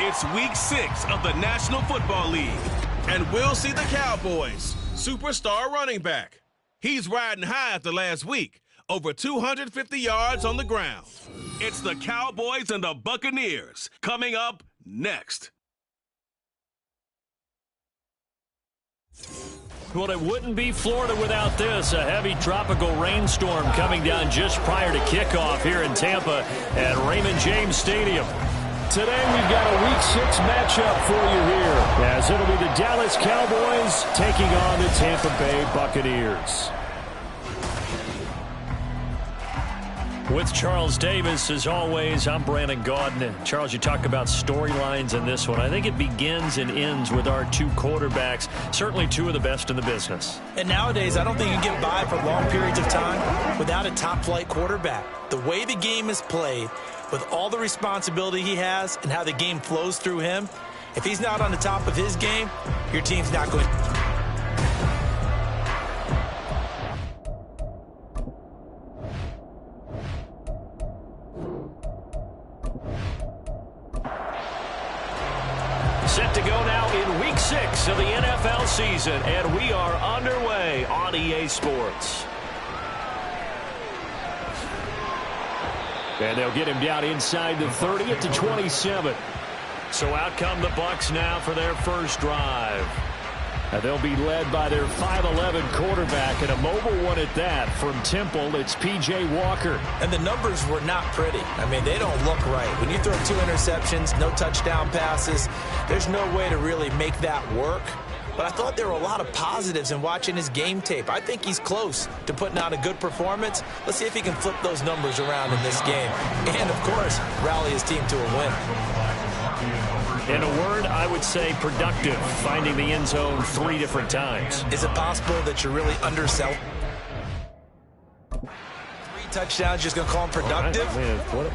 It's week 6 of the National Football League, and we'll see the Cowboys' superstar running back. He's riding high after last week, over 250 yards on the ground. It's the Cowboys and the Buccaneers coming up next. Well, it wouldn't be Florida without this. A heavy tropical rainstorm coming down just prior to kickoff here in Tampa at Raymond James Stadium. Today we've got a Week 6 matchup for you here, as it'll be the Dallas Cowboys taking on the Tampa Bay Buccaneers. With Charles Davis, as always, I'm Brandon Gaudin. And Charles, you talk about storylines in this one. I think it begins and ends with our two quarterbacks, certainly two of the best in the business. And nowadays, I don't think you get by for long periods of time without a top-flight quarterback. The way the game is played, with all the responsibility he has and how the game flows through him, if he's not on the top of his game, your team's not going to. Set to go now in Week 6 of the NFL season, and we are underway on EA Sports. And they'll get him down inside the 30 at the 27. So out come the Bucs now for their first drive. And they'll be led by their 5'11 quarterback, and a mobile one at that. From Temple, it's P.J. Walker. And the numbers were not pretty. I mean, they don't look right. When you throw 2 interceptions, no touchdown passes, there's no way to really make that work. But I thought there were a lot of positives in watching his game tape. I think he's close to putting out a good performance. Let's see if he can flip those numbers around in this game. And, of course, rally his team to a win. In a word, I would say productive, finding the end zone 3 different times. Is it possible that you're really underselling? 3 touchdowns, just going to call him productive?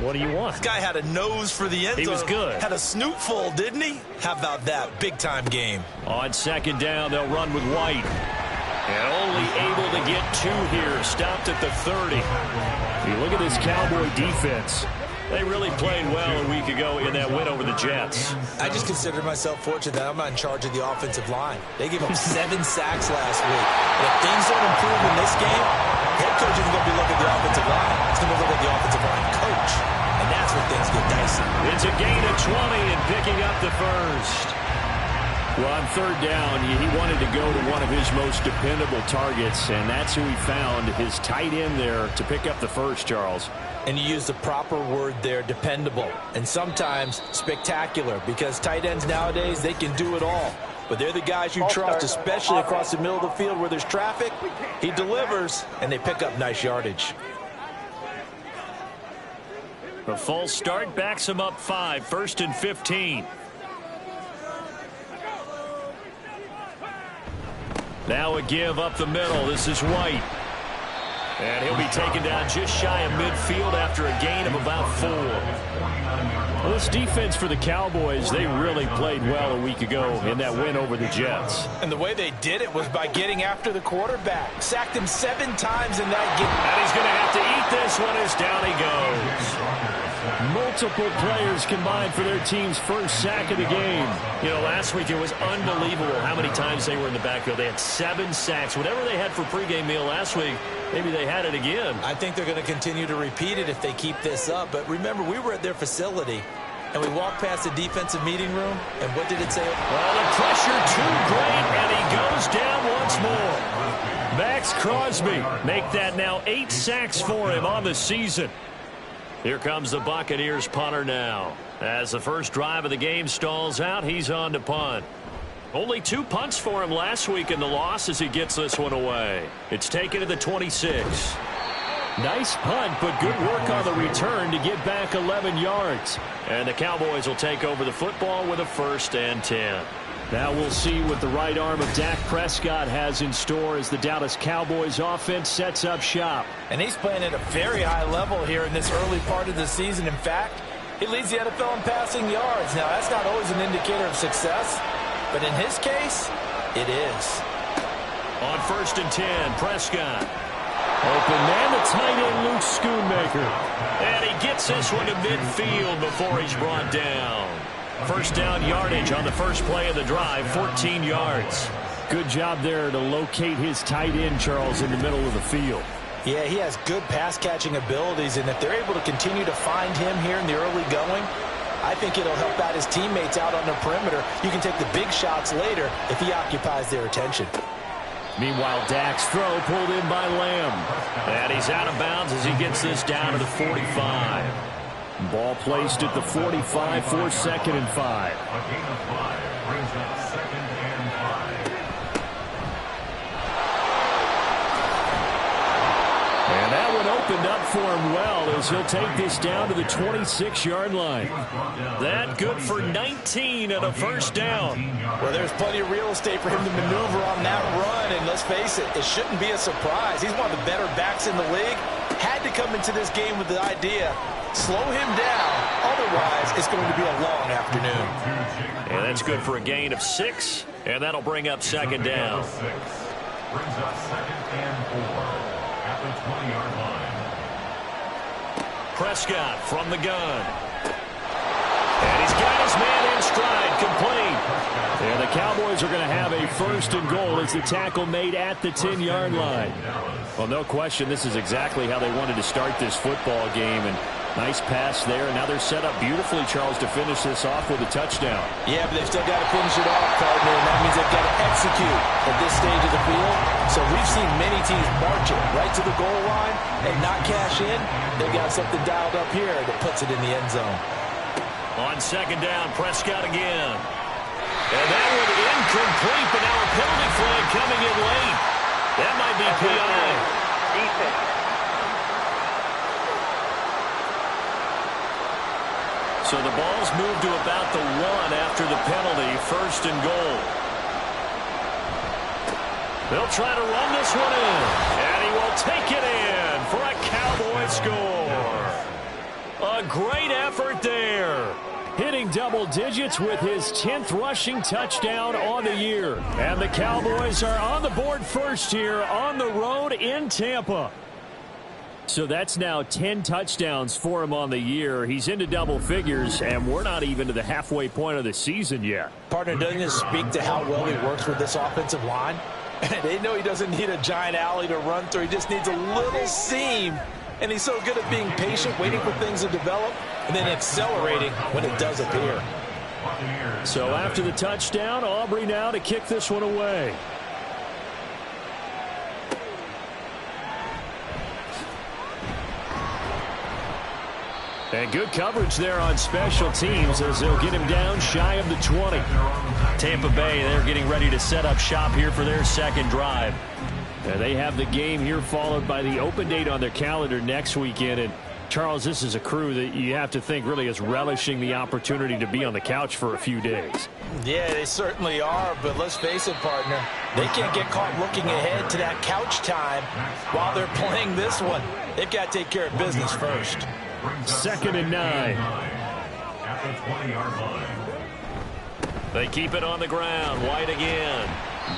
What do you want? This guy had a nose for the end zone. He was good. Had a snoot full, didn't he? How about that? Big-time game. On second down, they'll run with White. And only able to get 2 here. Stopped at the 30. You look at this Cowboy defense. They really played well a week ago in that win over the Jets. I just consider myself fortunate that I'm not in charge of the offensive line. They gave up 7 sacks last week. And if things don't improve in this game, head coach isn't going to be looking at the offensive line. He's going to look at the offensive line coach. And that's where things get dicey. It's a gain of 20 and picking up the first. Well, on third down, he wanted to go to one of his most dependable targets, and that's who he found, his tight end there, to pick up the first, Charles. And you use the proper word there, dependable. And sometimes spectacular, because tight ends nowadays, they can do it all. But they're the guys you trust, especially across the middle of the field where there's traffic. He delivers, and they pick up nice yardage. The false start backs him up 5, 1st and 15. Now a give up the middle. This is White. And he'll be taken down just shy of midfield after a gain of about 4. Well, this defense for the Cowboys, they really played well a week ago in that win over the Jets. And the way they did it was by getting after the quarterback. Sacked him 7 times in that game. And he's going to have to eat this one as down he goes. Multiple players combined for their team's first sack of the game. You know, last week it was unbelievable how many times they were in the backfield. They had 7 sacks. Whatever they had for pregame meal last week, maybe they had it again. I think they're going to continue to repeat it if they keep this up. But remember, we were at their facility, and we walked past the defensive meeting room, and what did it say? Well, the pressure too great, and he goes down once more. Max Crosby make that now 8 sacks for him on the season. Here comes the Buccaneers punter now. As the first drive of the game stalls out, he's on to punt. Only 2 punts for him last week in the loss as he gets this one away. It's taken to the 26. Nice punt, but good work on the return to get back 11 yards. And the Cowboys will take over the football with a 1st and 10. Now we'll see what the right arm of Dak Prescott has in store as the Dallas Cowboys offense sets up shop. And he's playing at a very high level here in this early part of the season. In fact, he leads the NFL in passing yards. Now, that's not always an indicator of success, but in his case, it is. On 1st and 10, Prescott. Open man, the tight end, Luke Schoonmaker. And he gets this one to midfield before he's brought down. 1st down yardage on the first play of the drive, 14 yards. Good job there to locate his tight end, Charles, in the middle of the field. Yeah, he has good pass-catching abilities, and if they're able to continue to find him here in the early going, I think it'll help out his teammates out on the perimeter. You can take the big shots later if he occupies their attention. Meanwhile, Dak's throw pulled in by Lamb. And he's out of bounds as he gets this down to the 45. Ball placed at the 45 for 2nd and 5. And that one opened up for him well as he'll take this down to the 26-yard line. That good for 19 and a 1st down. Well, there's plenty of real estate for him to maneuver on that run, and let's face it, it shouldn't be a surprise. He's one of the better backs in the league. Had to come into this game with the idea, slow him down, otherwise it's going to be a long afternoon. And that's good for a gain of 6, and that'll bring up 2nd down. Brings up 2nd and 4 at the 20-yard line. Prescott from the gun. And he's got his man in stride, complete. And the Cowboys are going to have a 1st and goal as the tackle made at the 10-yard line. Well, no question, this is exactly how they wanted to start this football game. And nice pass there. And now they're set up beautifully, Charles, to finish this off with a touchdown. Yeah, but they've still got to finish it off, partner, and that means they've got to execute at this stage of the field. So we've seen many teams march it right to the goal line and not cash in. They've got something dialed up here that puts it in the end zone. On 2nd down, Prescott again. And that one incomplete, but now a penalty flag coming in late. That might be PI. So the ball's moved to about the 1 after the penalty, 1st and goal. They'll try to run this one in, and he will take it in for a Cowboy score. A great effort there. Hitting double digits with his 10th rushing touchdown on the year. And the Cowboys are on the board first here on the road in Tampa. So that's now 10 touchdowns for him on the year. He's into double figures, and we're not even to the halfway point of the season yet. Partner, doesn't it speak to how well he works with this offensive line? They know he doesn't need a giant alley to run through. He just needs a little seam. And he's so good at being patient, waiting for things to develop, and then accelerating when it does appear. So after the touchdown, Aubrey now to kick this one away. And good coverage there on special teams as they'll get him down shy of the 20. Tampa Bay, they're getting ready to set up shop here for their 2nd drive. And they have the game here followed by the open date on their calendar next weekend. And Charles, this is a crew that you have to think really is relishing the opportunity to be on the couch for a few days. Yeah, they certainly are, but let's face it, partner. They can't get caught looking ahead to that couch time while they're playing this one. They've got to take care of business first. 2nd and 9. At the 20-yard line. They keep it on the ground. White again.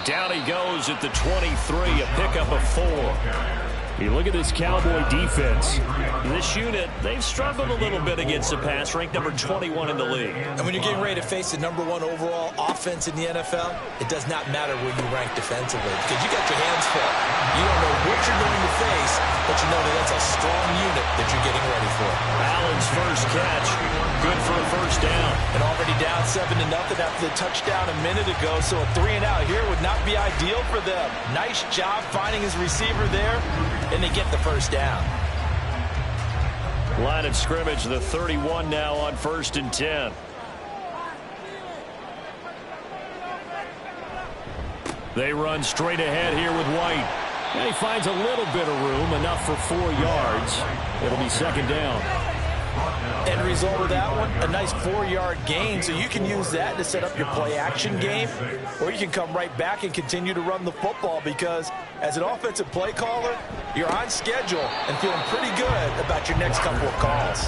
Down he goes at the 23, a pickup of 4. You look at this Cowboy defense. This unit, they've struggled a little bit against the pass, ranked number 21 in the league. And when you're getting ready to face the number 1 overall offense in the NFL, it does not matter where you rank defensively because you got your hands full. You don't know what you're going to face, but you know that that's a strong unit that you're getting ready for. Allen's first catch, good for a 1st down. And already down 7-0 after the touchdown a minute ago, so a 3-and-out here would not be ideal for them. Nice job finding his receiver there. And they get the 1st down. Line of scrimmage, the 31 now on 1st and 10. They run straight ahead here with White. And he finds a little bit of room, enough for 4 yards. It'll be second down. End result of that one, a nice 4-yard gain. So you can use that to set up your play-action game, or you can come right back and continue to run the football because as an offensive play caller, you're on schedule and feeling pretty good about your next couple of calls.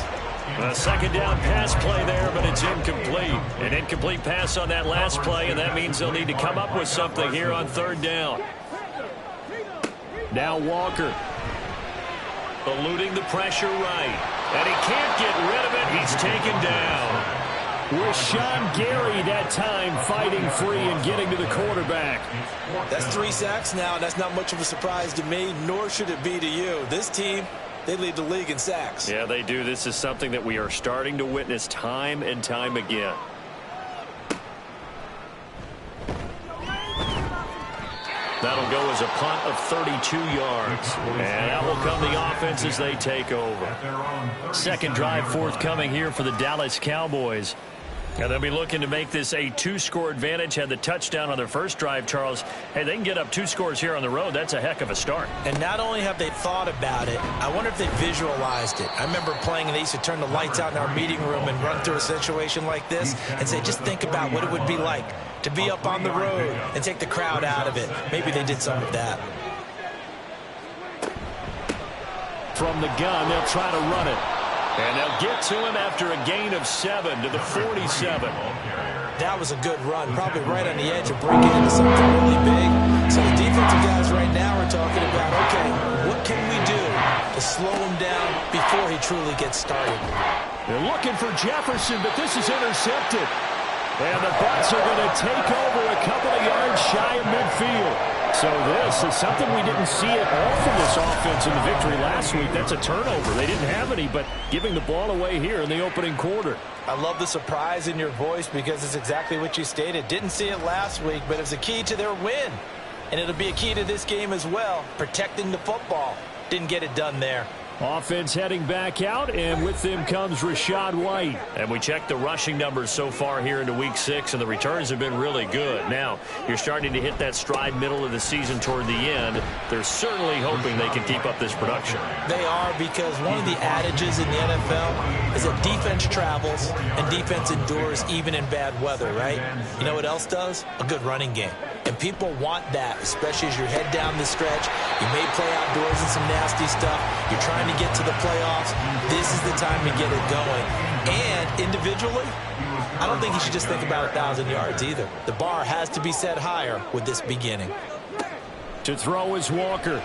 A second down pass play there, but it's incomplete. An incomplete pass on that last play, and that means they'll need to come up with something here on third down. Now Walker. Eluding the pressure right. And he can't get rid of it. He's taken down. Rashawn Gary that time fighting free and getting to the quarterback. That's 3 sacks now, and that's not much of a surprise to me, nor should it be to you. This team, they lead the league in sacks. Yeah, they do. This is something that we are starting to witness time and time again. That'll go as a punt of 32 yards. And that will come the offense as they take over. Second drive forthcoming here for the Dallas Cowboys. And they'll be looking to make this a 2-score advantage. Had the touchdown on their first drive, Charles. Hey, they can get up 2 scores here on the road. That's a heck of a start. And not only have they thought about it, I wonder if they visualized it. I remember playing and they used to turn the lights out in our meeting room and run through a situation like this and say, just think about what it would be like to be up on the road and take the crowd out of it. Maybe they did some of that. From the gun, they'll try to run it. And they'll get to him after a gain of 7 to the 47. That was a good run, probably right on the edge of breaking into something really big. So the defensive guys right now are talking about, okay, what can we do to slow him down before he truly gets started? They're looking for Jefferson, but this is intercepted. And the Bucs are going to take over a couple of yards shy of midfield. So this is something we didn't see at all from this offense in the victory last week. That's a turnover. They didn't have any, but giving the ball away here in the opening quarter. I love the surprise in your voice because it's exactly what you stated. Didn't see it last week, but it's a key to their win. And it'll be a key to this game as well, protecting the football. Didn't get it done there. Offense heading back out, and with them comes Rachaad White. And we checked the rushing numbers so far here into Week 6, and the returns have been really good. Now, you're starting to hit that stride middle of the season toward the end. They're certainly hoping they can keep up this production. They are, because one of the adages in the NFL is that defense travels and defense endures even in bad weather, right? You know what else does? A good running game. And people want that, especially as you head down the stretch. You may play outdoors in some nasty stuff. You're trying to get to the playoffs. This is the time to get it going. And individually, I don't think you should just think about 1,000 yards either. The bar has to be set higher with this beginning. To throw is Walker.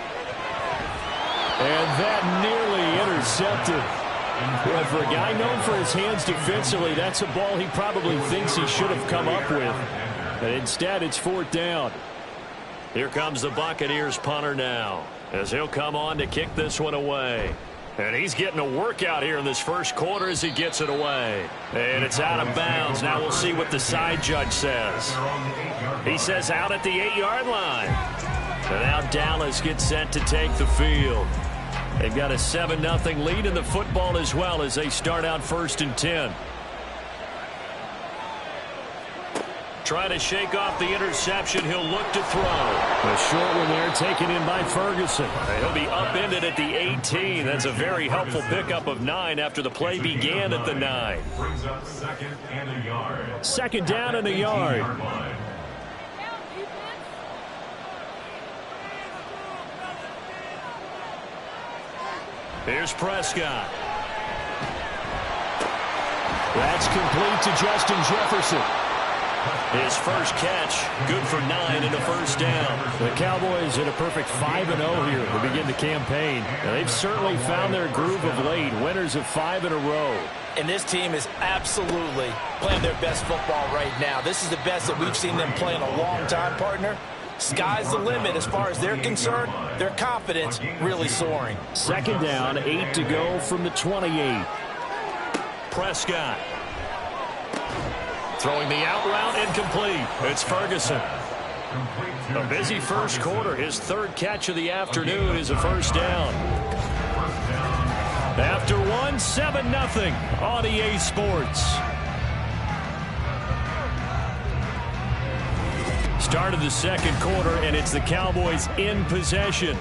And that nearly intercepted. Well, for a guy known for his hands defensively, that's a ball he probably thinks he should have come up with. But instead, it's 4th down. Here comes the Buccaneers punter now, as he'll come on to kick this one away. And he's getting a workout here in this first quarter as he gets it away. And it's out of bounds. Now we'll see what the side judge says. He says out at the 8-yard line. And now Dallas gets set to take the field. They've got a 7-0 lead in the football as well as they start out 1st and 10. Trying to shake off the interception. He'll look to throw. A short one there taken in by Ferguson. He'll be upended at the 18. That's a very helpful pickup of 9 after the play began at the 9. Brings up 2nd and a yard. 2nd down and a yard. Here's Prescott. That's complete to Justin Jefferson. His first catch, good for 9 and a 1st down. The Cowboys in a perfect 5-0 here to begin the campaign. And they've certainly found their groove of late, winners of 5 in a row. And this team is absolutely playing their best football right now. This is the best that we've seen them play in a long time, partner. Sky's the limit as far as they're concerned. Their confidence really soaring. 2nd down, 8 to go from the 28. Prescott. Throwing the out route, incomplete. It's Ferguson. A busy first quarter. His 3rd catch of the afternoon is a 1st down. After one, 7-0 on EA Sports. Start of the second quarter, and it's the Cowboys in possession.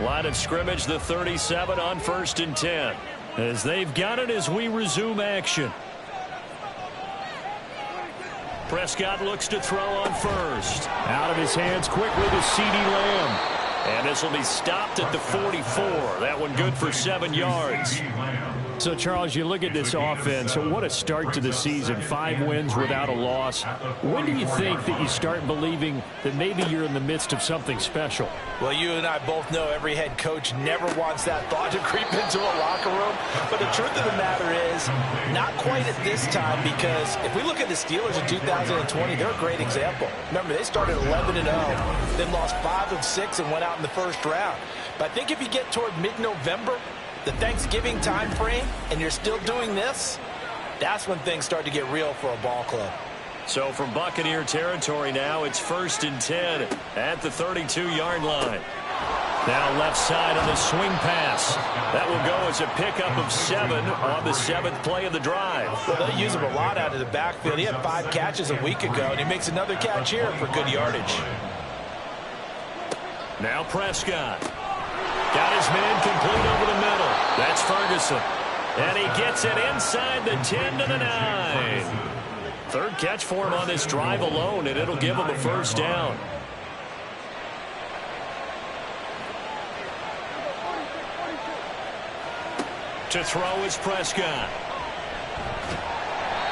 Line of scrimmage, the 37 on 1st and 10. As they've got it as we resume action. Prescott looks to throw on first. Out of his hands quickly to CeeDee Lamb. And this will be stopped at the 44. That one good for 7 yards. So, Charles, you look at this offense, so what a start to the season. 5 wins without a loss. When do you think that you start believing that maybe you're in the midst of something special? Well, you and I both know every head coach never wants that thought to creep into a locker room. But the truth of the matter is, not quite at this time, because if we look at the Steelers in 2020, they're a great example. Remember, they started 11-0, then lost 5 of 6 and went out in the first round. But I think if you get toward mid-November, the Thanksgiving time frame, and you're still doing this, that's when things start to get real for a ball club. So from Buccaneer territory now, it's 1st and 10 at the 32-yard line. Now left side on the swing pass. That will go as a pickup of 7 on the 7th play of the drive. Well, they use him a lot out of the backfield. He had 5 catches a week ago, and he makes another catch here for good yardage. Now Prescott. Got his man complete over the middle. That's Ferguson. And he gets it inside the 10 to the 9. 3rd catch for him on this drive alone, and it'll give him a first down. To throw is Prescott.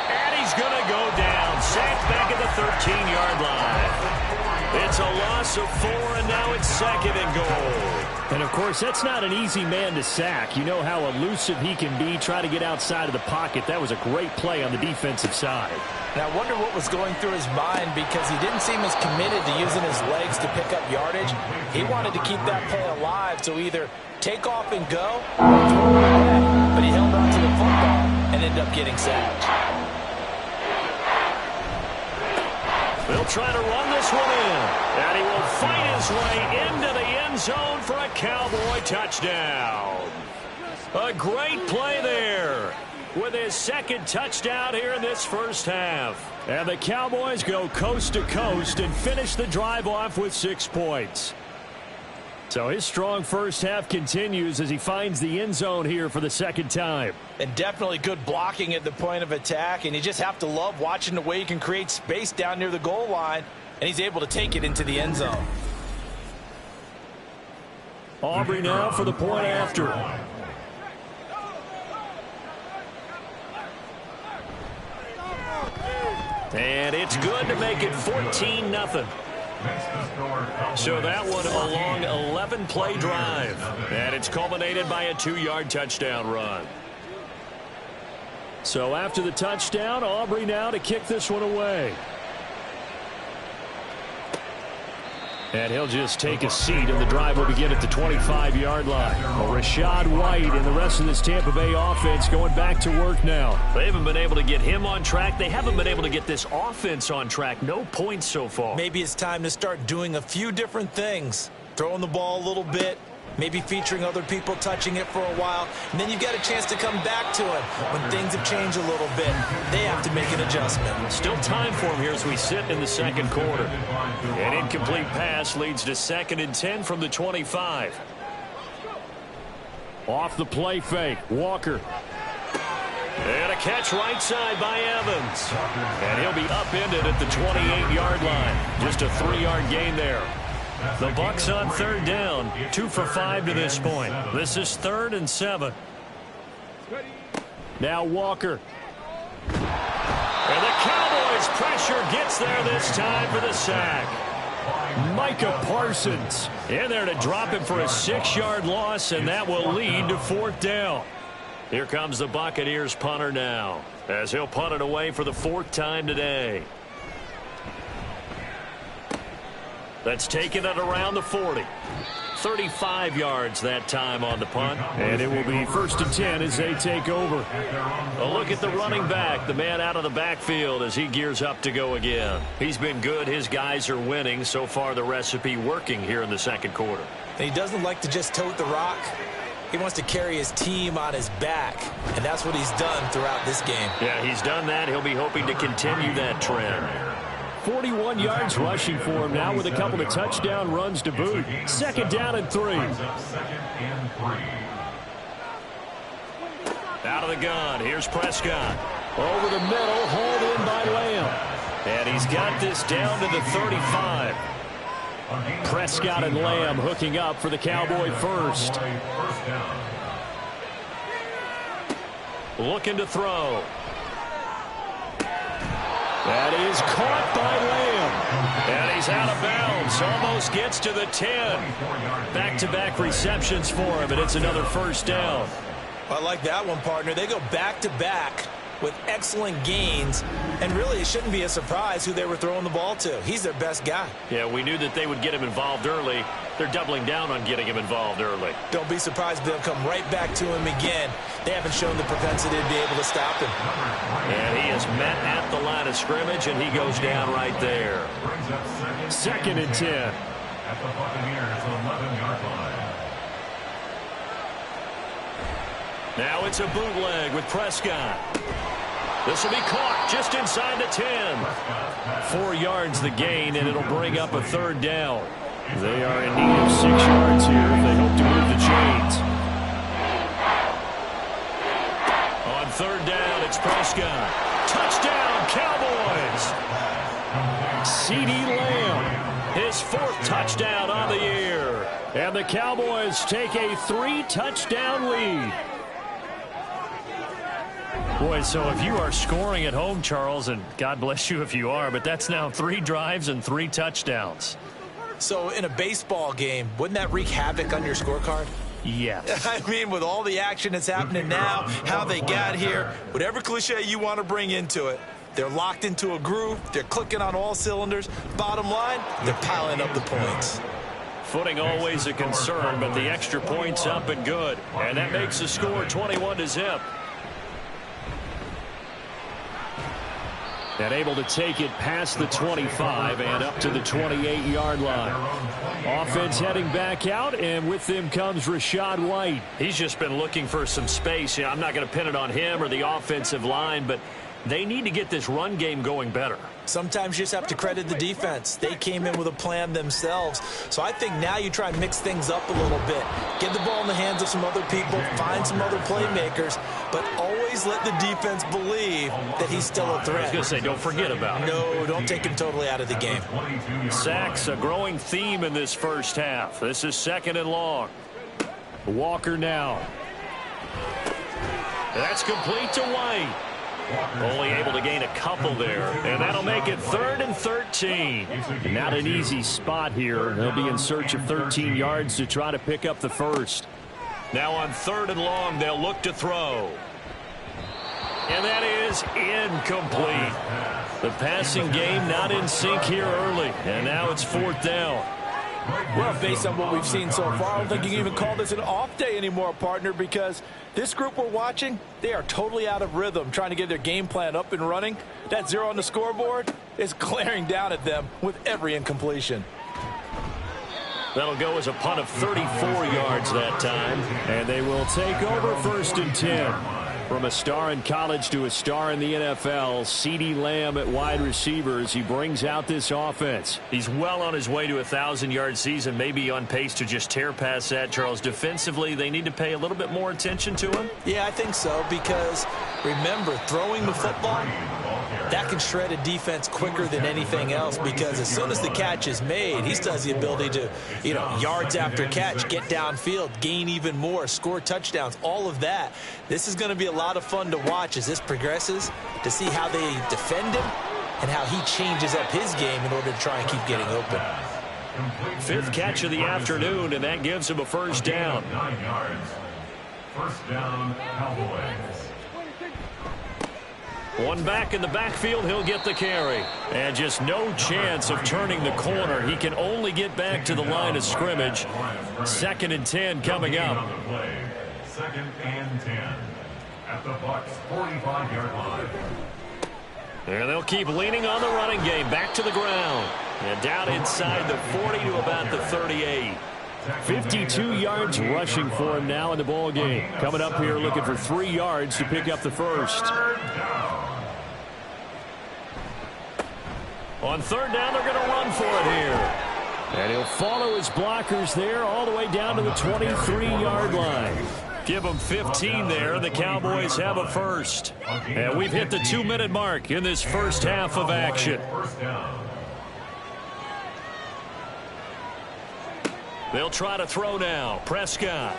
And he's going to go down. Sacked back at the 13-yard line. It's a loss of 4, and now it's 2nd and goal. And, of course, that's not an easy man to sack. You know how elusive he can be, try to get outside of the pocket. That was a great play on the defensive side. And I wonder what was going through his mind, because he didn't seem as committed to using his legs to pick up yardage. He wanted to keep that play alive, so either take off and go or throw it away. But he held on to the football and ended up getting sacked. They'll try to run this one in. And he will fight his way into the end zone for a Cowboy touchdown. A great play there with his 2nd touchdown here in this first half. And the Cowboys go coast to coast and finish the drive off with 6 points. So his strong first half continues as he finds the end zone here for the 2nd time. And definitely good blocking at the point of attack, and you just have to love watching the way he can create space down near the goal line, and he's able to take it into the end zone. Aubrey now for the point after. And it's good to make it 14-0. So that one a long 11-play drive. And it's culminated by a 2-yard touchdown run. So after the touchdown, Aubrey now to kick this one away. And he'll just take a seat, and the drive will begin at the 25-yard line. Well, Rashad White and the rest of this Tampa Bay offense going back to work now. They haven't been able to get him on track. They haven't been able to get this offense on track. No points so far. Maybe it's time to start doing a few different things. Throwing the ball a little bit, maybe featuring other people touching it for a while, and then you've got a chance to come back to it when things have changed a little bit. They have to make an adjustment. Still time for him here as we sit in the second quarter. An incomplete pass leads to 2nd and 10 from the 25. Off the play fake, Walker. And a catch right side by Evans. And he'll be upended at the 28-yard line. Just a 3-yard gain there. The Bucs on 3rd down, 2 for 5 to this point. This is 3rd and 7. Now Walker. And the Cowboys pressure gets there this time for the sack. Micah Parsons in there to drop him for a 6-yard loss, and that will lead to 4th down. Here comes the Buccaneers punter now, as he'll punt it away for the 4th time today. That's taken it around the 40. 35 yards that time on the punt. And it will be 1st and 10 as they take over. A look at the running back, the man out of the backfield as he gears up to go again. He's been good. His guys are winning. So far the recipe working here in the second quarter. And he doesn't like to just tote the rock. He wants to carry his team on his back, and that's what he's done throughout this game. Yeah, he's done that. He'll be hoping to continue that trend. 41 yards rushing for him now with a couple of touchdown runs to boot. Second down and 3. Out of the gun. Here's Prescott. Over the middle, hauled in by Lamb. And he's got this down to the 35. Prescott and Lamb hooking up for the Cowboy first. Looking to throw. That is caught by Lamb. And he's out of bounds. Almost gets to the 10. Back-to-back receptions for him, and it's another first down. I like that one, partner. They go back-to-back with excellent gains, and really it shouldn't be a surprise who they were throwing the ball to. He's their best guy. Yeah, we knew that they would get him involved early. They're doubling down on getting him involved early. Don't be surprised if they'll come right back to him again. They haven't shown the propensity to be able to stop him. And he is met at the line of scrimmage, and he goes down right there. Second and 10. At the Buccaneers' 11-yard line. Now it's a bootleg with Prescott. This will be caught just inside the 10. 4 yards the gain, and it'll bring up a third down. They are in need of 6 yards here if they hope to move the chains. On third down, it's Prescott. Touchdown, Cowboys! CeeDee Lamb. His 4th touchdown on the year. And the Cowboys take a 3-touchdown lead. Boy, so if you are scoring at home, Charles, and God bless you if you are, but that's now 3 drives and 3 touchdowns. So in a baseball game, wouldn't that wreak havoc on your scorecard? Yes. I mean, with all the action that's happening now, how they got here, whatever cliche you want to bring into it, they're locked into a groove, they're clicking on all cylinders. Bottom line, they're piling up the points. Footing always a concern, but the extra points up and good. And that makes the score 21-0. And able to take it past the 25 and up to the 28-yard line. Offense heading back out, and with them comes Rachaad White. He's just been looking for some space. Yeah, I'm not going to pin it on him or the offensive line, but they need to get this run game going better. Sometimes you just have to credit the defense. They came in with a plan themselves. So I think now you try and mix things up a little bit. Get the ball in the hands of some other people, find some other playmakers, but always let the defense believe that he's still a threat. I was going to say, don't forget about it. No, don't take him totally out of the game. Sacks, a growing theme in this first half. This is 2nd and long. Walker now. That's complete to White. Only able to gain a couple there, and that'll make it 3rd and 13. Not an easy spot here. They'll be in search of 13 yards to try to pick up the first. Now on 3rd and long, they'll look to throw. And that is incomplete. The passing game not in sync here early, and now it's 4th down. Well, based on what we've seen so far, I don't think you can even call this an off day anymore, partner, because this group we're watching, they are totally out of rhythm trying to get their game plan up and running. That 0 on the scoreboard is glaring down at them with every incompletion. That'll go as a punt of 34 yards that time. And they will take over 1st and 10. From a star in college to a star in the NFL, CeeDee Lamb at wide receivers. He brings out this offense. He's well on his way to a 1,000-yard season, maybe on pace to just tear past that, Charles. Defensively, they need to pay a little bit more attention to him. Yeah, I think so, because remember, throwing the football, that can shred a defense quicker than anything else, because as soon as the catch is made, he still has the ability to, yards after catch, get downfield, gain even more, score touchdowns, all of that. This is going to be a lot of fun to watch as this progresses, to see how they defend him and how he changes up his game in order to try and keep getting open. 5th catch of the afternoon, and that gives him a first down. 9 yards. First down, Cowboys. One back in the backfield, he'll get the carry. And just no chance of turning the corner. He can only get back to the line of scrimmage. 2nd and 10 coming up. 2nd and 10 at the Bucs' 45-yard line. And they'll keep leaning on the running game. Back to the ground. And down inside the 40 to about the 38. 52 yards rushing for him now in the ball game. Coming up here looking for 3 yards to pick up the first. On third down, they're going to run for it here. And he'll follow his blockers there all the way down to the 23-yard line. Give them 15 there, and the Cowboys have a first. And we've hit the 2-minute mark in this first half of action. They'll try to throw now. Prescott.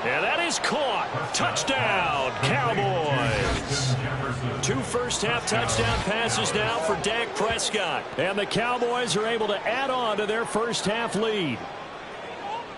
And that is caught. Touchdown, Cowboys. 2 first-half touchdown passes now for Dak Prescott. And the Cowboys are able to add on to their first-half lead.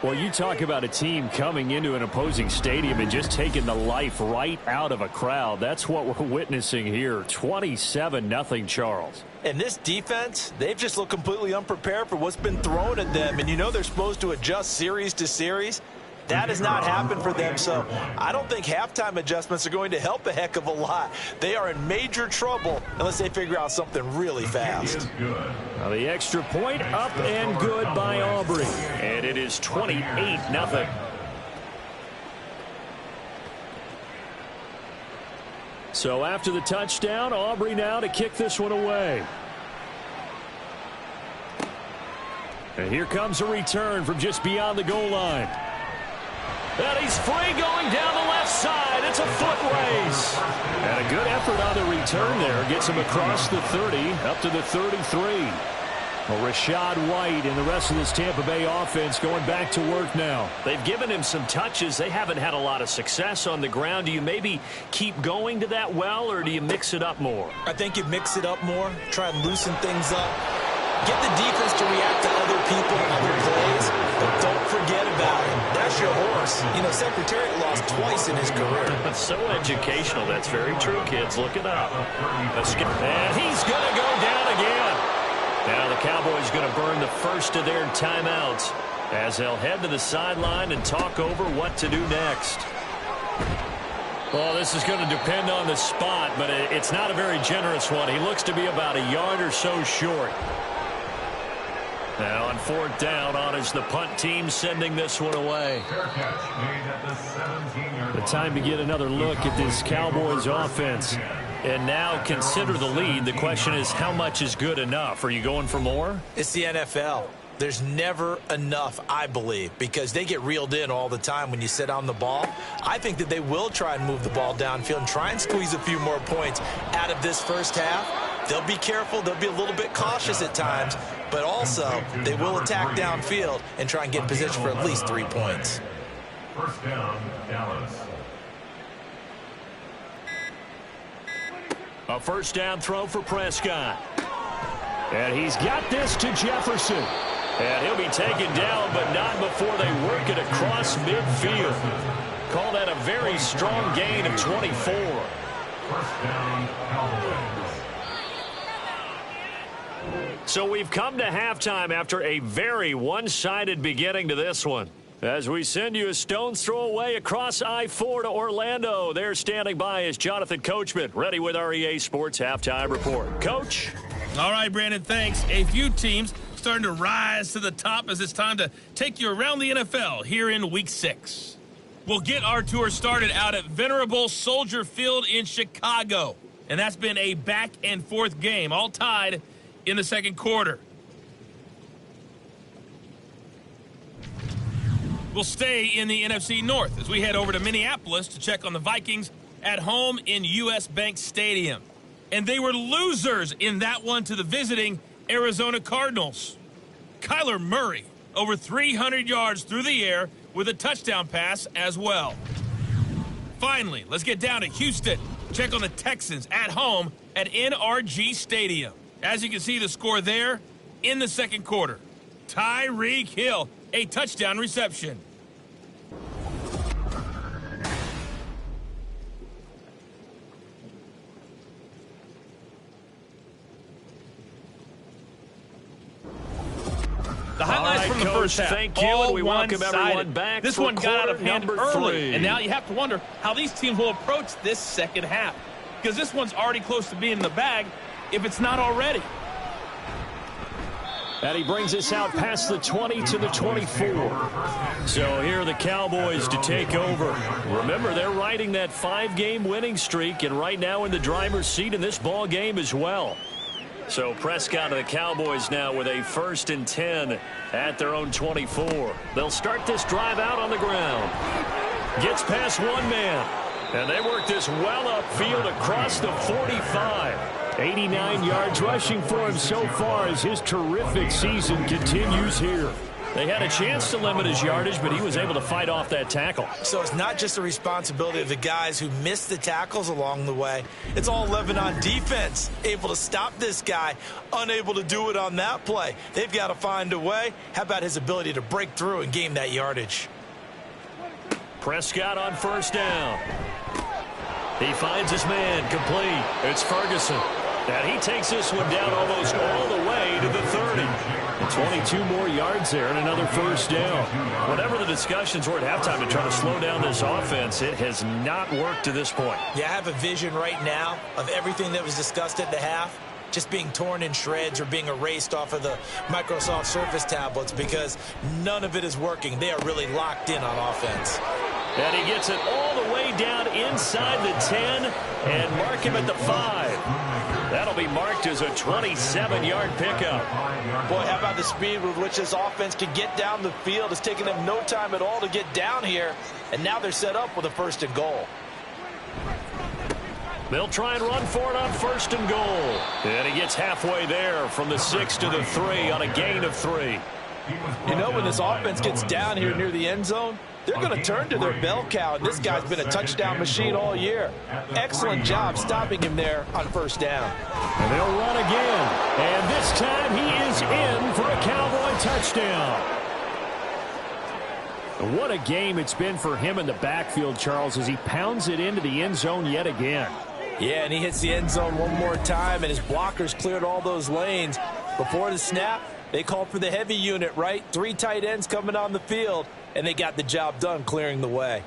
Well, you talk about a team coming into an opposing stadium and just taking the life right out of a crowd. That's what we're witnessing here. 27-0, Charles. And this defense, they've just looked completely unprepared for what's been thrown at them. And you know they're supposed to adjust series to series. That has not happened for them, so I don't think halftime adjustments are going to help a heck of a lot. They are in major trouble unless they figure out something really fast. Now the extra point up and good by Aubrey. And it is 28-0. So after the touchdown, Aubrey now to kick this one away. And here comes a return from just beyond the goal line. And he's free going down the left side. It's a foot race. And a good effort on the return there. Gets him across the 30, up to the 33. Well, Rashad White and the rest of this Tampa Bay offense going back to work now. They've given him some touches. They haven't had a lot of success on the ground. Do you maybe keep going to that well, or do you mix it up more? I think you mix it up more. Try and loosen things up. Get the defense to react to other people and other plays, but don't forget about him. That's your horse. You know, Secretariat lost twice in his career. That's so educational. That's very true, kids. Look it up. And he's going to go down again. Now the Cowboys going to burn the first of their timeouts as they'll head to the sideline and talk over what to do next. Well, this is going to depend on the spot, but it's not a very generous one. He looks to be about a yard or so short. Now on fourth down, on is the punt team sending this one away. The time to get another look at this Cowboys offense. And now consider the lead. The question is, how much is good enough? Are you going for more? It's the NFL. There's never enough, I believe, because they get reeled in all the time when you sit on the ball. I think that they will try and move the ball downfield and try and squeeze a few more points out of this first half. They'll be careful. They'll be a little bit cautious at times, but also they will attack downfield and try and get in position for at least 3 points. First down, Dallas. A first down throw for Prescott. And he's got this to Jefferson. And he'll be taken down, but not before they work it across midfield. Call that a very strong gain of 24. First down, Cowboys. So we've come to halftime after a very one-sided beginning to this one. As we send you a stone's throw away across I-4 to Orlando. There standing by is Jonathan Coachman, ready with our EA Sports Halftime Report. Coach? All right, Brandon, thanks. A few teams starting to rise to the top as it's time to take you around the NFL here in Week 6. We'll get our tour started out at Venerable Soldier Field in Chicago. And that's been a back-and-forth game, all tied in the second quarter. We'll stay in the NFC North as we head over to Minneapolis to check on the Vikings at home in U.S. Bank Stadium. And they were losers in that one to the visiting Arizona Cardinals. Kyler Murray, over 300 yards through the air with a touchdown pass as well. Finally, let's get down to Houston. Check on the Texans at home at NRG Stadium. As you can see, the score there in the second quarter. Tyreek Hill, a touchdown reception. The highlights from the first half. Thank you, and we welcome everyone back. This for one got out of hand early, 3. and now you have to wonder how these teams will approach this second half, because this one's already close to being in the bag, if it's not already. And he brings us out past the 20 to the 24. So here are the Cowboys to take over. Remember, they're riding that 5-game winning streak, and right now in the driver's seat in this ball game as well. So Prescott and the Cowboys now with a 1st and 10 at their own 24. They'll start this drive out on the ground. Gets past one man. And they work this well upfield across the 45. 89 yards rushing for him so far as his terrific season continues here. They had a chance to limit his yardage, but he was able to fight off that tackle. So it's not just the responsibility of the guys who missed the tackles along the way. It's all 11 on defense, able to stop this guy, unable to do it on that play. They've got to find a way. How about his ability to break through and gain that yardage? Prescott on 1st down. He finds his man complete. It's Ferguson. And he takes this one down almost all the way to the 30. 22 more yards there and another 1st down. Whatever the discussions were at halftime to try to slow down this offense, it has not worked to this point. Yeah, I have a vision right now of everything that was discussed at the half just being torn in shreds or being erased off of the Microsoft Surface tablets because none of it is working. They are really locked in on offense. And he gets it all the way down inside the 10 and mark him at the 5. That'll be marked as a 27-yard pickup. Boy, how about the speed with which this offense can get down the field? It's taken them no time at all to get down here, and now they're set up with a 1st and goal. They'll try and run for it on 1st and goal. And he gets halfway there from the 6 to the 3 on a gain of 3. You know, when this offense gets down here near the end zone, they're going to turn to their bell cow, and this guy's been a touchdown machine all year. Excellent job stopping him there on 1st down. And they'll run again. And this time he is in for a Cowboy touchdown. What a game it's been for him in the backfield, Charles, as he pounds it into the end zone yet again. Yeah, and he hits the end zone one more time, and his blockers cleared all those lanes. Before the snap, they called for the heavy unit, right? 3 tight ends coming on the field, and they got the job done clearing the way.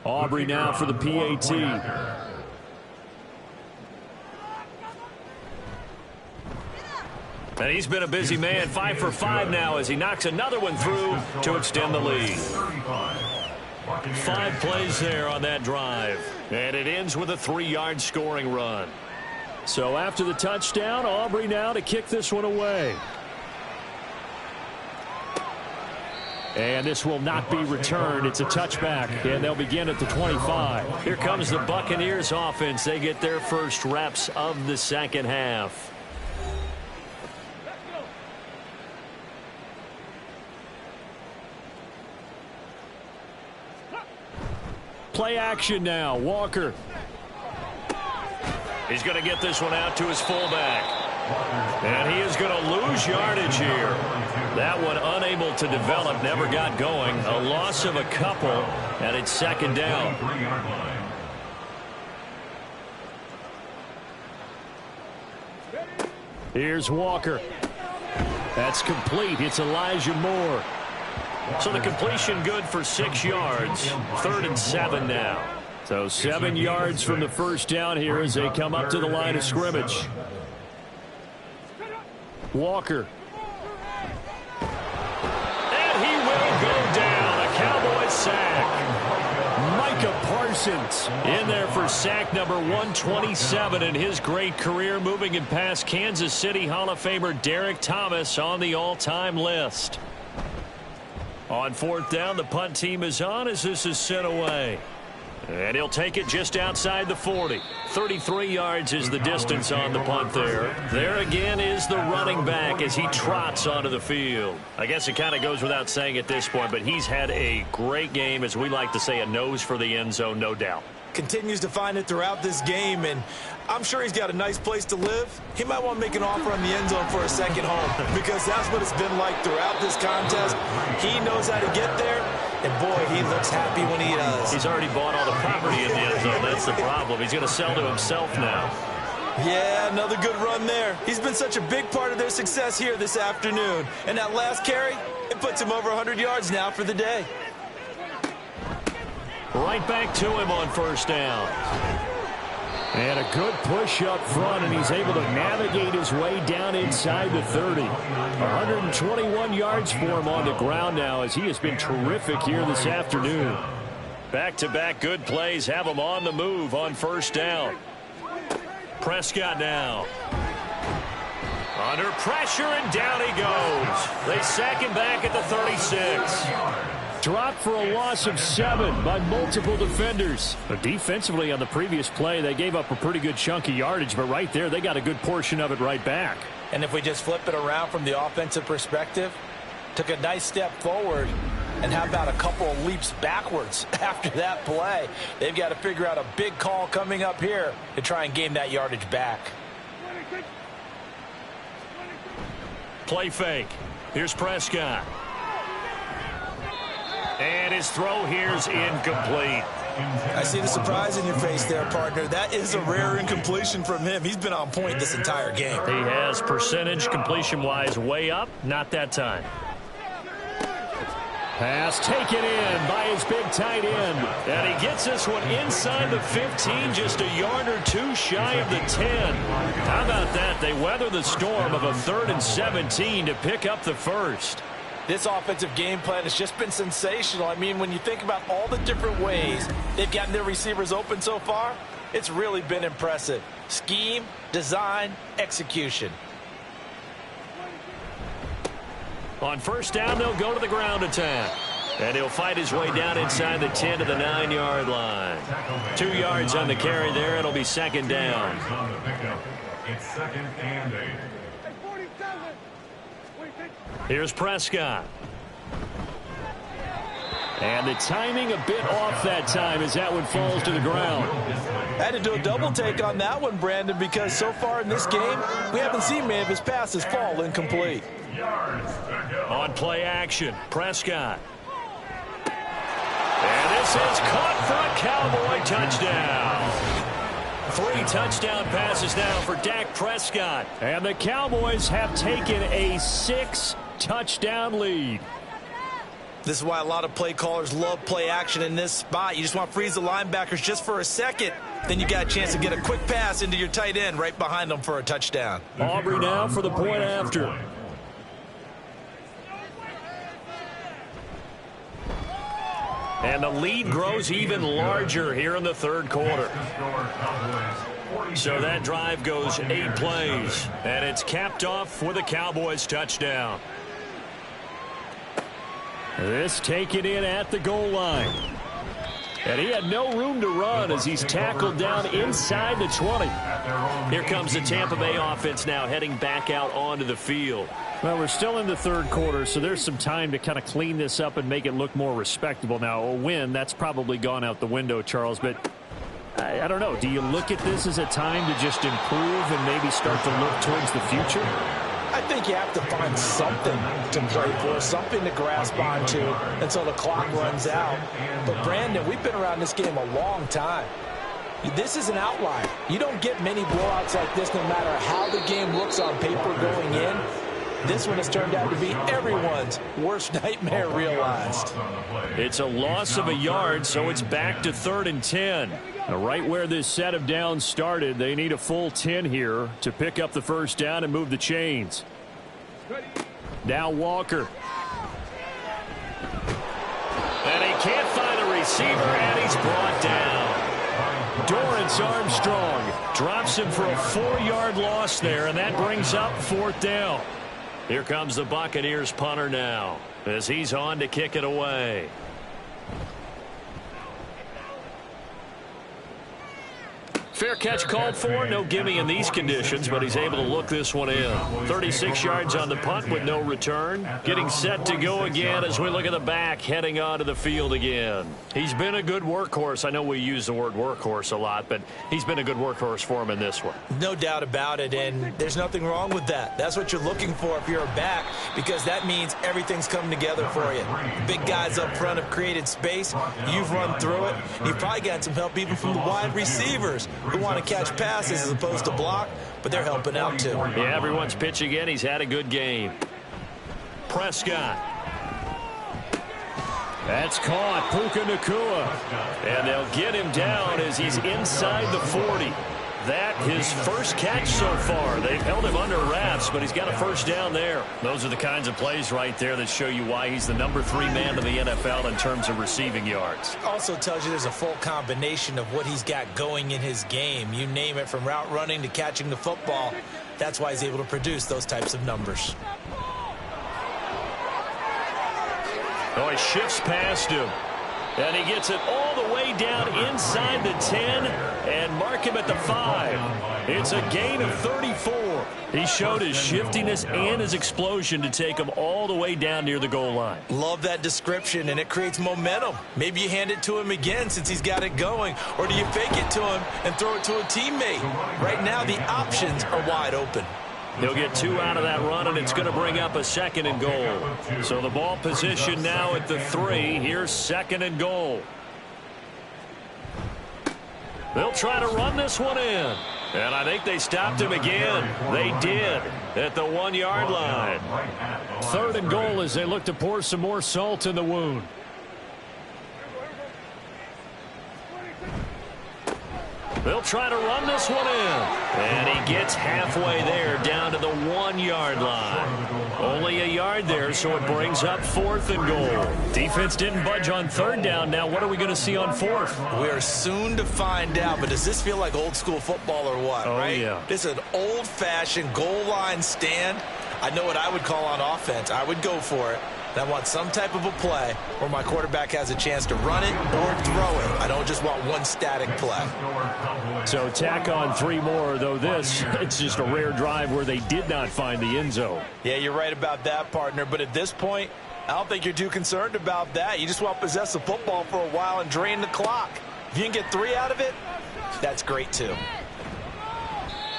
Aubrey now for the PAT. And he's been a busy man, 5 for 5 now as he knocks another one through to extend the lead. 5 plays there on that drive. And it ends with a 3-yard scoring run. So after the touchdown, Aubrey now to kick this one away. And this will not be returned. It's a touchback, and they'll begin at the 25. Here comes the Buccaneers offense. They get their first reps of the 2nd half. Play action now. Walker. He's going to get this one out to his fullback. And he is going to lose yardage here. That one unable to develop, never got going. A loss of a couple, and it's 2nd down. Here's Walker. That's complete. It's Elijah Moore. So the completion good for 6 yards. 3rd and 7 now. So 7 yards from the 1st down here as they come up to the line of scrimmage. Walker. And he will go down. A Cowboy sack. Micah Parsons in there for sack number 127 in his great career, moving him past Kansas City Hall of Famer Derek Thomas on the all-time list. On 4th down, the punt team is on as this is sent away. And he'll take it just outside the 40. 33 yards is the distance on the punt there. There again is the running back as he trots onto the field. I guess it kind of goes without saying at this point, but he's had a great game, as we like to say, a nose for the end zone, no doubt. Continues to find it throughout this game, and I'm sure he's got a nice place to live. He might want to make an offer on the end zone for a second home because that's what it's been like throughout this contest. He knows how to get there, and boy, he looks happy when he does. He's already bought all the property in the end zone. That's the problem. He's going to sell to himself now. Yeah, another good run there. He's been such a big part of their success here this afternoon. And that last carry, it puts him over 100 yards now for the day. Right back to him on 1st down. And a good push up front, and he's able to navigate his way down inside the 30. 121 yards for him on the ground now, as he has been terrific here this afternoon. Back-to-back good plays have him on the move on first down. Prescott now. Under pressure, and down he goes. They sack him back at the 36. Dropped for a loss of 7 by multiple defenders. But defensively on the previous play, they gave up a pretty good chunk of yardage, but right there, they got a good portion of it right back. And if we just flip it around from the offensive perspective, took a nice step forward, and how about a couple of leaps backwards after that play? They've got to figure out a big call coming up here to try and gain that yardage back. Play fake. Here's Prescott. And his throw here's incomplete. I see the surprise in your face there, partner. That is a rare incompletion from him. He's been on point this entire game. He has percentage completion-wise way up. Not that time. Pass taken in by his big tight end. And he gets this one inside the 15, just a yard or two shy of the 10. How about that? They weather the storm of a 3rd and 17 to pick up the first. This offensive game plan has just been sensational. I mean, when you think about all the different ways they've gotten their receivers open so far, it's really been impressive. Scheme, design, execution. On first down, they'll go to the ground attack. And he'll fight his way down inside the 10 to the 9-yard line. 2 yards on the carry there. It'll be second down. It's 2nd and 8. Here's Prescott. And the timing a bit off that time as that one falls to the ground. I had to do a double take on that one, Brandon, because so far in this game, we haven't seen many of his passes fall incomplete. On play action, Prescott. And this is caught for a Cowboy touchdown. 3 touchdown passes now for Dak Prescott. And the Cowboys have taken a 6-touchdown lead. This is why a lot of play callers love play action in this spot. You just want to freeze the linebackers just for a second. Then you got a chance to get a quick pass into your tight end right behind them for a touchdown. Aubrey now for the point after. And the lead grows even larger here in the 3rd quarter. So that drive goes 8 plays. And it's capped off with a Cowboys touchdown. This taken in at the goal line. And he had no room to run as he's tackled down inside the 20. Here comes the Tampa Bay offense now heading back out onto the field. Well, we're still in the 3rd quarter, so there's some time to kind of clean this up and make it look more respectable. Now, a win, that's probably gone out the window, Charles, but I don't know. Do you look at this as a time to just improve and maybe start to look towards the future? I think you have to find something to play for, something to grasp onto until the clock runs out. But, Brandon, we've been around this game a long time. This is an outlier. You don't get many blowouts like this no matter how the game looks on paper going in. This one has turned out to be everyone's worst nightmare realized. It's a loss of a yard, so it's back to 3rd and 10. Now, right where this set of downs started, they need a full 10 here to pick up the first down and move the chains. Now Walker. And he can't find a receiver, and he's brought down. Dorrance Armstrong drops him for a 4-yard loss there, and that brings up 4th down. Here comes the Buccaneers punter now as he's on to kick it away. Fair catch called for. No gimme in these conditions, but he's able to look this one in. 36 yards on the punt with no return. Getting set to go again as we look at the back heading onto the field again. He's been a good workhorse. I know we use the word workhorse a lot, but he's been a good workhorse for him in this one. No doubt about it, and there's nothing wrong with that. That's what you're looking for if you're a back, because that means everything's coming together for you. Big guys up front have created space. You've run through it. You've probably got some help even from the wide receivers who want to catch passes as opposed to block, but they're helping out too. Yeah, everyone's pitching in. He's had a good game. Prescott. That's caught. Puka Nacua. And they'll get him down as he's inside the 40. that his first catch so far. They've held him under wraps, but he's got a first down there. Those are the kinds of plays right there that show you why he's the number 3 man in the NFL in terms of receiving yards. Also tells you there's a full combination of what he's got going in his game. You name it, from route running to catching the football. That's why he's able to produce those types of numbers. Oh, he shifts past him. And he gets it all the way down inside the 10 and mark him at the 5. It's a gain of 34. He showed his shiftiness and his explosion to take him all the way down near the goal line. Love that description, and it creates momentum. Maybe you hand it to him again since he's got it going, or do you fake it to him and throw it to a teammate? Right now, the options are wide open. He'll get 2 out of that run, and it's going to bring up a 2nd and goal. So the ball position now at the 3. Here's 2nd and goal. They'll try to run this one in. And I think they stopped him again. They did at the 1-yard line. 3rd and goal as they look to pour some more salt in the wound. They'll try to run this one in. And he gets halfway there down to the 1-yard line. Only a yard there, so it brings up 4th and goal. Defense didn't budge on 3rd down. Now what are we going to see on 4th? We are soon to find out, but does this feel like old school football or what, right? Yeah. This is an old-fashioned goal line stand. I know what I would call on offense. I would go for it. I want some type of a play where my quarterback has a chance to run it or throw it. I don't just want one static play. So tack on 3 more, though this, it's just a rare drive where they did not find the end zone. Yeah, you're right about that, partner. But at this point, I don't think you're too concerned about that. You just want to possess the football for a while and drain the clock. If you can get 3 out of it, that's great too.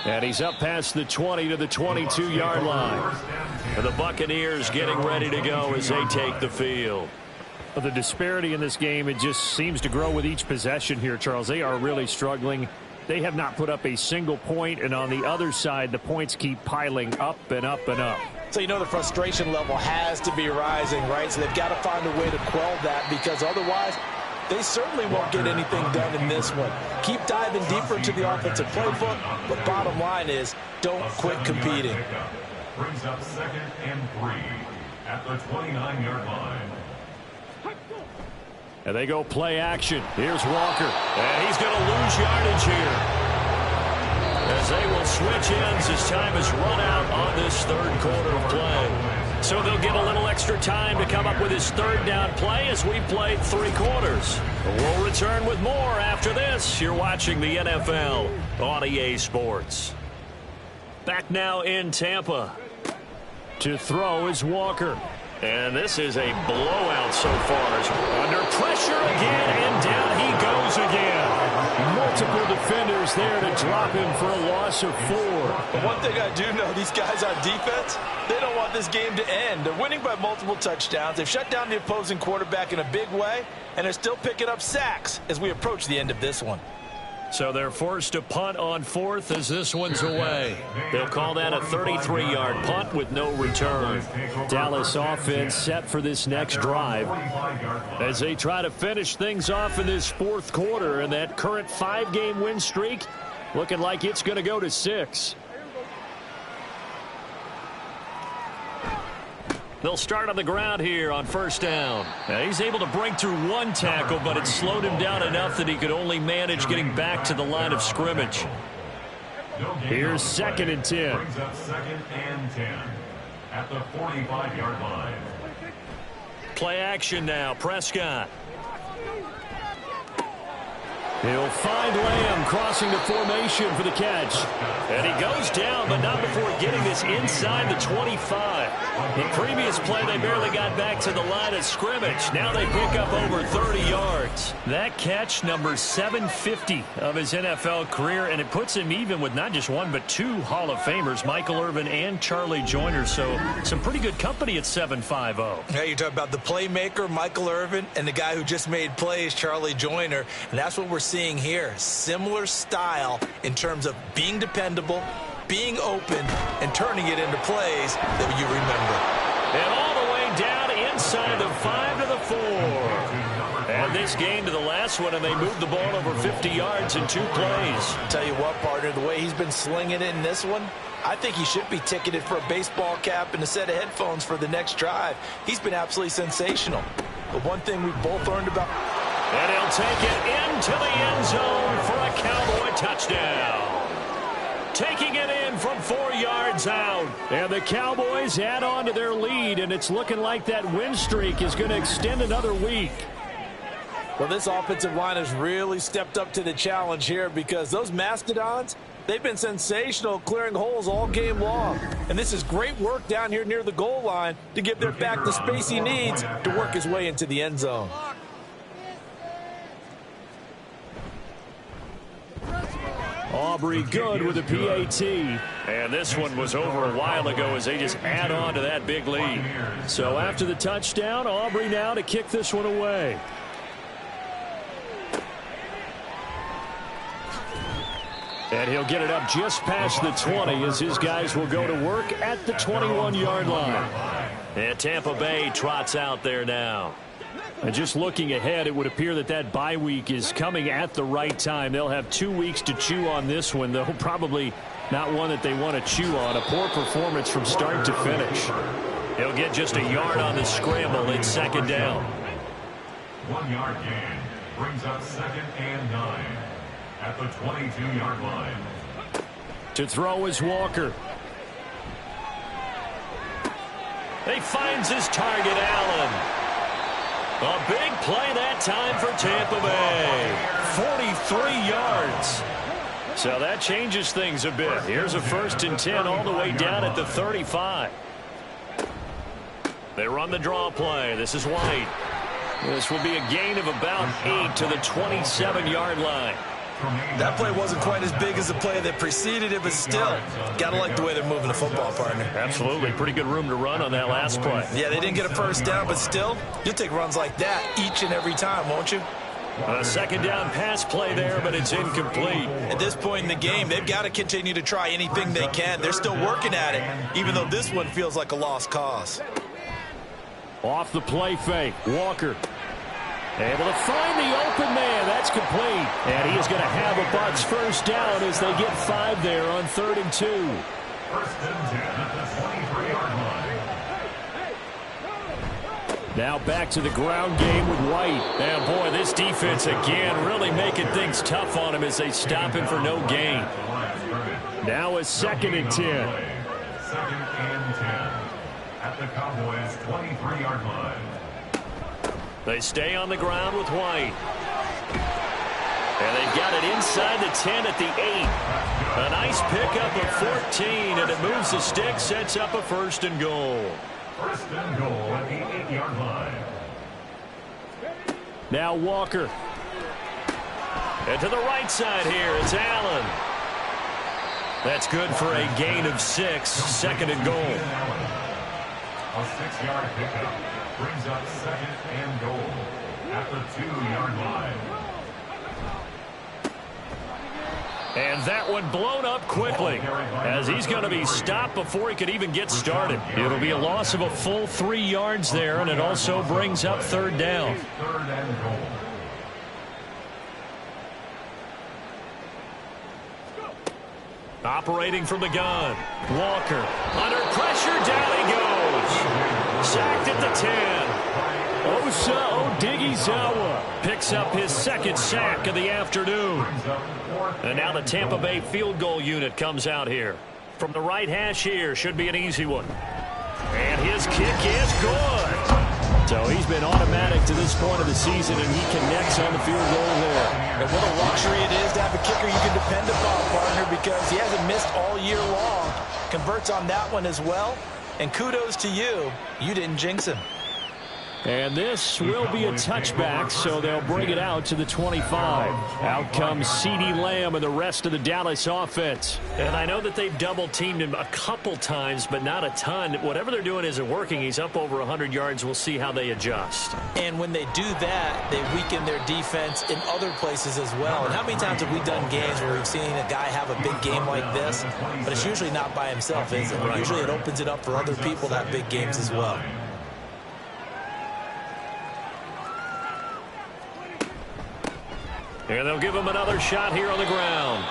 And he's up past the 20 to the 22-yard line. And the Buccaneers getting ready to go as they take the field. Well, the disparity in this game, it just seems to grow with each possession here, Charles. They are really struggling. They have not put up a single point, and on the other side, the points keep piling up and up and up. So you know the frustration level has to be rising, right? So they've got to find a way to quell that, because otherwise they certainly won't get anything done in this one. Keep diving deeper into the offensive playbook, but bottom line is don't quit competing. Brings up 2nd and 3 at the 29-yard line. And they go play action. Here's Walker. And he's going to lose yardage here, as they will switch ends as time is run out on this 3rd quarter of play. So they'll get a little extra time to come up with his 3rd down play as we played 3 quarters. We'll return with more after this. You're watching the NFL on EA Sports. Back now in Tampa. To throw is Walker. And this is a blowout so far. Under pressure again, and down he goes again. Multiple defenders there to drop him for a loss of 4. But one thing I do know, these guys on defense, they don't want this game to end. They're winning by multiple touchdowns. They've shut down the opposing quarterback in a big way, and they're still picking up sacks as we approach the end of this one. So they're forced to punt on 4th as this one's away. They'll call that a 33-yard punt with no return. Dallas offense set for this next drive as they try to finish things off in this 4th quarter, and that current 5-game win streak looking like it's going to go to 6. They'll start on the ground here on 1st down. Now he's able to break through 1 tackle, but it slowed him down enough that he could only manage getting back to the line of scrimmage. Here's 2nd and 10. Brings up 2nd and 10 at the 45-yard line. Play action now. Prescott. He'll find Lamb crossing the formation for the catch. And he goes down, but not before getting this inside the 25. The previous play, they barely got back to the line of scrimmage. Now they pick up over 30 yards. That catch, number 750 of his NFL career, and it puts him even with not just 1 but 2 Hall of Famers, Michael Irvin and Charlie Joyner. So some pretty good company at 750. Yeah, you're talking about the playmaker, Michael Irvin, and the guy who just made plays, Charlie Joyner. And that's what we're seeing here. Similar style in terms of being dependable, being open, and turning it into plays that you remember. And all the way down inside the 5 to the 4. And this this game to the last one, and they moved the ball over 50 yards in 2 plays. Tell you what, partner, the way he's been slinging it in this one, I think he should be ticketed for a baseball cap and a set of headphones for the next drive. He's been absolutely sensational. But one thing we've both learned about... And he'll take it into the end zone for a Cowboy touchdown. Taking it in from 4 yards out. And the Cowboys add on to their lead, and it's looking like that win streak is going to extend another week. Well, this offensive line has really stepped up to the challenge here because those Mastodons, they've been sensational clearing holes all game long. And this is great work down here near the goal line to give their back the space he needs to work his way into the end zone. Aubrey good with a PAT. And this one was over a while ago as they just add on to that big lead. So after the touchdown, Aubrey now to kick this one away. And he'll get it up just past the 20 as his guys will go to work at the 21-yard line. And Tampa Bay trots out there now. And just looking ahead, it would appear that that bye week is coming at the right time. They'll have 2 weeks to chew on this one, though probably not one that they want to chew on. A poor performance from start to finish. He'll get just a yard on the scramble in 2nd down. 1 yard gain brings up 2nd and 9 at the 22-yard line. To throw is Walker. He finds his target, Allen. A big play that time for Tampa Bay. 43 yards. So that changes things a bit. Here's a 1st and 10 all the way down at the 35. They run the draw play. This is White. This will be a gain of about 8 to the 27-yard line. That play wasn't quite as big as the play that preceded it, but still, got to like the way they're moving the football, partner. Absolutely. Pretty good room to run on that last play. Yeah, they didn't get a 1st down, but still, you'll take runs like that each and every time, won't you? A 2nd down pass play there, but it's incomplete. At this point in the game, they've got to continue to try anything they can. They're still working at it, even though this one feels like a lost cause. Off the play fake, Walker. Able to find the open man. That's complete. And he is going to have a Bucs 1st down as they get 5 there on 3rd and 2. 1st and 10 at the 23-yard line. Now back to the ground game with White. And boy, this defense again really making things tough on him as they stop him for no gain. Now a 2nd and 10. 2nd and 10 at the Cowboys' 23-yard line. They stay on the ground with White. And they've got it inside the 10 at the 8. A nice pickup of 14, and it moves the stick, sets up a 1st and goal. 1st and goal at the 8-yard line. Now Walker. And to the right side here, it's Allen. That's good for a gain of 6, 2nd and goal. A 6-yard pickup brings up 2nd and goal at the 2-yard line. And that one blown up quickly as he's going to be stopped before he could even get started. It'll be a loss of a full 3 yards there, and it also brings up 3rd down. 3rd and goal. Operating from the gun, Walker. Under pressure, down he goes. Sacked at the 10. Osa Odighizuwa picks up his 2nd sack of the afternoon. And now the Tampa Bay field goal unit comes out here. From the right hash here, should be an easy one. And his kick is good. So he's been automatic to this point of the season, and he connects on the field goal there. And what a luxury it is to have a kicker you can depend upon, partner, because he hasn't missed all year long. Converts on that one as well. And kudos to you. You didn't jinx him. And this will be a touchback, so they'll bring it out to the 25. Out comes CeeDee Lamb and the rest of the Dallas offense. And I know that they've double-teamed him a couple times, but not a ton. Whatever they're doing isn't working. He's up over 100 yards. We'll see how they adjust. And when they do that, they weaken their defense in other places as well. And how many times have we done games where we've seen a guy have a big game like this, but it's usually not by himself, is it? Right. Usually it opens it up for other people to have big games as well. And they'll give him another shot here on the ground.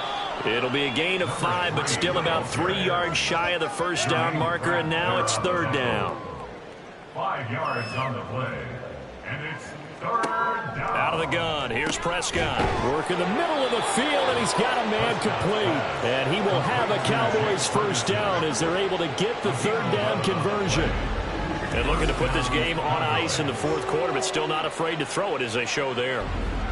It'll be a gain of 5, but still about 3 yards shy of the first down marker, and now it's third down. 5 yards on the play, and it's third down. Out of the gun, here's Prescott. Work in the middle of the field, and he's got a man complete. And he will have a Cowboys first down as they're able to get the third down conversion. And looking to put this game on ice in the fourth quarter, but still not afraid to throw it as they show there.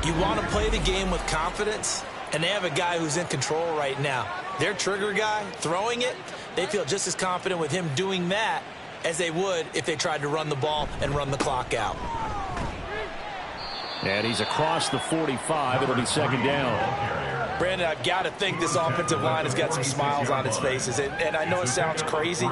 You want to play the game with confidence, and they have a guy who's in control right now. Their trigger guy throwing it, they feel just as confident with him doing that as they would if they tried to run the ball and run the clock out. And he's across the 45. It'll be second down. Brandon, I've got to think this offensive line has got some smiles on its faces. And I know it sounds crazy,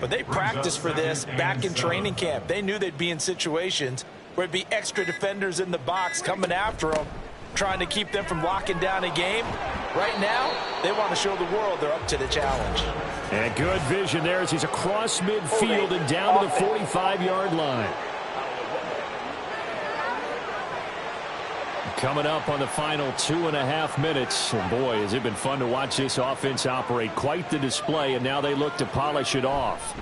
but they practiced for this back in training camp. They knew they'd be in situations where it'd be extra defenders in the box coming after them, trying to keep them from locking down a game. Right now, they want to show the world they're up to the challenge. And good vision there as he's across midfield and down to the 45-yard line. Coming up on the final 2.5 minutes. And boy, has it been fun to watch this offense operate. Quite the display, and now they look to polish it off.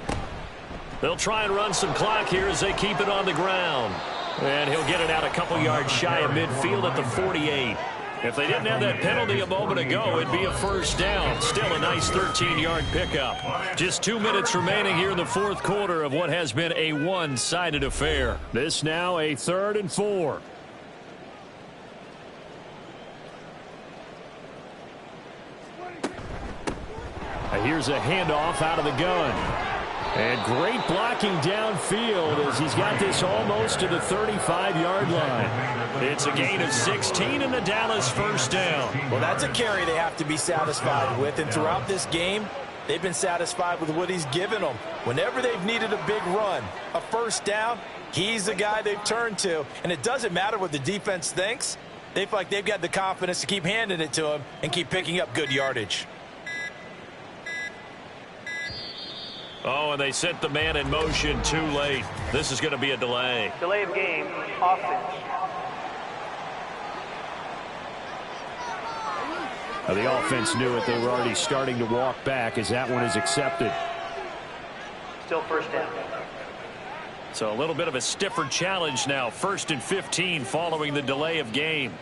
They'll try and run some clock here as they keep it on the ground. And he'll get it out a couple yards shy of midfield at the 48. If they didn't have that penalty a moment ago, it'd be a first down. Still a nice 13-yard pickup. Just 2 minutes remaining here in the fourth quarter of what has been a one-sided affair. This now a 3rd and 4. Here's a handoff out of the gun. And great blocking downfield as he's got this almost to the 35-yard line. It's a gain of 16 and the Dallas first down. Well, that's a carry they have to be satisfied with. And throughout this game, they've been satisfied with what he's given them. Whenever they've needed a big run, a first down, he's the guy they've turned to. And it doesn't matter what the defense thinks. They feel like they've got the confidence to keep handing it to him and keep picking up good yardage. Oh, and they set the man in motion too late. This is going to be a delay. Delay of game, offense. The offense knew it. They were already starting to walk back as that one is accepted. Still first down. So a little bit of a stiffer challenge now. 1st and 15 following the delay of game.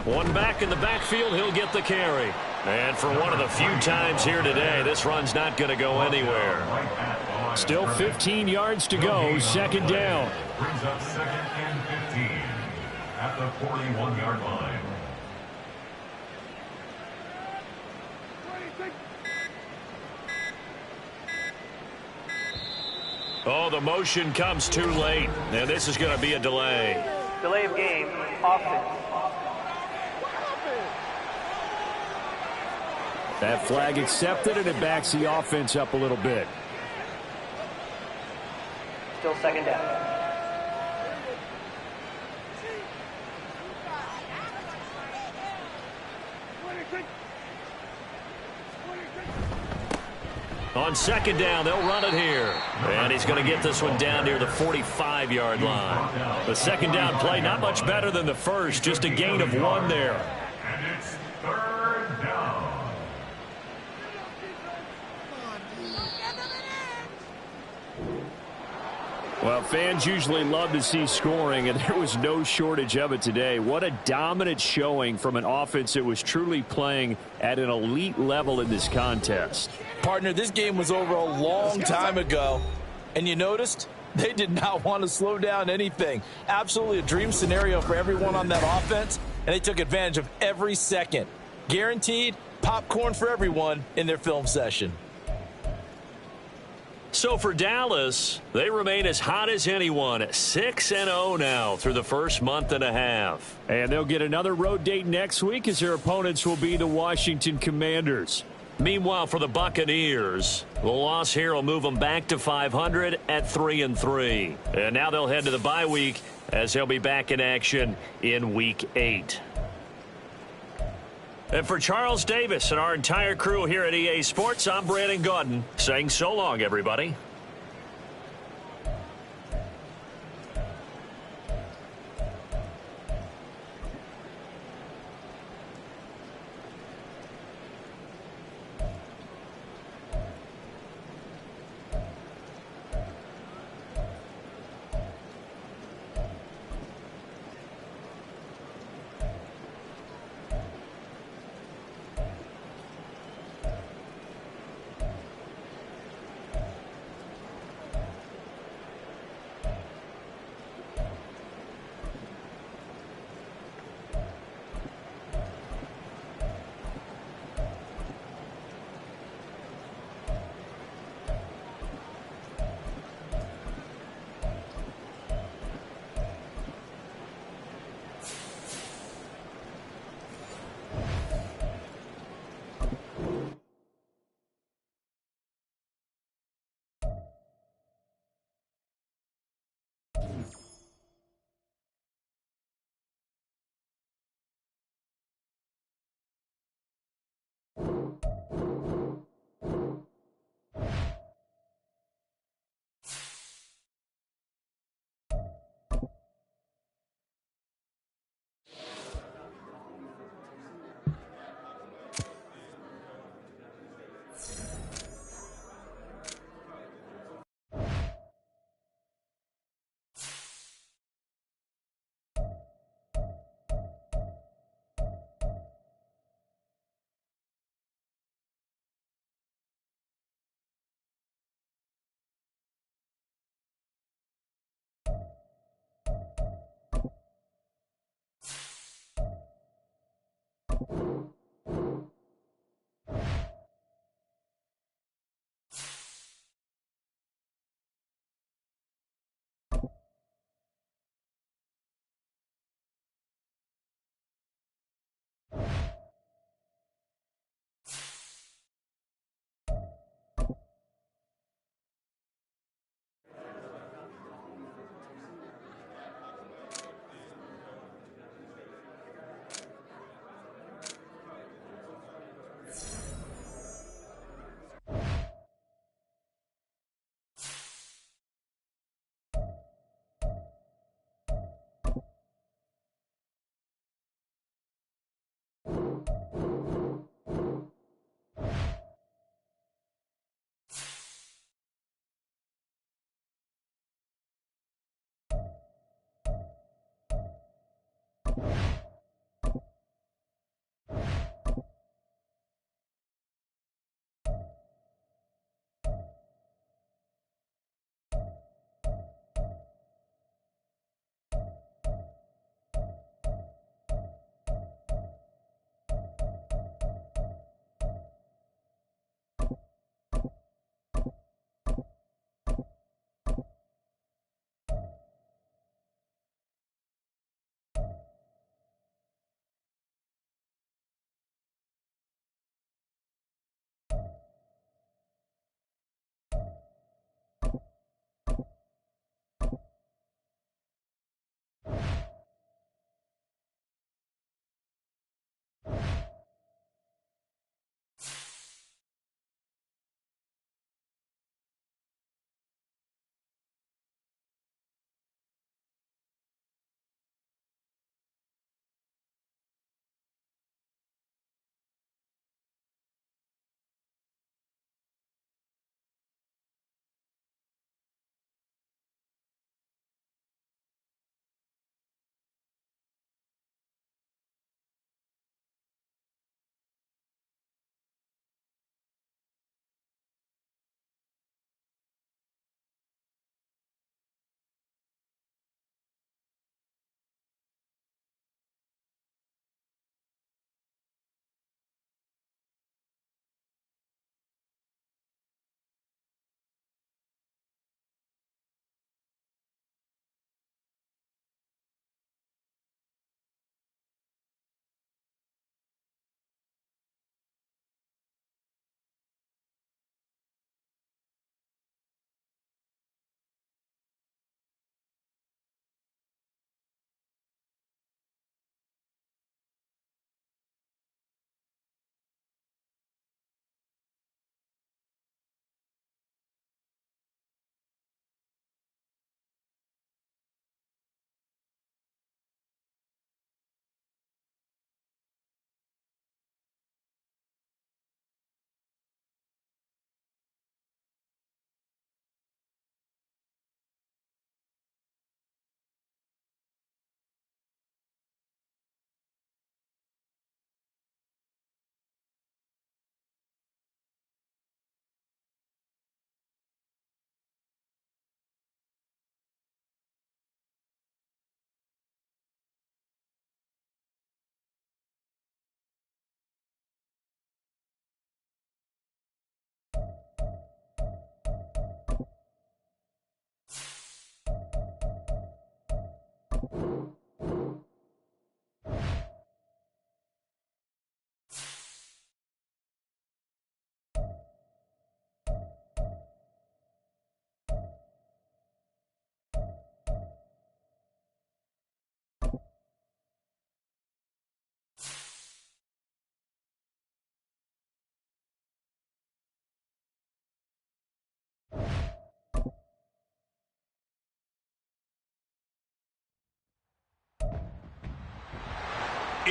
One back in the backfield. He'll get the carry. And for one of the few times here today, this run's not going to go anywhere. Still 15 yards to go. Second down. Brings up 2nd and 15 at the 41-yard line. Oh, the motion comes too late. And this is going to be a delay. Delay of game, offense. That flag accepted, and it backs the offense up a little bit. Still second down. On second down, they'll run it here. And he's going to get this one down near the 45-yard line. The second down play, not much better than the first, just a gain of 1 there. And it's third down. Well, fans usually love to see scoring, and there was no shortage of it today. What a dominant showing from an offense that was truly playing at an elite level in this contest. Partner, this game was over a long time ago, and you noticed they did not want to slow down anything. Absolutely a dream scenario for everyone on that offense, and they took advantage of every second. Guaranteed popcorn for everyone in their film session. So for Dallas, they remain as hot as anyone, 6-0 now through the first month and a half. And they'll get another road date next week as their opponents will be the Washington Commanders. Meanwhile, for the Buccaneers, the loss here will move them back to 500 at 3-3. And now they'll head to the bye week as they'll be back in action in Week 8. And for Charles Davis and our entire crew here at EA Sports, I'm Brandon Gaudin saying so long, everybody.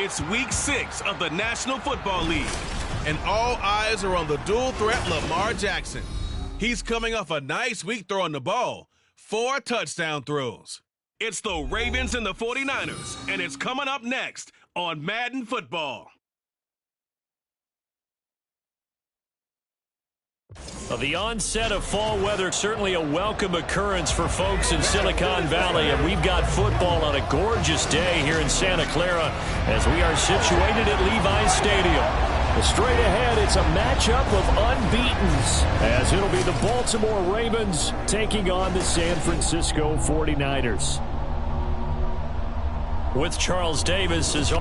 It's week 6 of the National Football League, and all eyes are on the dual threat Lamar Jackson. He's coming off a nice week throwing the ball, 4 touchdown throws. It's the Ravens and the 49ers, and it's coming up next on Madden Football. The onset of fall weather, certainly a welcome occurrence for folks in Silicon Valley, and we've got football on a gorgeous day here in Santa Clara as we are situated at Levi's Stadium. Straight ahead, it's a matchup of unbeatens as it'll be the Baltimore Ravens taking on the San Francisco 49ers. With Charles Davis as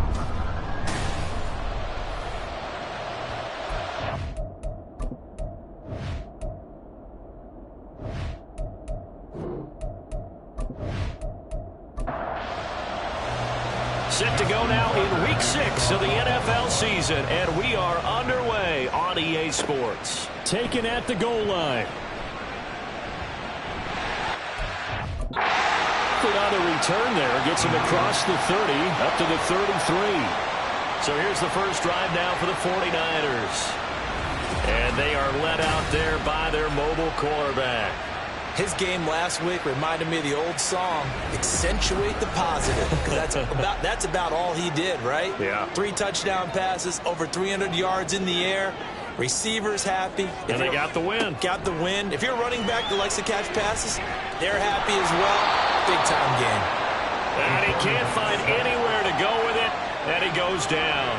set to go now in week 6 of the NFL season, and we are underway on EA Sports. Taken at the goal line. On the return there, gets him across the 30, up to the 33. So here's the first drive now for the 49ers. And they are led out there by their mobile quarterback. His game last week reminded me of the old song, Accentuate the Positive, because that's about all he did, right? Yeah. 3 touchdown passes, over 300 yards in the air. Receivers happy. And they got the win. Got the win. If you're a running back that likes to catch passes, they're happy as well. Big-time game. And he can't find anywhere to go with it, and he goes down.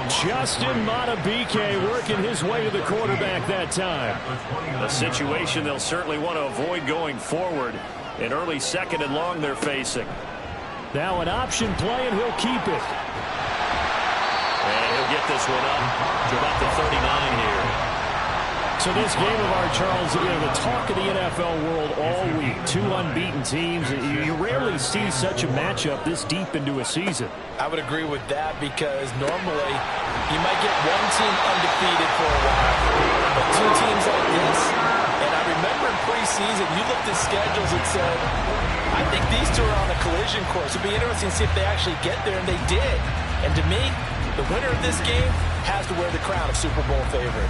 Justin Madubuike working his way to the quarterback that time. A situation they'll certainly want to avoid going forward. An early 2nd and long they're facing. Now an option play, and he'll keep it. And he'll get this one up to about the 39 here. So this game of our, Charles, the talk of the NFL world all week. 2 unbeaten teams. You rarely see such a matchup this deep into a season. I would agree with that because normally you might get one team undefeated for a while, but 2 teams like this, and I remember in preseason you looked at schedules and said, I think these 2 are on a collision course. It'd be interesting to see if they actually get there, and they did. And to me, the winner of this game has to wear the crown of Super Bowl favorite.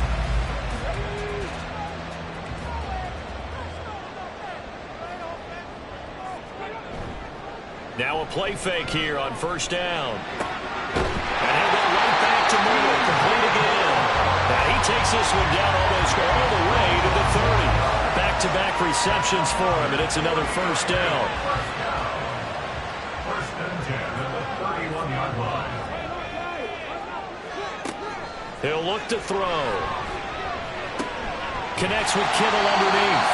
Now a play fake here on first down. And he'll go right back to Moore, complete again. Now he takes this one down almost all the way to the 30. Back-to-back receptions for him, and it's another first down. First and 10 at the 31-yard line. He'll look to throw. Connects with Kittle underneath.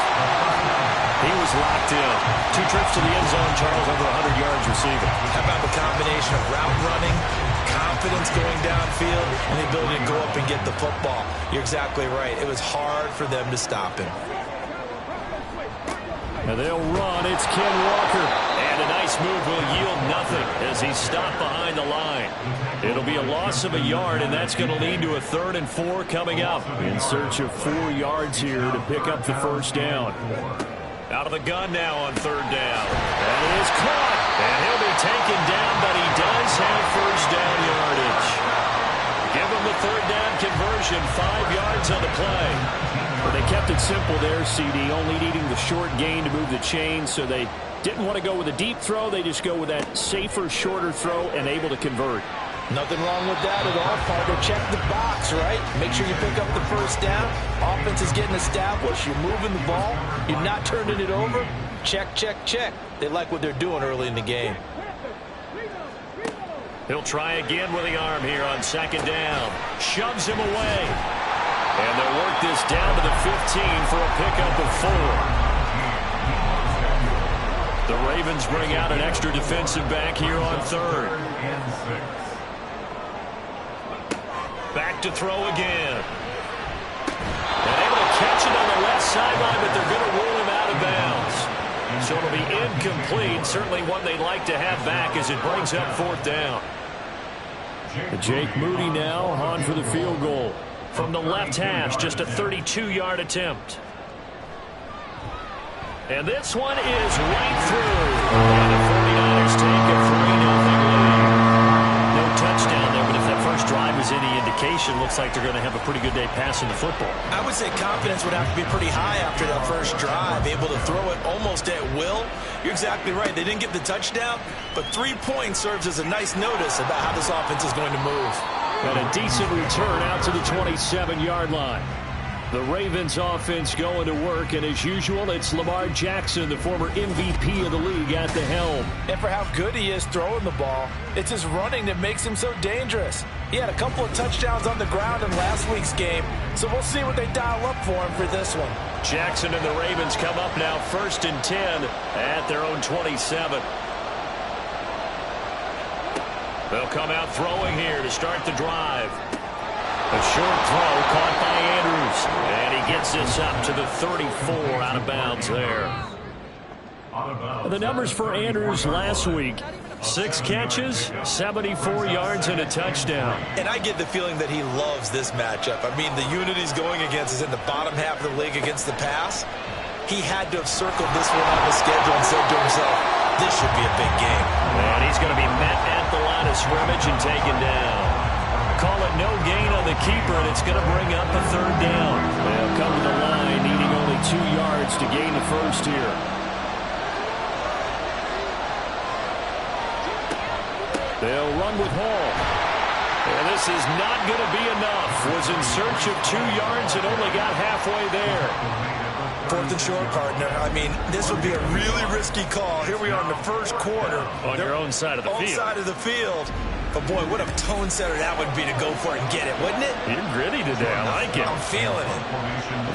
He was locked in. 2 trips to the end zone, Charles, over 100 yards receiving. How about the combination of route running, confidence going downfield, and the ability to go up and get the football? You're exactly right. It was hard for them to stop him. And they'll run. It's Ken Walker. And a nice move will yield nothing as he's stopped behind the line. It'll be a loss of a yard, and that's going to lead to a 3rd and 4 coming up. In search of 4 yards here to pick up the first down. Out of the gun now on 3rd down. And it is caught. And he'll be taken down, but he does have first down yardage. Give him the 3rd down conversion, 5 yards on the play. Well, they kept it simple there, CD, only needing the short gain to move the chain, so they didn't want to go with a deep throw. They just go with that safer, shorter throw and able to convert. Nothing wrong with that at all, partner. Check the box, right? Make sure you pick up the first down. Offense is getting established. You're moving the ball. You're not turning it over. Check, check, check. They like what they're doing early in the game. He'll try again with the arm here on 2nd down. Shoves him away. And they'll work this down to the 15 for a pickup of 4. The Ravens bring out an extra defensive back here on 3rd. Back to throw again. And able to catch it on the left sideline, but they're going to rule him out of bounds. So it'll be incomplete. Certainly one they'd like to have back as it brings up 4th down. Jake Moody now on for the field goal. From the left hash, just a 32-yard attempt. And this one is right through. And the 49ers take a 3-0 lead. No touchdown is any indication, looks like they're going to have a pretty good day passing the football. I would say confidence would have to be pretty high after that first drive, able to throw it almost at will. You're exactly right. They didn't get the touchdown, but 3 points serves as a nice notice about how this offense is going to move. And a decent return out to the 27-yard line. The Ravens offense going to work, and as usual, it's Lamar Jackson, the former MVP of the league, at the helm. And for how good he is throwing the ball, it's his running that makes him so dangerous. He had a couple of touchdowns on the ground in last week's game, so we'll see what they dial up for him for this one. Jackson and the Ravens come up now 1st and 10 at their own 27. They'll come out throwing here to start the drive. A short throw caught by Andrews. And he gets this up to the 34 out of bounds there. The numbers for Andrews last week: 6 catches, 74 yards, and a touchdown. And I get the feeling that he loves this matchup. I mean, the unit he's going against is in the bottom half of the league against the pass. He had to have circled this one on the schedule and said to himself, this should be a big game. And he's going to be met at the line of scrimmage and taken down. Call it no gain on the keeper, and it's going to bring up a 3rd down. They'll come to the line needing only 2 yards to gain the first here. They'll run with Hall. And this is not going to be enough. Was in search of 2 yards and only got halfway there. 4th and short, partner. I mean, this would be a really risky call. Here we are in the first quarter. On your own side of the field. Side of the field. But, boy, what a tone setter that would be to go for it and get it, wouldn't it? You're gritty today. I like it. I'm feeling it.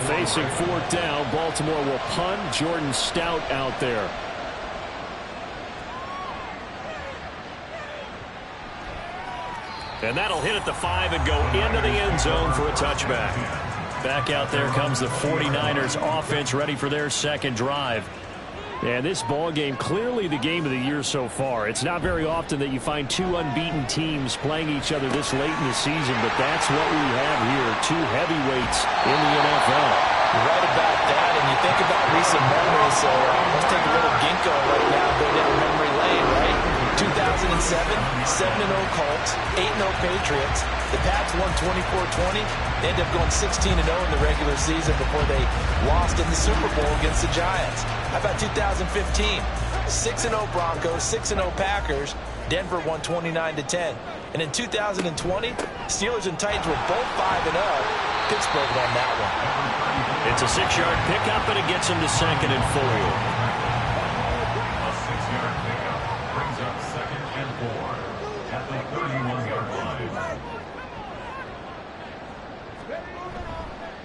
Facing 4th down, Baltimore will punt. Jordan Stout out there. And that'll hit at the 5 and go into the end zone for a touchback. Back out there comes the 49ers offense, ready for their second drive. And this ball game, clearly the game of the year so far. It's not very often that you find 2 unbeaten teams playing each other this late in the season, but that's what we have here, 2 heavyweights in the NFL. You're right about that, and you think about recent memories, so let's take a little ginkgo right now, go down memory lane, right? 2007, 7-0 Colts, 8-0 Patriots. The Pats won 24-20. They ended up going 16-0 in the regular season before they lost in the Super Bowl against the Giants. How about 2015? 6-0 Broncos, 6-0 Packers. Denver won 29-10. And in 2020, Steelers and Titans were both 5-0. Pittsburgh won that one. It's a 6-yard pickup, and it gets them to 2nd and 4. A 6-yard pickup brings up 2nd and 4 at the 31-yard line.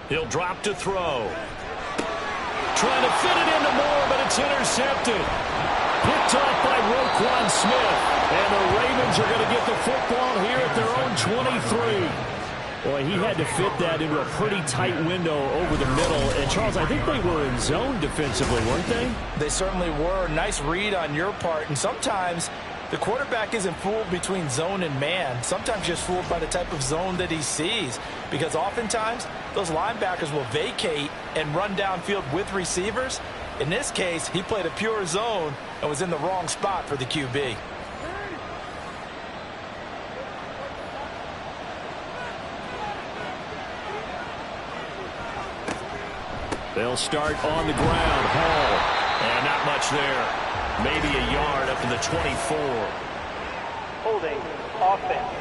He'll drop to throw. Trying to fit it into Moore, but it's intercepted. Picked off by Roquan Smith. And the Ravens are going to get the football here at their own 23. Boy, he had to fit that into a pretty tight window over the middle. And, Charles, I think they were in zone defensively, weren't they? They certainly were. Nice read on your part. And sometimes the quarterback isn't fooled between zone and man. Sometimes just fooled by the type of zone that he sees. Because oftentimes, those linebackers will vacate and run downfield with receivers. In this case, he played a pure zone and was in the wrong spot for the QB. They'll start on the ground. Hall. And not much there. Maybe a yard up to the 24. Holding offense.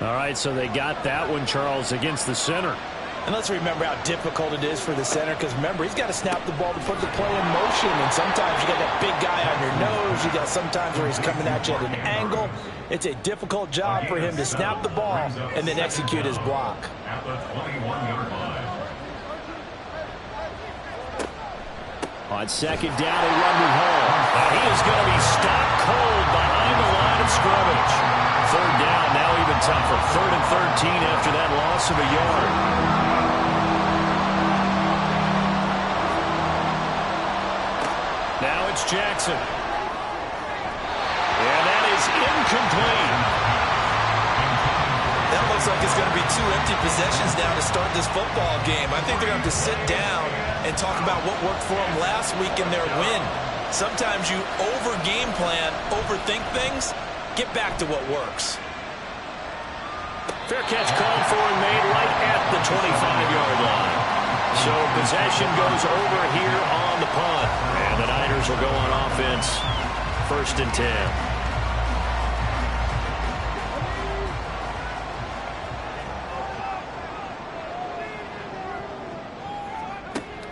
All right, so they got that one, Charles, against the center. And let's remember how difficult it is for the center, because remember, he's got to snap the ball to put the play in motion, and sometimes you got that big guy on your nose. You got sometimes where he's coming at you at an angle. It's a difficult job for him to snap the ball and then execute his block. At the 21-yard line. On 2nd down, they run with Hall. He is going to be stopped cold behind the line of scrimmage. 3rd down, now even tougher. 3rd and 13 after that loss of a yard. Now it's Jackson. And that is incomplete. That looks like it's going to be 2 empty possessions now to start this football game. I think they're going to have to sit down and talk about what worked for them last week in their win. Sometimes you over-game plan, overthink things. Get back to what works. Fair catch called for and made right at the 25-yard line. So possession goes over here on the punt. And the Niners will go on offense. 1st and 10.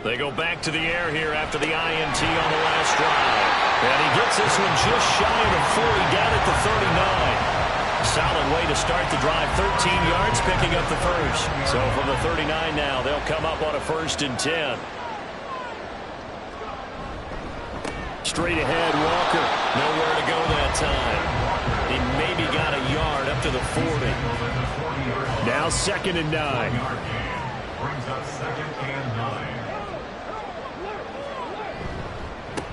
They go back to the air here after the INT on the last drive. And he gets this one just shy of 40, down at the 39. Solid way to start the drive. 13 yards, picking up the first. So from the 39 now, they'll come up on a 1st and 10. Straight ahead, Walker. Nowhere to go that time. He maybe got a yard up to the 40. Now 2nd and 9. Brings up 2nd and 9.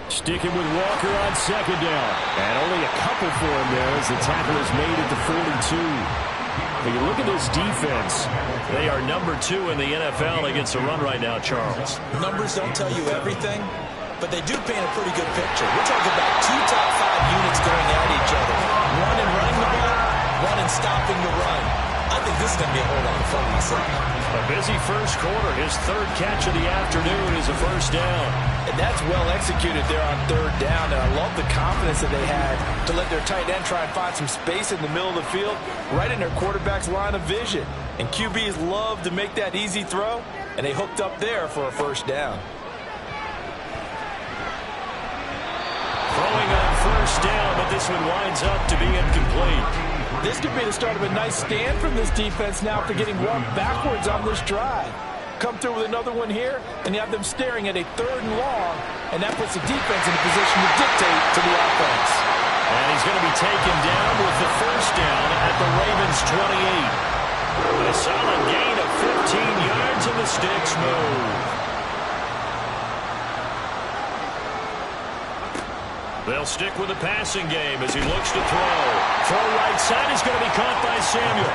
Sticking with Walker on 2nd down. And only a couple for him there as the tackle is made at the 42. When you look at this defense, they are number 2 in the NFL against the run right now, Charles. Numbers don't tell you everything, but they do paint a pretty good picture. We're talking about 2 top 5 units going at each other. One in running the ball, one in stopping the run. I think this is going to be a whole lot of fun myself. A busy first quarter. His 3rd catch of the afternoon is a 1st down. And that's well executed there on 3rd down. And I love the confidence that they had to let their tight end try and find some space in the middle of the field, right in their quarterback's line of vision. And QBs love to make that easy throw, and they hooked up there for a 1st down. Throwing on 1st down, but this one winds up to be incomplete. This could be the start of a nice stand from this defense now after getting walked backwards on this drive. Come through with another one here, and you have them staring at a 3rd and long, and that puts the defense in a position to dictate to the offense. And he's going to be taken down with the 1st down at the Ravens' 28. A solid gain of 15 yards, and the sticks move. They'll stick with the passing game as he looks to throw. Throw right side is going to be caught by Samuel.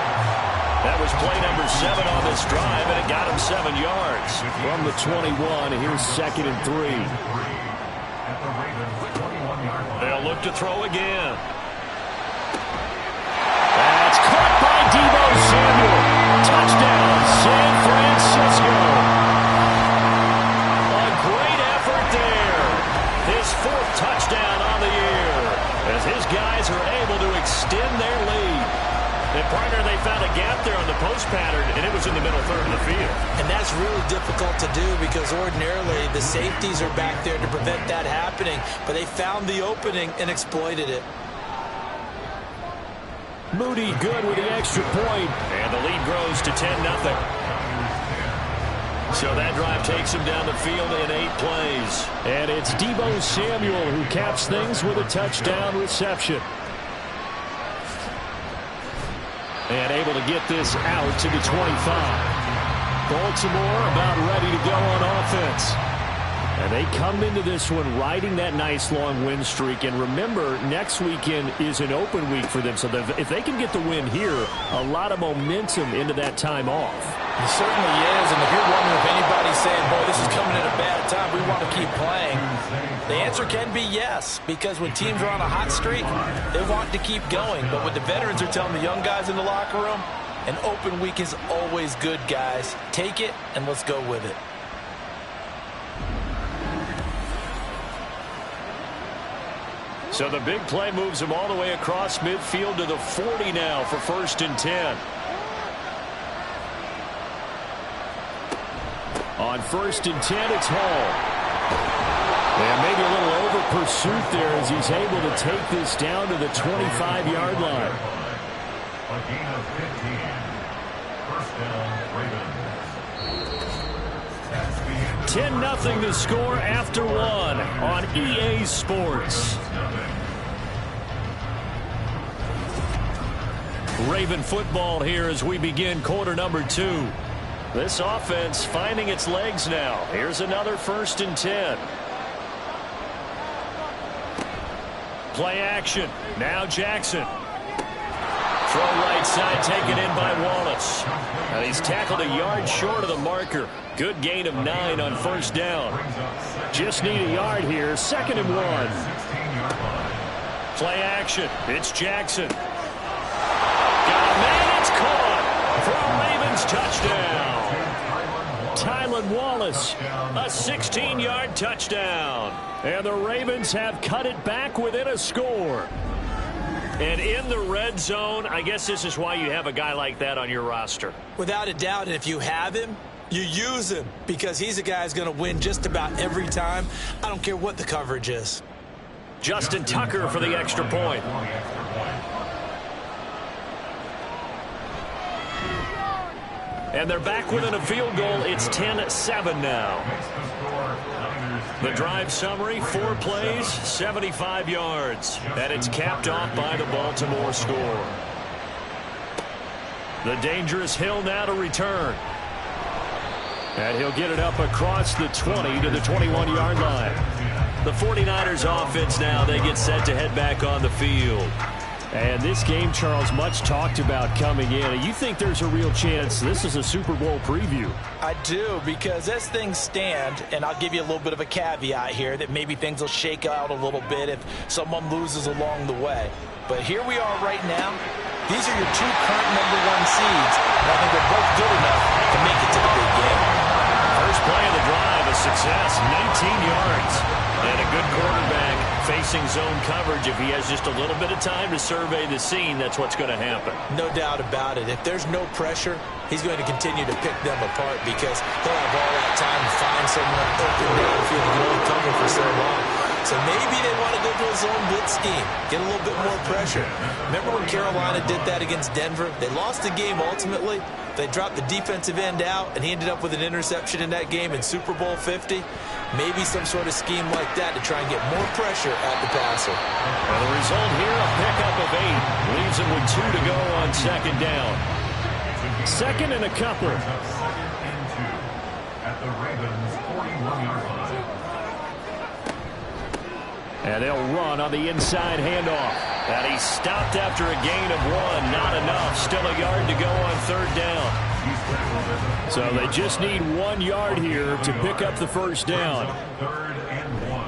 That was play number 7 on this drive, and it got him 7 yards. From the 21, here's 2nd and 3. They'll look to throw again. That's caught by Deebo Samuel. Touchdown, San Francisco. A great effort there. His 4th touchdown on the year as his guys are able to extend their lead. And, partner, they found a gap there on the post pattern, and it was in the middle 3rd of the field. And that's really difficult to do because ordinarily the safeties are back there to prevent that happening. But they found the opening and exploited it. Moody good with the extra point. And the lead grows to 10-0. So that drive takes him down the field in 8 plays. And it's Deebo Samuel who caps things with a touchdown reception. And able to get this out to the 25. Baltimore about ready to go on offense. And they come into this one riding that nice long win streak. And remember, next weekend is an open week for them. So if they can get the win here, a lot of momentum into that time off. It certainly is. And if you're wondering if anybody's saying, boy, this is coming at a bad time, we want to keep playing, the answer can be yes. Because when teams are on a hot streak, they want to keep going. But what the veterans are telling the young guys in the locker room, an open week is always good, guys. Take it, and let's go with it. So the big play moves him all the way across midfield to the 40 now for 1st and 10. On 1st and 10, it's Hall. And maybe a little over pursuit there as he's able to take this down to the 25-yard line. A gain of 15. 1st down, Ravens. 10-0 the score after 1 on EA Sports. Raven football here as we begin quarter number 2. This offense finding its legs now. Here's another 1st and 10. Play action. Now Jackson. Throw right side, taken in by Wallace. And he's tackled a yard short of the marker. Good gain of 9 on first down. Just need a yard here. 2nd and 1. Play action. It's Jackson. Got a man. It's caught for a Ravens touchdown. Tylan Wallace. A 16-yard touchdown. And the Ravens have cut it back within a score. And in the red zone, I guess this is why you have a guy like that on your roster. Without a doubt, and if you have him, you use him because he's a guy who's going to win just about every time. I don't care what the coverage is. Justin Tucker for the extra point. And they're back within a field goal. It's 10-7 now. The drive summary, 4 plays, 75 yards. And it's capped off by the Baltimore score. The dangerous Hill now to return. And he'll get it up across the 20 to the 21-yard line. The 49ers offense now, they get set to head back on the field. And this game, Charles, much talked about coming in. You think there's a real chance this is a Super Bowl preview? I do, because as things stand, and I'll give you a little bit of a caveat here, that maybe things will shake out a little bit if someone loses along the way. But here we are right now. These are your 2 current #1 seeds, and I think they're both good enough to make it to the big game. First play of the drive, a success, 19 yards. And a good quarterback facing zone coverage. If he has just a little bit of time to survey the scene, that's what's going to happen. No doubt about it. If there's no pressure, he's going to continue to pick them apart because he'll have all that time to find someone open downfield who can only cover for so long. So maybe they want to go to a zone blitz scheme, get a little bit more pressure. Remember when Carolina did that against Denver? They lost the game ultimately. They dropped the defensive end out, and he ended up with an interception in that game in Super Bowl 50. Maybe some sort of scheme like that to try and get more pressure at the passer. And the result here, a pickup of 8. Leaves him with 2 to go on 2nd down. 2nd and a couple. At the Ravens' 41-yard line. And they'll run on the inside handoff. And he stopped after a gain of 1. Not enough. Still a yard to go on 3rd down. So they just need 1 yard here to pick up the first down. 3rd and 1.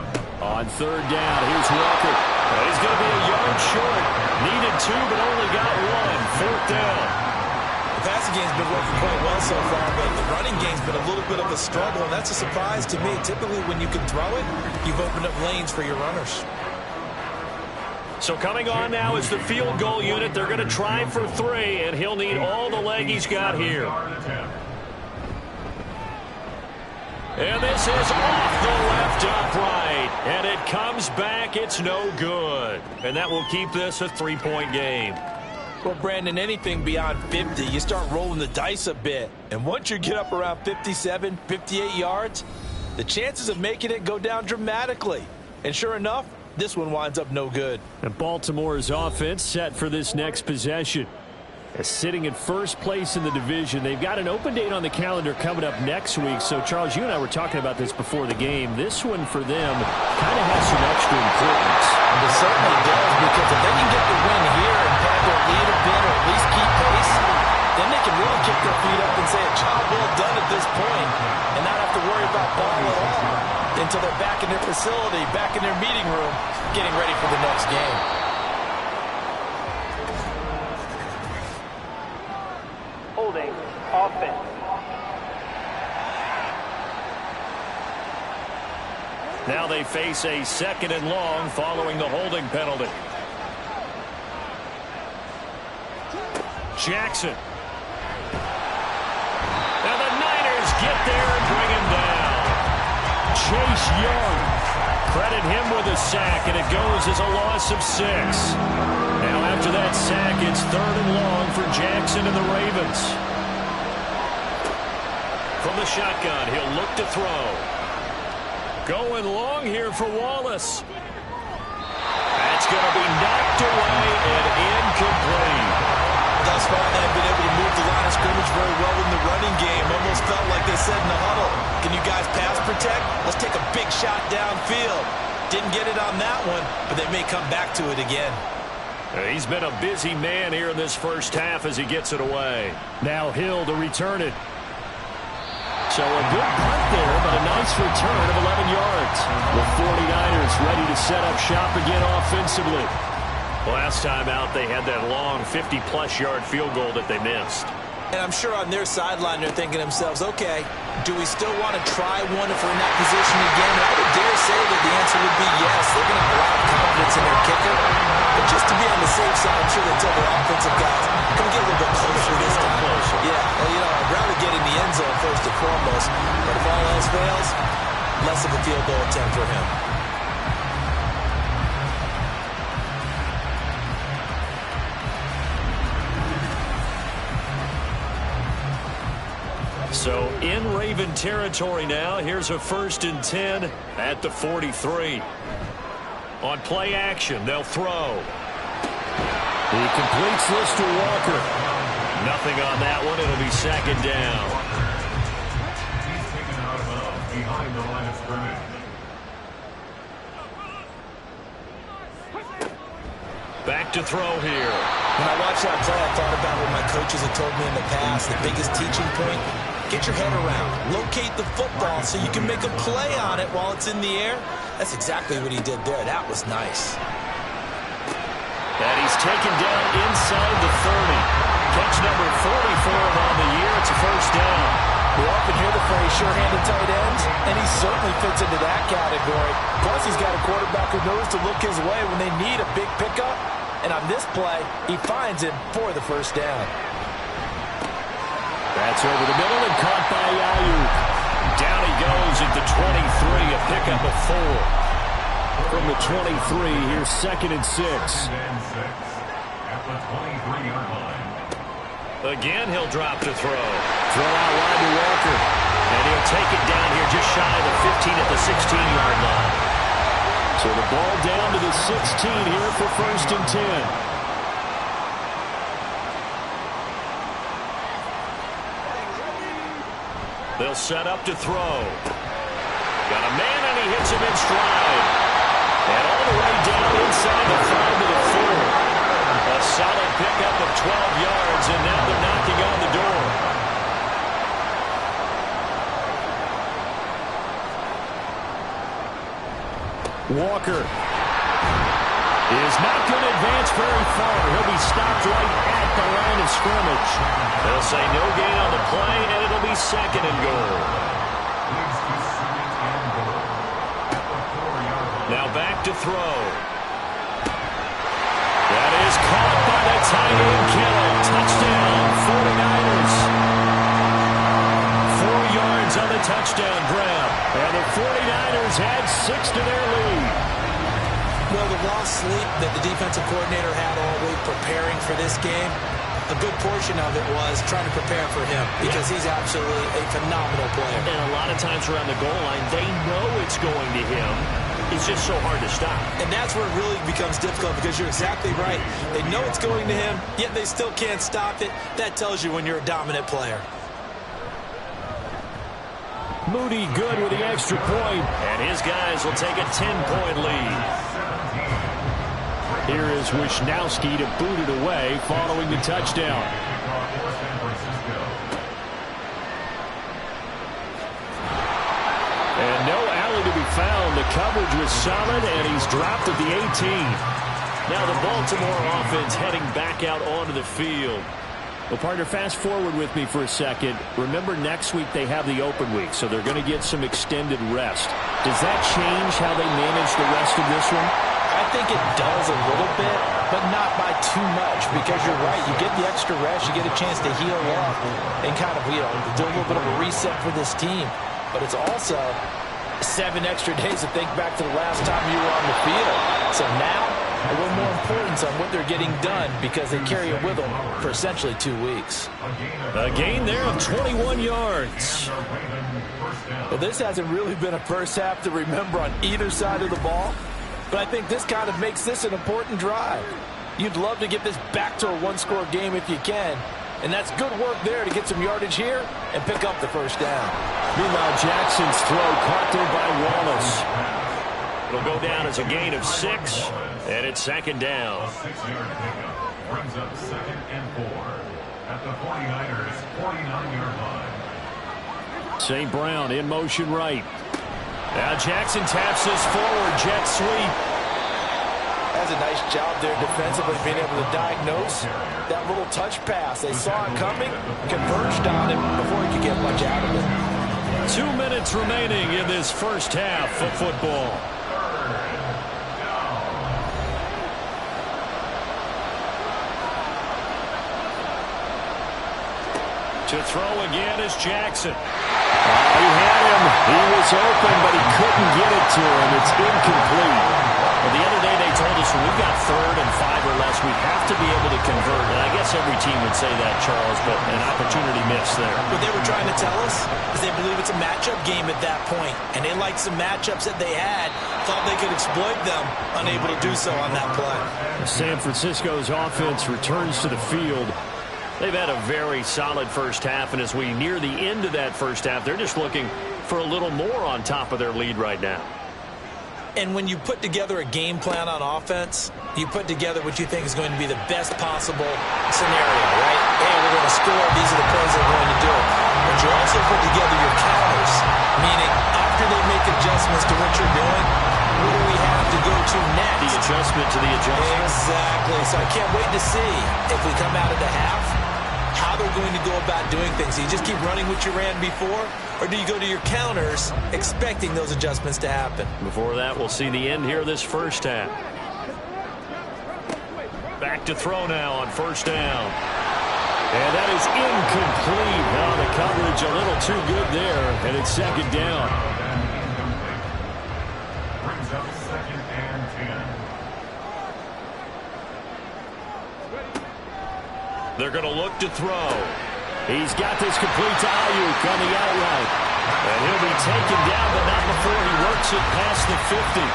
On 3rd down, here's Walker. Well, he's going to be a yard short. Needed 2, but only got 1. 4th down. The passing game's been working quite well so far, but the running game's been a little bit of a struggle, and that's a surprise to me. Typically, when you can throw it, you've opened up lanes for your runners. So coming on now is the field goal unit. They're going to try for 3, and he'll need all the leg he's got here. And this is off the left upright. And it comes back. It's no good. And that will keep this a 3-point game. Well, Brandon, anything beyond 50, you start rolling the dice a bit. And once you get up around 57, 58 yards, the chances of making it go down dramatically. And sure enough, this one winds up no good. And Baltimore's offense set for this next possession. Sitting in first place in the division. They've got an open date on the calendar coming up next week. So, Charles, you and I were talking about this before the game. This one for them kind of has some extra importance. And it certainly does, because if they can get the win here and pad their lead a bit or at least keep pace, then they can really kick their feet up and say a job well done at this point and not have to worry about ball at all until they're back in their facility, back in their meeting room, getting ready for the next game. Holding offense. Now they face a 2nd and long following the holding penalty. Jackson. And the Niners get there and bring him down. Chase Young. Credit him with a sack, and it goes as a loss of 6. Now after that sack, it's 3rd and long for Jackson and the Ravens. From the shotgun, he'll look to throw. Going long here for Wallace. That's going to be knocked away and incomplete. Thus far, they have been able to move the line of scrimmage very well in the running game. Almost felt like they said in the huddle, can you guys pass protect? Let's take a big shot downfield. Didn't get it on that one, but they may come back to it again. He's been a busy man here in this first half as he gets it away. Now Hill to return it. So a good punt there, but a nice return of 11 yards. The 49ers ready to set up shop again offensively. Last time out, they had that long 50-plus yard field goal that they missed. And I'm sure on their sideline they're thinking to themselves, okay, do we still want to try one if we're in that position again? And I would dare say that the answer would be yes. They're going to have a lot of confidence in their kicker. But just to be on the safe side, I'm sure they tell their offensive guys, can we get a little bit closer this time? Yeah, well, you know, I'd rather get in the end zone first and foremost. But if all else fails, less of a field goal attempt for him. So in Raven territory now. Here's a 1st and 10 at the 43. On play action, they'll throw. He completes this to Walker. Nothing on that one. It'll be 2nd down. He's taken out of bounds behind the line of scrimmage. Back to throw here. When I watched that play, I thought about what my coaches had told me in the past. The biggest teaching point, get your head around. Locate the football so you can make a play on it while it's in the air. That's exactly what he did there. That was nice. And he's taken down inside the 30. Catch number 44 on the year. It's a 1st down. We often hear the phrase sure-handed tight ends, and he certainly fits into that category. Plus, he's got a quarterback who knows to look his way when they need a big pickup. And on this play, he finds him for the 1st down. That's over the middle and caught by Ayuk. Down he goes at the 23, a pickup of 4. From the 23, here's 2nd and 6. At the 23-yard line. Again, he'll drop to throw. Throw out wide to Walker. And he'll take it down here just shy of the 15 at the 16-yard line. So the ball down to the 16 here for 1st and 10. They'll set up to throw. Got a man, and he hits him in stride. And all the way down inside the 5 to the 4. A solid pickup of 12 yards, and now they're knocking on the door. Walker is not going to advance very far. He'll be stopped right at the line of scrimmage. They'll say no gain on the play, and it'll be 2nd and goal. Now back to throw. That is caught by the tight end Kittle. Touchdown, 49ers. 4 yards on the touchdown grab. And the 49ers add 6 to their lead. Well, the lost sleep that the defensive coordinator had all week preparing for this game, a good portion of it was trying to prepare for him because he's absolutely a phenomenal player. And a lot of times around the goal line, they know it's going to him. It's just so hard to stop. And that's where it really becomes difficult because you're exactly right. They know it's going to him, yet they still can't stop it. That tells you when you're a dominant player. Moody good with the extra point. And his guys will take a 10-point lead. Here is Wisnowski to boot it away following the touchdown. And no alley to be found. The coverage was solid, and he's dropped at the 18. Now the Baltimore offense heading back out onto the field. Well, partner, fast forward with me for a second. Remember, next week they have the open week, so they're going to get some extended rest. Does that change how they manage the rest of this one? I think it does a little bit, but not by too much, because you're right. You get the extra rest. You get a chance to heal up and kind of, do a little bit of a reset for this team. But it's also 7 extra days to think back to the last time you were on the field. So now, a little more importance on what they're getting done because they carry it with them for essentially 2 weeks. A gain there of 21 yards. Well, this hasn't really been a first half to remember on either side of the ball, but I think this kind of makes this an important drive. You'd love to get this back to a one-score game if you can, and that's good work there to get some yardage here and pick up the 1st down. Meanwhile, Jackson's throw caught there by Wallace. It'll go down as a gain of 6, And it's second down. A 6-yard pickup brings up 2nd and 4 at the 49ers' 49-yard line. St. Brown in motion right. Now Jackson taps this forward, jet sweep. That's a nice job there defensively, being able to diagnose that little touch pass. They saw it coming, converged on him before he could get much out of it. 2 minutes remaining in this first half of football. To throw again is Jackson. He had him. He was open, but he couldn't get it to him. It's incomplete. Well, the other day they told us when we've got 3rd and 5 or less, we have to be able to convert. And I guess every team would say that, Charles, but an opportunity missed there. What they were trying to tell us is they believe it's a matchup game at that point, and they liked some matchups that they had, thought they could exploit them, unable to do so on that play. San Francisco's offense returns to the field. They've had a very solid first half, and as we near the end of that first half, they're just looking for a little more on top of their lead right now. And when you put together a game plan on offense, you put together what you think is going to be the best possible scenario, right? Hey, we're going to score. These are the plays they're going to do. But you also put together your counters, meaning after they make adjustments to what you're doing, what do we have to go to next? The adjustment to the adjustment. Exactly. So I can't wait to see if we come out of the half, how they're going to go about doing things. Do you just keep running what you ran before, or do you go to your counters expecting those adjustments to happen? Before that, we'll see the end here of this first half. Back to throw now on first down. And that is incomplete. Now the coverage a little too good there, and it's second down. Brings up 2nd and 10. They're going to look to throw. He's got this complete to Ayuk on the outright. And he'll be taken down, but not before he works it past the 50.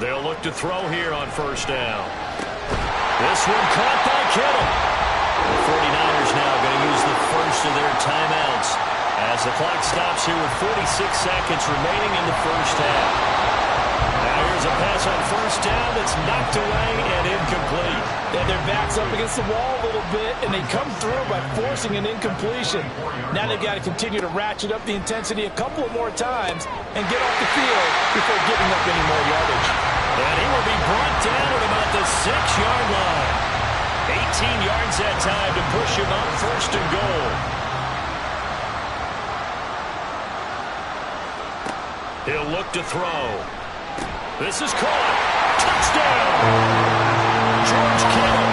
They'll look to throw here on first down. This one caught by Kittle. The 49ers now going to use the first of their timeouts as the clock stops here with 46 seconds remaining in the first half. Now here's a pass on first down that's knocked away and incomplete. Then their back's up against the wall a little bit, and they come through by forcing an incompletion. Now they've got to continue to ratchet up the intensity a couple of more times and get off the field before giving up any more yardage. And he will be brought down at about the 6-yard line. 18 yards that time to push him up first and goal. He'll look to throw. This is caught. Touchdown! George Kittle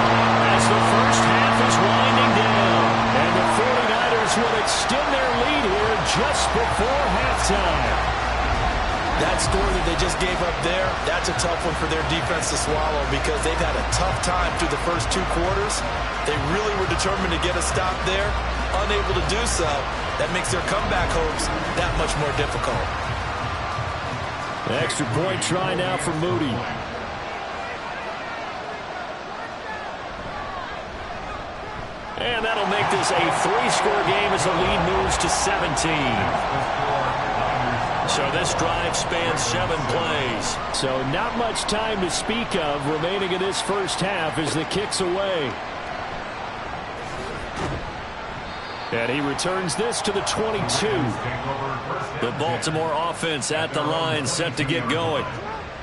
as the first half is winding down. And the 49ers will extend their lead here just before halftime. That score that they just gave up there, that's a tough one for their defense to swallow because they've had a tough time through the first 2 quarters. They really were determined to get a stop there, unable to do so. That makes their comeback hopes that much more difficult. Extra point try now for Moody. And that'll make this a 3-score game as the lead moves to 17. So this drive spans 7 plays. So not much time to speak of remaining in this first half as the kick's away. And he returns this to the 22. The Baltimore offense at the line set to get going.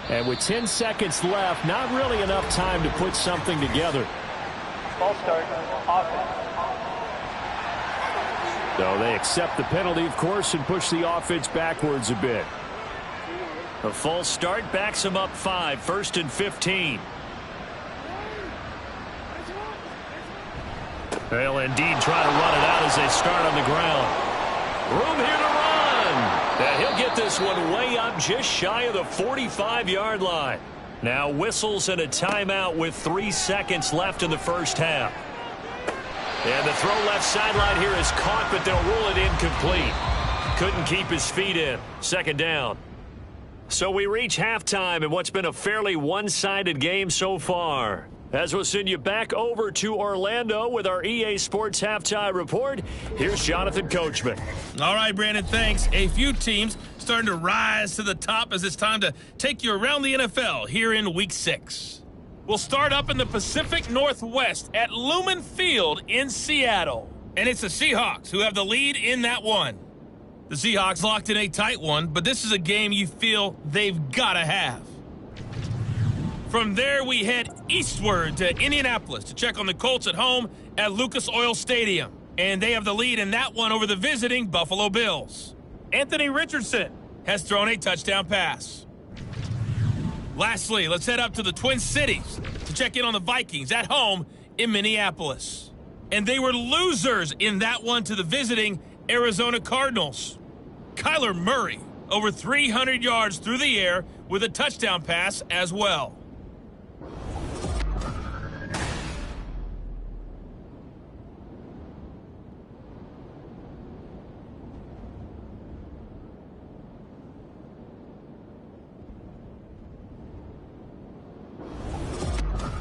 And with 10 seconds left, not really enough time to put something together. Ball start, offense. So they accept the penalty, of course, and push the offense backwards a bit. A false start backs him up 5, 1st and 15. They'll indeed try to run it out as they start on the ground. Room here to run. And he'll get this one way up just shy of the 45-yard line. Now whistles and a timeout with 3 seconds left in the first half. And the throw left sideline here is caught, but they'll rule it incomplete. Couldn't keep his feet in. Second down. So we reach halftime in what's been a fairly one-sided game so far. As we'll send you back over to Orlando with our EA Sports Halftime Report, here's Jonathan Coachman. All right, Brandon, thanks. A few teams starting to rise to the top as it's time to take you around the NFL here in Week 6. We'll start up in the Pacific Northwest at Lumen Field in Seattle. And it's the Seahawks who have the lead in that one. The Seahawks locked in a tight one, but this is a game you feel they've got to have. From there, we head eastward to Indianapolis to check on the Colts at home at Lucas Oil Stadium. And they have the lead in that one over the visiting Buffalo Bills. Anthony Richardson has thrown a touchdown pass. Lastly, let's head up to the Twin Cities to check in on the Vikings at home in Minneapolis. And they were losers in that one to the visiting Arizona Cardinals. Kyler Murray over 300 yards through the air with a touchdown pass as well.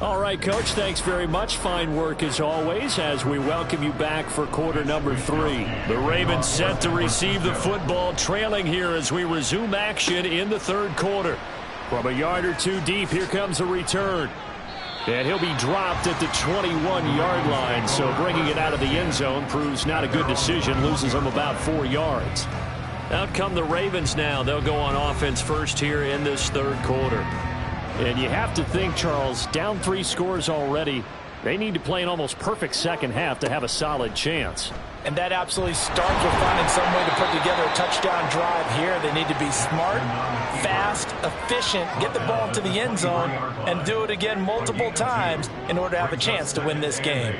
All right, Coach, thanks very much. Fine work as always as we welcome you back for quarter number 3. The Ravens set to receive the football, trailing here as we resume action in the third quarter. From a yard or two deep, here comes a return. And he'll be dropped at the 21-yard line, so bringing it out of the end zone proves not a good decision, loses him about 4 yards. Out come the Ravens now. They'll go on offense first here in this third quarter. And you have to think, Charles, down 3 scores already. They need to play an almost perfect second half to have a solid chance. And that absolutely starts with finding some way to put together a touchdown drive here. They need to be smart, fast, efficient, get the ball to the end zone, and do it again multiple times in order to have a chance to win this game.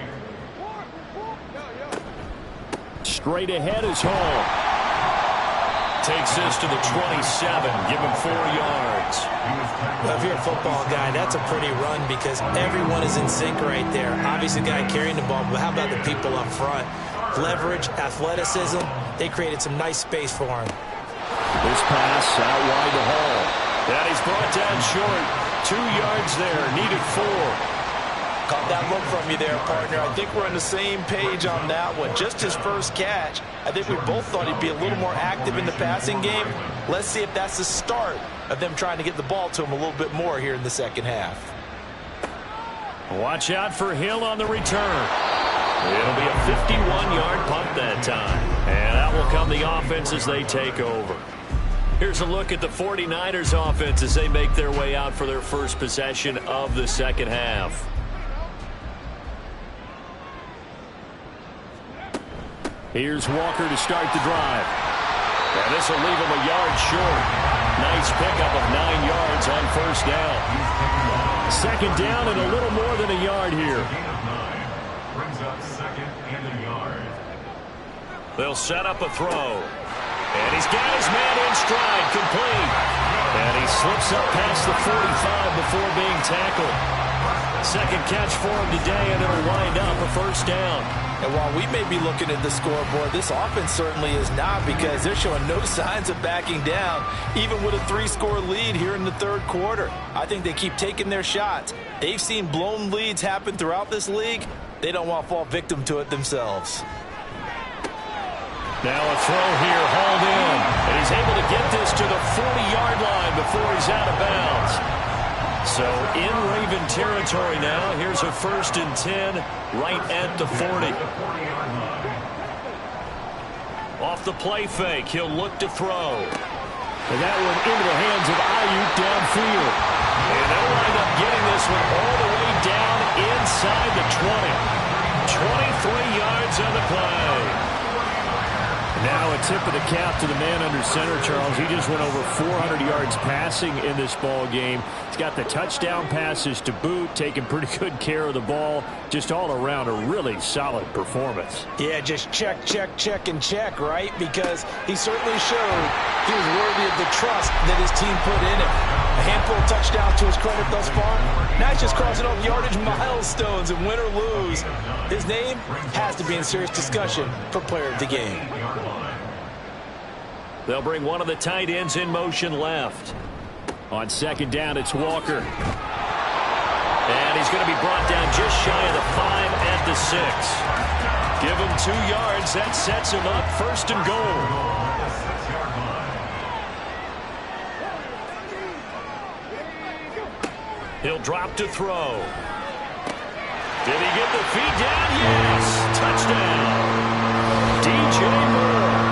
Straight ahead is Hall. Takes this to the 27. Give him 4 yards. Well, if you're a football guy, that's a pretty run because everyone is in sync right there. Obviously, the guy carrying the ball, but how about the people up front? Leverage, athleticism, they created some nice space for him. This pass out wide to Hall. And he's brought down short. 2 yards there, needed 4. Caught that look from you there, partner. I think we're on the same page on that one. Just his first catch. I think we both thought he'd be a little more active in the passing game. Let's see if that's the start of them trying to get the ball to him a little bit more here in the second half. Watch out for Hill on the return. It'll be a 51-yard punt that time. And that will come the offense as they take over. Here's a look at the 49ers offense as they make their way out for their first possession of the second half. Here's Walker to start the drive. And this will leave him a yard short. Nice pickup of 9 yards on first down. Second down and a little more than a yard here. Brings up second and a yard. They'll set up a throw. And he's got his man in stride, complete. And he slips up past the 45 before being tackled. Second catch for him today, and it'll wind up a first down. And while we may be looking at the scoreboard, this offense certainly is not because they're showing no signs of backing down, even with a 3-score lead here in the third quarter. I think they keep taking their shots. They've seen blown leads happen throughout this league. They don't want to fall victim to it themselves. Now a throw here, hauled in. And he's able to get this to the 40-yard line before he's out of bounds. So in Raven territory now. Here's a 1st and 10 right at the 40. Off the play fake, he'll look to throw. And that one into the hands of Ayuk downfield. And they'll wind up getting this one all the way down inside the 20. 23 yards on the play. Now a tip of the cap to the man under center, Charles. He just went over 400 yards passing in this ball game. He's got the touchdown passes to boot, taking pretty good care of the ball. Just all around a really solid performance. Yeah, just check, check, check, and check, right? Because he certainly showed he was worthy of the trust that his team put in him. A handful of touchdowns to his credit thus far. Now he's just crossing off yardage milestones, and win or lose, his name has to be in serious discussion for player of the game. They'll bring one of the tight ends in motion left. On second down, it's Walker. And he's going to be brought down just shy of the 5 at the 6. Give him 2 yards. That sets him up 1st and goal. He'll drop to throw. Did he get the feet down? Yes. Touchdown. DJ Moore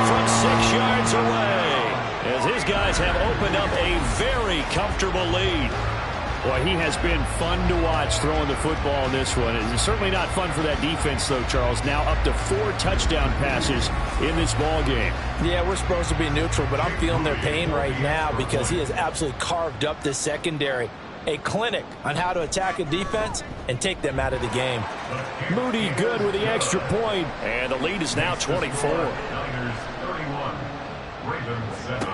from 6 yards away, as his guys have opened up a very comfortable lead. Boy, he has been fun to watch throwing the football in this one. It's certainly not fun for that defense, though, Charles. Now up to 4 touchdown passes in this ball game. Yeah, we're supposed to be neutral, but I'm feeling their pain right now because he has absolutely carved up this secondary. A clinic on how to attack a defense and take them out of the game. Moody good with the extra point. And the lead is now 24. Niners 31, Ravens 7.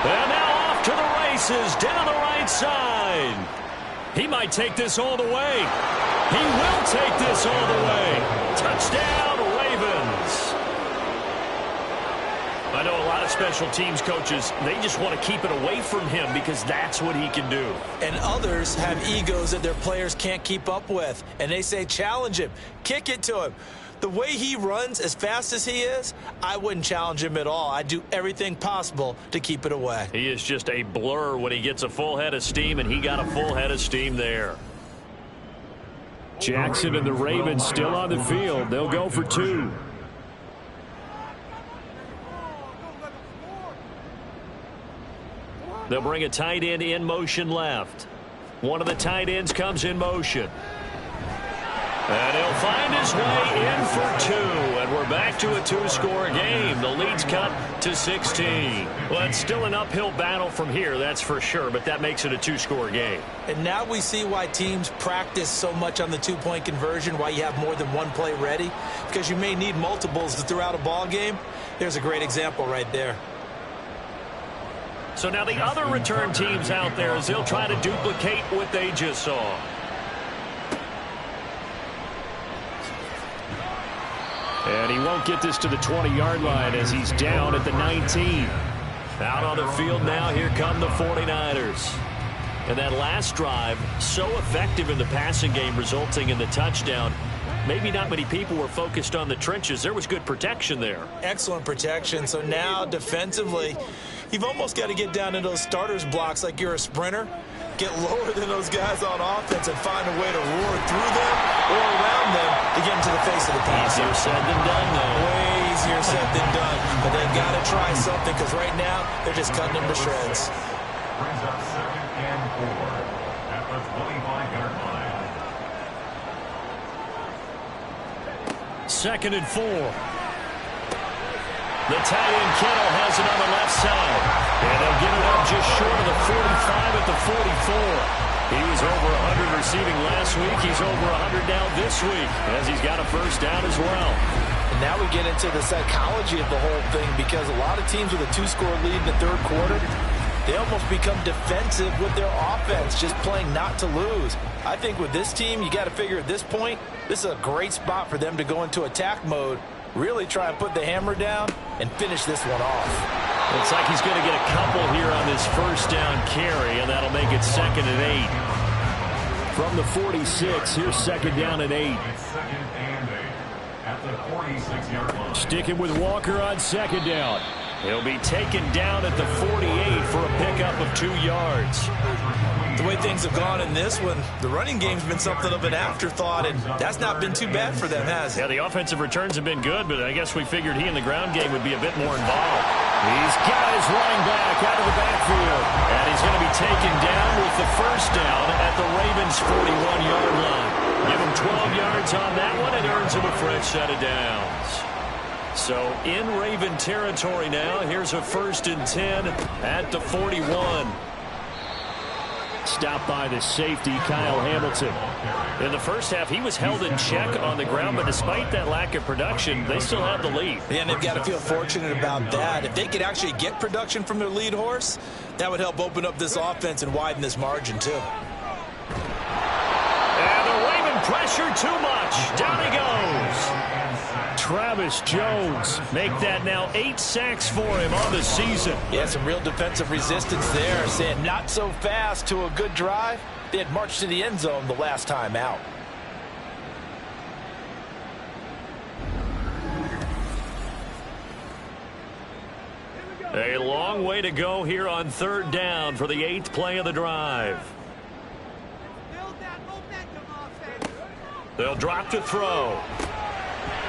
And now off to the races down the right side. He might take this all the way. He will take this all the way. Touchdown, Ravens. I know a lot of special teams coaches, they just want to keep it away from him because that's what he can do. And others have egos that their players can't keep up with. And they say, challenge him, kick it to him. The way he runs as fast as he is, I wouldn't challenge him at all. I'd do everything possible to keep it away. He is just a blur when he gets a full head of steam, and he got a full head of steam there. Jackson and the Ravens still on the field. They'll go for 2. They'll bring a tight end in motion left. One of the tight ends comes in motion. And he'll find his way in for 2. And we're back to a 2-score game. The lead's cut to 16. Well, it's still an uphill battle from here, that's for sure, but that makes it a 2-score game. And now we see why teams practice so much on the 2-point conversion, why you have more than one play ready, because you may need multiples throughout a ball game. There's a great example right there. So now the other return teams out there, as they'll try to duplicate what they just saw. And he won't get this to the 20-yard line as he's down at the 19. Out on the field now, here come the 49ers. And that last drive, so effective in the passing game, resulting in the touchdown. Maybe not many people were focused on the trenches. There was good protection there. Excellent protection. So now defensively, you've almost got to get down to those starters blocks like you're a sprinter. Get lower than those guys on offense and find a way to roar through them or around them to get into the face of the pass. Easier said than done, though. Way easier said than done. But they've got to try something because right now they're just cutting them to shreds. Brings up 2nd and 4 at the 25-yard line. 2nd and 4. The tight end Kittle has it on the left side. And they'll get it up just short of the 45 at the 44. He was over 100 receiving last week. He's over 100 now this week as he's got a first down as well. And now we get into the psychology of the whole thing because a lot of teams with a 2-score lead in the 3rd quarter, they almost become defensive with their offense, just playing not to lose. I think with this team, you got to figure at this point, this is a great spot for them to go into attack mode, really try and put the hammer down and finish this one off. Looks like he's going to get a couple here on this first down carry, and that'll make it 2nd and 8. From the 46, here's 2nd down and 8. It's 2nd and 8 at the 46-yard line. Sticking with Walker on 2nd down. He'll be taken down at the 48 for a pickup of 2 yards. The way things have gone in this one, the running game's been something of an afterthought, and that's not been too bad for them, has it? Yeah, the offensive returns have been good, but I guess we figured he in the ground game would be a bit more involved. He's got his running back out of the backfield. And he's going to be taken down with the first down at the Ravens' 41-yard line. Give him 12 yards on that one and earns him a fresh set of downs. So in Raven territory now, here's a 1st and 10 at the 41. Stopped by the safety, Kyle Hamilton. In the first half, he was held in check on the ground, but despite that lack of production, they still have the lead. Yeah, and they've got to feel fortunate about that. If they could actually get production from their lead horse, that would help open up this offense and widen this margin, too. And the Raven pressure too much. Down he goes. Travis Jones make that now 8 sacks for him on the season. Yeah, some real defensive resistance there, saying not so fast to a good drive. They had marched to the end zone the last time out. A long way to go here on 3rd down for the 8th play of the drive. They'll drop to throw.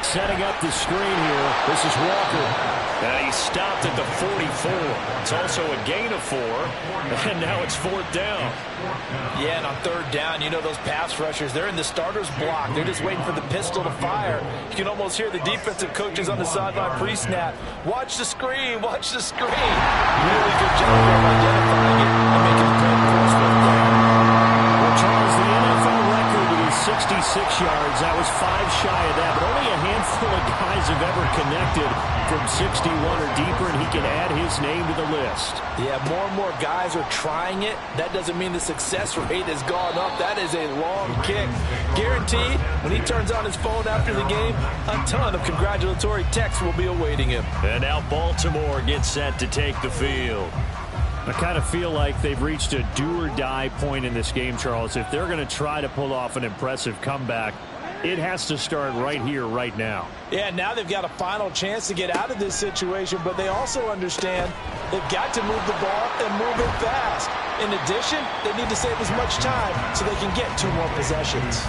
Setting up the screen here. This is Walker. And he stopped at the 44. It's also a gain of 4. And now it's 4th down. Yeah, and on 3rd down, you know those pass rushers, they're in the starter's block. They're just waiting for the pistol to fire. You can almost hear the defensive coaches on the sideline pre-snap. Watch the screen, watch the screen. Really good job of identifying it and making the play for us. Well, Charles, the NFL record is 66 yards. That was 5 shy of that, but only a handful of guys have ever connected from 61 or deeper, and he can add his name to the list. Yeah, more and more guys are trying it. That doesn't mean the success rate has gone up. That is a long kick. Guaranteed, when he turns on his phone after the game, a ton of congratulatory texts will be awaiting him. And now Baltimore gets set to take the field. I kind of feel like they've reached a do-or-die point in this game, Charles. If they're going to try to pull off an impressive comeback, it has to start right here, right now. Yeah, now they've got a final chance to get out of this situation, but they also understand they've got to move the ball and move it fast. In addition, they need to save as much time so they can get 2 more possessions.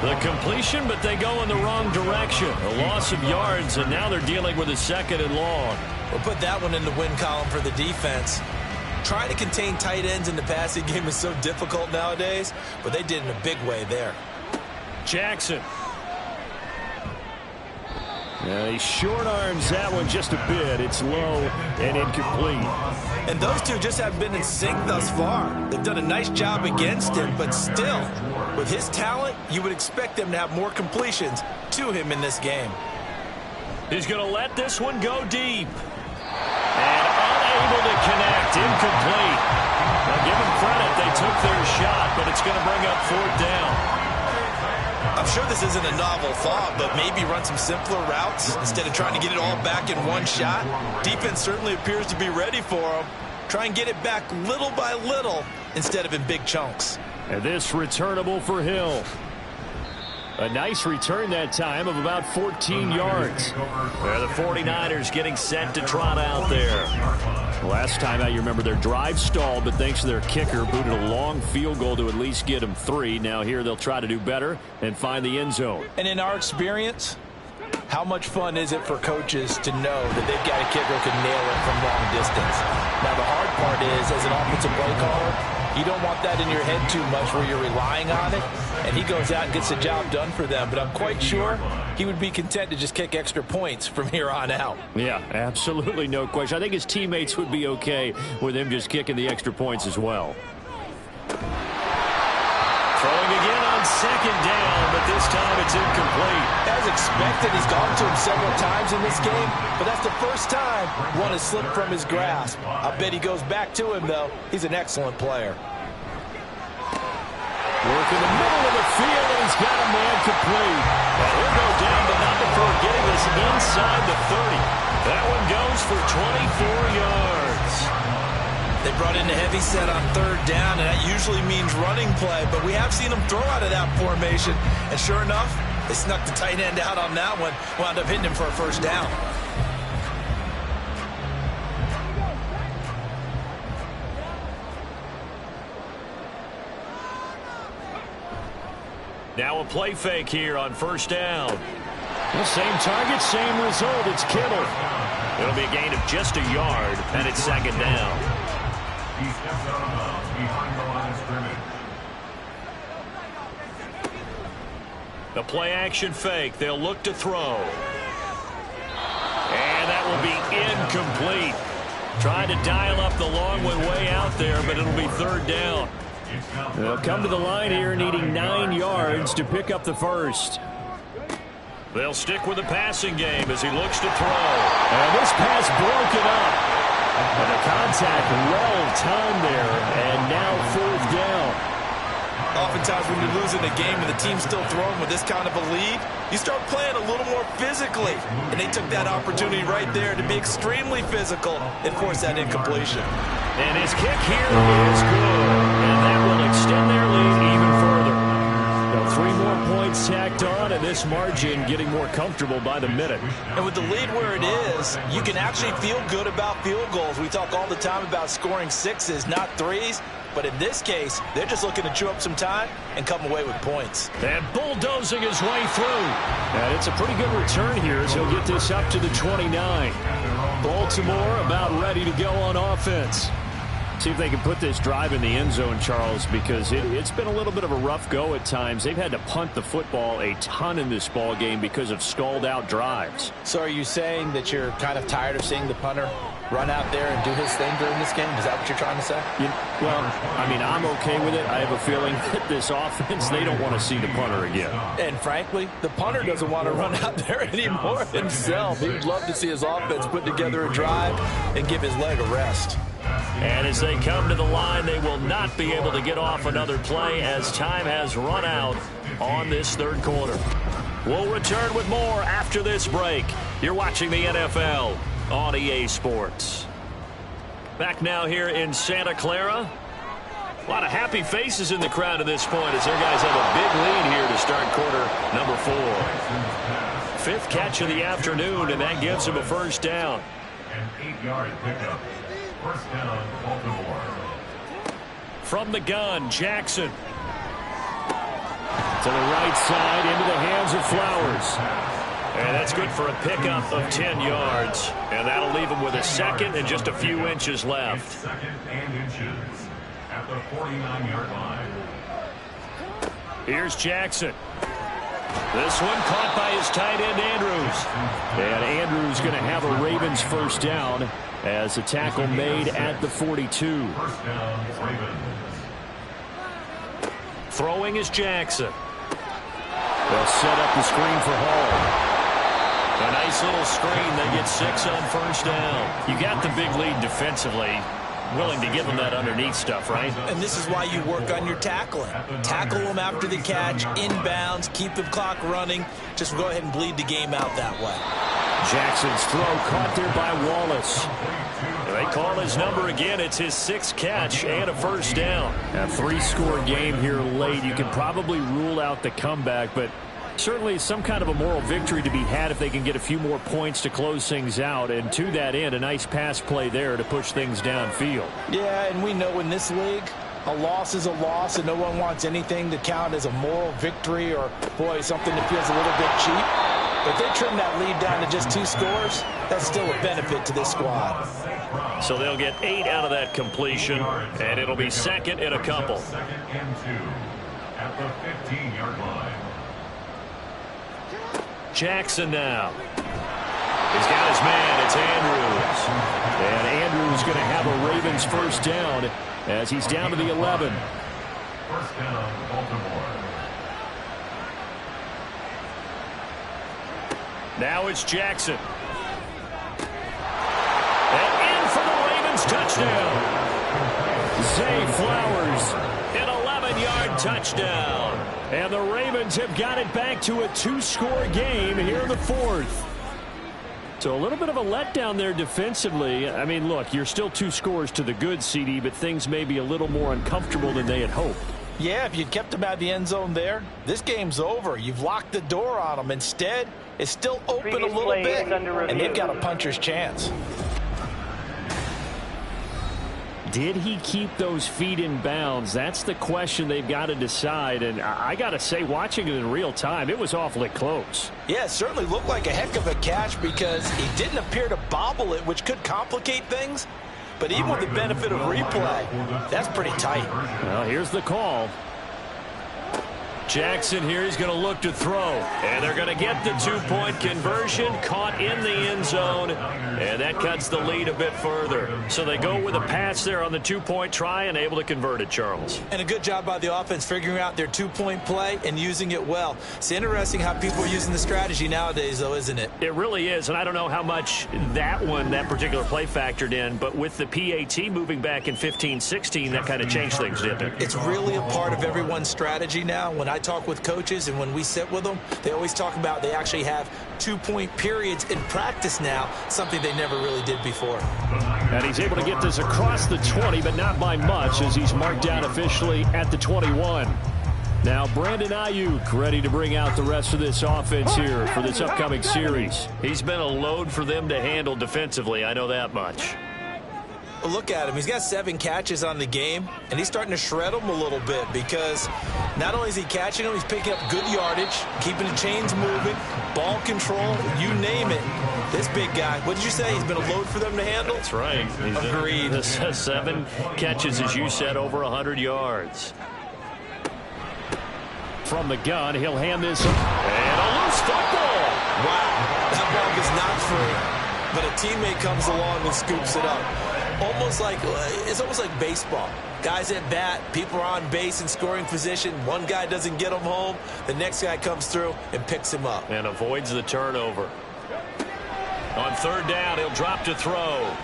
The completion, but they go in the wrong direction. A loss of yards, and now they're dealing with a 2nd and long. We'll put that one in the win column for the defense. Trying to contain tight ends in the passing game is so difficult nowadays, but they did in a big way there. Jackson. He short arms that one just a bit. It's low and incomplete. And those two just have been in sync thus far. They've done a nice job against him, but still, with his talent, you would expect them to have more completions to him in this game. He's going to let this one go deep. And unable to connect. Incomplete. Now give them credit. They took their shot, but it's going to bring up 4th down. I'm sure this isn't a novel thought, but maybe run some simpler routes instead of trying to get it all back in one shot. Defense certainly appears to be ready for them. Try and get it back little by little instead of in big chunks. And this returnable for Hill. A nice return that time of about 14 yards. The 49ers getting set to trot out there. Last time out, you remember their drive stalled, but thanks to their kicker, booted a long field goal to at least get them 3. Now here they'll try to do better and find the end zone. And in our experience, how much fun is it for coaches to know that they've got a kicker who can nail it from long distance? Now the hard part is, as an offensive play caller, you don't want that in your head too much where you're relying on it, and he goes out and gets the job done for them. But I'm quite sure he would be content to just kick extra points from here on out. Yeah, absolutely no question. I think his teammates would be okay with him just kicking the extra points as well. Throwing again on 2nd down, but this time it's incomplete. As expected, he's gone to him several times in this game, but that's the first time one has slipped from his grasp. I bet he goes back to him, though. He's an excellent player. Work in the middle of the field, and he's got a man complete. Well, he'll go down, but not before getting this inside the 30. That one goes for 24 yards. They brought in a heavy set on 3rd down, and that usually means running play, but we have seen them throw out of that formation, and sure enough, they snuck the tight end out on that one, wound up hitting him for a 1st down. Now a play fake here on 1st down. The same target, same result. It's Kittle. It'll be a gain of just a yard, and it's 2nd down. He steps out behind the line of scrimmage. The play action fake. They'll look to throw. And that will be incomplete. Trying to dial up the long one way out there, but it'll be 3rd down. They'll come to the line here needing 9 yards to pick up the 1st. They'll stick with the passing game as he looks to throw. And this pass broken up. And the contact well timed there, and now 4th down. oftentimes when you're losing a game and the team's still throwing with this kind of a lead, you start playing a little more physically. And they took that opportunity right there to be extremely physical and force that incompletion. And his kick here is good. And that will extend their lead even further. Now 3 more points tacked on, and this margin getting more comfortable by the minute. And with the lead where it is, you can actually feel good about field goals. We talk all the time about scoring 6s, not 3s. But in this case, they're just looking to chew up some time and come away with points. And bulldozing his way through. And it's a pretty good return here as he'll get this up to the 29. Baltimore about ready to go on offense. See if they can put this drive in the end zone, Charles, because it's been a little bit of a rough go at times. They've had to punt the football a ton in this ball game because of stalled-out drives. So are you saying that you're kind of tired of seeing the punter run out there and do his thing during this game? Is that what you're trying to say? Well, I mean, I'm okay with it. I have a feeling that this offense, they don't want to see the punter again. And frankly, the punter doesn't want to run out there anymore himself. He would love to see his offense put together a drive and give his leg a rest. And as they come to the line, they will not be able to get off another play as time has run out on this third quarter. We'll return with more after this break. You're watching the NFL on EA Sports. Back now here in Santa Clara. A lot of happy faces in the crowd at this point as their guys have a big lead here to start quarter number 4. 5th catch of the afternoon, and that gives them a first down. An 8-yard pickup. First down, Baltimore. From the gun, Jackson. To the right side, into the hands of Flowers. And that's good for a pickup of 10 yards. And that'll leave him with a second and just a few inches left. Second and inches at the 49-yard line. Here's Jackson. This one caught by his tight end, Andrews. And Andrews going to have a Ravens first down as a tackle made at the 42. First down, Ravens. Throwing is Jackson. They'll set up the screen for Hall. A nice little screen. They get 6 on first down. You got the big lead defensively. Willing to give them that underneath stuff, right? And this is why you work on your tackling. Tackle them after the catch, inbounds, keep the clock running. Just go ahead and bleed the game out that way. Jackson's throw caught there by Wallace. They call his number again. It's his 6th catch and a first down. A 3-score game here late. You can probably rule out the comeback, but certainly some kind of a moral victory to be had if they can get a few more points to close things out. And to that end, a nice pass play there to push things downfield. Yeah, and we know in this league, a loss is a loss, and no one wants anything to count as a moral victory or, boy, something that feels a little bit cheap. If they trim that lead down to just 2 scores, that's still a benefit to this squad. So they'll get 8 out of that completion, and it'll be second and a couple. Second and 2 at the 15-yard line. Jackson now. He's got his man. It's Andrews. And Andrews going to have a Ravens first down as he's down to the 11. First down, Baltimore. Now it's Jackson. And in for the Ravens touchdown. Zay Flowers, an 11-yard touchdown. And the Ravens have got it back to a 2-score game here in the 4th. So a little bit of a letdown there defensively. I mean, look, you're still 2 scores to the good, CD, but things may be a little more uncomfortable than they had hoped. Yeah, if you'd kept them out of the end zone there, this game's over. You've locked the door on them. Instead, it's still open a little bit, and they've got a puncher's chance. Did he keep those feet in bounds? That's the question they've got to decide. And I got to say, watching it in real time, it was awfully close. Yeah, it certainly looked like a heck of a catch because he didn't appear to bobble it, which could complicate things. But even with the benefit of replay, that's pretty tight. Well, here's the call. Jackson here, he's going to look to throw. And they're going to get the two-point conversion, caught in the end zone, and that cuts the lead a bit further. So they go with a pass there on the two-point try and able to convert it, Charles. And a good job by the offense figuring out their two-point play and using it well. It's interesting how people are using the strategy nowadays, though, isn't it? It really is, and I don't know how much that particular play factored in, but with the PAT moving back in 15-16, that kind of changed things, didn't it? It's really a part of everyone's strategy now. When I talk with coaches and when we sit with them, they always talk about they actually have two-point periods in practice now, something they never really did before. And he's able to get this across the 20, but not by much, as he's marked down officially at the 21. Now Brandon Ayuk ready to bring out the rest of this offense here for this upcoming series. He's been a load for them to handle defensively, I know that much. Look at him. He's got 7 catches on the game, and he's starting to shred them a little bit because not only is he catching them, he's picking up good yardage, keeping the chains moving, ball control, you name it. This big guy, what did you say? He's been a load for them to handle? That's right. Agreed. 7 catches, as you said, over 100 yards. From the gun, he'll hand this up. And a loose football. Wow, that ball is not free, but a teammate comes along and scoops it up. It's almost like baseball. Guys at bat, people are on base in scoring position. One guy doesn't get him home. The next guy comes through and picks him up. And avoids the turnover. On third down, he'll drop to throw.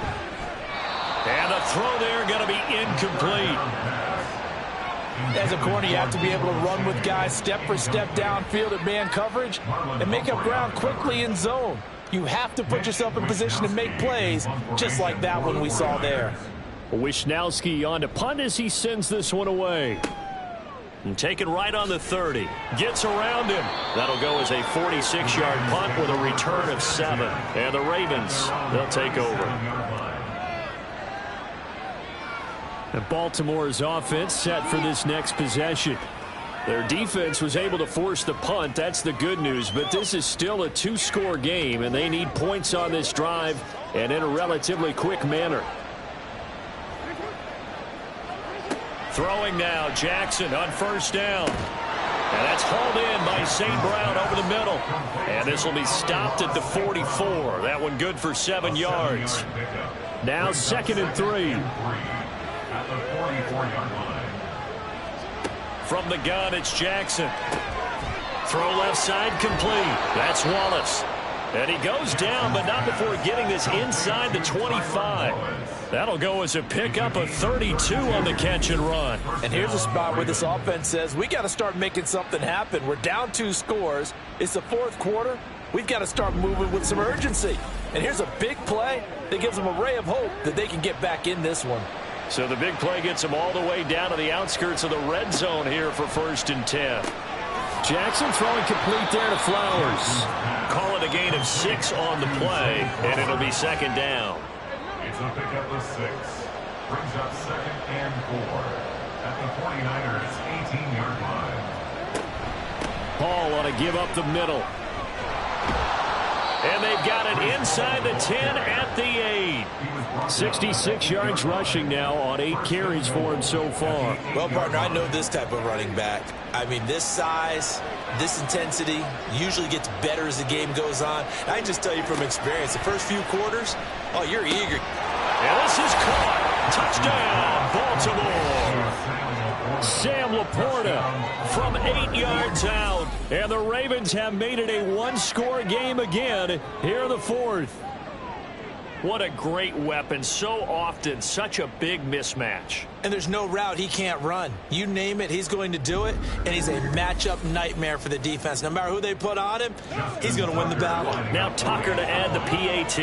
And the throw there going to be incomplete. As a corner, you have to be able to run with guys step for step downfield at man coverage and make up ground quickly in zone. You have to put yourself in position to make plays, just like that one we saw there. Wisnowski on to punt as he sends this one away. And taken right on the 30. Gets around him. That'll go as a 46-yard punt with a return of 7. And the Ravens, they'll take over. And Baltimore's offense set for this next possession. Their defense was able to force the punt. That's the good news. But this is still a 2-score game, and they need points on this drive and in a relatively quick manner. Throwing now, Jackson on first down. And that's hauled in by St. Brown over the middle. And this will be stopped at the 44. That one good for 7 yards. Now 2nd and 3. At the 44-yard line. From the gun, it's Jackson. Throw left side complete. That's Wallace. And he goes down, but not before getting this inside the 25. That'll go as a pickup of 32 on the catch and run. And here's a spot where this offense says, we got to start making something happen. We're down 2 scores. It's the 4th quarter. We've got to start moving with some urgency. And here's a big play that gives them a ray of hope that they can get back in this one. So the big play gets them all the way down to the outskirts of the red zone here for 1st and 10. Jackson throwing complete there to Flowers. Call it a gain of 6 on the play, and it'll be 2nd down. It's a pickup of 6. Brings up 2nd and 4. At the 49ers' 18-yard line. Hall ought to give up the middle. And they've got it inside the 10 at the 8. 66 yards rushing now on 8 carries for him so far. Well, partner, I know this type of running back. I mean, this size, this intensity usually gets better as the game goes on. And I can just tell you from experience, the first few quarters, oh, you're eager. And this is caught. Touchdown, Baltimore. Sam Laporta from 8 yards out. And the Ravens have made it a 1-score game again here in the 4th. What a great weapon. So often, such a big mismatch. And there's no route he can't run. You name it, he's going to do it. And he's a matchup nightmare for the defense. No matter who they put on him, he's going to win the battle. Now Tucker to add the PAT.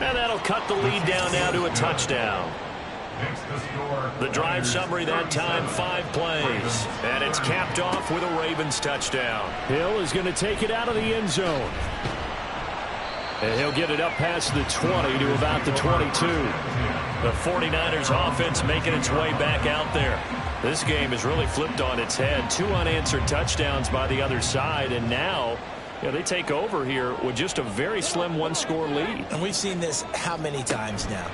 And that'll cut the lead down now to a touchdown. The drive summary that time, 5 plays. And it's capped off with a Ravens touchdown. Hill is going to take it out of the end zone. And he'll get it up past the 20 to about the 22. The 49ers offense making its way back out there. This game has really flipped on its head. 2 unanswered touchdowns by the other side. And now they take over here with just a very slim 1-score lead. And we've seen this how many times now?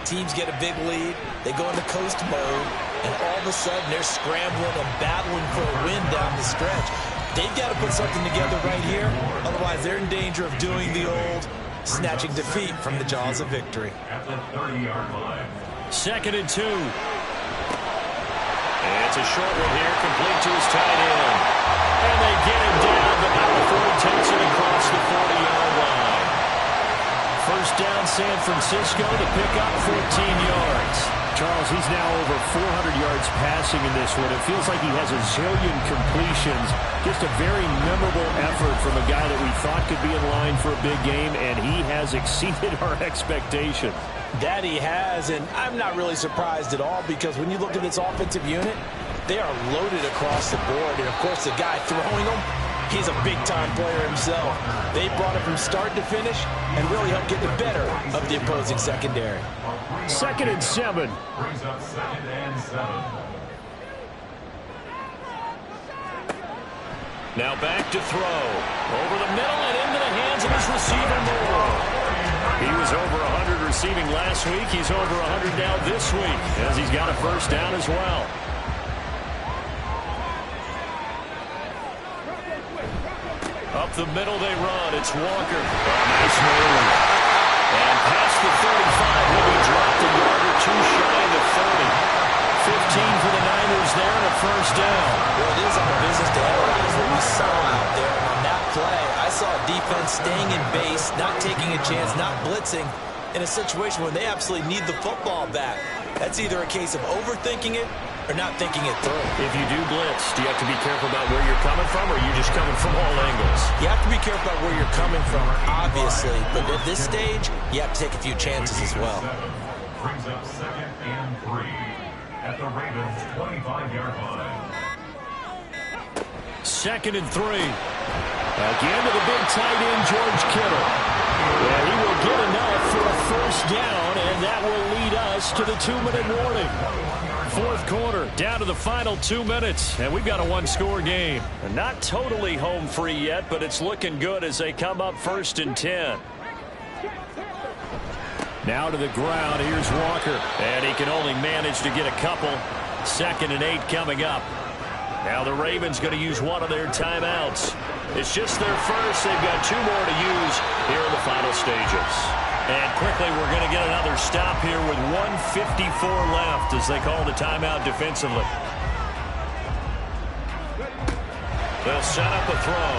Teams get a big lead, they go into coast mode, and all of a sudden they're scrambling and battling for a win down the stretch. They've got to put something together right here. Otherwise, they're in danger of doing the old snatching defeat from the jaws of victory. At the 30-yard line. 2nd and 2. And it's a short one here, complete to his tight end. And they get him down, but now the Ford takes it across the 40-yard line. First down, San Francisco, the pickup, 14 yards. Charles, he's now over 400 yards passing in this one. It feels like he has a zillion completions. Just a very memorable effort from a guy that we thought could be in line for a big game, and he has exceeded our expectations. That he has, and I'm not really surprised at all because when you look at this offensive unit, they are loaded across the board. And, of course, the guy throwing them, he's a big-time player himself. They brought it from start to finish and really helped get the better of the opposing secondary. 2nd and 7. Brings up 2nd and 7. Now back to throw. Over the middle and into the hands of his receiver, Moore. He was over 100 receiving last week. He's over 100 now this week as he's got a first down as well. Up the middle they run. It's Walker. Nice move. And past the 35 will be dropped a yard or two shy of the 30. 15 for the Niners there and a first down. Well, it is our business to analyze what we saw out there. And on that play, I saw a defense staying in base, not taking a chance, not blitzing in a situation where they absolutely need the football back. That's either a case of overthinking it or not thinking it through. If you do blitz, do you have to be careful about where you're coming from, or are you just coming from all angles? You have to be careful about where you're coming from, obviously. But at this stage, you have to take a few chances as well. Brings up 2nd and 3 at the Ravens' 25-yard line. 2nd and 3. Again to the big tight end, George Kittle. Yeah, he will get enough for a first down, and that will lead us to the 2-minute warning. 4th quarter, down to the final 2 minutes, and we've got a one-score game. And not totally home free yet, but it's looking good as they come up 1st and 10. Now to the ground, here's Walker, and he can only manage to get a couple. 2nd and 8 coming up. Now the Ravens going to use one of their timeouts. It's just their first. They've got 2 more to use here in the final stages. And quickly, we're going to get another stop here with 1:54 left as they call the timeout defensively. They'll set up a throw.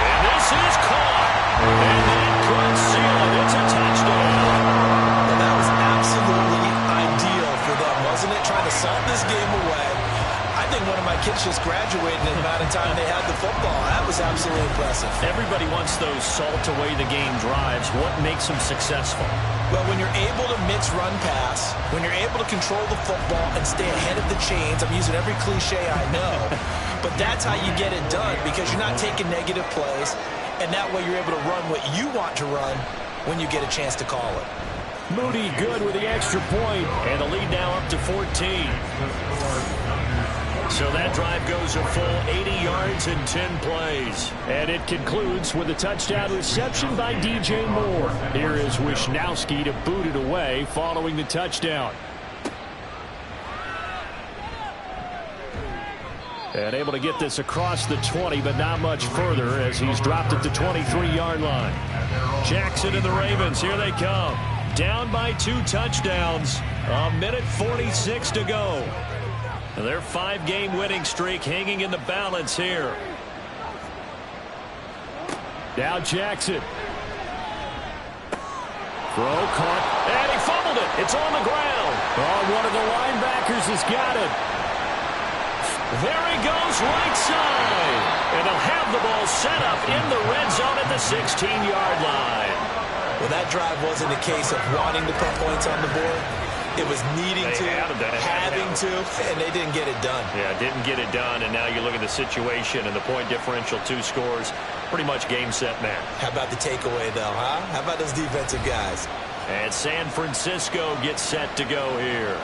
And this is caught. And that could seal it. It's a touchdown. And that was absolutely ideal for them, wasn't it? Trying to salt this game away. I think one of my kids just graduated in the amount of time they had the football. That was absolutely impressive. Everybody wants those salt-away-the-game drives. What makes them successful? Well, when you're able to mix run pass, when you're able to control the football and stay ahead of the chains, I'm using every cliche I know, but that's how you get it done because you're not taking negative plays, and that way you're able to run what you want to run when you get a chance to call it. Moody good with the extra point, and the lead now up to 14. So that drive goes a full 80 yards in 10 plays. and it concludes with a touchdown reception by DJ Moore. Here is Wisnowski to boot it away following the touchdown. And able to get this across the 20, but not much further as he's dropped at the 23-yard line. Jackson and the Ravens, here they come. Down by 2 touchdowns. 1:46 to go. Their 5-game winning streak hanging in the balance here. Now Jackson. Throw caught. And he fumbled it. It's on the ground. Oh, one of the linebackers has got it. There he goes right side. And they'll have the ball set up in the red zone at the 16-yard line. Well, that drive wasn't a case of wanting to put points on the board. It was needing to, having to, and they didn't get it done. Yeah, didn't get it done, and now you look at the situation and the point differential, 2 scores, pretty much game, set, match. How about the takeaway, though, huh? How about those defensive guys? And San Francisco gets set to go here.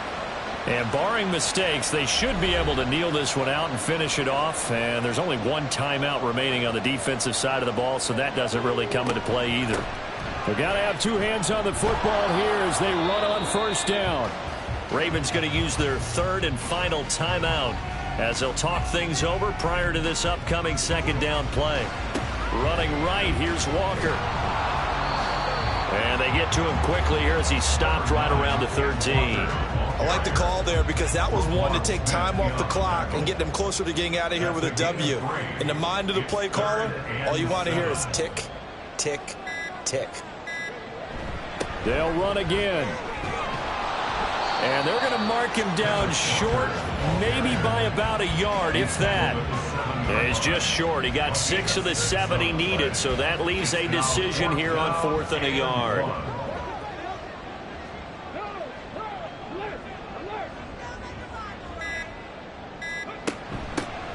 And barring mistakes, they should be able to kneel this one out and finish it off. And there's only 1 timeout remaining on the defensive side of the ball, so that doesn't really come into play either. They've got to have 2 hands on the football here as they run on first down. Ravens going to use their third and final timeout as they'll talk things over prior to this upcoming second down play. Running right, here's Walker. And they get to him quickly here as he stopped right around the 13. I like the call there because that was one to take time off the clock and get them closer to getting out of here with a W. In the mind of the play caller, all you want to hear is tick, tick, tick. They'll run again. And they're going to mark him down short, maybe by about a yard, if that. He's just short. He got 6 of the 7 he needed, so that leaves a decision here on 4th and a yard.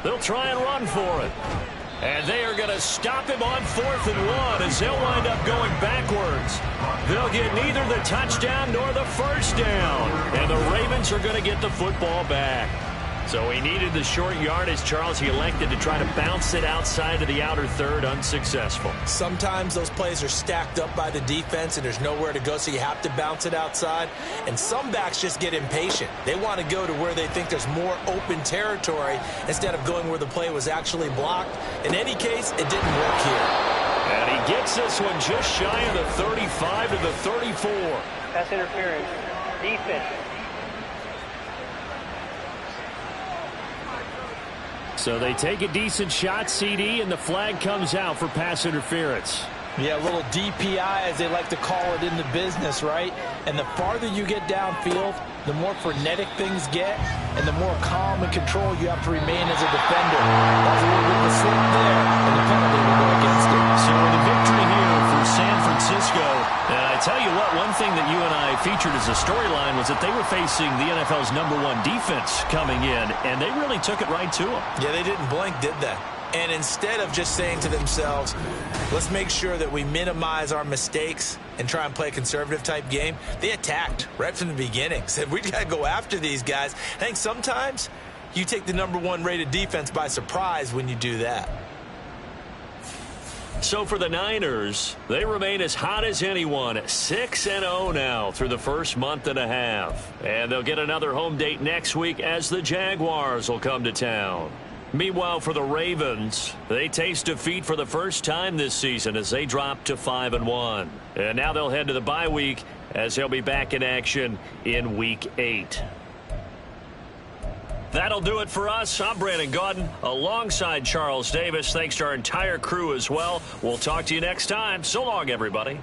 They'll try and run for it. And they are going to stop him on 4th and 1 as they'll wind up going backwards. They'll get neither the touchdown nor the first down. And the Ravens are going to get the football back. So he needed the short yardage, Charles. He elected to try to bounce it outside of the outer third, unsuccessful. Sometimes those plays are stacked up by the defense and there's nowhere to go, so you have to bounce it outside. And some backs just get impatient. They want to go to where they think there's more open territory instead of going where the play was actually blocked. In any case, it didn't work here. And he gets this one just shy of the 35 to the 34. Pass interference. Defense. So they take a decent shot, CD, and the flag comes out for pass interference. Yeah, a little DPI, as they like to call it in the business, right? And the farther you get downfield, the more frenetic things get, and the more calm and control you have to remain as a defender. That's a little bit of a slip there, and the penalty will go against it. So the victory here for San Francisco. And I tell you what, one thing that you and I featured as a storyline was that they were facing the NFL's #1 defense coming in, and they really took it right to them. Yeah, they didn't blink, did they? And instead of just saying to themselves, let's make sure that we minimize our mistakes and try and play a conservative type game, they attacked right from the beginning. Said, we got to go after these guys. I think sometimes you take the #1 rated defense by surprise when you do that. So for the Niners, they remain as hot as anyone, 6-0 now through the first month and a half. And they'll get another home date next week as the Jaguars will come to town. Meanwhile, for the Ravens, they taste defeat for the first time this season as they drop to 5-1. And now they'll head to the bye week as they'll be back in action in Week 8. That'll do it for us. I'm Brandon Gaudin alongside Charles Davis. Thanks to our entire crew as well. We'll talk to you next time. So long, everybody.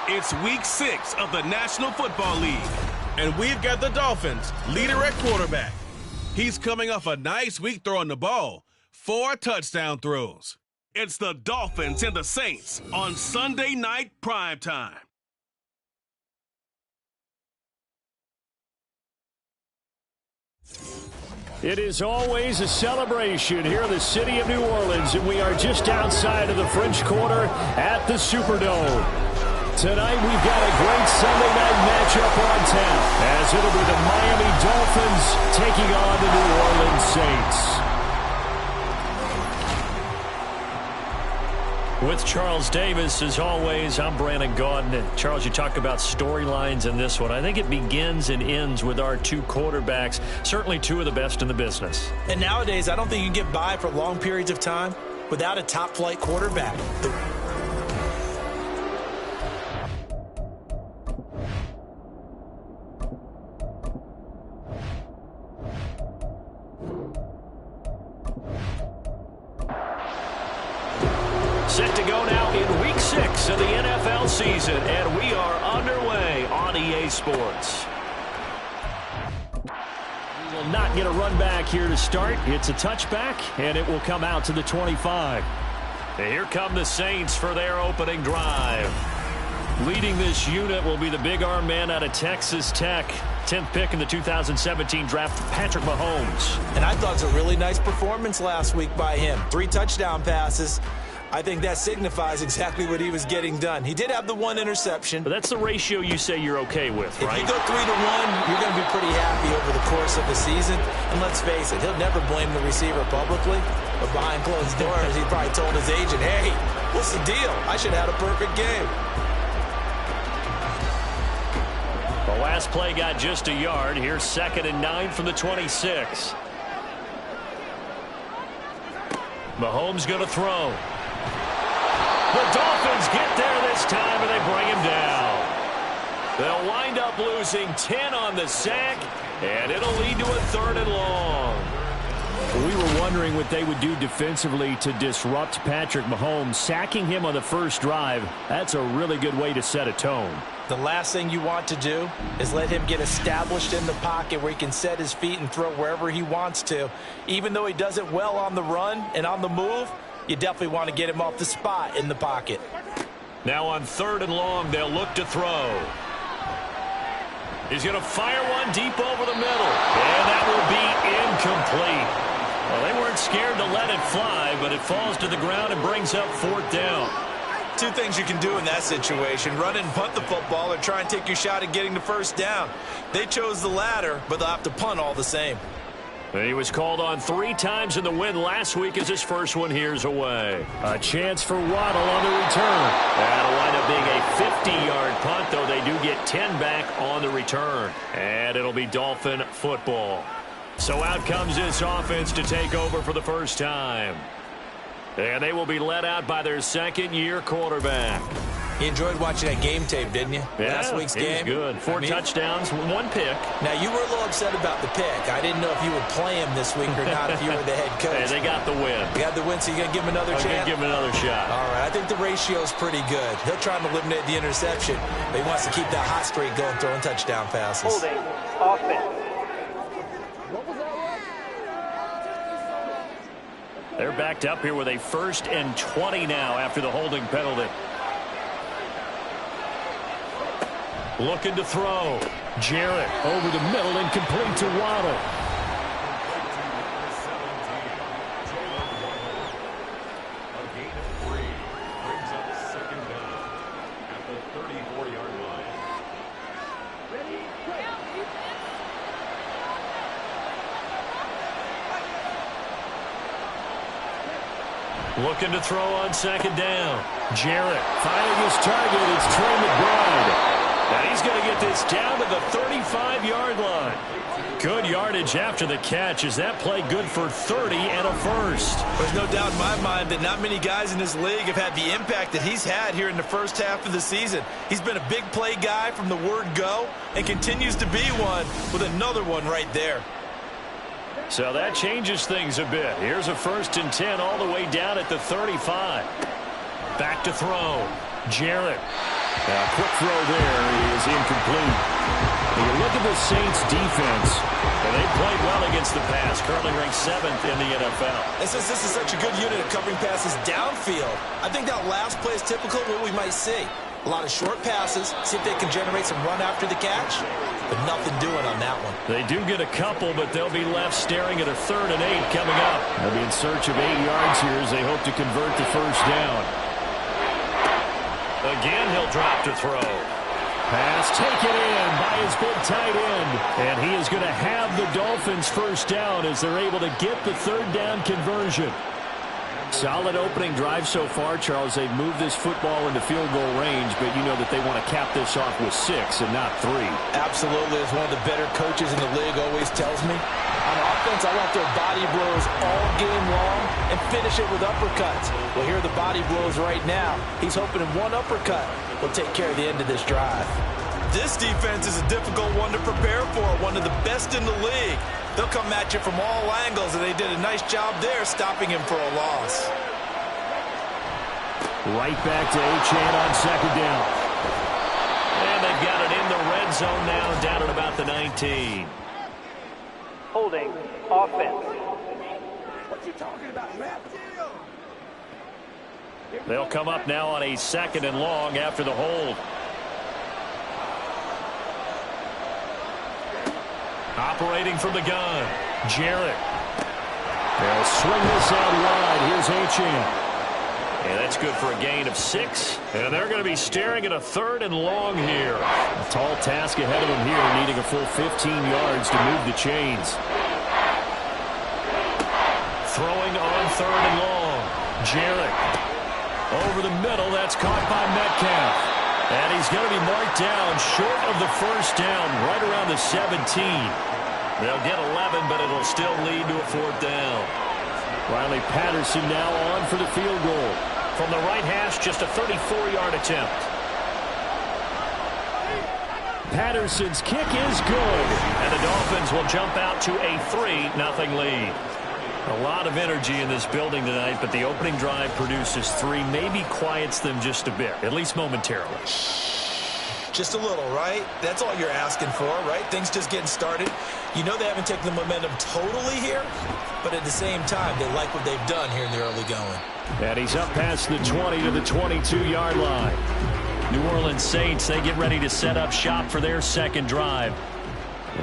It's week 6 of the National Football League, and we've got the Dolphins leader at quarterback. He's coming off a nice week throwing the ball, 4 touchdown throws. It's the Dolphins and the Saints on Sunday night primetime. It is always a celebration here in the city of New Orleans, and we are just outside of the French Quarter at the Superdome. Tonight we've got a great Sunday night matchup on tap, as it'll be the Miami Dolphins taking on the New Orleans Saints. With Charles Davis, as always, I'm Brandon Gaudin. And Charles, you talk about storylines in this one. I think it begins and ends with our 2 quarterbacks, certainly 2 of the best in the business. And nowadays, I don't think you can get by for long periods of time without a top-flight quarterback. Set to go now in week 6 of the NFL season, and we are underway on EA Sports. We will not get a run back here to start. It's a touchback, and it will come out to the 25. And here come the Saints for their opening drive. Leading this unit will be the big arm man out of Texas Tech. 10th pick in the 2017 draft, Patrick Mahomes. And I thought it was a really nice performance last week by him. 3 touchdown passes. I think that signifies exactly what he was getting done. He did have the 1 interception. But that's the ratio you say you're okay with, right? If you go 3 to 1, you're going to be pretty happy over the course of the season. And let's face it, he'll never blame the receiver publicly. But behind closed doors, he probably told his agent, hey, what's the deal? I should have had a perfect game. The last play got just a yard. Here's 2nd and 9 from the 26. Mahomes going to throw. The Dolphins get there this time, and they bring him down. They'll wind up losing 10 on the sack, and it'll lead to a 3rd and long. We were wondering what they would do defensively to disrupt Patrick Mahomes. Sacking him on the first drive, that's a really good way to set a tone. The last thing you want to do is let him get established in the pocket where he can set his feet and throw wherever he wants to. Even though he does it well on the run and on the move, you definitely want to get him off the spot in the pocket. Now on 3rd and long, they'll look to throw. He's going to fire one deep over the middle, and that will be incomplete. Well, they weren't scared to let it fly, but it falls to the ground and brings up 4th down. 2 things you can do in that situation: run and punt the football, or try and take your shot at getting the 1st down. They chose the latter, but they'll have to punt all the same. He was called on 3 times in the win last week as his first one here's away. A chance for Waddle on the return. That'll wind up being a 50-yard punt, though they do get 10 back on the return. And it'll be Dolphin football. So out comes this offense to take over for the first time. And they will be led out by their 2nd-year quarterback. You enjoyed watching that game tape, didn't you? Yeah, last week's game. It was good. 4 touchdowns, 1 pick. Now, you were a little upset about the pick. I didn't know if you would play him this week or not if you were the head coach. Hey, they got the win. They got the win, so you're going to give him another chance? I'm going to give him another shot. All right, I think the ratio's pretty good. He'll try and eliminate the interception, but he wants to keep that hot streak going, throwing touchdown passes. Holding. Offense. They're backed up here with a 1st and 20 now after the holding penalty. Looking to throw. Jarrett over the middle and complete to Waddle. A gain of 3 brings up 2nd down at the 34-yard line. Looking to throw on 2nd down. Jarrett finding his target. It's Trey McBride. And he's going to get this down to the 35-yard line. Good yardage after the catch. Is that play good for 30 and a 1st? There's no doubt in my mind that not many guys in this league have had the impact that he's had here in the first half of the season. He's been a big play guy from the word go and continues to be one with another one right there. So that changes things a bit. Here's a 1st and 10 all the way down at the 35. Back to throw. Jarrett. A quick throw there is incomplete. When you look at the Saints defense, and they played well against the pass, currently ranked 7th in the NFL. And since this is such a good unit of covering passes downfield, I think that last play is typical of what we might see. A lot of short passes, see if they can generate some run after the catch, but nothing doing on that one. They do get a couple, but they'll be left staring at a 3rd and 8 coming up. They'll be in search of 8 yards here as they hope to convert the 1st down. Again, he'll drop to throw. Pass taken in by his big tight end. And he is going to have the Dolphins 1st down as they're able to get the 3rd down conversion. Solid opening drive so far, Charles. They've moved this football into field goal range, but you know that they want to cap this off with 6 and not 3. Absolutely. As one of the better coaches in the league always tells me, on offense, I want their body blows all game long and finish it with uppercuts. Well, here are the body blows right now. He's hoping in one uppercut will take care of the end of this drive. This defense is a difficult one to prepare for, one of the best in the league. They'll come at you from all angles, and they did a nice job there stopping him for a loss. Right back to Achane on 2nd down. And they've got it in the red zone now, down at about the 19. Holding. Offense. What you talking about, man? They'll come up now on a 2nd and long after the hold. Operating from the gun, Jarrett. They'll swing this out wide. Here's Achane. And that's good for a gain of 6. And they're going to be staring at a 3rd and long here. A tall task ahead of them here, needing a full 15 yards to move the chains. Throwing on 3rd and long. Jarrett. Over the middle, that's caught by Metcalf. And he's going to be marked down short of the first down, right around the 17. They'll get 11, but it'll still lead to a 4th down. Riley Patterson now on for the field goal. From the right hash, just a 34-yard attempt. Patterson's kick is good. And the Dolphins will jump out to a 3-0 lead. A lot of energy in this building tonight, but the opening drive produces 3, maybe quiets them just a bit, at least momentarily. Just a little, right? That's all you're asking for, right? Things just getting started. You know they haven't taken the momentum totally here, but at the same time, they like what they've done here in the early going. And he's up past the 20 to the 22-yard line. New Orleans Saints, they get ready to set up shop for their second drive.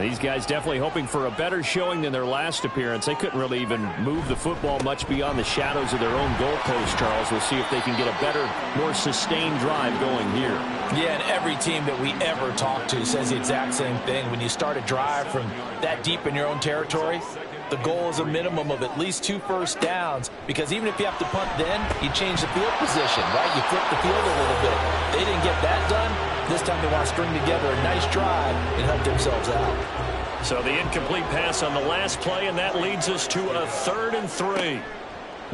These guys definitely hoping for a better showing than their last appearance. They couldn't really even move the football much beyond the shadows of their own goalpost, Charles. We'll see if they can get a better, more sustained drive going here. Yeah, and every team that we ever talk to says the exact same thing. When you start a drive from that deep in your own territory, the goal is a minimum of at least 2 first downs, because even if you have to punt then, you change the field position, right? You flip the field a little bit. They didn't get that done. This time they want to string together a nice drive and help themselves out. So the incomplete pass on the last play, and that leads us to a 3rd and 3.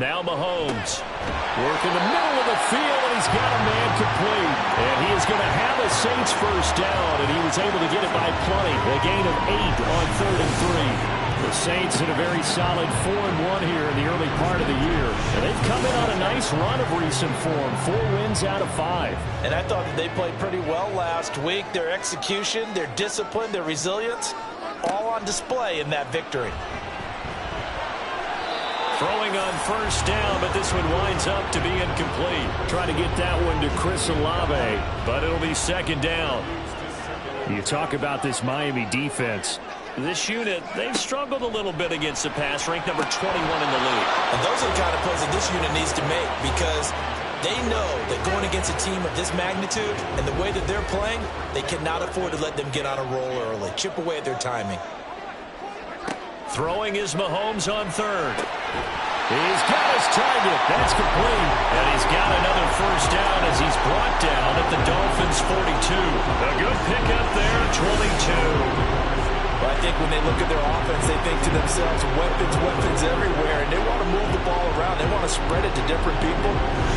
Now Mahomes. Work in the middle of the field, and he's got a man complete. And he is going to have a Saints first down, and he was able to get it by plenty. A gain of 8 on 3rd and 3. The Saints in a very solid 4-1 here in the early part of the year. And they've come in on a nice run of recent form. 4 wins out of 5. And I thought that they played pretty well last week. Their execution, their discipline, their resilience, all on display in that victory. Throwing on first down, but this one winds up to be incomplete. Trying to get that one to Chris Olave, but it'll be 2nd down. You talk about this Miami defense. This unit, they've struggled a little bit against the pass, ranked number 21 in the league. And those are the kind of plays that this unit needs to make, because they know that going against a team of this magnitude and the way that they're playing, they cannot afford to let them get on a roll early. Chip away at their timing. Throwing is Mahomes on 3rd. He's got his target. That's complete. And he's got another first down as he's brought down at the Dolphins' 42. A good pickup there, 22. Well, I think when they look at their offense, they think to themselves, weapons everywhere, and they want to move the ball around. They want to spread it to different people.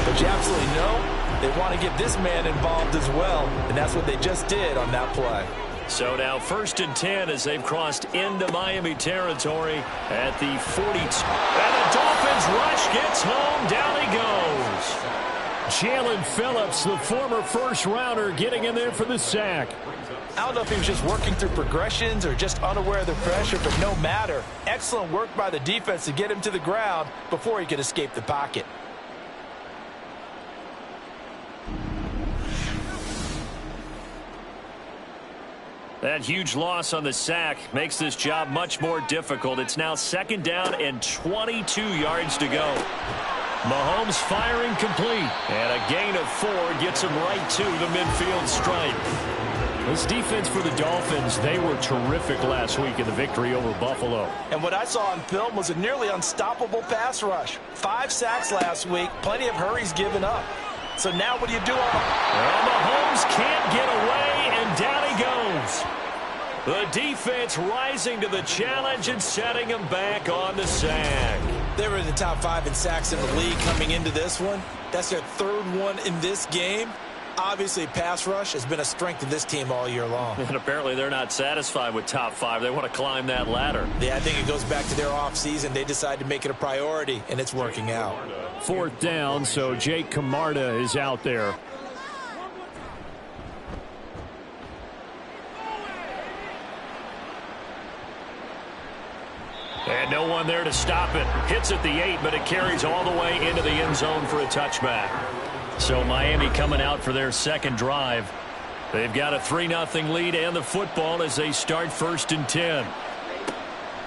But you absolutely know they want to get this man involved as well, and that's what they just did on that play. So now 1st and 10 as they've crossed into Miami territory at the 42. And the Dolphins rush gets home. Down he goes. Jalen Phillips, the former first-rounder, getting in there for the sack. I don't know if he was just working through progressions or just unaware of the pressure, but no matter. Excellent work by the defense to get him to the ground before he could escape the pocket. That huge loss on the sack makes this job much more difficult. It's now 2nd down and 22 yards to go. Mahomes firing complete. And a gain of 4 gets him right to the midfield stripe. This defense for the Dolphins, they were terrific last week in the victory over Buffalo. And what I saw on film was a nearly unstoppable pass rush. 5 sacks last week, plenty of hurries given up. So now what do you do? Well, Mahomes can't get away, and down he goes. The defense rising to the challenge and setting him back on the sack. They were in the top 5 in sacks in the league coming into this one. That's their 3rd one in this game. Obviously, pass rush has been a strength of this team all year long. And apparently they're not satisfied with top 5. They want to climb that ladder. Yeah, I think it goes back to their offseason. They decided to make it a priority, and it's working out. 4th down, so Jake Camarda is out there. And no one there to stop it. Hits at the 8, but it carries all the way into the end zone for a touchback. So Miami coming out for their second drive. They've got a 3-0 lead and the football as they start 1st and 10.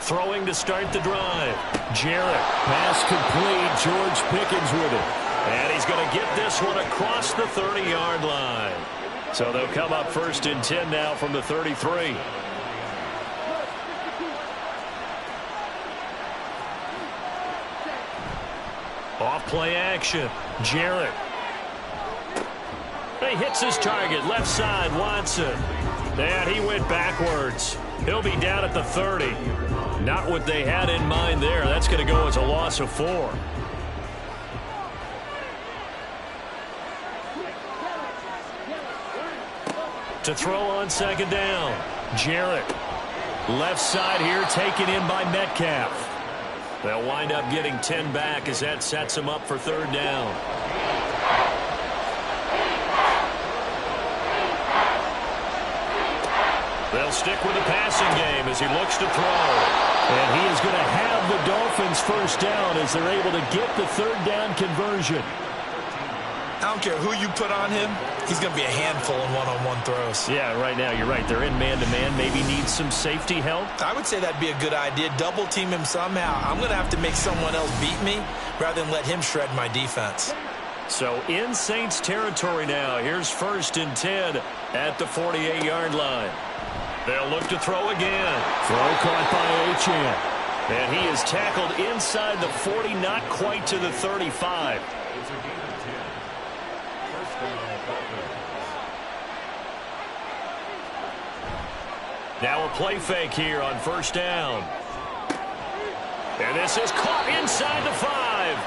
Throwing to start the drive. Jarrett. Pass complete. George Pickens with it. And he's going to get this one across the 30-yard line. So they'll come up 1st and 10 now from the 33. Off play action. Jarrett. He hits his target. Left side, Watson. And he went backwards. He'll be down at the 30. Not what they had in mind there. That's going to go as a loss of 4. To throw on 2nd down. Jarrett. Left side here taken in by Metcalf. They'll wind up getting 10 back as that sets them up for 3rd down. They'll stick with the passing game as he looks to throw. And he is going to have the Dolphins 1st down as they're able to get the 3rd down conversion. I don't care who you put on him. He's going to be a handful in one-on-one throws. Yeah, right now you're right. They're in man-to-man. Maybe need some safety help. I would say that'd be a good idea. Double team him somehow. I'm going to have to make someone else beat me rather than let him shred my defense. So in Saints territory now. Here's 1st and 10 at the 48-yard line. They'll look to throw again. Throw caught by Achane. And he is tackled inside the 40, not quite to the 35. Now a play fake here on 1st down. And this is caught inside the 5.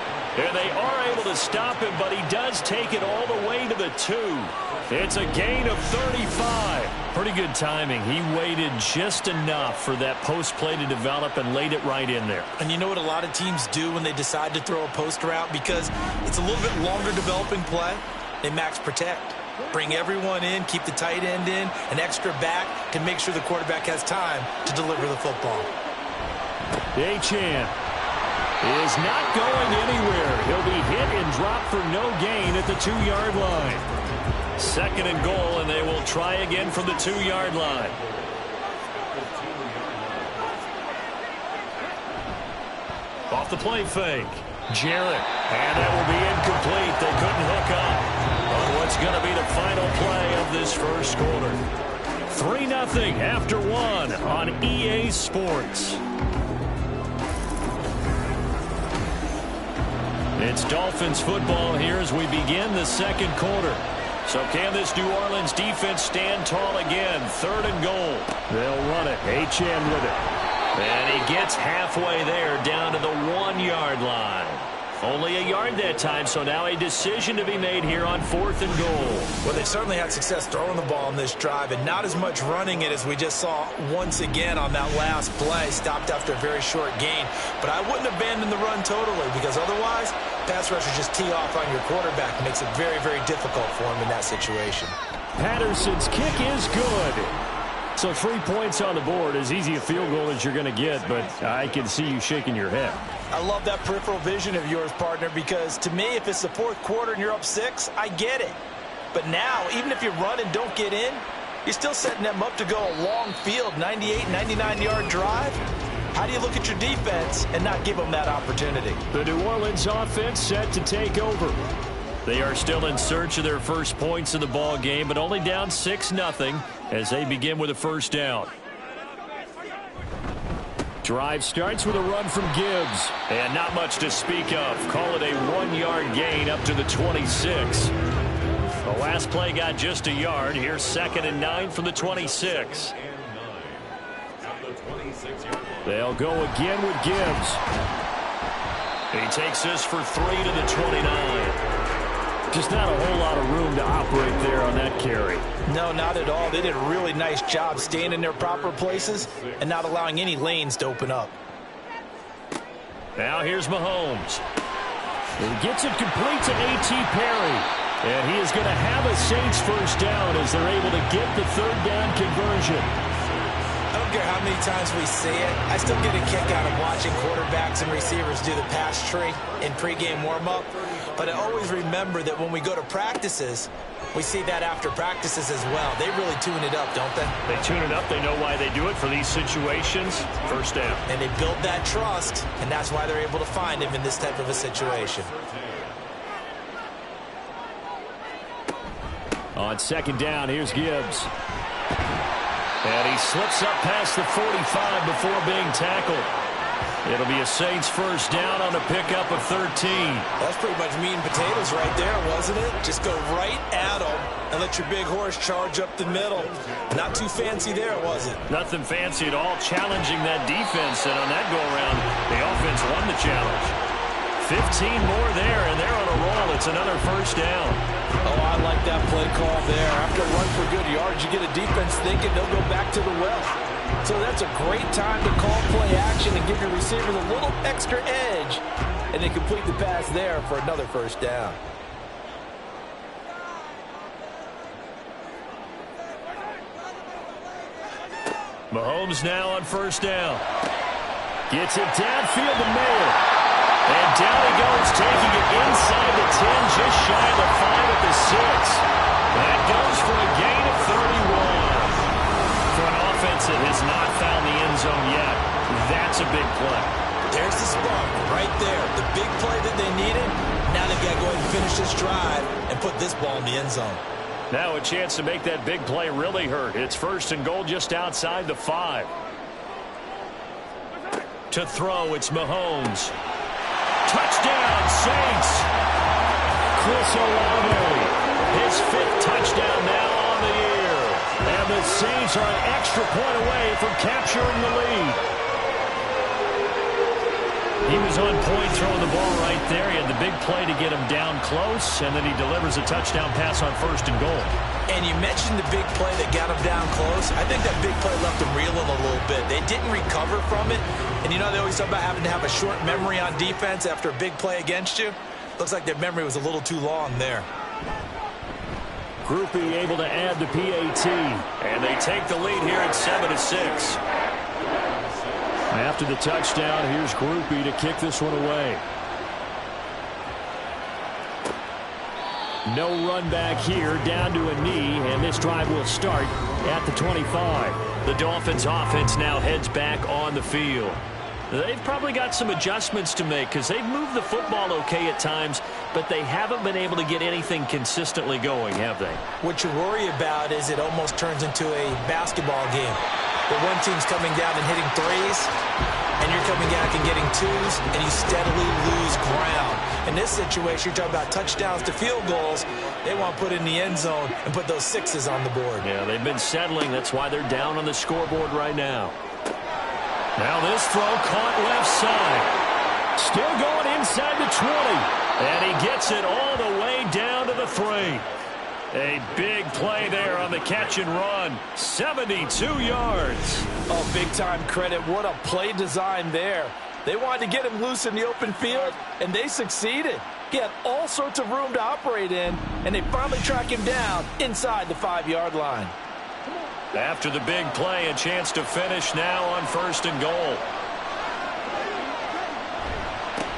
And they are able to stop him, but he does take it all the way to the 2. It's a gain of 35. Pretty good timing. He waited just enough for that post play to develop and laid it right in there. And you know what a lot of teams do when they decide to throw a post route? Because it's a little bit longer developing play. They max protect. Bring everyone in, keep the tight end in, an extra back to make sure the quarterback has time to deliver the football. Achane is not going anywhere. He'll be hit and dropped for no gain at the 2-yard line. 2nd and goal, and they will try again from the 2-yard line. Off the play fake. Jarrett. And that will be incomplete. They couldn't hook up on what's going to be the final play of this 1st quarter. 3-0 after 1 on EA Sports. It's Dolphins football here as we begin the 2nd quarter. So can this New Orleans defense stand tall again? 3rd and goal. They'll run it. Achane with it. And he gets halfway there down to the 1-yard line. Only a yard that time, so now a decision to be made here on 4th and goal. Well, they certainly had success throwing the ball in this drive and not as much running it as we just saw once again on that last play. Stopped after a very short gain. But I wouldn't abandon the run totally because otherwise, pass rushers just tee off on your quarterback. It makes it very, very difficult for him in that situation. Patterson's kick is good. So 3 points on the board, as easy a field goal as you're going to get, but I can see you shaking your head. I love that peripheral vision of yours, partner, because to me, if it's the 4th quarter and you're up 6, I get it. But now, even if you run and don't get in, you're still setting them up to go a long field, 98, 99-yard drive. How do you look at your defense and not give them that opportunity? The New Orleans offense set to take over. They are still in search of their first points in the ball game, but only down 6-0 as they begin with a 1st down. Drive starts with a run from Gibbs. And not much to speak of. Call it a 1-yard gain up to the 26. The last play got just a yard. Here's 2nd and 9 from the 26. They'll go again with Gibbs. He takes this for 3 to the 29. Just not a whole lot of room to operate there on that carry. No, not at all. They did a really nice job staying in their proper places and not allowing any lanes to open up. Now here's Mahomes. He gets it complete to A.T. Perry. And he is going to have a Saints 1st down as they're able to get the 3rd down conversion. I don't care how many times we see it. I still get a kick out of watching quarterbacks and receivers do the pass tree in pregame warm-up. But I always remember that when we go to practices, we see that after practices as well. They really tune it up, don't they? They tune it up. They know why they do it for these situations. First down. And they build that trust, and that's why they're able to find him in this type of a situation. On second down, here's Gibbs. And he slips up past the 45 before being tackled. It'll be a Saints first down on a pickup of 13. That's pretty much meat and potatoes right there, wasn't it? Just go right at them and let your big horse charge up the middle. Not too fancy there, was it? Nothing fancy at all, challenging that defense. And on that go-around, the offense won the challenge. 15 more there, and they're on a roll. It's another first down. Oh, I like that play call there. After a run for good yards, you get a defense thinking they'll go back to the well. So that's a great time to call play action and give your receivers a little extra edge. And they complete the pass there for another first down. Mahomes now on first down. Gets it downfield to Mayer. And down he goes, taking it inside the 10, just shy of the 5 at the 6. That goes for a gain of 31. For an offense that has not found the end zone yet, that's a big play. There's the spark right there. The big play that they needed. Now they've got to go ahead and finish this drive and put this ball in the end zone. Now a chance to make that big play really hurt. It's first and goal just outside the 5. To throw, it's Mahomes. Touchdown, Saints. Chris Olave, his 5th touchdown now on the year. And the Saints are an extra point away from capturing the lead. He was on point throwing the ball right there. He had the big play to get him down close, and then he delivers a touchdown pass on first and goal. And you mentioned the big play that got him down close. I think that big play left him reeling a little bit. They didn't recover from it. And you know they always talk about having to have a short memory on defense after a big play against you. Looks like their memory was a little too long there. Groupie able to add the PAT. And they take the lead here at 7-6. After the touchdown, here's Groupie to kick this one away. No run back here, down to a knee, and this drive will start at the 25. The Dolphins offense now heads back on the field. They've probably got some adjustments to make because they've moved the football okay at times, but they haven't been able to get anything consistently going, have they? What you worry about is it almost turns into a basketball game. Where one team's coming down and hitting threes, and you're coming back and getting twos, and you steadily lose ground. In this situation, you're talking about touchdowns to field goals. They want to put in the end zone and put those 6s on the board. Yeah, they've been settling. That's why they're down on the scoreboard right now. Now this throw caught left side. Still going inside the 20. And he gets it all the way down to the 3. A big play there on the catch and run. 72 yards. Oh, big-time credit. What a play design there. They wanted to get him loose in the open field, and they succeeded. He had all sorts of room to operate in, and they finally track him down inside the 5-yard line. After the big play, a chance to finish now on first and goal.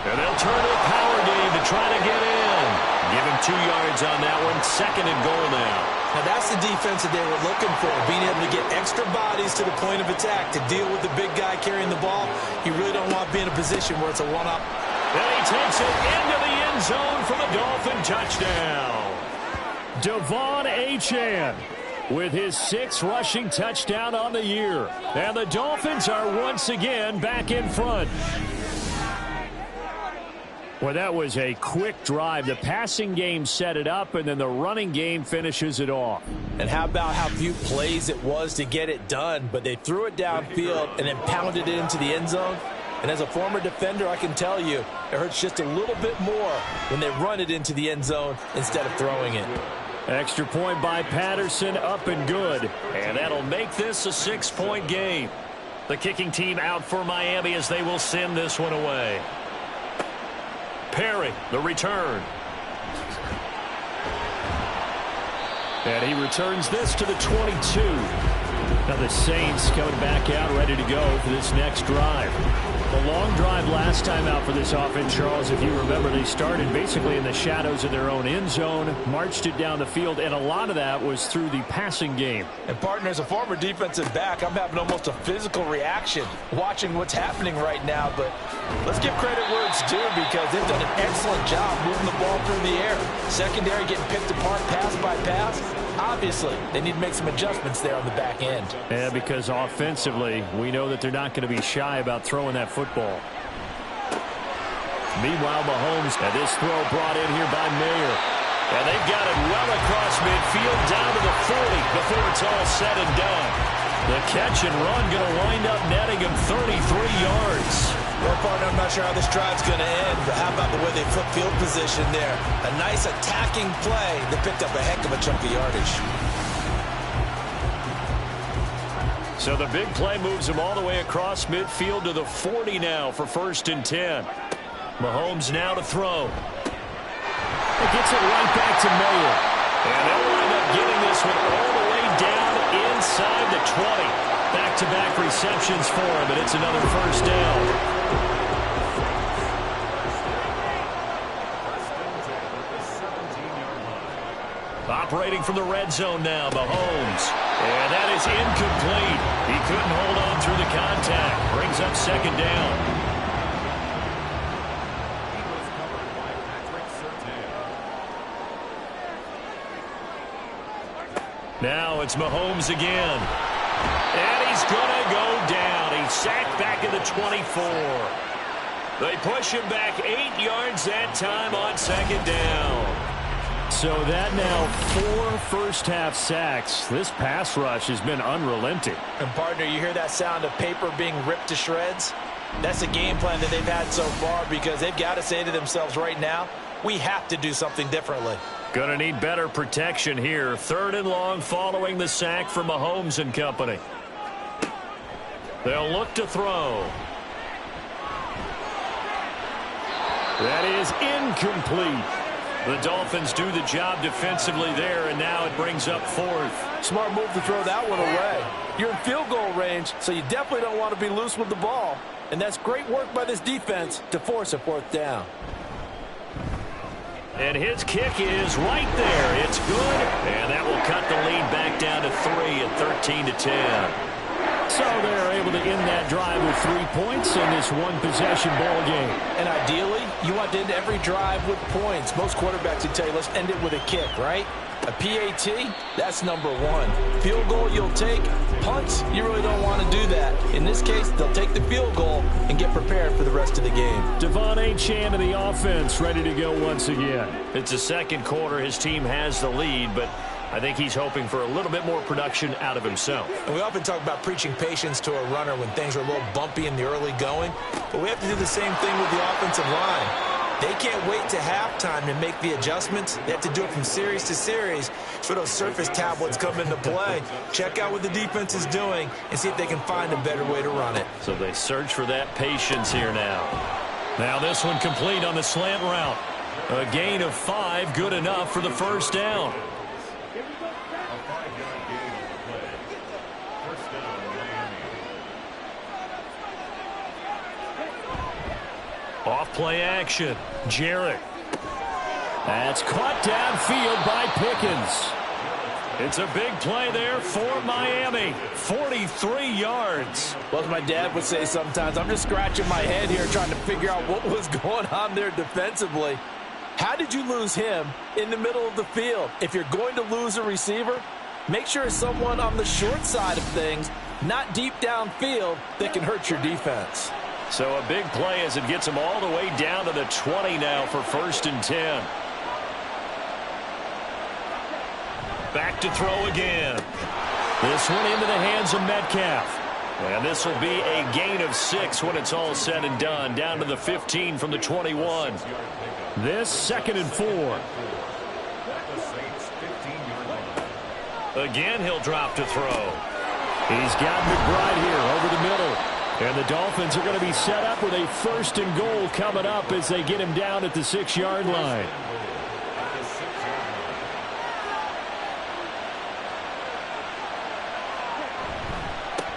And they'll turn to a power game to try to get in. Give him 2 yards on that one. Second and goal now. Now that's the defense that they were looking for, being able to get extra bodies to the point of attack to deal with the big guy carrying the ball. You really don't want to be in a position where it's a one-up. And he takes it into the end zone for the Dolphin touchdown. Devon Achane with his 6th rushing touchdown on the year. And the Dolphins are once again back in front. Well, that was a quick drive. The passing game set it up, and then the running game finishes it off. And how about how few plays it was to get it done, but they threw it downfield and then pounded it into the end zone. And as a former defender, I can tell you, it hurts just a little bit more when they run it into the end zone instead of throwing it. Extra point by Patterson, up and good. And that'll make this a 6-point game. The kicking team out for Miami as they will send this one away. Perry, the return. And he returns this to the 22. Now the Saints coming back out ready to go for this next drive. The long drive last time out for this offense, Charles, if you remember, they started basically in the shadows of their own end zone, marched it down the field, and a lot of that was through the passing game. And, partner, as a former defensive back, I'm having almost a physical reaction watching what's happening right now. But let's give credit where it's due because they've done an excellent job moving the ball through the air. Secondary getting picked apart pass by pass. Obviously, they need to make some adjustments there on the back end. Yeah, because offensively, we know that they're not going to be shy about throwing that football. Meanwhile, Mahomes, and this throw brought in here by Mayer. And they've got it well across midfield down to the 40 before it's all said and done. The catch and run going to wind up netting him 33 yards. Well, partner, I'm not sure how this drive's going to end, but how about the way they flip field position there? A nice attacking play that picked up a heck of a chunk of yardage. So the big play moves him all the way across midfield to the 40 now for 1st and 10. Mahomes now to throw. It gets it right back to Mayer. And they'll wind up getting this one all the way down inside the 20. Back-to-back receptions for him, and it's another 1st down. Operating from the red zone now, Mahomes. And that is incomplete. He couldn't hold on through the contact. Brings up 2nd down. Now it's Mahomes again. And he's going to go down. He's sacked back at the 24. They push him back 8 yards that time on 2nd down. So that now 4 first-half sacks. This pass rush has been unrelenting. And, partner, you hear that sound of paper being ripped to shreds? That's the game plan that they've had so far because they've got to say to themselves right now, we have to do something differently. Going to need better protection here. 3rd and long following the sack from Mahomes and company. They'll look to throw. That is incomplete. The Dolphins do the job defensively there, and now it brings up 4th. Smart move to throw that one away. You're in field goal range, so you definitely don't want to be loose with the ball. And that's great work by this defense to force a 4th down. And his kick is right there. It's good, and that will cut the lead back down to 3 at 13-10. So they're able to end that drive with 3 points in this one-possession ball game. And ideally, you want to end every drive with points. Most quarterbacks would tell you, let's end it with a kick, right? A PAT, that's number 1. Field goal, you'll take. Punts, you really don't want to do that. In this case, they'll take the field goal and get prepared for the rest of the game. Devon Achane of the offense ready to go once again. It's the 2nd quarter. His team has the lead, but I think he's hoping for a little bit more production out of himself. And we often talk about preaching patience to a runner when things are a little bumpy in the early going, but we have to do the same thing with the offensive line. They can't wait to halftime to make the adjustments. They have to do it from series to series for those surface tablets come into play. Check out what the defense is doing and see if they can find a better way to run it. So they search for that patience here now. Now this one complete on the slant route. A gain of 5, good enough for the 1st down. Off play action. Jarrett. That's caught downfield by Pickens. It's a big play there for Miami. 43 yards. Well, as my dad would say sometimes, I'm just scratching my head here trying to figure out what was going on there defensively. How did you lose him in the middle of the field? If you're going to lose a receiver, make sure it's someone on the short side of things, not deep downfield, that can hurt your defense. So a big play as it gets him all the way down to the 20 now for 1st and 10. Back to throw again. This one into the hands of Metcalf. And this will be a gain of 6 when it's all said and done. Down to the 15 from the 21. This 2nd and 4. Again, he'll drop to throw. He's got McBride here over the middle. And the Dolphins are going to be set up with a 1st and goal coming up as they get him down at the 6-yard line.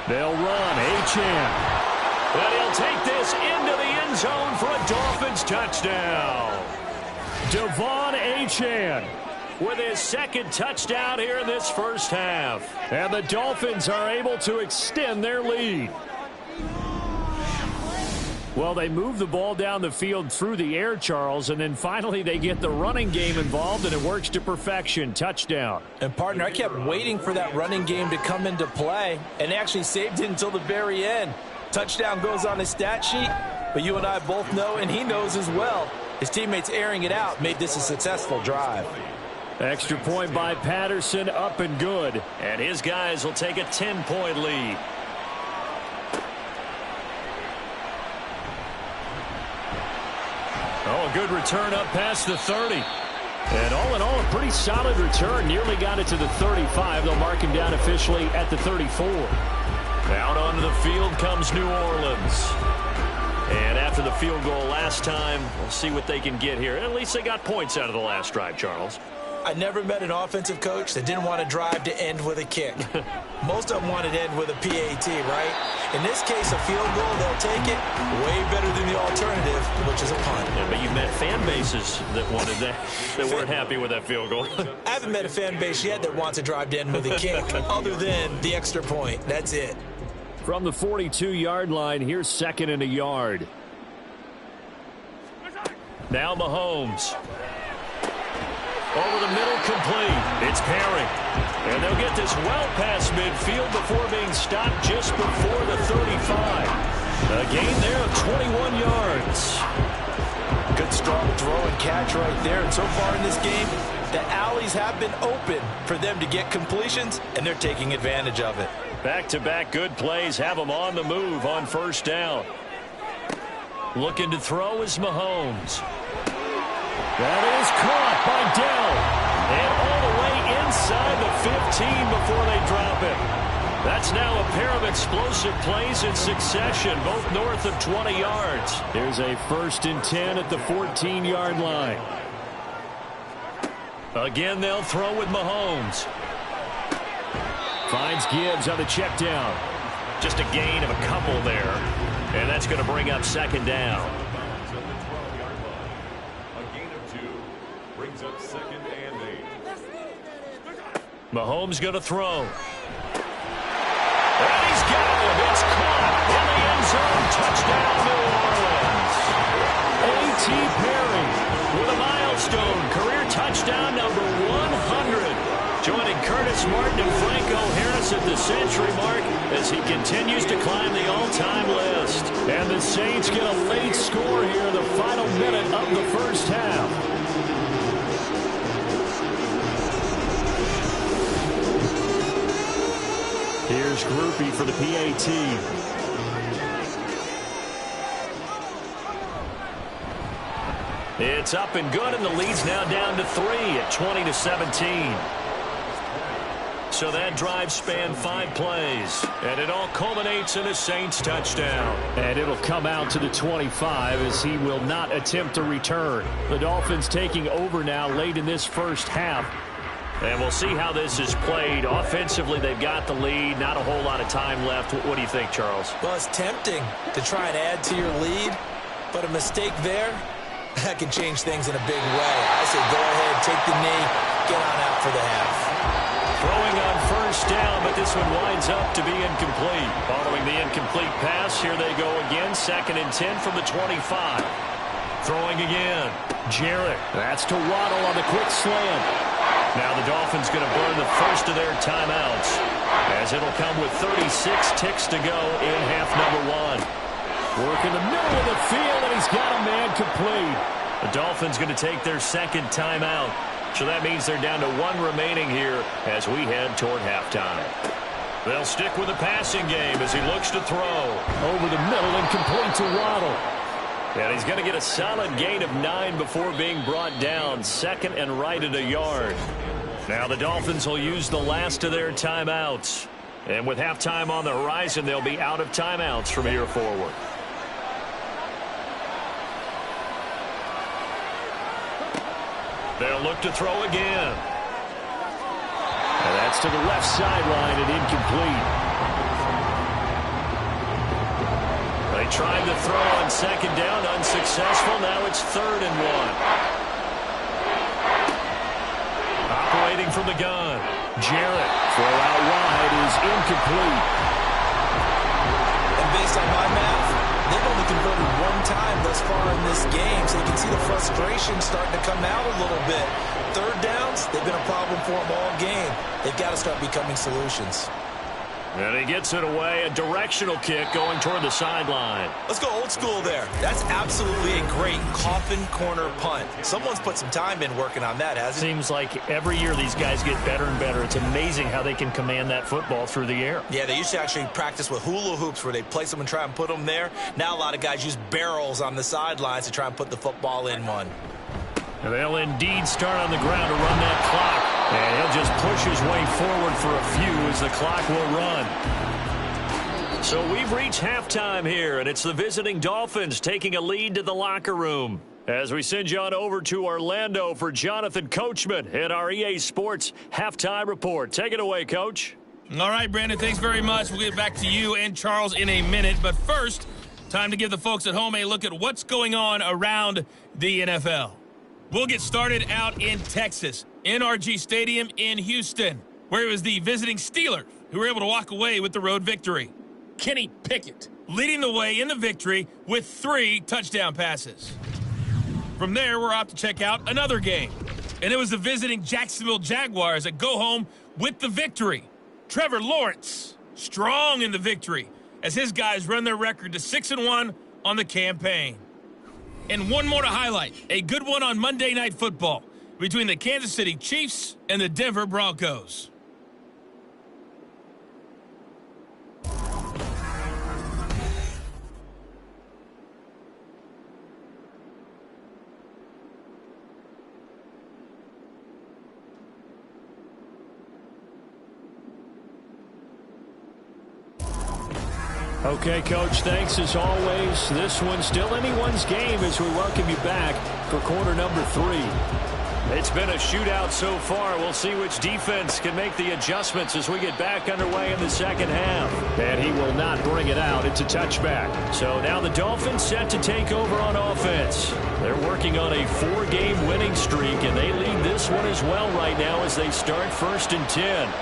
They'll run. Achane. And he'll take this into the end zone for a Dolphins touchdown. Devon Achane with his second touchdown here in this first half. And the Dolphins are able to extend their lead. Well, they move the ball down the field through the air, Charles, and then finally they get the running game involved, and it works to perfection. Touchdown. And, partner, I kept waiting for that running game to come into play, and they actually saved it until the very end. Touchdown goes on his stat sheet, but you and I both know, and he knows as well, his teammates airing it out made this a successful drive. Extra point by Patterson, up and good. And his guys will take a 10-point lead. Oh, a good return up past the 30. And all in all, a pretty solid return. Nearly got it to the 35. They'll mark him down officially at the 34. Out onto the field comes New Orleans. And after the field goal last time, we'll see what they can get here. At least they got points out of the last drive, Charles. I never met an offensive coach that didn't want to drive to end with a kick. Most of them wanted to end with a PAT, right? In this case, a field goal, they'll take it. Way better than the alternative, which is a punt. Yeah, but you've met fan bases that wanted that weren't happy with that field goal. I haven't met a fan base yet that wants to drive to end with a kick, other than the extra point. That's it. From the 42-yard line, here's second and a yard. Now Mahomes. Over the middle, complete. It's Perry. And they'll get this well past midfield before being stopped just before the 35. A gain there of 21 yards. Good strong throw and catch right there. And so far in this game, the alleys have been open for them to get completions, and they're taking advantage of it. Back-to-back good plays have them on the move on first down. Looking to throw is Mahomes. That is caught by Dell. And all the way inside the 15 before they drop it. That's now a pair of explosive plays in succession, both north of 20 yards. Here's a 1st and 10 at the 14-yard line. Again, they'll throw with Mahomes. Finds Gibbs on the check down. Just a gain of a couple there. And that's going to bring up second down. Mahomes going to throw. And he's got it. It's caught in the end zone. Touchdown, New Orleans. A.T. Perry with a milestone career touchdown number 100. Joining Curtis Martin and Franco Harris at the century mark as he continues to climb the all-time list. And the Saints get a late score here in the final minute of the first half. Here's Groupie for the PAT. It's up and good, and the lead's now down to 3 at 20-17. So that drive spanned 5 plays, and it all culminates in a Saints touchdown. And it'll come out to the 25 as he will not attempt to return. The Dolphins taking over now late in this first half. And we'll see how this is played. Offensively, they've got the lead. Not a whole lot of time left. What do you think, Charles? Well, it's tempting to try and add to your lead, but a mistake there, that can change things in a big way. I say go ahead, take the knee, get on out for the half. Throwing on first down, but this one winds up to be incomplete. Following the incomplete pass, here they go again. 2nd and 10 from the 25. Throwing again. Jarrett. That's to Waddle on the quick slant. Now the Dolphins going to burn the first of their timeouts as it'll come with 36 ticks to go in half number 1. Work in the middle of the field, and he's got a man complete. The Dolphins going to take their second timeout. So that means they're down to 1 remaining here as we head toward halftime. They'll stick with the passing game as he looks to throw. Over the middle and complete to Waddle. And he's going to get a solid gain of 9 before being brought down. 2nd and right at a yard. Now the Dolphins will use the last of their timeouts. And with halftime on the horizon, they'll be out of timeouts from here forward. They'll look to throw again. And that's to the left sideline and incomplete. They tried to throw on second down, unsuccessful. Now it's 3rd and 1. Operating from the gun. Jarrett, throw out wide is incomplete. And based on my math, they've only converted one time thus far in this game, so you can see the frustration starting to come out a little bit. 3rd downs, they've been a problem for them all game. They've got to start becoming solutions. And he gets it away, a directional kick going toward the sideline. Let's go old school there. That's absolutely a great coffin corner punt. Someone's put some time in working on that, hasn't he? Seems like every year these guys get better and better. It's amazing how they can command that football through the air. Yeah, they used to actually practice with hula hoops where they place them and try and put them there. Now a lot of guys use barrels on the sidelines to try and put the football in one. And they'll indeed start on the ground to run that clock. And he'll just push his way forward for a few as the clock will run. So we've reached halftime here, and it's the visiting Dolphins taking a lead to the locker room. As we send you on over to Orlando for Jonathan Coachman at our EA Sports Halftime Report. Take it away, Coach. All right, Brandon, thanks very much. We'll get back to you and Charles in a minute. But first, time to give the folks at home a look at what's going on around the NFL. We'll get started out in Texas, NRG Stadium in Houston, where it was the visiting Steelers who were able to walk away with the road victory. Kenny Pickett leading the way in the victory with 3 touchdown passes. From there, we're off to check out another game, and it was the visiting Jacksonville Jaguars that go home with the victory. Trevor Lawrence strong in the victory as his guys run their record to 6-1 on the campaign. And one more to highlight, a good one on Monday Night Football between the Kansas City Chiefs and the Denver Broncos. Okay, Coach, thanks as always. This one's still anyone's game as we welcome you back for quarter number 3. It's been a shootout so far. We'll see which defense can make the adjustments as we get back underway in the second half. And he will not bring it out. It's a touchback. So now the Dolphins set to take over on offense. They're working on a 4-game winning streak, and they lead this one as well right now as they start 1st and 10.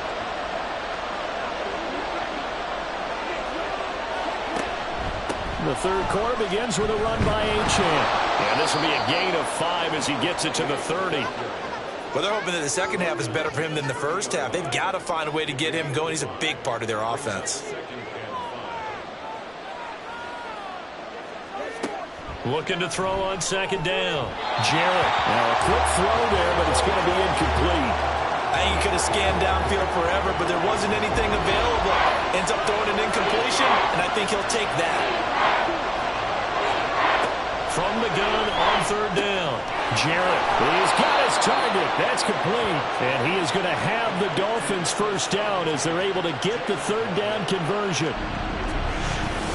The third quarter begins with a run by Achane. And this will be a gain of 5 as he gets it to the 30. Well, they're hoping that the second half is better for him than the first half. They've got to find a way to get him going. He's a big part of their offense. Looking to throw on second down. Jarrett. Now a quick throw there, but it's going to be incomplete. I think he could have scanned downfield forever, but there wasn't anything available. Ends up throwing an incompletion, and I think he'll take that. From the gun on 3rd down. Jarrett, he's got his target. That's complete. And he is going to have the Dolphins 1st down as they're able to get the 3rd down conversion.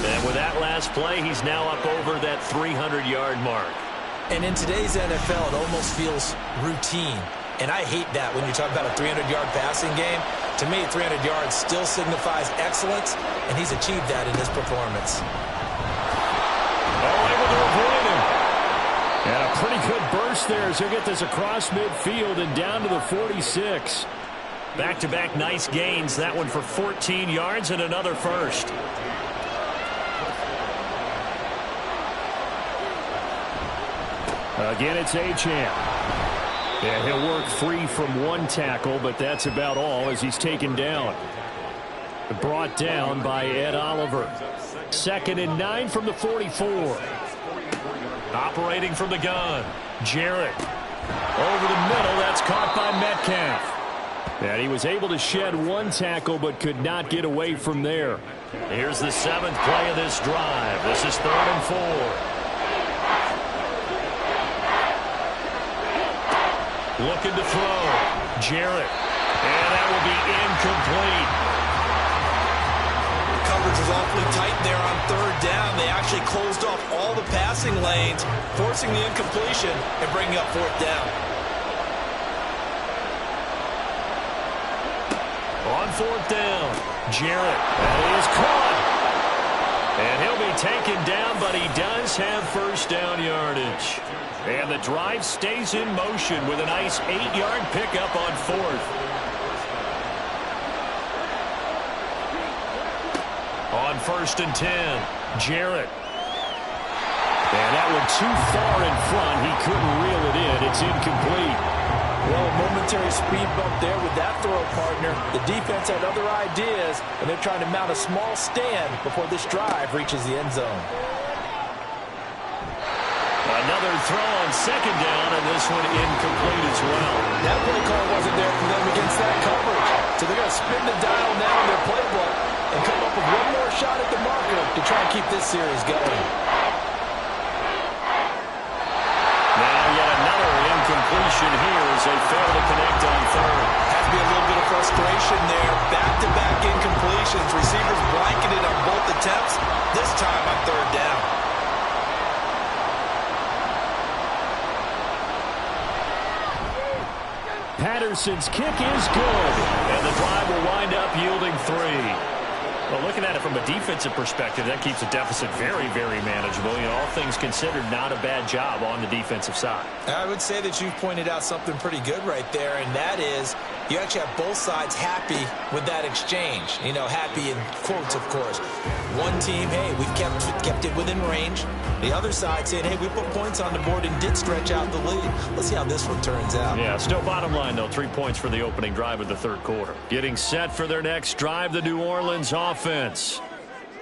And with that last play, he's now up over that 300-yard mark. And in today's NFL, it almost feels routine. And I hate that when you talk about a 300-yard passing game. To me, 300 yards still signifies excellence, and he's achieved that in his performance. Oh, able to avoid him. And a pretty good burst there as he'll get this across midfield and down to the 46. Back-to-back nice gains. That one for 14 yards and another first. Again, it's Achane. And he'll work free from 1 tackle, but that's about all as he's taken down. Brought down by Ed Oliver. 2nd and 9 from the 44. Operating from the gun. Jarrett. Over the middle, that's caught by Metcalf. And he was able to shed 1 tackle, but could not get away from there. Here's the 7th play of this drive. This is 3rd and 4. Looking to throw. Jarrett. And that will be incomplete. The coverage was awfully tight there on 3rd down. They actually closed off all the passing lanes, forcing the incompletion and bringing up 4th down. On 4th down. Jarrett. That is caught. And he'll be taken down, but he does have first down yardage. And the drive stays in motion with a nice 8-yard pickup on fourth. On 1st and 10, Jarrett. And that one too far in front. He couldn't reel it in. It's incomplete. Well, a momentary speed bump there with that throw, partner. The defense had other ideas, and they're trying to mount a small stand before this drive reaches the end zone. Another throw on 2nd down, and this one incomplete as well. That play call wasn't there for them against that coverage. So they're going to spin the dial now in their playbook and come up with one more shot at the marker to try and keep this series going. Now yet another incompletion here as they fail to connect on 3rd. Has to be a little bit of frustration there. Back-to-back incompletions. Receivers blanketed on both attempts. This time on 3rd down. Patterson's kick is good, and the drive will wind up yielding 3. Well, looking at it from a defensive perspective, that keeps the deficit very, very manageable. You know, all things considered, not a bad job on the defensive side. I would say that you've pointed out something pretty good right there, and that is you actually have both sides happy with that exchange. You know, happy in quotes, of course. One team, hey, we've kept it within range. The other side saying, hey, we put points on the board and did stretch out the lead. Let's see how this one turns out. Yeah, still bottom line, though, 3 points for the opening drive of the 3rd quarter. Getting set for their next drive, the New Orleans offense.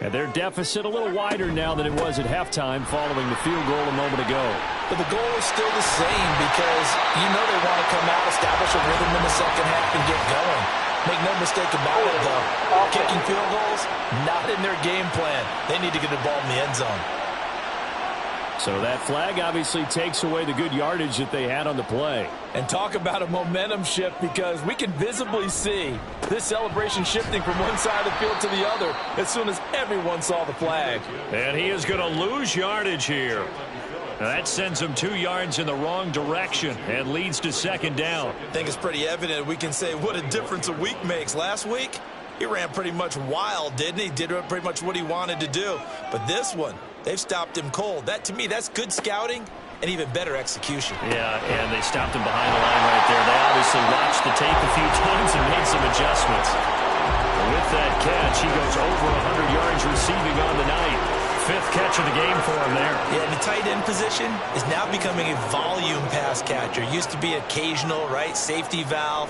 And their deficit a little wider now than it was at halftime following the field goal a moment ago. But the goal is still the same because you know they want to come out, establish a rhythm in the second half, and get going. Make no mistake about it, though. Kicking field goals, not in their game plan. They need to get the ball in the end zone. So that flag obviously takes away the good yardage that they had on the play. And talk about a momentum shift, because we can visibly see this celebration shifting from one side of the field to the other as soon as everyone saw the flag. And he is going to lose yardage here. Now that sends him 2 yards in the wrong direction and leads to 2nd down. I think it's pretty evident. We can say what a difference a week makes. Last week, he ran pretty much wild, didn't he? Did pretty much what he wanted to do. But this one, they've stopped him cold. That, to me, that's good scouting and even better execution. Yeah, and they stopped him behind the line right there. They obviously watched the tape a few times and made some adjustments. With that catch, he goes over 100 yards receiving on the night. 5th catch of the game for him there. Yeah, and the tight end position is now becoming a volume pass catcher. Used to be occasional, right? Safety valve.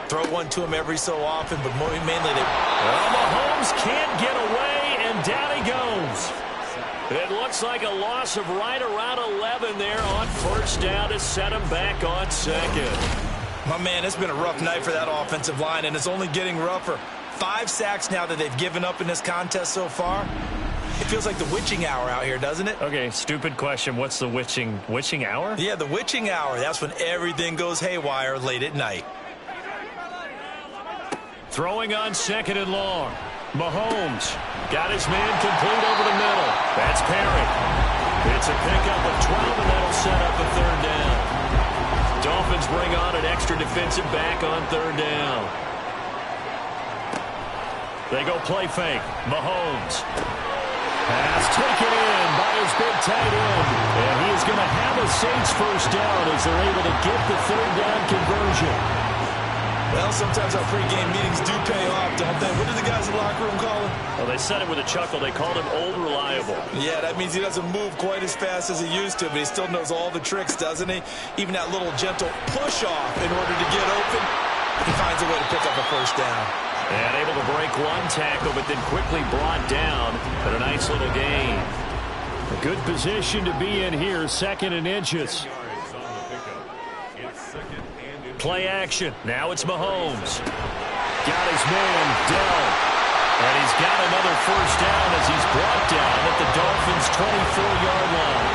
Throw one to him every so often, but mainly they... Well, Mahomes can't get away, and down he goes. It looks like a loss of right around 11 there on 1st down to set him back on 2nd. My man, it's been a rough night for that offensive line, and it's only getting rougher. 5 sacks now that they've given up in this contest so far. It feels like the witching hour out here, doesn't it? Okay, stupid question. What's the witching hour? Yeah, the witching hour. That's when everything goes haywire late at night. Throwing on 2nd and long. Mahomes got his man complete over the middle. That's Perry. It's a pickup of 12, and that'll set up a 3rd down. Dolphins bring on an extra defensive back on 3rd down. They go play fake. Mahomes. Pass taken in by his big tight end. And he is going to have a Saints first down as they're able to get the 3rd down conversion. Well, sometimes our pregame meetings do pay off, don't they? What did the guys in the locker room call him? Well, they said it with a chuckle. They called him Old Reliable. Yeah, that means he doesn't move quite as fast as he used to, but he still knows all the tricks, doesn't he? Even that little gentle push-off in order to get open, he finds a way to pick up a first down. And able to break one tackle, but then quickly brought down at a nice little gain. A good position to be in here, 2nd and inches. Play action. Now it's Mahomes. Got his man, Dell. And he's got another first down as he's brought down at the Dolphins' 24-yard line.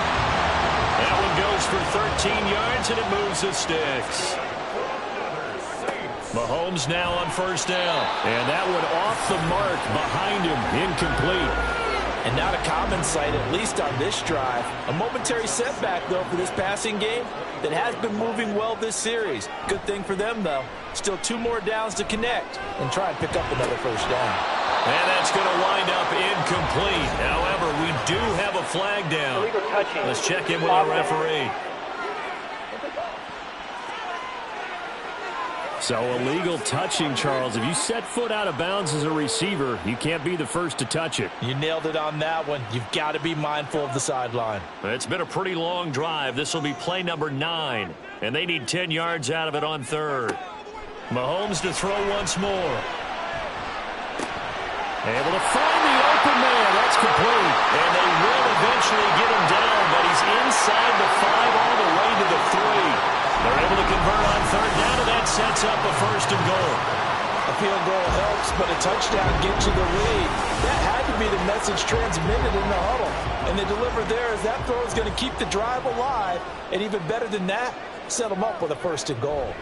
That one goes for 13 yards, and it moves the sticks. Mahomes now on first down. And that one off the mark behind him, incomplete. And not a common sight, at least on this drive. A momentary setback, though, for this passing game that has been moving well this series. Good thing for them, though. Still 2 more downs to connect and try and pick up another first down. And that's going to wind up incomplete. However, we do have a flag down. Illegal touching. Let's check in with our referee. So illegal touching, Charles. If you set foot out of bounds as a receiver, you can't be the first to touch it. You nailed it on that one. You've got to be mindful of the sideline. It's been a pretty long drive. This will be play number 9. And they need 10 yards out of it on third. Mahomes to throw once more. Able to find the open man. That's complete. And they will eventually get him down, but he's inside the 5 all the way to the 3. They're able to convert on third down, and that sets up a first and goal. A field goal helps, but a touchdown gets you the lead. That had to be the message transmitted in the huddle. And they delivered there as that throw is going to keep the drive alive. And even better than that, set them up with a first and goal.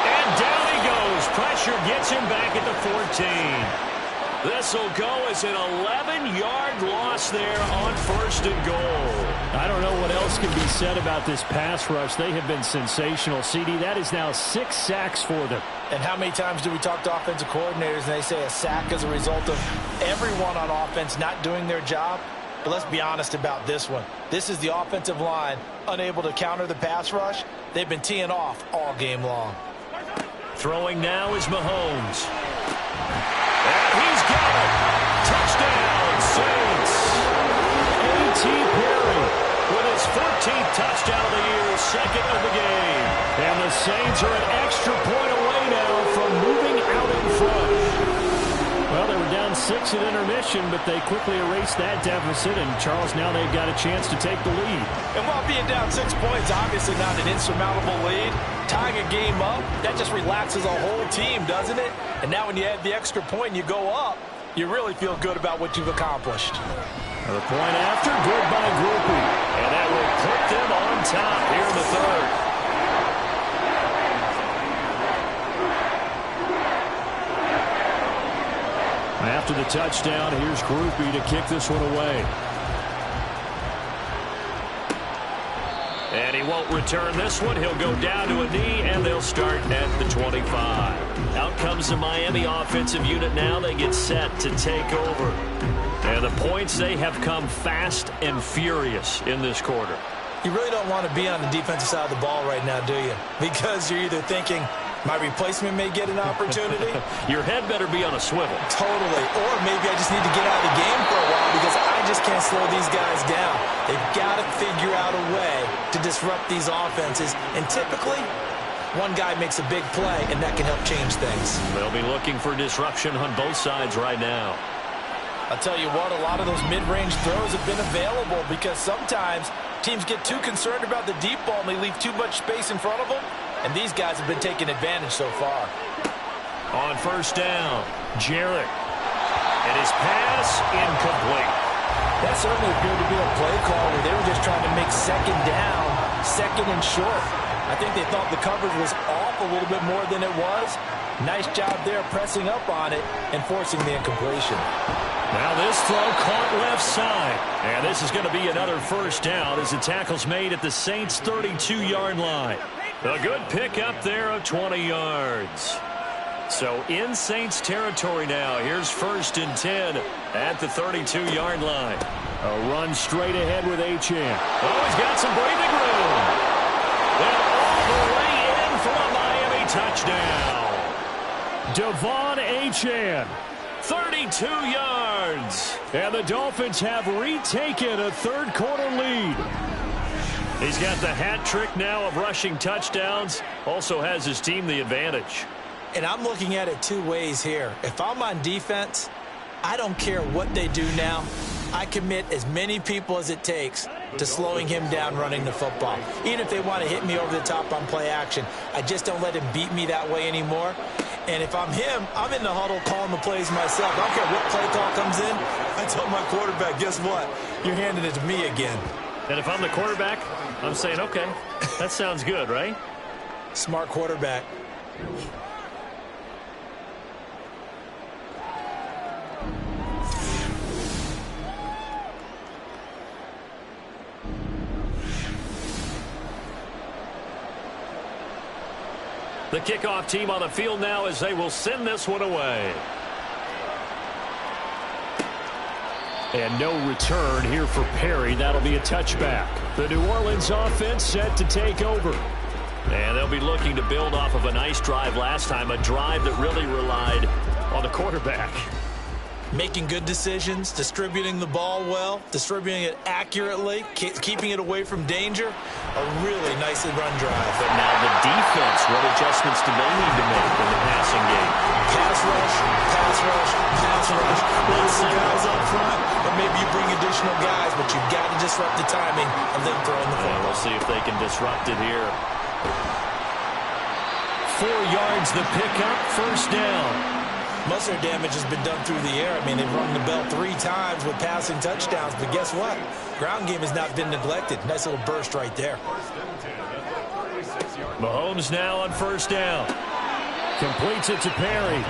And down he goes. Pressure gets him back at the 14. This will go as an 11-yard loss there on first and goal. I don't know what else can be said about this pass rush. They have been sensational, CD. That is now 6 sacks for them. And how many times do we talk to offensive coordinators and they say a sack as a result of everyone on offense not doing their job? But let's be honest about this one. This is the offensive line unable to counter the pass rush. They've been teeing off all game long. Throwing now is Mahomes. And he's got it. Touchdown, Saints. A.T. Perry with his 14th touchdown of the year, second of the game. And the Saints are an extra point away now from moving out in front. Well, they were down 6 at intermission, but they quickly erased that deficit. And, Charles, now they've got a chance to take the lead. And while being down 6 points, obviously not an insurmountable lead, tying a game up, that just relaxes a whole team, doesn't it? And now when you add the extra point and you go up, you really feel good about what you've accomplished. The point after, good by Groupie. And that will put them on top here in the third. After the touchdown, here's Groupie to kick this one away. And he won't return this one. He'll go down to a knee, and they'll start at the 25. Out comes the Miami offensive unit now. They get set to take over. And the points, they have come fast and furious in this quarter. You really don't want to be on the defensive side of the ball right now, do you? Because you're either thinking, my replacement may get an opportunity. Your head better be on a swivel. Totally. Or maybe I just need to get out of the game for a while because I just can't slow these guys down. They've got to figure out a way to disrupt these offenses. And typically, one guy makes a big play, and that can help change things. They'll be looking for disruption on both sides right now. I'll tell you what, a lot of those mid-range throws have been available because sometimes teams get too concerned about the deep ball and they leave too much space in front of them. And these guys have been taking advantage so far. On first down, Jarrett. And his pass incomplete. That certainly appeared to be a play call where they were just trying to make second down, second and short. I think they thought the coverage was off a little bit more than it was. Nice job there pressing up on it and forcing the incompletion. Now this throw caught left side. And this is going to be another first down as the tackle's made at the Saints' 32-yard line. A good pickup there of 20 yards. So in Saints territory now. Here's first and 10 at the 32-yard line. A run straight ahead with Achane. Oh, he's got some breathing room. And all the way in for a Miami touchdown. Devon Achane. 32 yards. And the Dolphins have retaken a third-quarter lead. He's got the hat trick now of rushing touchdowns. Also has his team the advantage. And I'm looking at it two ways here. If I'm on defense, I don't care what they do now. I commit as many people as it takes to slowing him down running the football. Even if they want to hit me over the top on play action, I just don't let him beat me that way anymore. And if I'm him, I'm in the huddle calling the plays myself. I don't care what play call comes in. I tell my quarterback, guess what? You're handing it to me again. And if I'm the quarterback, I'm saying, okay, that sounds good, right? Smart quarterback. The kickoff team on the field now as they will send this one away. And no return here for Perry. That'll be a touchback. The New Orleans offense set to take over. And they'll be looking to build off of a nice drive last time, a drive that really relied on the quarterback. Making good decisions, distributing the ball well, distributing it accurately, keeping it away from danger. A really nicely run drive. But now the defense, what adjustments do they need to make in the passing game? Pass rush, pass rush, pass rush. Lots of guys up front, but maybe you bring additional guys, but you've got to disrupt the timing of them throwing the football. We'll see if they can disrupt it here. 4 yards the pickup, first down. Most of their damage has been done through the air. I mean, they've rung the bell 3 times with passing touchdowns, but guess what? Ground game has not been neglected. Nice little burst right there. Mahomes now on first down. Completes it to Perry.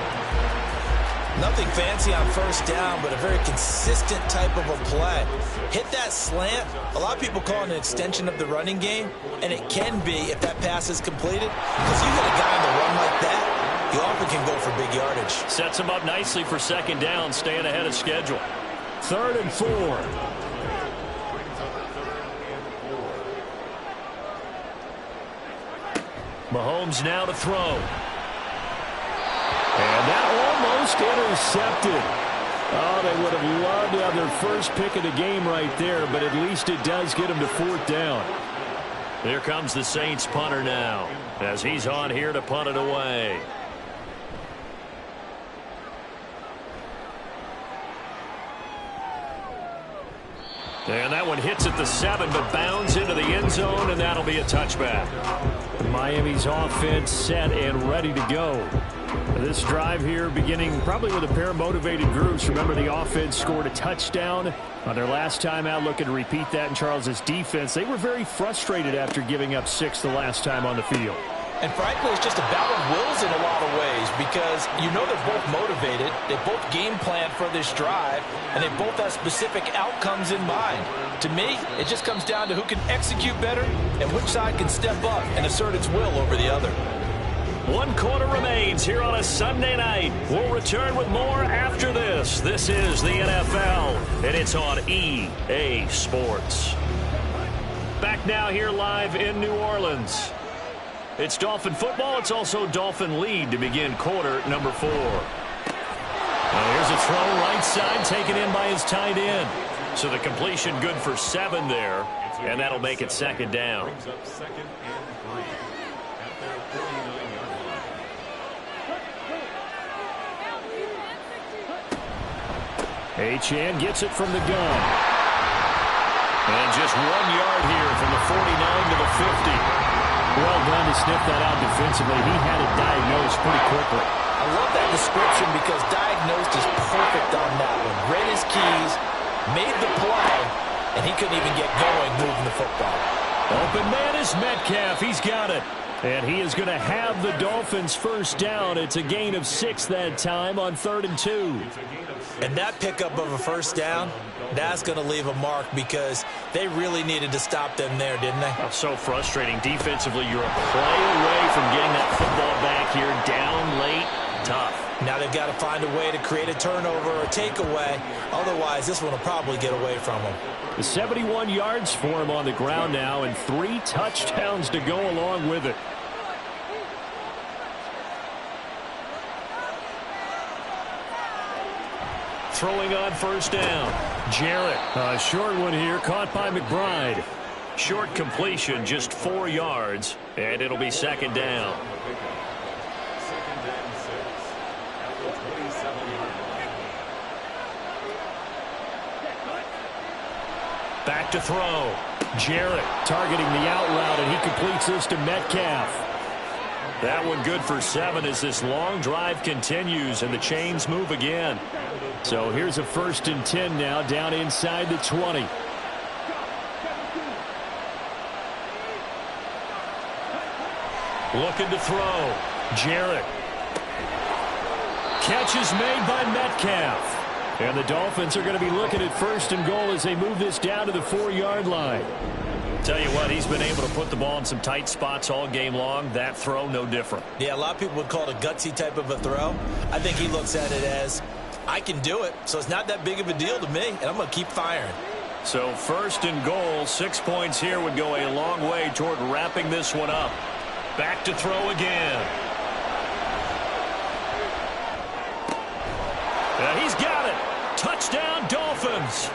Nothing fancy on first down, but a very consistent type of a play. Hit that slant. A lot of people call it an extension of the running game, and it can be if that pass is completed. Because you hit a guy on the run like that, you often can go for big yardage. Sets him up nicely for second down, staying ahead of schedule. 3rd and 4. Mahomes now to throw. And that almost intercepted. Oh, they would have loved to have their first pick of the game right there, but at least it does get them to 4th down. Here comes the Saints punter now, as he's on here to punt it away. And that one hits at the 7, but bounds into the end zone, and that'll be a touchback. Miami's offense set and ready to go. This drive here beginning probably with a pair of motivated groups. Remember, the offense scored a touchdown on their last time out. Looking to repeat that in Charles's defense. They were very frustrated after giving up 6 the last time on the field. And frankly, it's just a battle of wills in a lot of ways because you know they're both motivated. They both game plan for this drive, and they both have specific outcomes in mind. To me, it just comes down to who can execute better and which side can step up and assert its will over the other. 1 quarter remains here on a Sunday night. We'll return with more after this. This is the NFL, and it's on EA Sports. Back now here live in New Orleans. It's Dolphin football. It's also Dolphin lead to begin quarter number 4. Here's a throw right side taken in by his tight end. So the completion good for 7 there, and that'll make it second down. Achane gets it from the gun. And just 1 yard here from the 49 to the 50. Well done to sniff that out defensively. He had it diagnosed pretty quickly. I love that description because diagnosed is perfect on that one. Read his keys, made the play, and he couldn't even get going moving the football. Open man is Metcalf. He's got it. And he is going to have the Dolphins first down. It's a gain of 6 that time on 3rd and 2. And that pickup of a first down, that's going to leave a mark because they really needed to stop them there, didn't they? Oh, so frustrating. Defensively, you're a play away from getting that football back here. Down late, tough. Now they've got to find a way to create a turnover or a takeaway. Otherwise, this one will probably get away from them. 71 yards for him on the ground now and 3 touchdowns to go along with it. Throwing on first down. Jarrett, a short one here, caught by McBride. Short completion, just 4 yards, and it'll be second down. Back to throw. Jarrett targeting the out route, and he completes this to Metcalf. That one good for 7 as this long drive continues and the chains move again. So here's a 1st and 10 now, down inside the 20. Looking to throw. Jarrett. Catch is made by Metcalf. And the Dolphins are going to be looking at 1st and goal as they move this down to the 4-yard line. Tell you what, he's been able to put the ball in some tight spots all game long. That throw, no different. Yeah, a lot of people would call it a gutsy type of a throw. I think he looks at it as, I can do it, so it's not that big of a deal to me, and I'm going to keep firing. So 1st and goal, 6 points here would go a long way toward wrapping this one up. Back to throw again. And he's got it. Touchdown, Dolphins.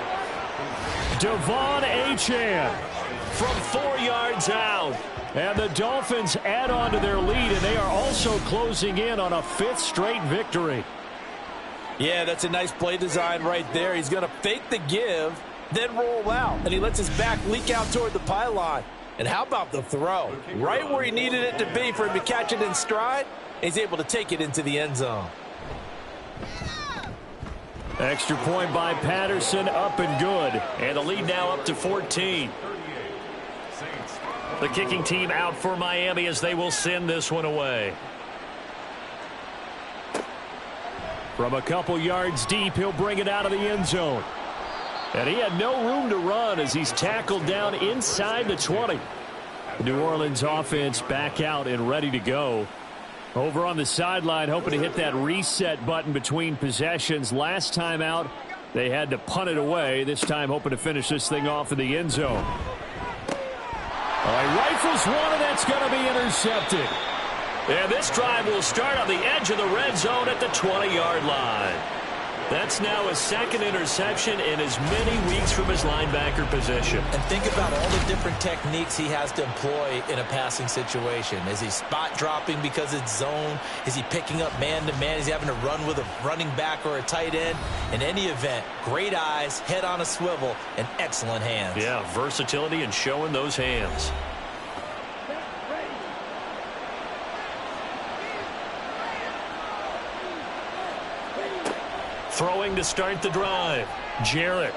Devon Achane from 4 yards out. And the Dolphins add on to their lead, and they are also closing in on a 5th straight victory. Yeah, that's a nice play design right there. He's going to fake the give, then roll out, and he lets his back leak out toward the pylon. And how about the throw? Right where he needed it to be for him to catch it in stride, he's able to take it into the end zone. Extra point by Patterson, up and good. And the lead now up to 14. The kicking team out for Miami as they will send this one away. From a couple yards deep, he'll bring it out of the end zone. And he had no room to run as he's tackled down inside the 20. The New Orleans offense back out and ready to go. Over on the sideline, hoping to hit that reset button between possessions. Last time out, they had to punt it away. This time, hoping to finish this thing off in the end zone. He rifles one, and that's going to be intercepted. And this drive will start on the edge of the red zone at the 20-yard line. That's now his 2nd interception in as many weeks from his linebacker position. And think about all the different techniques he has to employ in a passing situation. Is he spot dropping because it's zone? Is he picking up man-to-man? Is he having to run with a running back or a tight end? In any event, great eyes, head on a swivel, and excellent hands. Yeah, versatility and showing those hands. Throwing to start the drive. Jarrett.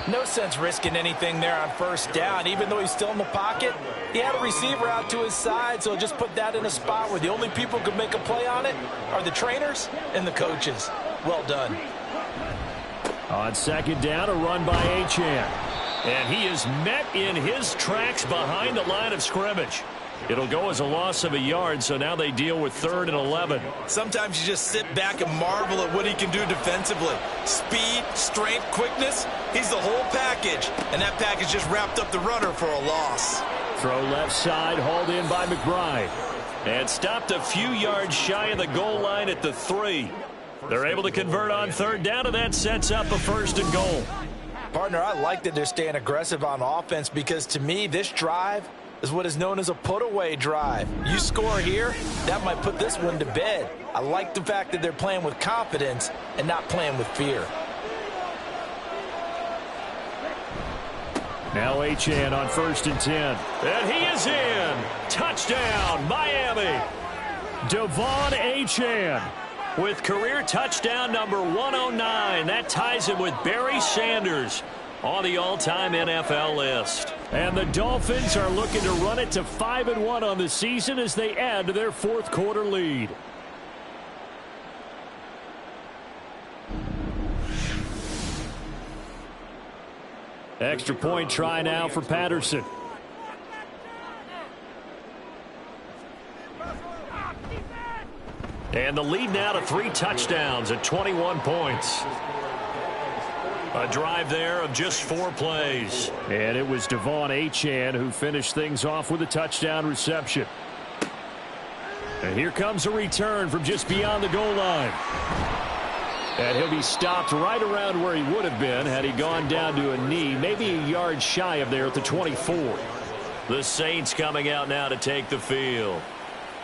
No sense risking anything there on 1st down. Even though he's still in the pocket, he had a receiver out to his side, so just put that in a spot where the only people who can make a play on it are the trainers and the coaches. Well done. On 2nd down, a run by Achane. And he is met in his tracks behind the line of scrimmage. It'll go as a loss of a yard, so now they deal with 3rd and 11. Sometimes you just sit back and marvel at what he can do defensively. Speed, strength, quickness, he's the whole package. And that package just wrapped up the runner for a loss. Throw left side, hauled in by McBride. And stopped a few yards shy of the goal line at the 3. They're able to convert on 3rd down, and that sets up a 1st and goal. Partner, I like that they're staying aggressive on offense because, to me, this drive is what is known as a put-away drive. You score here, that might put this one to bed. I like the fact that they're playing with confidence and not playing with fear. Now Achane on 1st and 10. And he is in. Touchdown, Miami. Devon Achane with career touchdown number 109. That ties him with Barry Sanders on the all-time NFL list. And the Dolphins are looking to run it to 5-1 on the season as they add to their 4th quarter lead. Extra point try now for Patterson. And the lead now to 3 touchdowns at 21 points. A drive there of just 4 plays. And it was Devon Achane who finished things off with a touchdown reception. And here comes a return from just beyond the goal line. And he'll be stopped right around where he would have been had he gone down to a knee, maybe a yard shy of there at the 24. The Saints coming out now to take the field.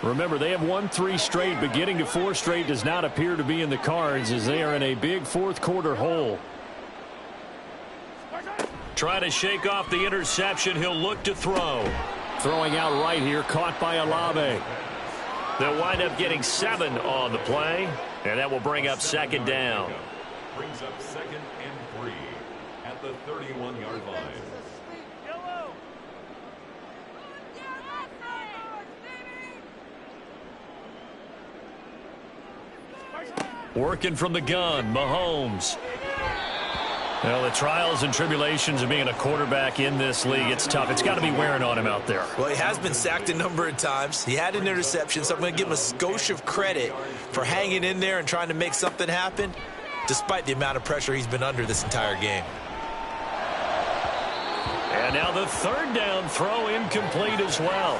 Remember, they have won 3 straight, but getting to 4 straight does not appear to be in the cards as they are in a big 4th quarter hole. Trying to shake off the interception. He'll look to throw. Throwing out right here, caught by Olave. They'll wind up getting 7 on the play, and that will bring up 2nd down. Brings up 2nd and 3 at the 31-yard line. Working from the gun, Mahomes. Well, the trials and tribulations of being a quarterback in this league, it's tough. It's got to be wearing on him out there. Well, he has been sacked a number of times. He had an interception, so I'm going to give him a skosh of credit for hanging in there and trying to make something happen, despite the amount of pressure he's been under this entire game. And now the third down throw incomplete as well.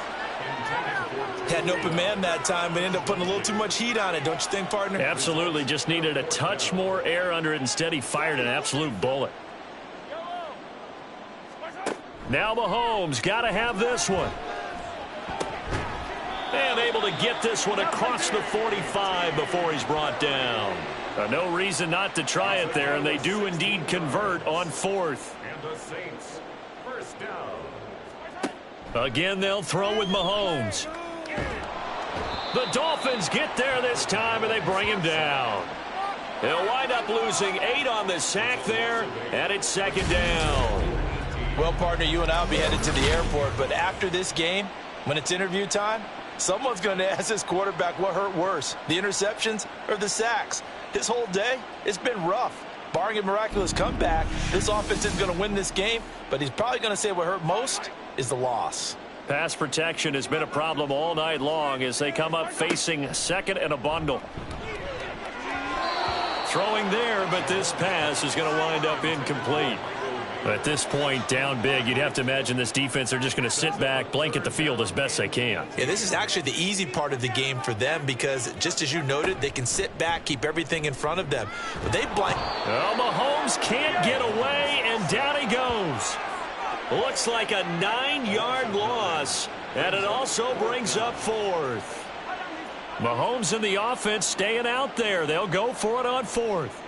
Had an open man that time, but ended up putting a little too much heat on it, don't you think, partner? Absolutely. Just needed a touch more air under it. Instead, he fired an absolute bullet. Now Mahomes got to have this one. And able to get this one across the 45 before he's brought down. No reason not to try it there, and they do indeed convert on fourth. And the Saints, first down. Again, they'll throw with Mahomes. The Dolphins get there this time, and they bring him down. They'll wind up losing 8 on the sack there, and it's second down. Well, partner, you and I will be headed to the airport, but after this game, when it's interview time, someone's going to ask this quarterback what hurt worse, the interceptions or the sacks. His whole day, it's been rough. Barring a miraculous comeback, this offense isn't going to win this game, but he's probably going to say what hurt most is the loss. Pass protection has been a problem all night long as they come up facing second and a bundle. Throwing there, but this pass is going to wind up incomplete. At this point, down big, you'd have to imagine this defense are just going to sit back, blanket the field as best they can. Yeah, this is actually the easy part of the game for them because, just as you noted, they can sit back, keep everything in front of them. But they blank. Well, Mahomes can't get away, and down he goes. Looks like a 9-yard loss, and it also brings up fourth. Mahomes and the offense staying out there. They'll go for it on fourth.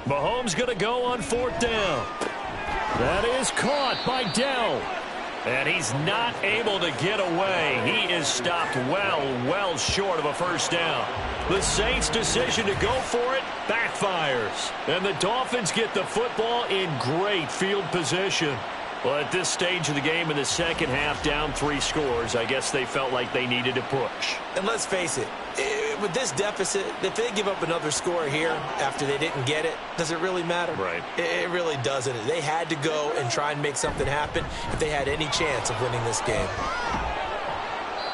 Mahomes going to go on fourth down. That is caught by Dell. And he's not able to get away. He is stopped well short of a first down. The Saints' decision to go for it backfires. And the Dolphins get the football in great field position. Well, at this stage of the game in the second half, down 3 scores, I guess they felt like they needed to push. And let's face it, with this deficit, if they give up another score here after they didn't get it, does it really matter? Right. It really doesn't. They had to go and try and make something happen if they had any chance of winning this game.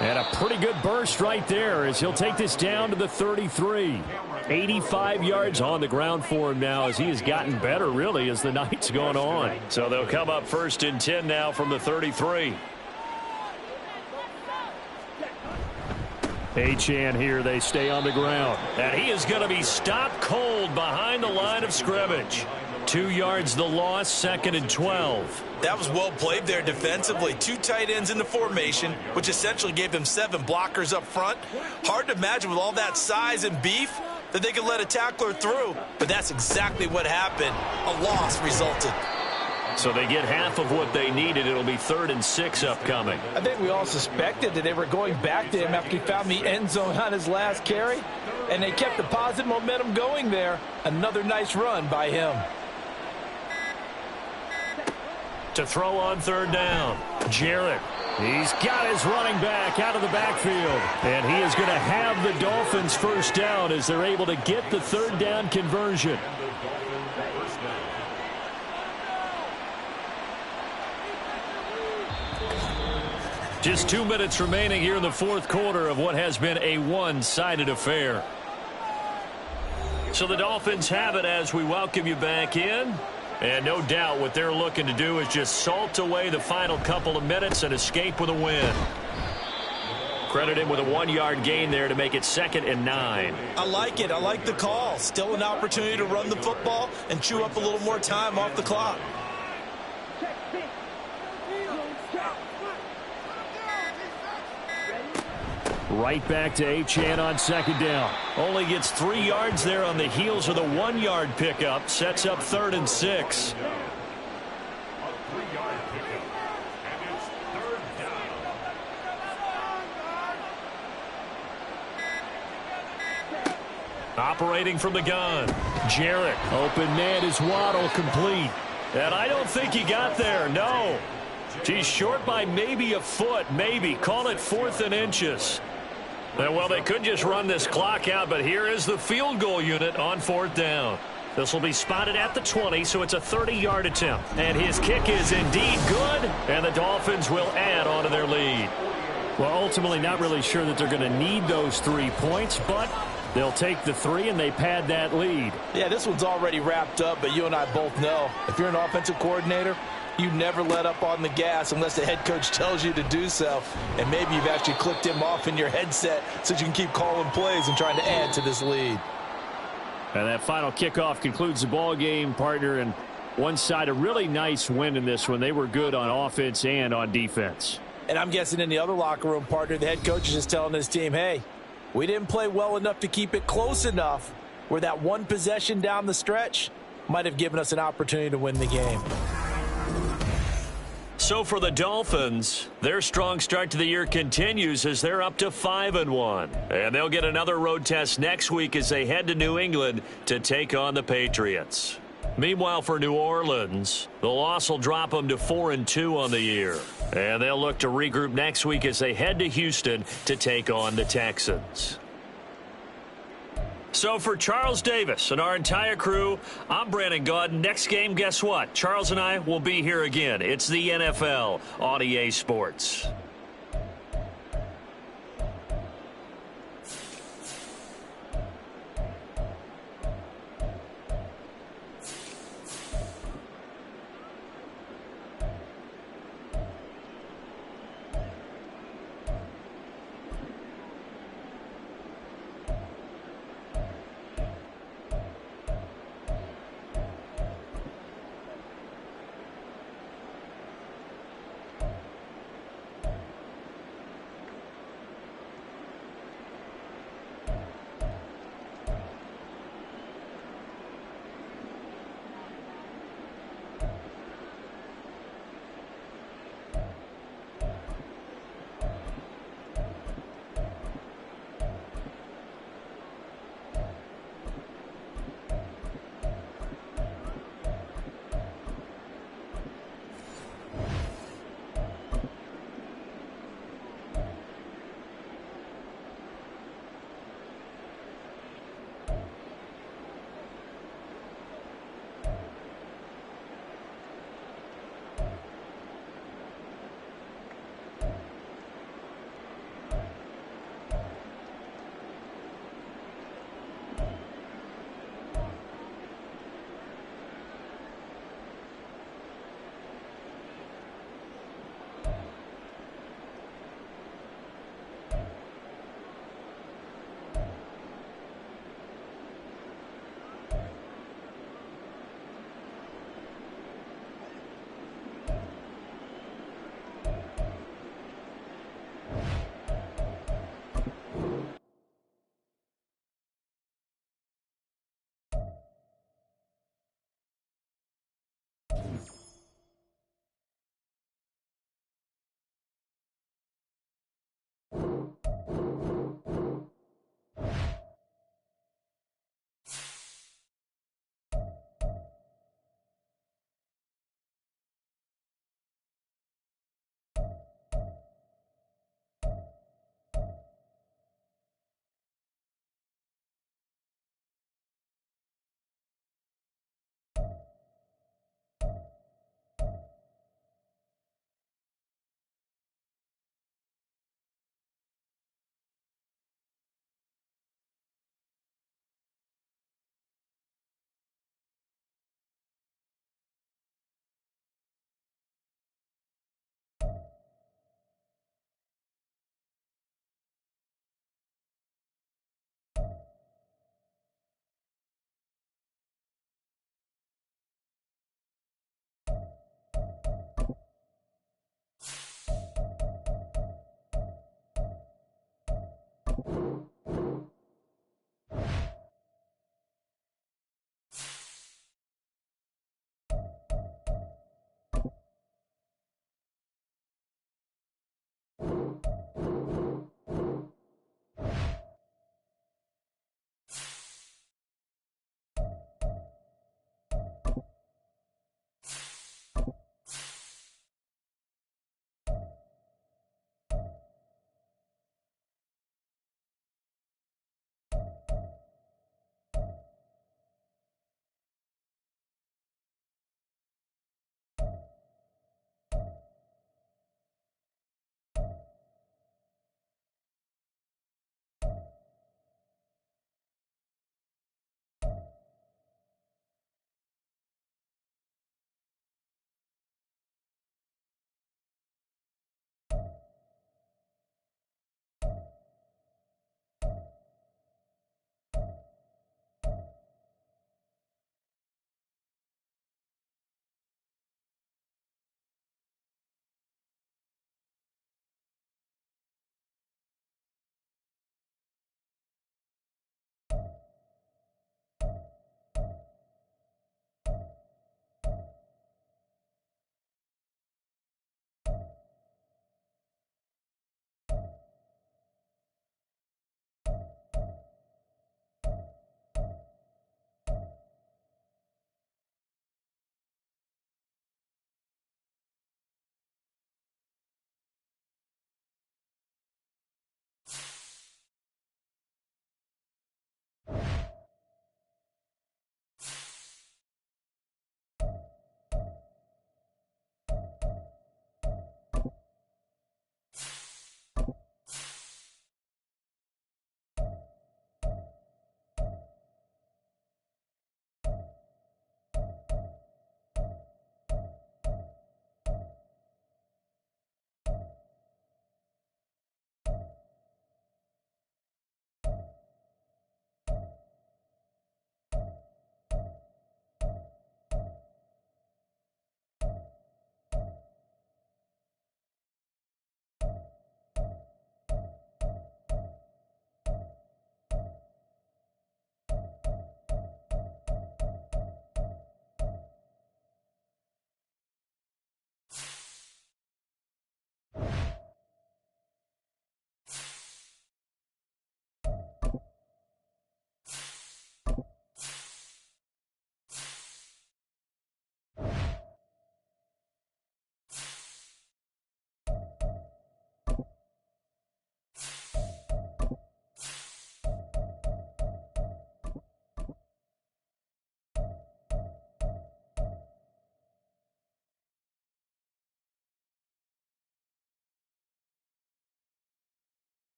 And a pretty good burst right there as he'll take this down to the 33. 85 yards on the ground for him now as he has gotten better, really, as the night's gone on. So they'll come up 1st and 10 now from the 33. Achane here, they stay on the ground. And he is going to be stopped cold behind the line of scrimmage. 2 yards the loss, 2nd and 12. That was well played there defensively. 2 tight ends in the formation, which essentially gave them 7 blockers up front. Hard to imagine with all that size and beef that they could let a tackler through, but that's exactly what happened. A loss resulted. So they get half of what they needed. It'll be 3rd and 6 upcoming. I think we all suspected that they were going back to him after he found the end zone on his last carry, and they kept the positive momentum going there. Another nice run by him. To throw on 3rd down, Jarrett. He's got his running back out of the backfield. And he is going to have the Dolphins first down as they're able to get the 3rd down conversion. Just 2 minutes remaining here in the 4th quarter of what has been a one-sided affair. So the Dolphins have it as we welcome you back in. And no doubt what they're looking to do is just salt away the final couple of minutes and escape with a win. Credit him with a 1-yard gain there to make it 2nd and 9. I like it. I like the call. Still an opportunity to run the football and chew up a little more time off the clock. Right back to Achane on 2nd down. Only gets 3 yards there on the heels of the 1-yard pickup. Sets up 3rd and 6. Operating from the gun, Jarrett. Open man is Waddle, complete. And I don't think he got there, no. He's short by maybe a foot, maybe. Call it 4th and inches. Well, they could just run this clock out, but here is the field goal unit on 4th down. This will be spotted at the 20, so it's a 30-yard attempt. And his kick is indeed good, and the Dolphins will add on to their lead. Well, ultimately not really sure that they're going to need those 3 points, but they'll take the 3 and they pad that lead. Yeah, this one's already wrapped up, but you and I both know if you're an offensive coordinator, you never let up on the gas unless the head coach tells you to do so. And maybe you've actually clicked him off in your headset so you can keep calling plays and trying to add to this lead. And that final kickoff concludes the ball game, partner. And one side, a really nice win in this one. They were good on offense and on defense. And I'm guessing in the other locker room, partner, the head coach is just telling his team, hey, we didn't play well enough to keep it close enough where that one possession down the stretch might have given us an opportunity to win the game. So for the Dolphins, their strong start to the year continues as they're up to 5-1. And they'll get another road test next week as they head to New England to take on the Patriots. Meanwhile, for New Orleans, the loss will drop them to 4-2 on the year. And they'll look to regroup next week as they head to Houston to take on the Texans. So for Charles Davis and our entire crew, I'm Brandon Gaudin. Next game, guess what? Charles and I will be here again. It's the NFL on EA Sports.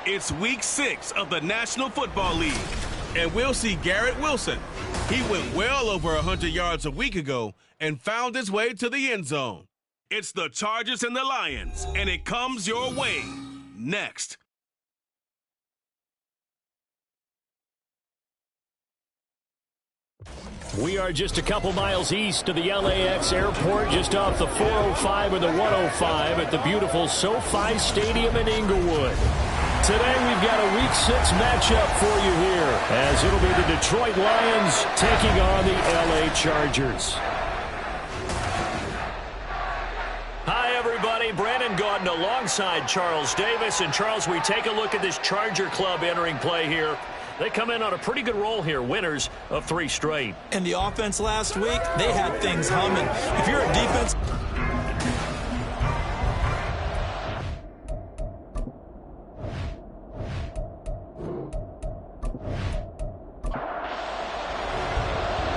It's week 6 of the National Football League, and we'll see Garrett Wilson. He went well over 100 yards a week ago and found his way to the end zone. It's the Chargers and the Lions, and it comes your way next. We are just a couple miles east of the LAX airport, just off the 405 and the 105 at the beautiful SoFi Stadium in Inglewood. Today we've got a Week 6 matchup for you here, as it'll be the Detroit Lions taking on the LA Chargers. Hi, everybody. Brandon Gordon alongside Charles Davis. And, Charles, we take a look at this Charger club entering play here. They come in on a pretty good roll here, winners of 3 straight. And the offense last week, they had things humming. If you're a defense...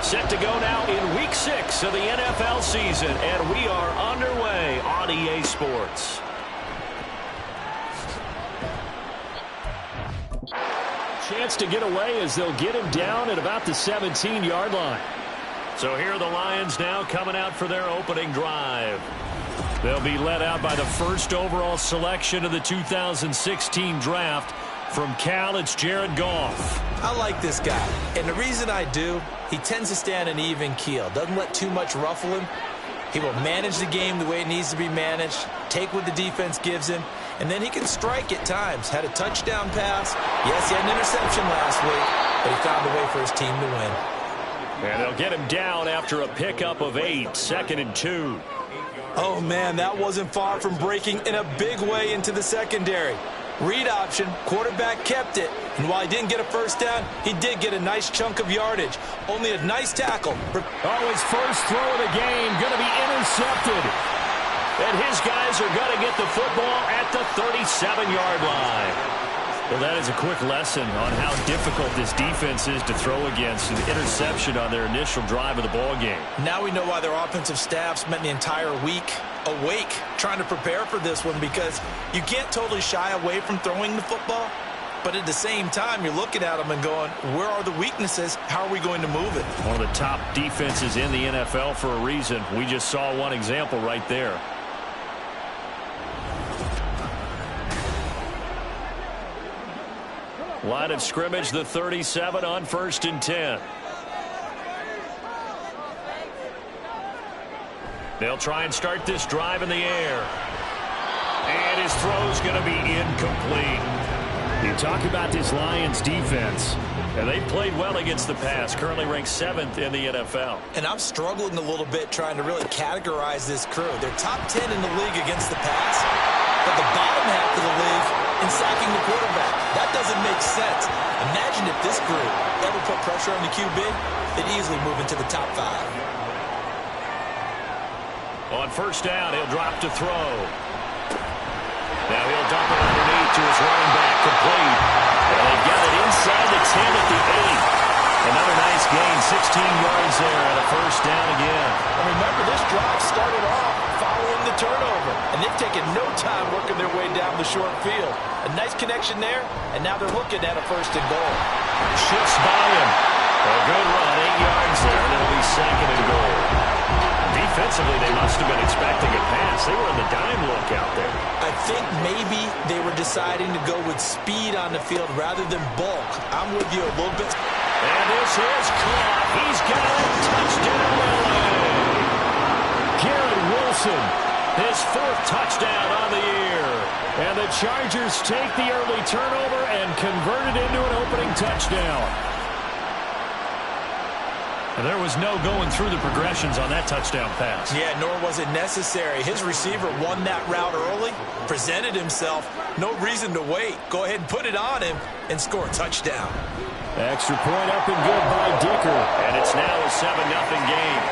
Set to go now in Week 6 of the NFL season, and we are underway on EA Sports. Chance to get away as they'll get him down at about the 17-yard line. So here are the Lions now coming out for their opening drive. They'll be led out by the first overall selection of the 2016 draft. From Cal, it's Jared Goff. I like this guy, and the reason I do, he tends to stand an even keel. Doesn't let too much ruffle him. He will manage the game the way it needs to be managed, take what the defense gives him, and then he can strike at times. Had a touchdown pass. Yes, he had an interception last week, but he found a way for his team to win. And they'll get him down after a pickup of 8, 2nd and 2. Oh, man, that wasn't far from breaking in a big way into the secondary. Read option, quarterback kept it, and while he didn't get a first down, he did get a nice chunk of yardage. Only a nice tackle. Oh, his first throw of the game going to be intercepted. And his guys are going to get the football at the 37-yard line. Well, that is a quick lesson on how difficult this defense is to throw against. An interception on their initial drive of the ball game. Now we know why their offensive staff spent the entire week awake trying to prepare for this one, because you can't totally shy away from throwing the football, but at the same time you're looking at them and going, where are the weaknesses? How are we going to move it? One of the top defenses in the NFL for a reason. We just saw one example right there. Line of scrimmage, the 37 on 1st and 10. They'll try and start this drive in the air. And his throw's going to be incomplete. You talk about this Lions defense, and they played well against the pass, currently ranked 7th in the NFL. And I'm struggling a little bit trying to really categorize this crew. They're top 10 in the league against the pass, but the bottom half of the league in sacking the quarterback. That doesn't make sense. Imagine if this group ever put pressure on the QB, they'd easily move into the top 5. On 1st down, he'll drop to throw. Now he'll dump it underneath to his running back, complete. And they've got it inside the 10 at the 8. Another nice gain, 16 yards there, and a 1st down again. And remember, this drive started off following the turnover, and they've taken no time working their way down the short field. A nice connection there, and now they're looking at a 1st and goal. Shifts by him. A good run, 8 yards there, and it'll be 2nd and goal. Defensively, they must have been expecting a pass. They were in the dime look out there. I think maybe they were deciding to go with speed on the field rather than bulk. I'm with you a little bit. And this is caught. He's got it. Touchdown, LA. Garrett Wilson, his 4th touchdown on the year. And the Chargers take the early turnover and convert it into an opening touchdown. And there was no going through the progressions on that touchdown pass. Yeah, nor was it necessary. His receiver won that route early, presented himself. No reason to wait. Go ahead and put it on him and score a touchdown. Extra point up and good by Dicker. And it's now a 7-0 game.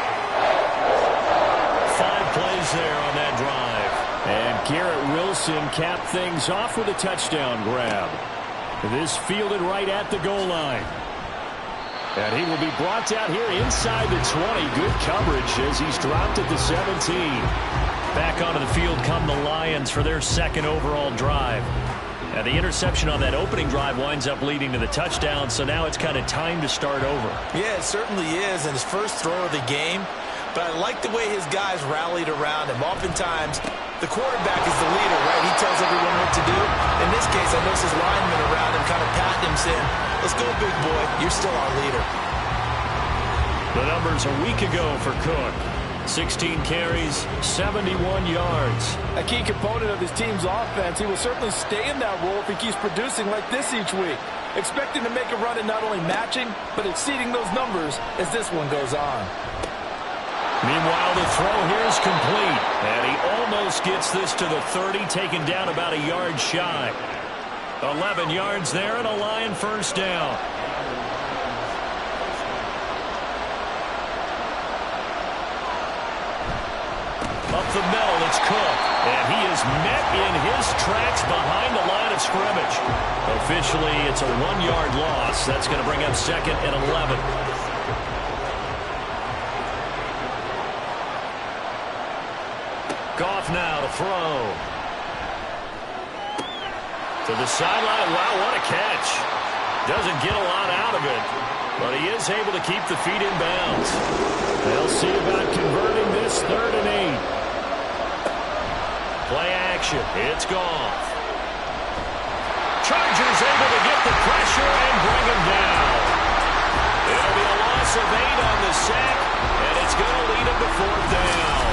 5 plays there on that drive. And Garrett Wilson capped things off with a touchdown grab. This fielded right at the goal line. And he will be brought down here inside the 20. Good coverage as he's dropped at the 17. Back onto the field come the Lions for their 2nd overall drive. And the interception on that opening drive winds up leading to the touchdown, so now it's kind of time to start over. Yeah, it certainly is, and his first throw of the game. But I like the way his guys rallied around him. Oftentimes, the quarterback is the leader, right? He tells everyone what to do. In this case, I noticed his linemen around him kind of patting him, saying, "Let's go, big boy. You're still our leader." The numbers a week ago for Cook. 16 carries, 71 yards. A key component of his team's offense. He will certainly stay in that role if he keeps producing like this each week. Expecting to make a run and not only matching, but exceeding those numbers as this one goes on. Meanwhile, the throw here is complete. And he almost gets this to the 30, taken down about a yard shy. 11 yards there and a Lion first down. Up the middle, it's Cook. And he is met in his tracks behind the line of scrimmage. Officially, it's a 1-yard loss. That's going to bring up 2nd and 11. Goff now to throw. To the sideline. Wow, what a catch. Doesn't get a lot out of it, but he is able to keep the feet in bounds. They'll see about converting this 3rd and 8. Play action. It's Goff. Chargers able to get the pressure and bring him down. It'll be a loss of 8 on the sack, and it's going to lead him to 4th down.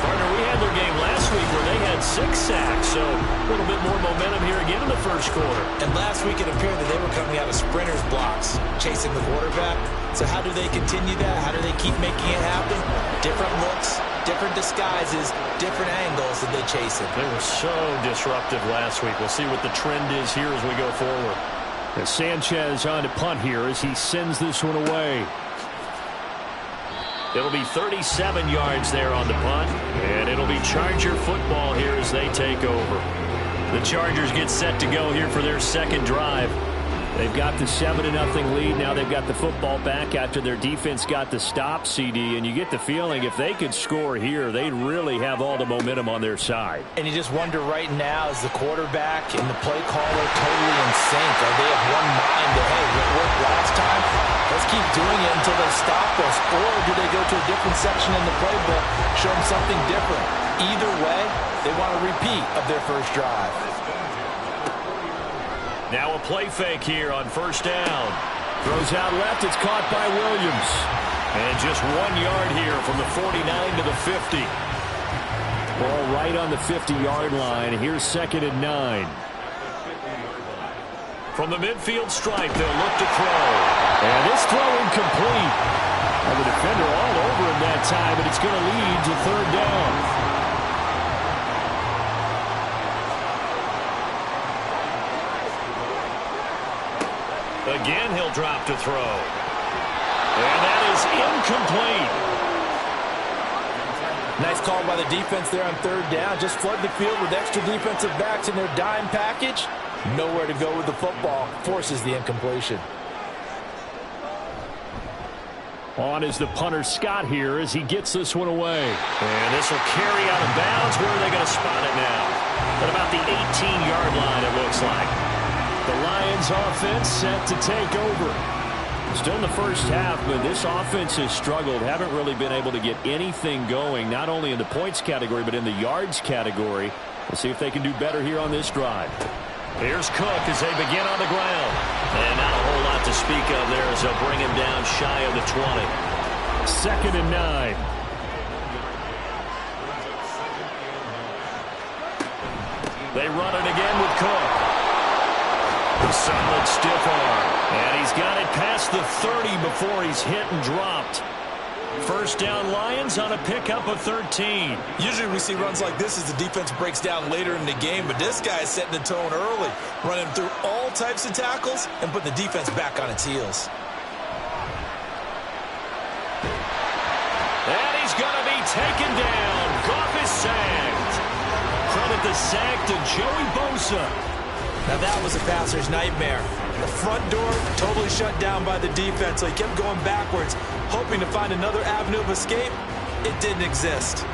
Partner, we had their game last week where they had 6 sacks, so a little bit more momentum here again in the first quarter. And last week it appeared that they were coming out of sprinters blocks, chasing the quarterback. So how do they continue that? How do they keep making it happen? Different looks, different disguises, different angles that they chase it. They were so disruptive last week. We'll see what the trend is here as we go forward. And Sanchez on to punt here as he sends this one away. It'll be 37 yards there on the punt, and it'll be Charger football here as they take over. The Chargers get set to go here for their 2nd drive. They've got the 7-0 lead. Now they've got the football back after their defense got the stop, CD, and you get the feeling if they could score here, they'd really have all the momentum on their side. And you just wonder right now, is the quarterback and the play caller totally in sync? Are they of one mind that, hey, what worked last time? Let's keep doing it until they stop us. Or do they go to a different section in the playbook, show them something different? Either way, they want a repeat of their first drive. Now a play fake here on 1st down. Throws out left. It's caught by Williams. And just 1 yard here from the 49 to the 50. Ball right on the 50-yard line. Here's 2nd and 9. From the midfield stripe, they'll look to throw. And this throw incomplete. And the defender all over him that time, and it's going to lead to 3rd down. Again, he'll drop to throw. And that is incomplete. Nice call by the defense there on 3rd down. Just flood the field with extra defensive backs in their dime package. Nowhere to go with the football. Forces the incompletion. On is the punter Scott here as he gets this one away. And this will carry out of bounds. Where are they going to spot it now? At about the 18-yard line, it looks like. The Lions offense set to take over. Still in the first half, but this offense has struggled. Haven't really been able to get anything going, not only in the points category, but in the yards category. We'll see if they can do better here on this drive. Here's Cook as they begin on the ground. And not a whole lot to speak of there as they'll bring him down shy of the 20. 2nd and 9. They run it again with Cook. Solid stiff arm. And he's got it past the 30 before he's hit and dropped. 1st down Lions on a pickup of 13. Usually we see runs like this as the defense breaks down later in the game, but this guy is setting the tone early, running through all types of tackles and putting the defense back on its heels. And he's going to be taken down. Goff is sacked. Credit the sack to Joey Bosa. Now that was a passer's nightmare. The front door totally shut down by the defense, so he kept going backwards, hoping to find another avenue of escape. It didn't exist.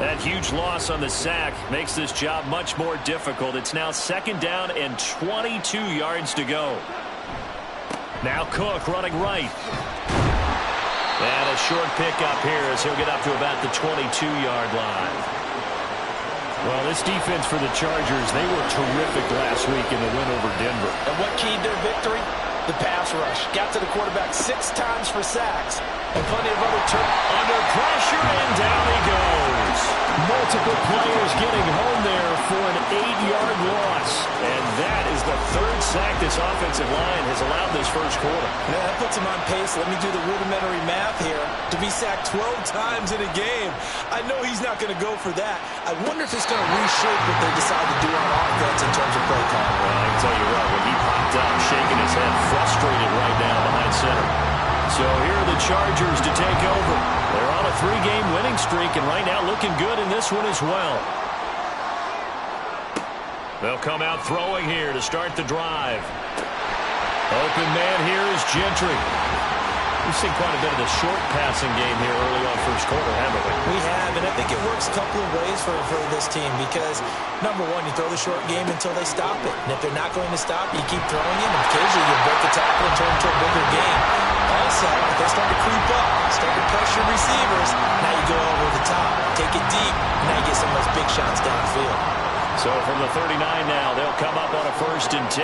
That huge loss on the sack makes this job much more difficult. It's now 2nd down and 22 yards to go. Now Cook running right. And a short pickup here as he'll get up to about the 22-yard line. Well, this defense for the Chargers, they were terrific last week in the win over Denver. And what keyed their victory? The pass rush. Got to the quarterback 6 times for sacks. And plenty of other under pressure, and down he goes. Multiple players getting home there for an 8-yard loss. And that is the 3rd sack this offensive line has allowed this first quarter. Yeah, that puts him on pace. Let me do the rudimentary math here. To be sacked 12 times in a game. I know he's not going to go for that. I wonder if it's going to reshape what they decide to do on offense in terms of play calling. Well, I can tell you what, when he popped up, shaking his head, frustrated right now behind center. So here are the Chargers to take over. They're on a 3-game winning streak, and right now looking good in this one as well. They'll come out throwing here to start the drive. Open man here is Gentry. We've seen quite a bit of the short passing game here early on first quarter, haven't we? We have, and I think it works a couple of ways for this team because, number one, you throw the short game until they stop it. And if they're not going to stop, you keep throwing it, and occasionally you break the tackle and turn into a bigger game. Also, if they start to creep up, start to pressure receivers, now you go over the top, take it deep, and now you get some of those big shots downfield. So from the 39 now, they'll come up on a 1st and 10.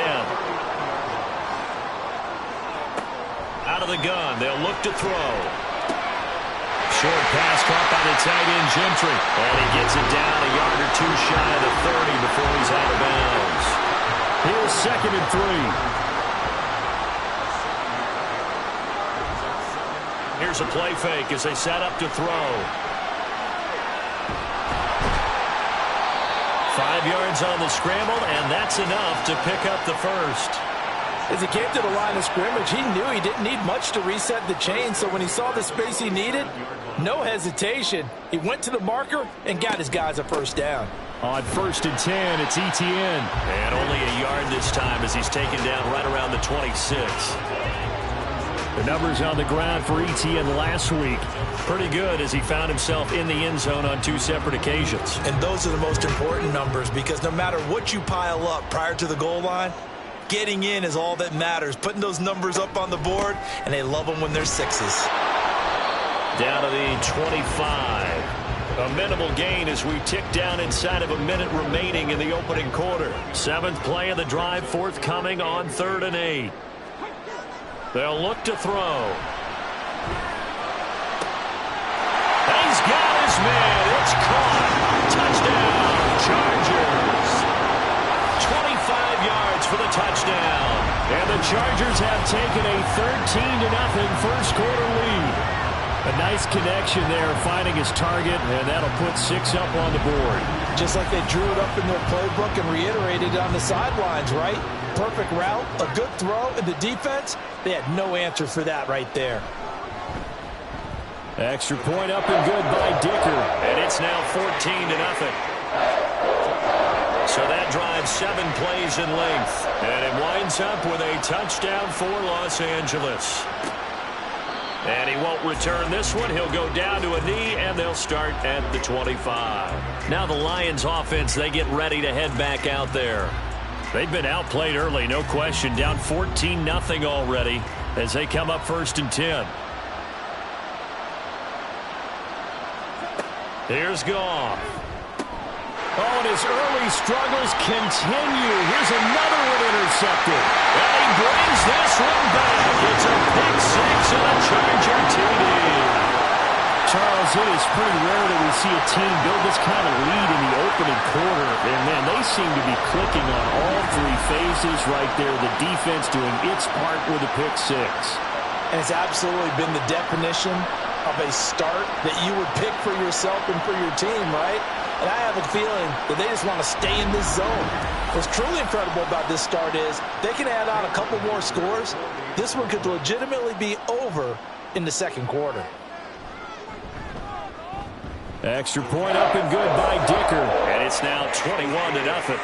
Out of the gun, they'll look to throw. Short pass caught by the tight end Gentry. And he gets it down a yard or 2 shy of the 30 before he's out of bounds. Here's 2nd and 3. Here's a play fake as they set up to throw. 5 yards on the scramble, and that's enough to pick up the first. As he came to the line of scrimmage, he knew he didn't need much to reset the chain, so when he saw the space he needed, no hesitation. He went to the marker and got his guys a 1st down. On 1st and 10, it's ETN. And only a yard this time as he's taken down right around the 26. The numbers on the ground for ETN last week. Pretty good as he found himself in the end zone on 2 separate occasions. And those are the most important numbers because no matter what you pile up prior to the goal line, getting in is all that matters. Putting those numbers up on the board, and they love them when they're 6s. Down to the 25. A minimal gain as we tick down inside of a minute remaining in the opening quarter. 7th play of the drive forthcoming on 3rd and 8. They'll look to throw. He's got his man. It's caught. Touchdown, Chargers. 25 yards for the touchdown. And the Chargers have taken a 13-0 first quarter lead. A nice connection there, finding his target, and that'll put 6 up on the board. Just like they drew it up in their playbook and reiterated on the sidelines, right? Perfect route, a good throw, and the defense, they had no answer for that right there. Extra point up and good by Dicker. And it's now 14-0. So that drives 7 plays in length. And it winds up with a touchdown for Los Angeles. And he won't return this one. He'll go down to a knee, and they'll start at the 25. Now the Lions offense, they get ready to head back out there. They've been outplayed early, no question. Down 14-0 already as they come up 1st and 10. Here's Goff. Oh, and his early struggles continue. Here's another one intercepted. And he brings this one back. It's a pick 6 and a Charger TD. Charles, it is pretty rare that we see a team build this kind of lead in the opening quarter. And, man, they seem to be clicking on all 3 phases right there. The defense doing its part with a pick 6. And it's absolutely been the definition of a start that you would pick for yourself and for your team, right? And I have a feeling that they just want to stay in this zone. What's truly incredible about this start is they can add on a couple more scores. This one could legitimately be over in the 2nd quarter. Extra point up and good by Dicker. And it's now 21-0.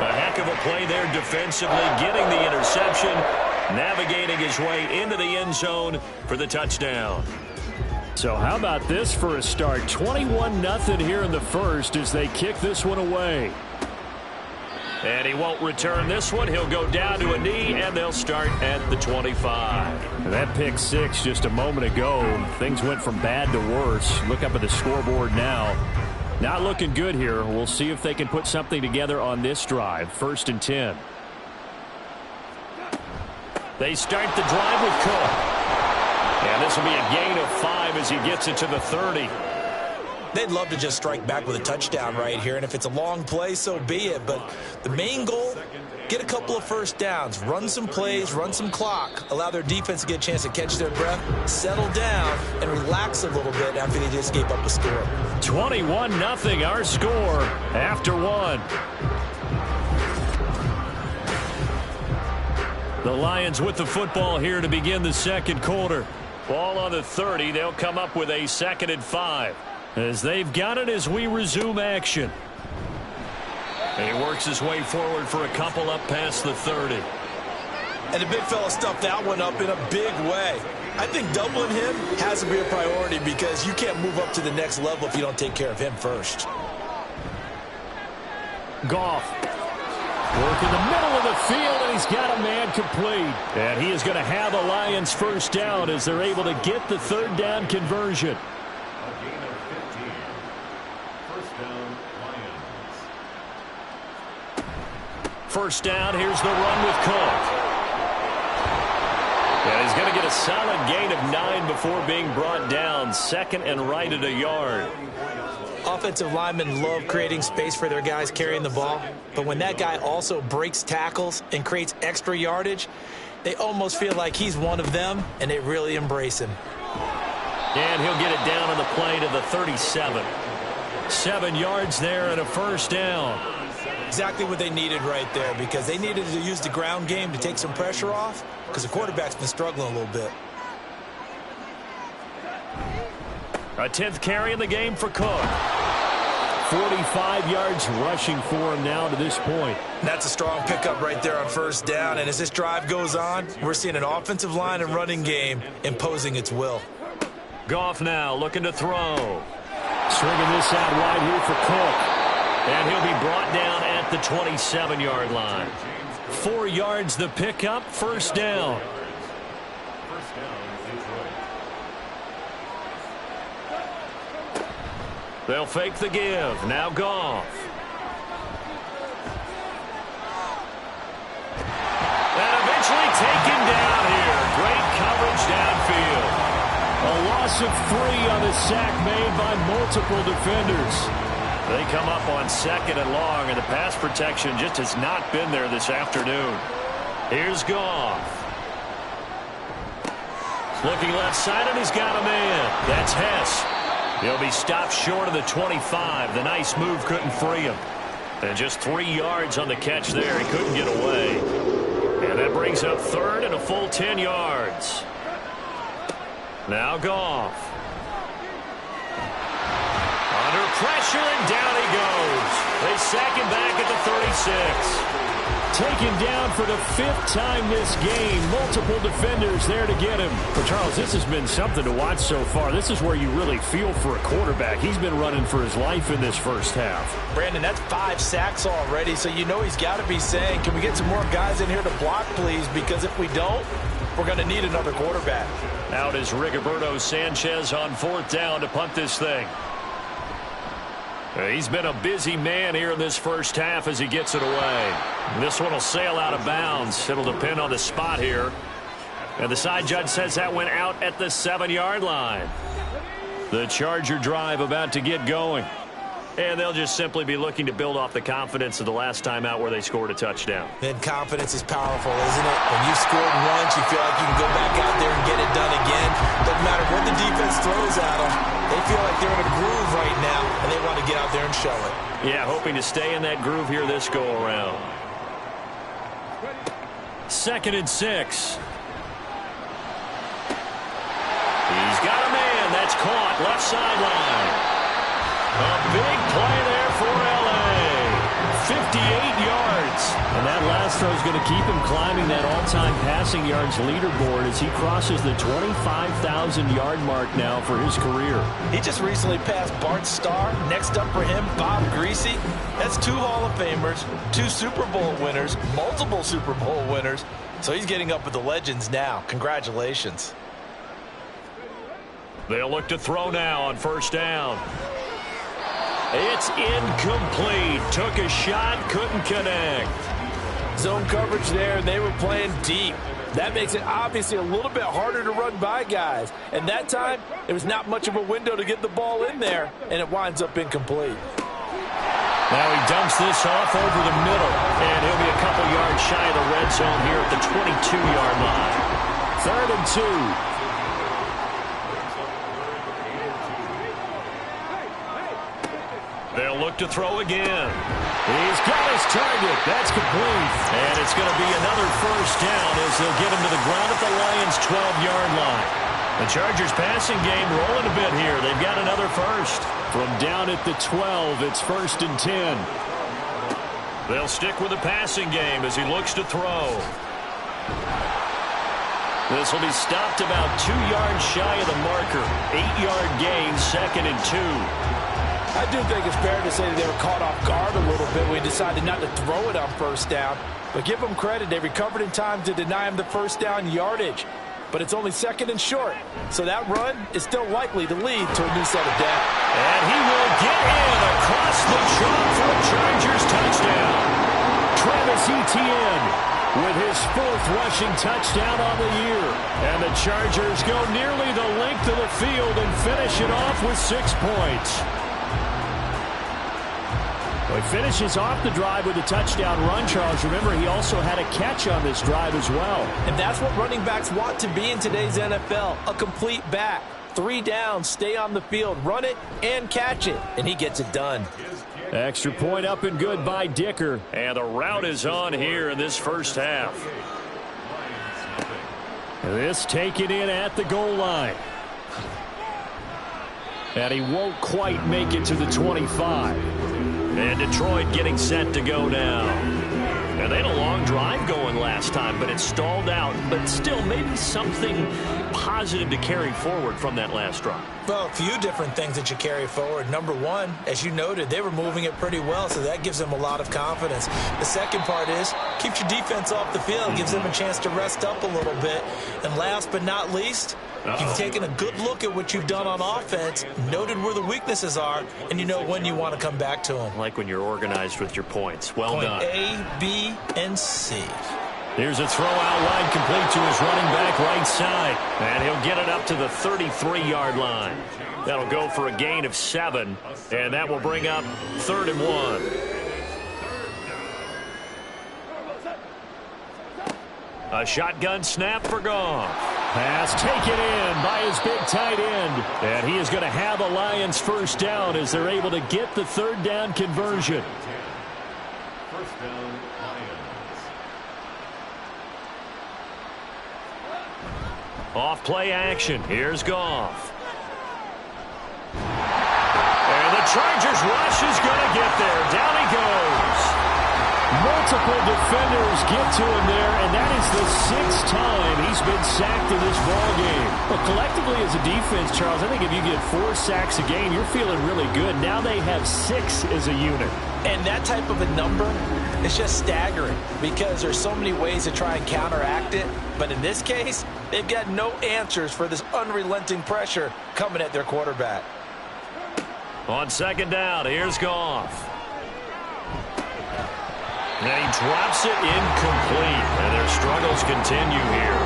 A heck of a play there defensively, getting the interception, navigating his way into the end zone for the touchdown. So how about this for a start? 21-0 here in the first as they kick this one away. And he won't return this one. He'll go down to a knee, and they'll start at the 25. That pick six just a moment ago. Things went from bad to worse. Look up at the scoreboard now. Not looking good here. We'll see if they can put something together on this drive. 1st and 10. They start the drive with Cook. And this will be a gain of 5 as he gets it to the 30. They'd love to just strike back with a touchdown right here, and if it's a long play, so be it. But the main goal, get a couple of first downs, run some plays, run some clock, allow their defense to get a chance to catch their breath, settle down, and relax a little bit after they just gave up a score. 21-0 our score after one. The Lions with the football here to begin the second quarter. Ball on the 30. They'll come up with a 2nd and 5. As they've got it as we resume action. And he works his way forward for a couple up past the 30. And the big fella stuffed that one up in a big way. I think doubling him has to be a priority because you can't move up to the next level if you don't take care of him first. Goff. Work in the middle of the field, and he's got a man complete. And he is going to have the Lions first down as they're able to get the 3rd down conversion. First down, here's the run with Cook. And he's going to get a solid gain of 9 before being brought down. 2nd and right at a yard. Offensive linemen love creating space for their guys carrying the ball, but when that guy also breaks tackles and creates extra yardage, they almost feel like he's one of them, and they really embrace him. And he'll get it down on the play to the 37. 7 yards there and a first down. Exactly what they needed right there because they needed to use the ground game to take some pressure off because the quarterback's been struggling a little bit. A 10th carry in the game for Cook. 45 yards rushing for him now to this point. That's a strong pickup right there on first down, and as this drive goes on, we're seeing an offensive line and running game imposing its will. Goff now looking to throw. Swinging this out wide here for Cook. And he'll be brought down at the 27-yard line. 4 yards the pickup, first down. They'll fake the give. Now Goff. And eventually taken down here. Great coverage downfield. A loss of 3 on the sack made by multiple defenders. They come up on 2nd and long, and the pass protection just has not been there this afternoon. Here's Goff. Looking left side, and he's got a man. That's Hess. He'll be stopped short of the 25. The nice move couldn't free him. And just 3 yards on the catch there. He couldn't get away. And that brings up 3rd and a full 10 yards. Now Goff. Under pressure, and down he goes. They sack him back at the 36. Taken down for the 5th time this game. Multiple defenders there to get him. But Charles, this has been something to watch so far. This is where you really feel for a quarterback. He's been running for his life in this first half. Brandon, that's 5 sacks already, so you know he's got to be saying, can we get some more guys in here to block, please? Because if we don't, we're going to need another quarterback. Out is Rigoberto Sanchez on 4th down to punt this thing. He's been a busy man here in this first half as he gets it away. This one will sail out of bounds. It'll depend on the spot here. And the side judge says that went out at the 7-yard line. The Charger drive about to get going. And they'll just simply be looking to build off the confidence of the last time out where they scored a touchdown. Then confidence is powerful, isn't it? When you've scored once, you feel like you can go back out there and get it done again. Doesn't matter what the defense throws at them. They feel like they're in a groove right now, and they want to get out there and show it. Yeah, hoping to stay in that groove here this go-around. 2nd and 6. He's got a man. That's caught. Left sideline. A big play there for L.A. 58 yards. yards. And that last throw is going to keep him climbing that all-time passing yards leaderboard as he crosses the 25,000-yard mark now for his career. He just recently passed Bart Starr. Next up for him, Bob Greasy. That's 2 Hall of Famers, 2 Super Bowl winners, multiple Super Bowl winners. So he's getting up with the legends now. Congratulations. They'll look to throw now on first down. It's incomplete. Took a shot, couldn't connect. Zone coverage there, and they were playing deep. That makes it obviously a little bit harder to run by guys. And that time, it was not much of a window to get the ball in there, and it winds up incomplete. Now he dumps this off over the middle, and he'll be a couple yards shy of the red zone here at the 22-yard line. 3rd and 2. They'll look to throw again. He's got his target. That's complete. And it's going to be another first down as they'll get him to the ground at the Lions' 12-yard line. The Chargers passing game rolling a bit here. They've got another first. From down at the 12, it's 1st and 10. They'll stick with the passing game as he looks to throw. This will be stopped about 2 yards shy of the marker. 8-yard gain, 2nd and 2. I do think it's fair to say that they were caught off guard a little bit when he decided not to throw it on first down. But give them credit. They recovered in time to deny him the first down yardage. But it's only 2nd and short. So that run is still likely to lead to a new set of downs. And he will get in across the chalk for a Chargers touchdown. Travis Etienne with his 4th rushing touchdown on the year. And the Chargers go nearly the length of the field and finish it off with 6 points. Well, he finishes off the drive with a touchdown run, Charles. Remember, he also had a catch on this drive as well. And that's what running backs want to be in today's NFL, a complete back. 3 downs, stay on the field, run it, and catch it. And he gets it done. Extra point up and good by Dicker. And the route is on here in this first half. This taken in at the goal line. And he won't quite make it to the 25. And Detroit getting set to go now. And they had a long drive going last time, but it stalled out. But still, maybe something positive to carry forward from that last drive. Well, a few different things that you carry forward. Number one, as you noted, they were moving it pretty well, so that gives them a lot of confidence. The second part is, keeps your defense off the field, gives them a chance to rest up a little bit. And last but not least, you've taken a good look at what you've done on offense, noted where the weaknesses are, and you know when you want to come back to them. Like when you're organized with your points. Well done. Point A, B, and C. Here's a throw out wide, complete to his running back right side. And he'll get it up to the 33-yard line. That'll go for a gain of 7, and that will bring up 3rd and 1. A shotgun snap for Goff. Pass taken in by his big tight end. And he is going to have a Lions first down as they're able to get the 3rd down conversion. First down, Lions. Off play action. Here's Goff. And the Chargers rush is going to get there. Down he goes. Multiple defenders get to him there, and that is the 6th time he's been sacked in this ballgame. But collectively as a defense, Charles, I think if you get 4 sacks a game, you're feeling really good. Now they have 6 as a unit. And that type of a number is just staggering because there's so many ways to try and counteract it. But in this case, they've got no answers for this unrelenting pressure coming at their quarterback. On 2nd down, here's Goff. And he drops it incomplete. And their struggles continue here.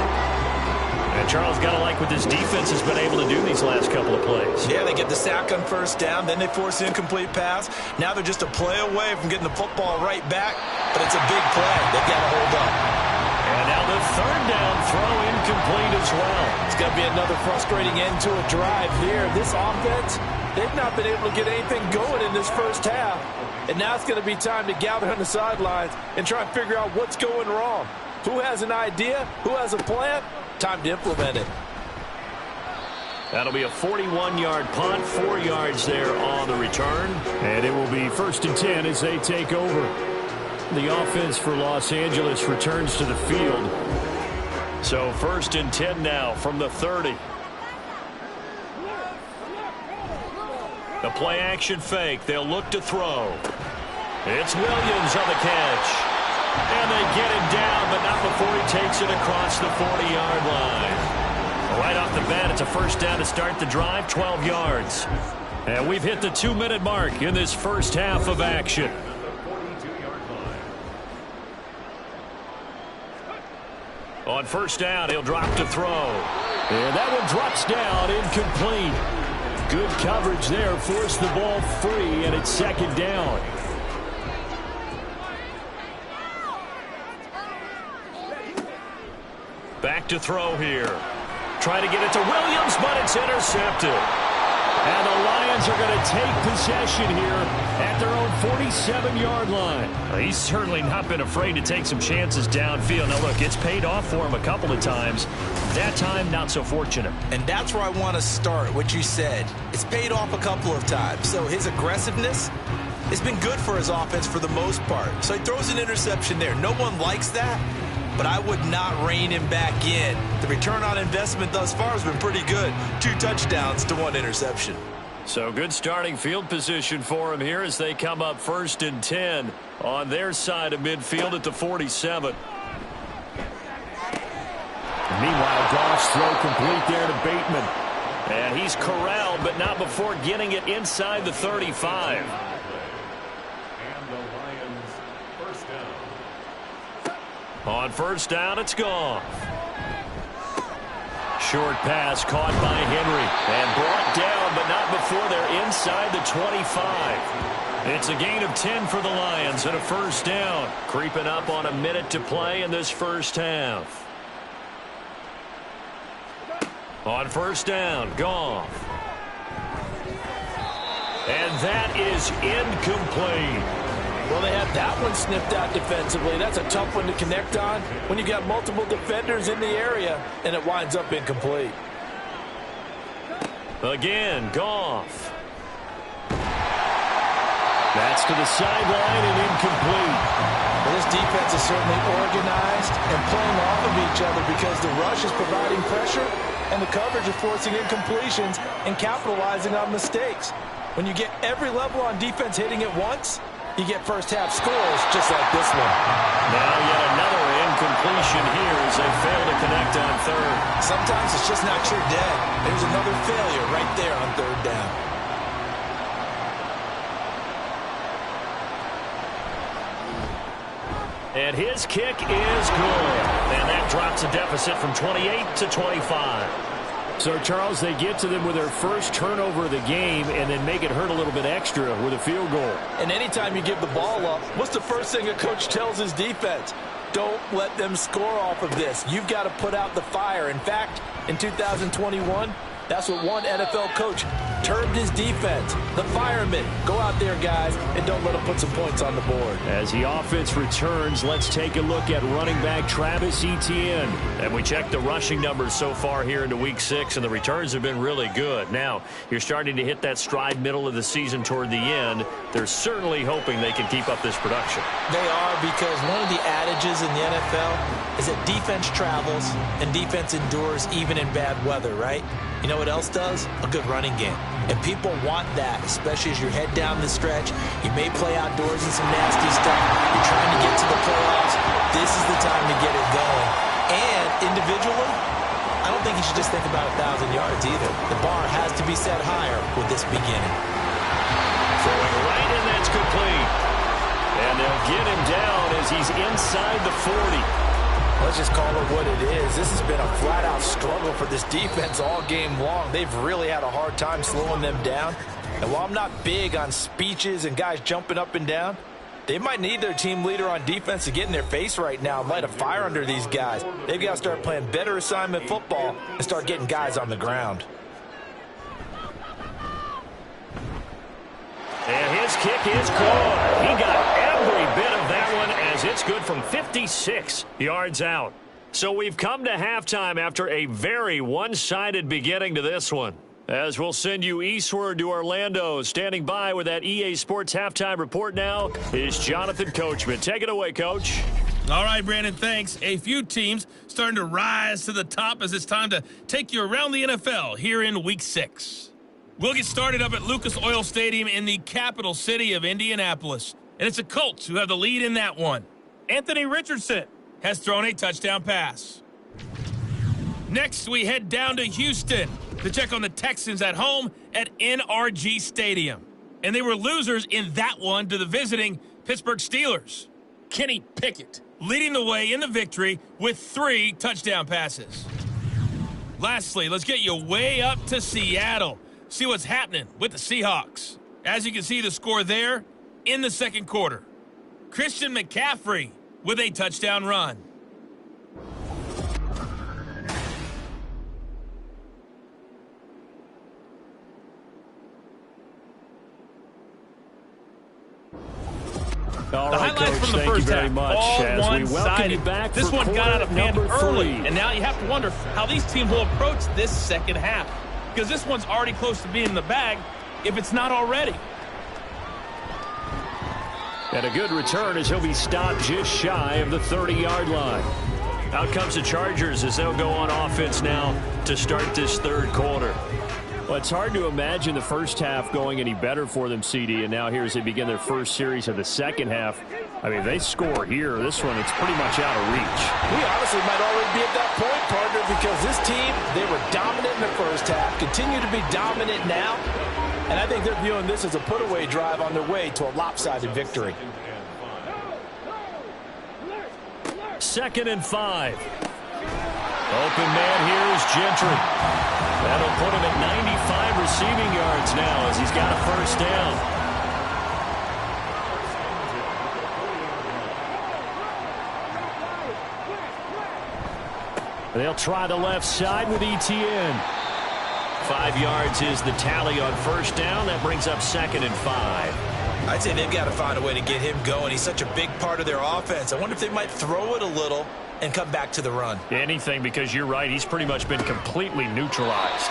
And Charles, got to like what this defense has been able to do these last couple of plays. Yeah, they get the sack on first down, then they force the incomplete pass. Now they're just a play away from getting the football right back, but it's a big play. They've got to hold up. And now the 3rd down throw incomplete as well. It's going to be another frustrating end to a drive here. This offense, they've not been able to get anything going in this first half. And now it's going to be time to gather on the sidelines and try and figure out what's going wrong. Who has an idea? Who has a plan? Time to implement it. That'll be a 41-yard punt, 4 yards there on the return. And it will be 1st and 10 as they take over. The offense for Los Angeles returns to the field. So 1st and 10 now from the 30. The play action fake. They'll look to throw. It's Williams on the catch. And they get him down, but not before he takes it across the 40-yard line. Right off the bat, it's a first down to start the drive, 12 yards. And we've hit the 2-minute mark in this first half of action. On first down, he'll drop to throw. And that one drops down, incomplete. Good coverage there, forced the ball free, and it's 2nd down. Back to throw here. Try to get it to Williams, but it's intercepted. And the Lions are going to take possession here at their own 47-yard line. Well, he's certainly not been afraid to take some chances downfield. Now, look, it's paid off for him a couple of times. That time, not so fortunate. And that's where I want to start, what you said. It's paid off a couple of times. So his aggressiveness has been good for his offense for the most part. So he throws an interception there. No one likes that, but I would not rein him back in. The return on investment thus far has been pretty good. 2 touchdowns to 1 interception. So good starting field position for him here as they come up 1st and 10 on their side of midfield at the 47. Meanwhile, Goff's throw complete there to Bateman. And he's corralled, but not before getting it inside the 35. And the Lions first down. On first down, it's Goff. Short pass caught by Henry and brought down, but not before they're inside the 25. It's a gain of 10 for the Lions and a first down. Creeping up on a minute to play in this first half. On first down, Goff. And that is incomplete. Well, they had that one sniffed out defensively. That's a tough one to connect on when you got multiple defenders in the area, and it winds up incomplete. Again, Goff. That's to the sideline and incomplete. Well, this defense is certainly organized and playing off of each other because the rush is providing pressure and the coverage is forcing incompletions and capitalizing on mistakes. When you get every level on defense hitting at once, you get first-half scores just like this one. Now yet another incompletion here as they fail to connect on third. Sometimes it's just not your day. There's another failure right there on 3rd down. And his kick is good. And that drops a deficit from 28 to 25. So, Charles, they get to them with their first turnover of the game and then make it hurt a little bit extra with a field goal. And anytime you give the ball up, what's the first thing a coach tells his defense? Don't let them score off of this. You've got to put out the fire. In fact, in 2021, that's what one NFL coach termed his defense. The firemen. Go out there, guys, and don't let them put some points on the board. As the offense returns, let's take a look at running back Travis Etienne. And we checked the rushing numbers so far here into Week 6, and the returns have been really good. Now, you're starting to hit that stride middle of the season toward the end. They're certainly hoping they can keep up this production. They are, because one of the adages in the NFL is that defense travels and defense endures even in bad weather, right? You know what else does? A good running game. And people want that, especially as you head down the stretch. You may play outdoors in some nasty stuff. You're trying to get to the playoffs. This is the time to get it going. And individually, I don't think you should just think about 1,000 yards either. The bar has to be set higher with this beginning. Throwing right, and that's complete. And they'll get him down as he's inside the 40. Let's just call it what it is. This has been a flat-out struggle for this defense all game long. They've really had a hard time slowing them down. And while I'm not big on speeches and guys jumping up and down, they might need their team leader on defense to get in their face right now and light a fire under these guys. They've got to start playing better assignment football and start getting guys on the ground. And his kick is good. He got every bit of that one as it's good from 56 yards out. So we've come to halftime after a very one-sided beginning to this one. As we'll send you eastward to Orlando, standing by with that EA Sports halftime report now is Jonathan Coachman. Take it away, Coach. All right, Brandon, thanks. A few teams starting to rise to the top as it's time to take you around the NFL here in Week 6. We'll get started up at Lucas Oil Stadium in the capital city of Indianapolis. And it's the Colts who have the lead in that one. Anthony Richardson has thrown a touchdown pass. Next, we head down to Houston to check on the Texans at home at NRG Stadium. And they were losers in that one to the visiting Pittsburgh Steelers. Kenny Pickett leading the way in the victory with 3 touchdown passes. Lastly, let's get you way up to Seattle. See what's happening with the Seahawks. As you can see the score there in the second quarter. Christian McCaffrey with a touchdown run. All the right, highlights Coach, from the thank first you very half, much. all As we welcome one-sided. you back This for one got out of hand quarter early, number 3. and now you have to wonder how these teams will approach this second half, because this one's already close to being in the bag, if it's not already. And a good return as he'll be stopped just shy of the 30-yard line. Out comes the Chargers as they'll go on offense now to start this third quarter. Well, it's hard to imagine the first half going any better for them, CD, and now here as they begin their first series of the second half. I mean, they score here. This one, it's pretty much out of reach. We honestly might already be at that point, partner, because this team, they were dominant in the first half, continue to be dominant now, and I think they're viewing this as a put-away drive on their way to a lopsided victory. 2nd and 5. Open man here is Gentry. That'll put him at 95 receiving yards now as he's got a first down. They'll try the left side with Etienne. 5 yards is the tally on first down. That brings up 2nd and 5. I'd say they've got to find a way to get him going. He's such a big part of their offense. I wonder if they might throw it a little and come back to the run. Anything, because you're right. He's pretty much been completely neutralized.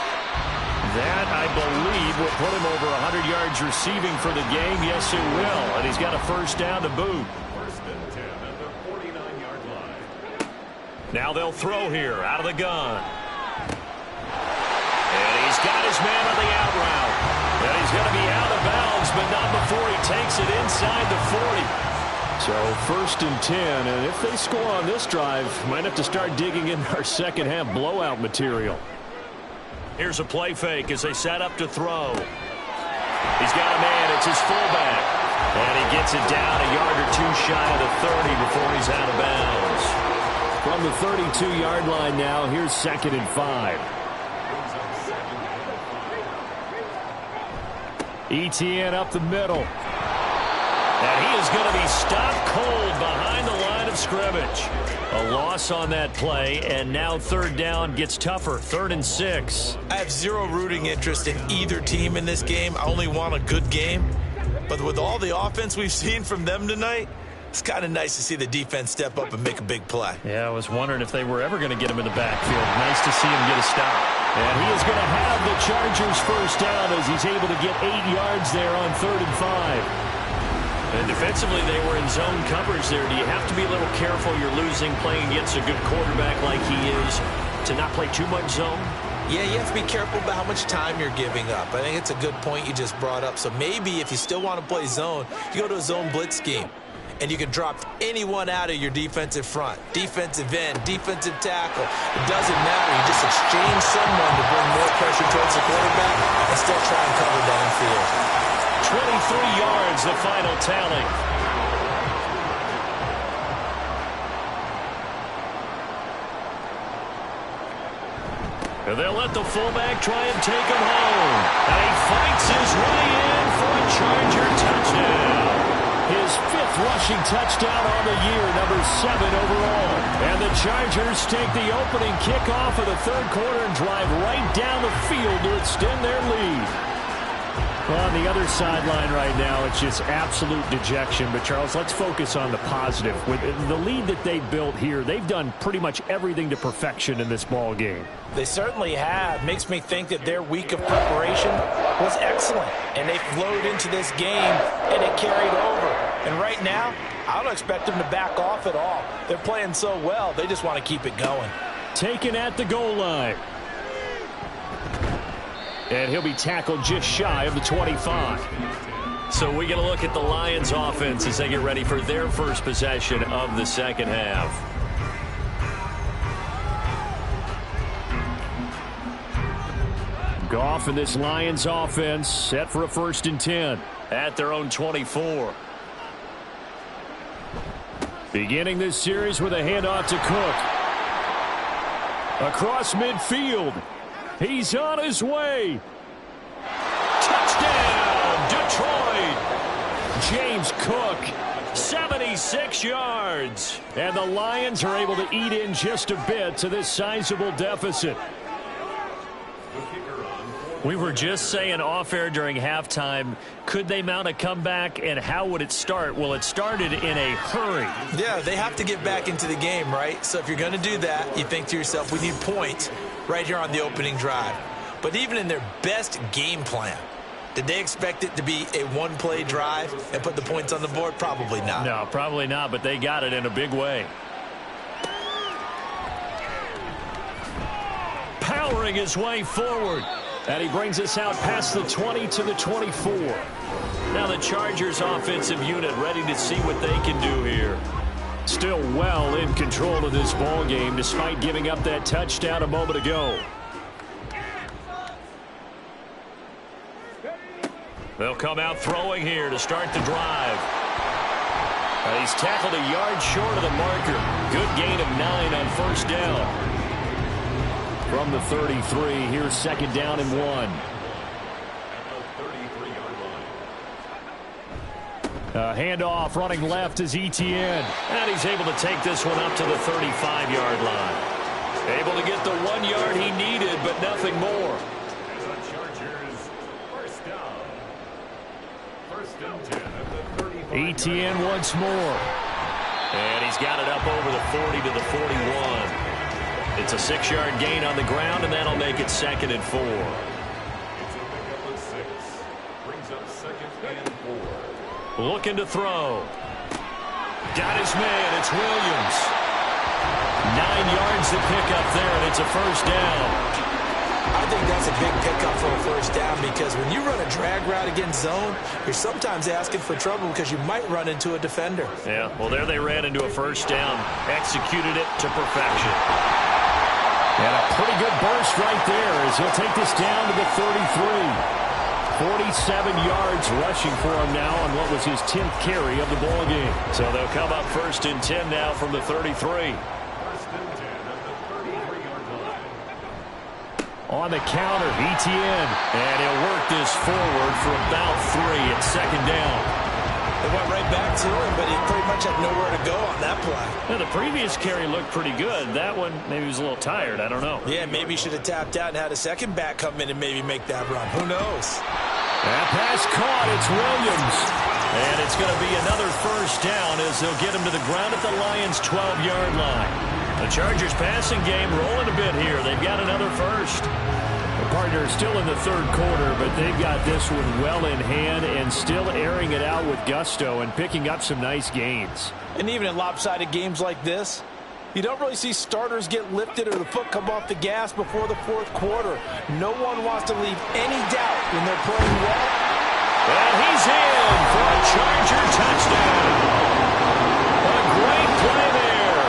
That, I believe, will put him over 100 yards receiving for the game. Yes, it will. And he's got a first down to boot. First and 10 at the 49-yard line. Now they'll throw here out of the gun. And he's got his man on the out route. And he's going to be out of bounds, but not before he takes it inside the 40. So 1st and 10, and if they score on this drive, might have to start digging in our second half blowout material. Here's a play fake as they set up to throw. He's got a man. It's his fullback. And he gets it down a yard or 2 shy of the 30 before he's out of bounds. From the 32-yard line now, here's 2nd and 5. Etienne up the middle. And he is going to be stopped cold behind the line of scrimmage. A loss on that play, and now 3rd down gets tougher. 3rd and 6. I have zero rooting interest in either team in this game. I only want a good game. But with all the offense we've seen from them tonight, it's kind of nice to see the defense step up and make a big play. Yeah, I was wondering if they were ever going to get him in the backfield. Nice to see him get a stop. And he is going to have the Chargers first down as he's able to get 8 yards there on 3rd and 5. And defensively, they were in zone coverage there. Do you have to be a little careful? You're losing playing against a good quarterback like he is to not play too much zone? Yeah, you have to be careful about how much time you're giving up. I think it's a good point you just brought up. So maybe if you still want to play zone, you go to a zone blitz scheme. And you can drop anyone out of your defensive front. Defensive end, defensive tackle. It doesn't matter. You just exchange someone to bring more pressure towards the quarterback and still try and cover downfield. 23 yards, the final tally. And they'll let the fullback try and take him home. And he fights his way in for a Charger touchdown. His 5th rushing touchdown on the year, number 7 overall. And the Chargers take the opening kickoff of the 3rd quarter and drive right down the field to extend their lead. Well, on the other sideline right now, it's just absolute dejection. But, Charles, let's focus on the positive. With the lead that they built here, they've done pretty much everything to perfection in this ball game. They certainly have. Makes me think that their week of preparation was excellent. And they flowed into this game, and it carried over. And right now, I don't expect them to back off at all. They're playing so well, they just want to keep it going. Taken at the goal line. And he'll be tackled just shy of the 25. So we get a look at the Lions offense as they get ready for their first possession of the second half. Goff and this Lions offense set for a 1st and 10. At their own 24. Beginning this series with a handoff to Cook. Across midfield. He's on his way. Touchdown, Detroit. James Cook, 76 yards. And the Lions are able to eat in just a bit to this sizable deficit. We were just saying off-air during halftime, could they mount a comeback, and how would it start? Well, it started in a hurry. Yeah, they have to get back into the game, right? So if you're going to do that, you think to yourself, we need points right here on the opening drive. But even in their best game plan, did they expect it to be a one-play drive and put the points on the board? Probably not. No, probably not, but they got it in a big way. Powering his way forward. And he brings us out past the 20 to the 24. Now the Chargers offensive unit ready to see what they can do here. Still well in control of this ball game despite giving up that touchdown a moment ago. They'll come out throwing here to start the drive. He's tackled a yard short of the marker. Good gain of 9 on 1st down. From the 33, here's 2nd down and 1. A handoff running left is Etienne. And he's able to take this one up to the 35-yard line. Able to get the 1 yard he needed, but nothing more. Etienne once more. And he's got it up over the 40 to the 41. It's a 6-yard gain on the ground, and that'll make it 2nd and 4. Looking to throw. Got his man. It's Williams. 9 yards to pick up there, and it's a 1st down. I think that's a big pickup for a 1st down because when you run a drag route against zone, you're sometimes asking for trouble because you might run into a defender. Yeah, well, there they ran into a 1st down. Executed it to perfection. And a pretty good burst right there as he'll take this down to the 33. 47 yards rushing for him now on what was his 10th carry of the ball game. So they'll come up 1st and 10 now from the 33. On the counter, Etienne. And he'll work this forward for about 3 at 2nd down. They went right back to him, but he pretty much had nowhere to go on that play. Now, the previous carry looked pretty good. That one, maybe he was a little tired. I don't know. Yeah, maybe he should have tapped out and had a second back come in and maybe make that run. Who knows? That pass caught. It's Williams. And it's going to be another 1st down as they'll get him to the ground at the Lions' 12-yard line. The Chargers passing game rolling a bit here. They've got another 1st. The partner is still in the 3rd quarter, but they've got this one well in hand and still airing it out with gusto and picking up some nice gains. And even in lopsided games like this, you don't really see starters get lifted or the foot come off the gas before the 4th quarter. No one wants to leave any doubt when they're playing well. And he's in for a Charger touchdown. A great play there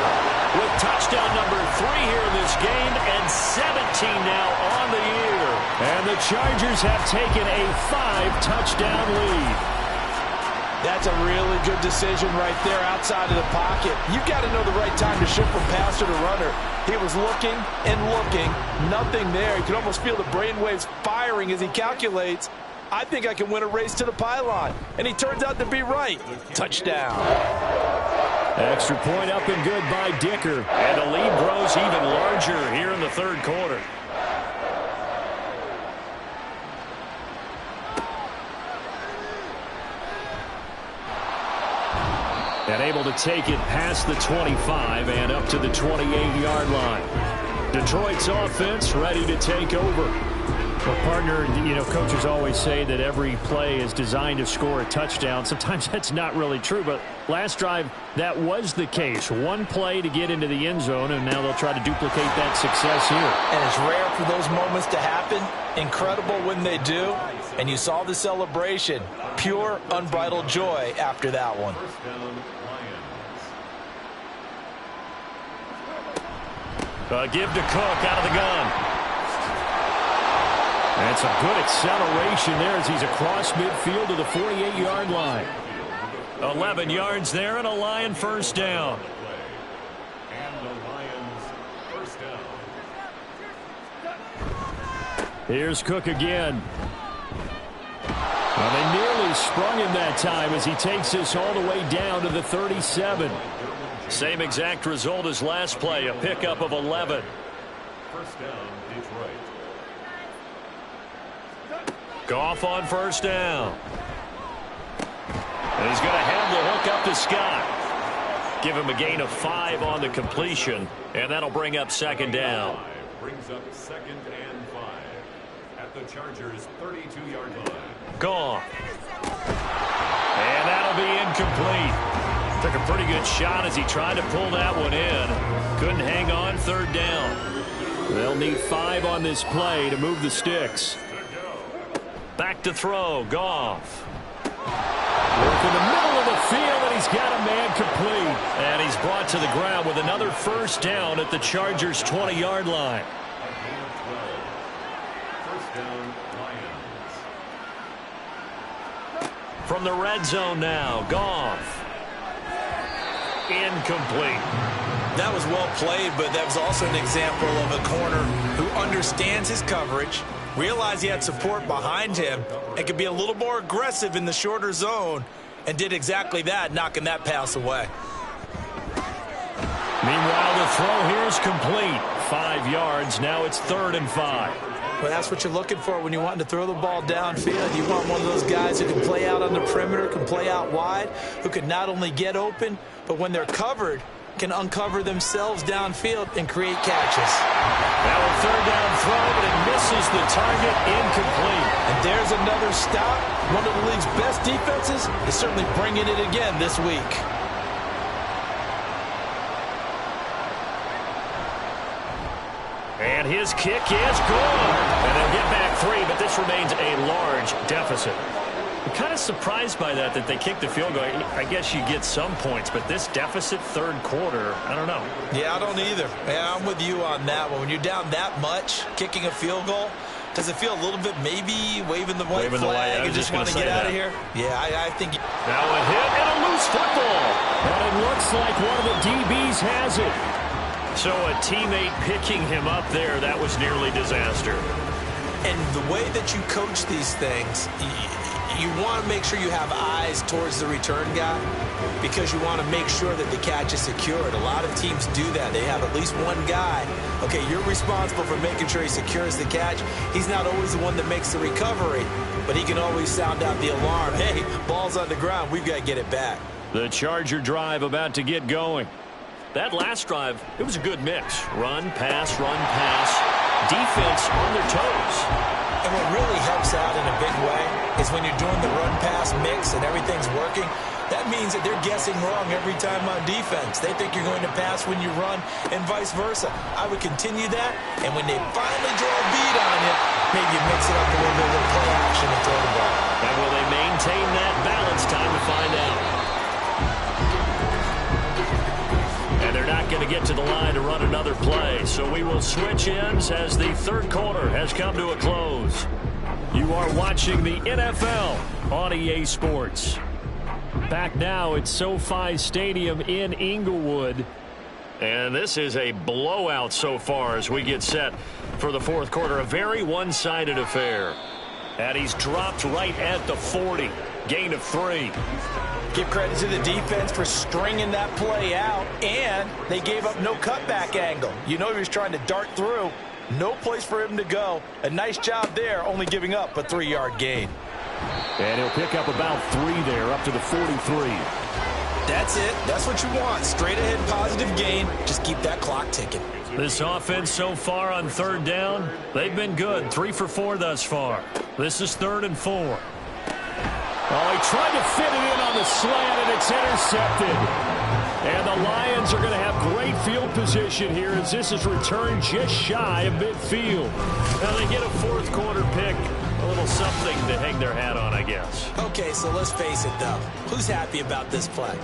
with touchdown number 3 here in this game and 17 now on the year. And the Chargers have taken a 5-touchdown lead. That's a really good decision right there outside of the pocket. You've got to know the right time to shift from passer to runner. He was looking and looking. Nothing there. You can almost feel the brainwaves firing as he calculates, I think I can win a race to the pylon. And he turns out to be right. Touchdown. Extra point up and good by Dicker. And the lead grows even larger here in the 3rd quarter. And able to take it past the 25 and up to the 28-yard line. Detroit's offense ready to take over. Well, partner, coaches always say that every play is designed to score a touchdown. Sometimes that's not really true, but last drive, that was the case. One play to get into the end zone, and now they'll try to duplicate that success here. And it's rare for those moments to happen. Incredible when they do. And you saw the celebration. Pure, unbridled joy after that one. Give to Cook out of the gun. And some good acceleration there as he's across midfield to the 48-yard line. 11 yards there and a Lion first down. Here's Cook again. Well, they nearly sprung him that time as he takes this all the way down to the 37. Same exact result as last play, a pickup of 11. First down, Detroit. Goff on first down. And he's going to have the hook up to Scott. Give him a gain of 5 on the completion, and that'll bring up second down. Brings up second and 5 at the Chargers' 32-yard line. Goff. And that'll be incomplete. Took a pretty good shot as he tried to pull that one in. Couldn't hang on, third down. They'll need 5 on this play to move the sticks. Back to throw, Goff. Work in the middle of the field, and he's got a man complete. And he's brought to the ground with another first down at the Chargers' 20-yard line. First down, Lions. From the red zone now, Goff. Incomplete. That was well played, but that was also an example of a corner who understands his coverage, realized he had support behind him, and could be a little more aggressive in the shorter zone, and did exactly that, knocking that pass away. Meanwhile, the throw here is complete. 5 yards. Now it's 3rd and 5. Well, that's what you're looking for when you want to throw the ball downfield. You want one of those guys who can play out on the perimeter, can play out wide, who can not only get open, but when they're covered, can uncover themselves downfield and create catches. Now a 3rd down throw, but it misses the target, incomplete. And there's another stop. One of the league's best defenses is certainly bringing it again this week. And his kick is good. And they'll get back 3, but this remains a large deficit. I'm kind of surprised by that they kicked the field goal. I guess you get some points, but this deficit 3rd quarter, I don't know. Yeah, I don't either. Yeah, I'm with you on that one. When you're down that much, kicking a field goal, does it feel a little bit maybe waving the white flag and just want to get out of here? Yeah, I think. Now a hit and a loose football. And it looks like one of the DBs has it. So a teammate picking him up there, that was nearly disaster. And the way that you coach these things, you want to make sure you have eyes towards the return guy because you want to make sure that the catch is secured. A lot of teams do that. They have at least one guy. Okay, you're responsible for making sure he secures the catch. He's not always the one that makes the recovery, but he can always sound out the alarm. Hey, ball's on the ground. We've got to get it back. The Charger drive about to get going. That last drive, it was a good mix. Run, pass, defense on their toes. And what really helps out in a big way is when you're doing the run-pass mix and everything's working, that means that they're guessing wrong every time on defense. They think you're going to pass when you run and vice versa. I would continue that, and when they finally draw a beat on you, maybe you mix it up a little bit with play action and throw the ball. And will they maintain that balance? Time to find out. And they're not going to get to the line to run another play. So we will switch ends as the 3rd quarter has come to a close. You are watching the NFL on EA Sports. Back now at SoFi Stadium in Inglewood. And this is a blowout so far as we get set for the 4th quarter. A very one-sided affair. And he's dropped right at the 40. Gain of 3. Give credit to the defense for stringing that play out, and they gave up no cutback angle. You know he was trying to dart through. No place for him to go. A nice job there, only giving up a 3-yard gain. And he'll pick up about 3 there, up to the 43. That's it. That's what you want. Straight ahead positive gain. Just keep that clock ticking. This offense so far on 3rd down, they've been good. 3 for 4 thus far. This is 3rd and 4. Oh, he tried to fit it in on the slant, and it's intercepted. And the Lions are going to have great field position here as this is returned just shy of midfield. Now they get a 4th quarter pick. A little something to hang their hat on, I guess. Okay, so let's face it, though. Who's happy about this play?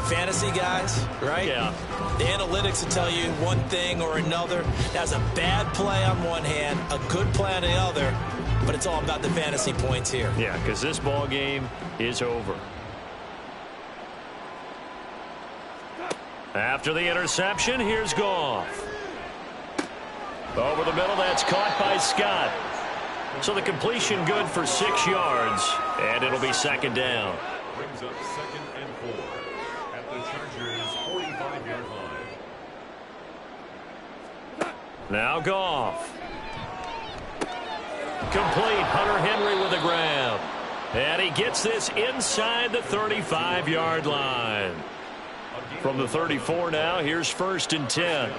Fantasy guys, right? Yeah. The analytics will tell you one thing or another. That's a bad play on one hand, a good play on the other, but it's all about the fantasy points here. Yeah, because this ball game is over. After the interception, here's Goff. Over the middle, that's caught by Scott. So the completion good for 6 yards, and it'll be 2nd down. Brings up 2nd and 4 at the Chargers' 45-yard line. Now Goff. Complete. Hunter Henry with a grab. And he gets this inside the 35-yard line. From the 34 now, here's 1st and 10.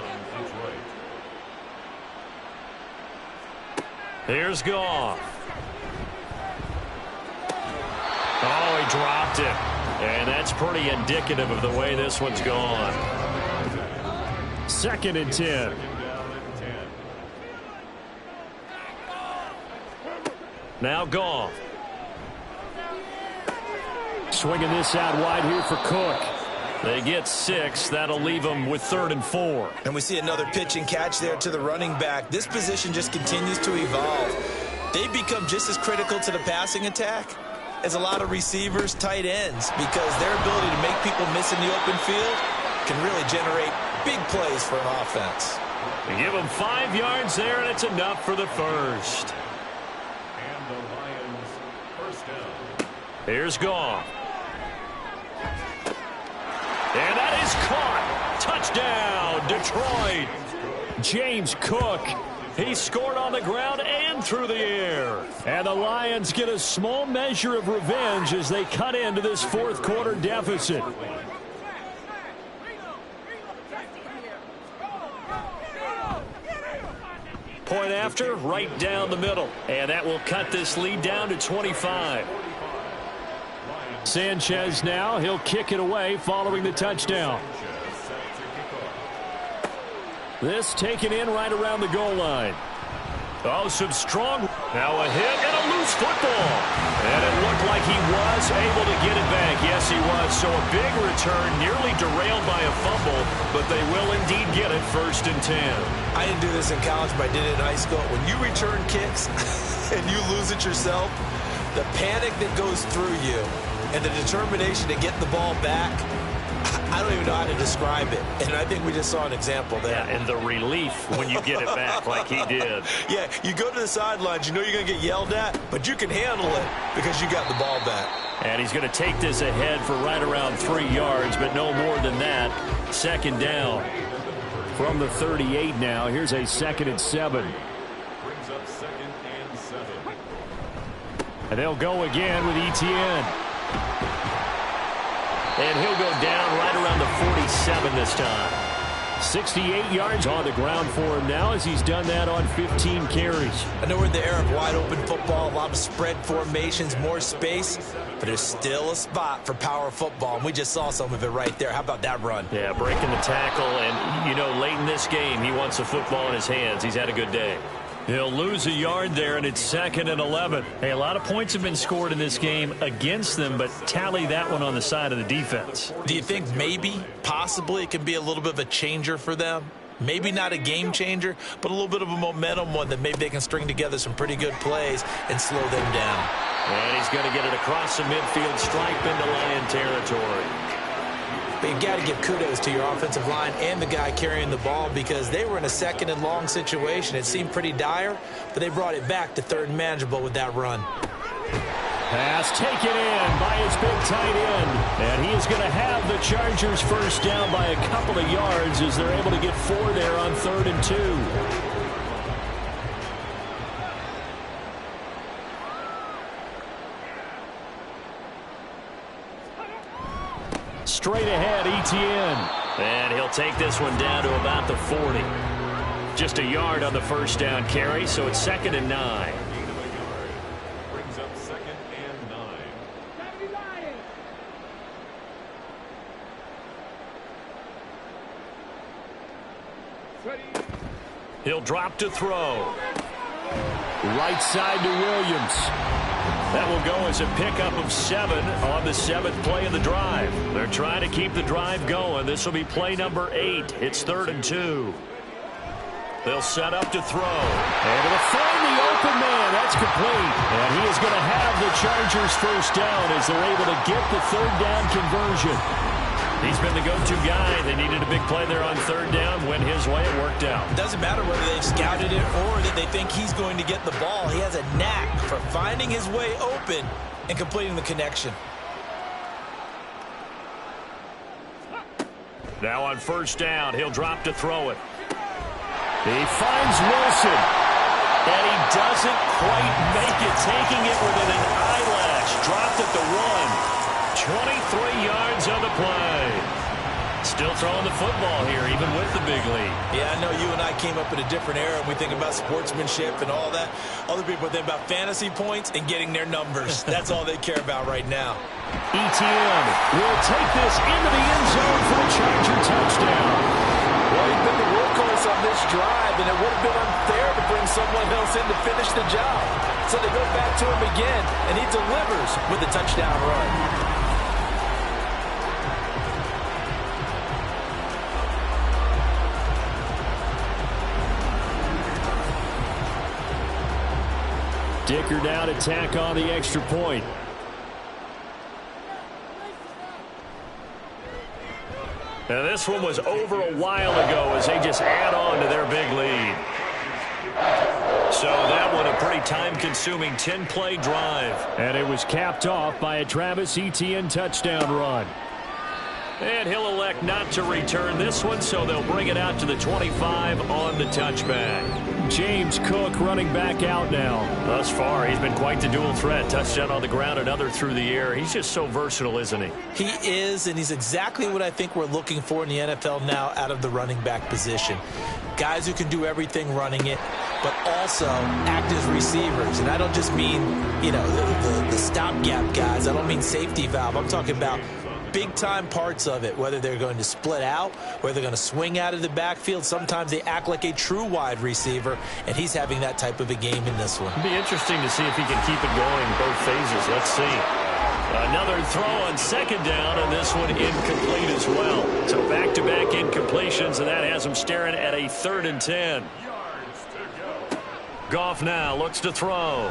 Here's Goff. Oh, he dropped it. And that's pretty indicative of the way this one's gone. 2nd and 10. Now Goff. Swinging this out wide here for Cook. They get 6. That'll leave them with 3rd and 4. And we see another pitch and catch there to the running back. This position just continues to evolve. They become just as critical to the passing attack as a lot of receivers, tight ends, because their ability to make people miss in the open field can really generate big plays for an offense. They give them 5 yards there, and it's enough for the first. And the Lions, 1st down. Here's Goff. And that is caught. Touchdown, Detroit. James Cook. He scored on the ground and through the air. And the Lions get a small measure of revenge as they cut into this 4th quarter deficit. Point after, right down the middle. And that will cut this lead down to 25. Sanchez now, he'll kick it away following the touchdown. This taken in right around the goal line. Oh, some strong. Now a hit and a loose football. And it looked like he was able to get it back. Yes, he was. So a big return, nearly derailed by a fumble, but they will indeed get it 1st and 10. I didn't do this in college, but I did it in high school. When you return kicks and you lose it yourself, the panic that goes through you and the determination to get the ball back, I don't even know how to describe it. And I think we just saw an example there. Yeah, and the relief when you get it back like he did. Yeah, you go to the sidelines, you know you're going to get yelled at, but you can handle it because you got the ball back. And he's going to take this ahead for right around 3 yards, but no more than that. 2nd down. From the 38 now, here's a 2nd and 7. Brings up 2nd and 7. And they'll go again with Etienne. And he'll go down right around the 47 this time. 68 yards on the ground for him now as he's done that on 15 carries. I know we're in the era of wide open football, a lot of spread formations, more space, but there's still a spot for power football, and we just saw some of it right there. How about that run? Yeah, breaking the tackle, and, you know, late in this game, he wants the football in his hands. He's had a good day. He'll lose a yard there, and it's 2nd and 11. Hey, a lot of points have been scored in this game against them, but tally that one on the side of the defense. Do you think maybe, possibly, it can be a little bit of a changer for them? Maybe not a game changer, but a little bit of a momentum one that maybe they can string together some pretty good plays and slow them down. And he's going to get it across the midfield stripe into Lion territory. But you've got to give kudos to your offensive line and the guy carrying the ball because they were in a 2nd and long situation. It seemed pretty dire, but they brought it back to 3rd and manageable with that run. Pass taken in by his big tight end. And he is going to have the Chargers 1st down by a couple of yards as they're able to get 4 there on 3rd and 2. straight ahead, Etienne. And he'll take this one down to about the 40. Just a yard on the first down carry, so it's 2nd and 9. Brings up 2nd and 9. He'll drop to throw. Right side to Williams. That will go as a pickup of 7 on the 7th play of the drive. They're trying to keep the drive going. This will be play number 8. It's 3rd and 2. They'll set up to throw. And it'll find the open man. That's complete. And he is going to have the Chargers first down as they're able to get the 3rd down conversion. He's been the go-to guy. They needed a big play there on 3rd down. Went his way. It worked out. It doesn't matter whether they've scouted it or that they think he's going to get the ball. He has a knack for finding his way open and completing the connection. Now on 1st down, he'll drop to throw it. He finds Wilson. And he doesn't quite make it, taking it within an eyelash. Dropped at the 1. 23 yards on the play. Still throwing the football here, even with the big lead. Yeah, I know you and I came up in a different era, and we think about sportsmanship and all that. Other people think about fantasy points and getting their numbers. That's all they care about right now. Etienne will take this into the end zone for a Charger touchdown. Well, he's been the workhorse on this drive, and it would have been unfair to bring someone else in to finish the job. So they go back to him again, and he delivers with a touchdown run. Dicker down to tack on the extra point. Now this one was over a while ago as they just add on to their big lead. So that one a pretty time-consuming 10-play drive. And it was capped off by a Travis Etienne touchdown run. And he'll elect not to return this one, so they'll bring it out to the 25 on the touchback. James Cook running back out now. Thus far, he's been quite the dual threat. Touchdown on the ground, another through the air. He's just so versatile, isn't he? He is, and he's exactly what I think we're looking for in the NFL now out of the running back position. Guys who can do everything running it, but also act as receivers. And I don't just mean, you know, the stopgap guys. I don't mean safety valve. I'm talking about big-time parts of it, whether they're going to split out, whether they're going to swing out of the backfield. Sometimes they act like a true wide receiver, and he's having that type of a game in this one. It'll be interesting to see if he can keep it going both phases. Let's see. Another throw on 2nd down, and this one incomplete as well. So back-to-back incompletions, and that has him staring at a 3rd and 10. Goff now looks to throw.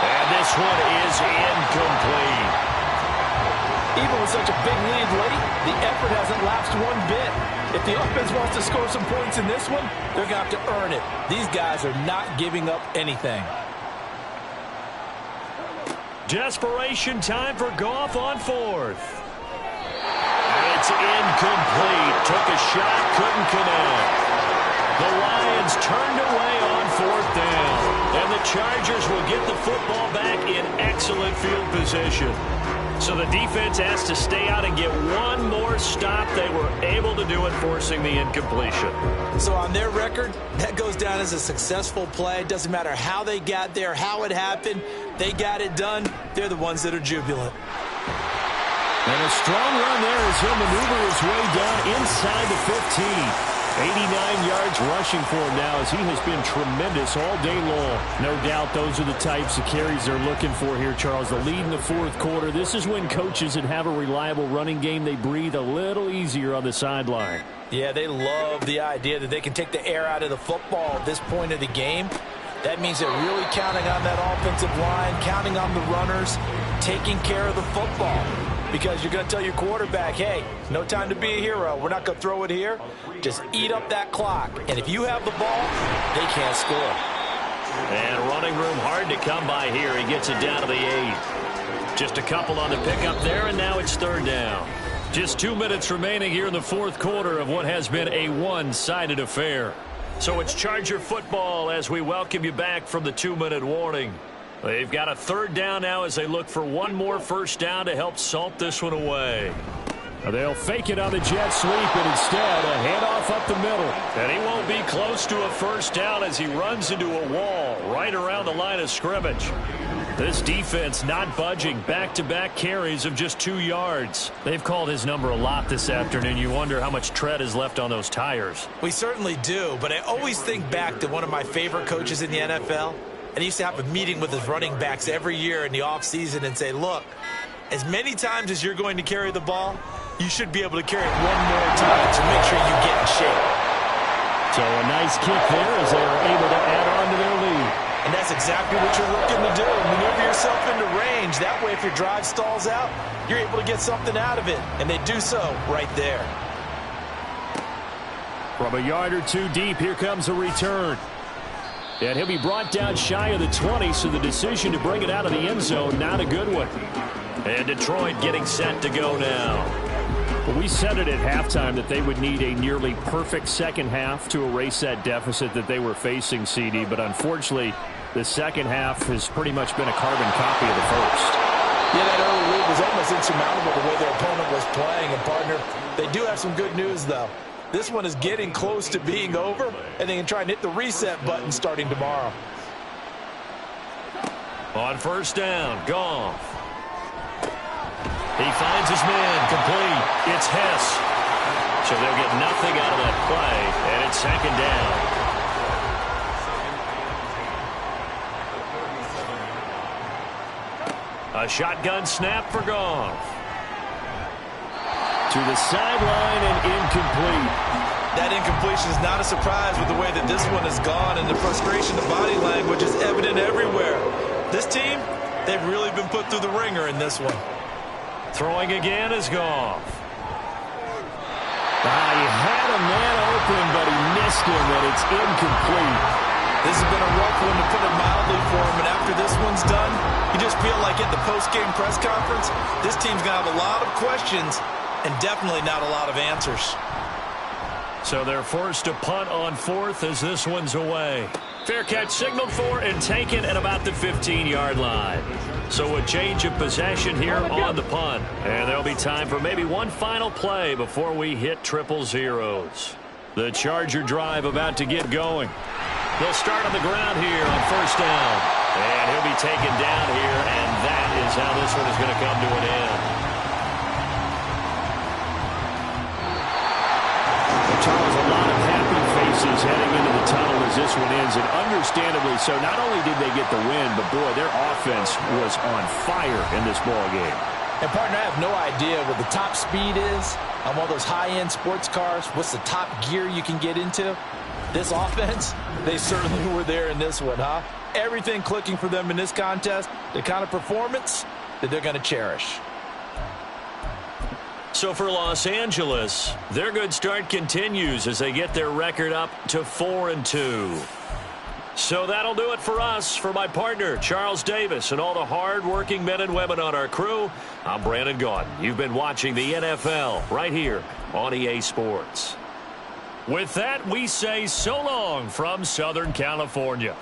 And this one is incomplete. Even with such a big lead late, the effort hasn't lapsed one bit. If the offense wants to score some points in this one, they're going to have to earn it. These guys are not giving up anything. Desperation time for Goff on 4th. And it's incomplete. Took a shot, couldn't connect. The Lions turned away on 4th down. And the Chargers will get the football back in excellent field position. So the defense has to stay out and get one more stop. They were able to do it, forcing the incompletion. So on their record, that goes down as a successful play. It doesn't matter how they got there, how it happened. They got it done. They're the ones that are jubilant. And a strong run there as he'll maneuver his way down inside the 15. 89 yards rushing for him now as he has been tremendous all day long. No doubt those are the types of carries they're looking for here, Charles. The lead in the 4th quarter. This is when coaches that have a reliable running game, they breathe a little easier on the sideline. Yeah, they love the idea that they can take the air out of the football at this point of the game. That means they're really counting on that offensive line, counting on the runners, taking care of the football. Because you're going to tell your quarterback, hey, no time to be a hero. We're not going to throw it here. Just eat up that clock. And if you have the ball, they can't score. And running room hard to come by here. He gets it down to the 8. Just a couple on the pickup there, and now it's 3rd down. Just 2 minutes remaining here in the 4th quarter of what has been a one-sided affair. So it's Charger football as we welcome you back from the 2-minute warning. They've got a third down now as they look for one more first down to help salt this one away. They'll fake it on the jet sweep, and instead a handoff up the middle. And he won't be close to a first down as he runs into a wall right around the line of scrimmage. This defense not budging. Back-to-back carries of just 2 yards. They've called his number a lot this afternoon. You wonder how much tread is left on those tires. We certainly do, but I always think back to one of my favorite coaches in the NFL. And he used to have a meeting with his running backs every year in the offseason and say, look, as many times as you're going to carry the ball, you should be able to carry it one more time to make sure you get in shape. So a nice kick there as they are able to add on to their lead. And that's exactly what you're looking to do. Maneuver yourself into range. That way, if your drive stalls out, you're able to get something out of it. And they do so right there. From a yard or two deep, here comes a return. And he'll be brought down shy of the 20, so the decision to bring it out of the end zone, not a good one. And Detroit getting set to go now. Well, we said it at halftime that they would need a nearly perfect second half to erase that deficit that they were facing, CD. But unfortunately, the second half has pretty much been a carbon copy of the first. Yeah, that early lead was almost insurmountable the way their opponent was playing. And, partner, they do have some good news, though. This one is getting close to being over, and they can try and hit the reset button starting tomorrow. On first down, Goff. He finds his man, complete. It's Hess. So they'll get nothing out of that play, and it's second down. A shotgun snap for Goff. To the sideline and incomplete. That incompletion is not a surprise with the way that this one has gone, and the frustration, the body language is evident everywhere. This team, they've really been put through the ringer in this one. Throwing again is Goff. He had a man open, but he missed him, and it's incomplete. This has been a rough one, to put it mildly, for him, and after this one's done, you just feel like at the post-game press conference, this team's going to have a lot of questions and definitely not a lot of answers. So they're forced to punt on fourth as this one's away. Fair catch signaled for and taken at about the 15-yard line. So a change of possession here on the punt. And there'll be time for maybe one final play before we hit triple zeros. The Charger drive about to get going. They'll start on the ground here on first down. And he'll be taken down here, and that is how this one is going to come to an end. Charles, a lot of happy faces heading into the tunnel as this one ends, and understandably so. Not only did they get the win, but boy, their offense was on fire in this ball game. And, partner, I have no idea what the top speed is on one of those high-end sports cars. What's the top gear you can get into? This offense, they certainly were there in this one, huh? Everything clicking for them in this contest, the kind of performance that they're going to cherish. So for Los Angeles, their good start continues as they get their record up to 4-2. So that'll do it for us. For my partner, Charles Davis, and all the hard-working men and women on our crew, I'm Brandon Gaudin. You've been watching the NFL right here on EA Sports. With that, we say so long from Southern California.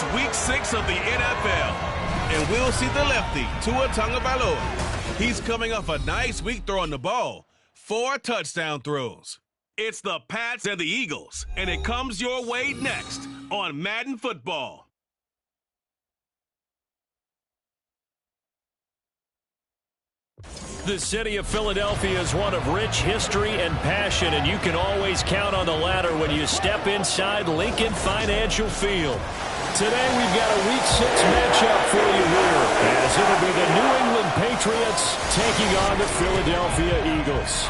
It's week 6 of the NFL, and we'll see the lefty, Tua Tagovailoa. He's coming off a nice week throwing the ball, 4 touchdown throws. It's the Pats and the Eagles, and it comes your way next on Madden Football. The city of Philadelphia is one of rich history and passion, and you can always count on the latter when you step inside Lincoln Financial Field. Today we've got a Week 6 matchup for you here, as it'll be the New England Patriots taking on the Philadelphia Eagles.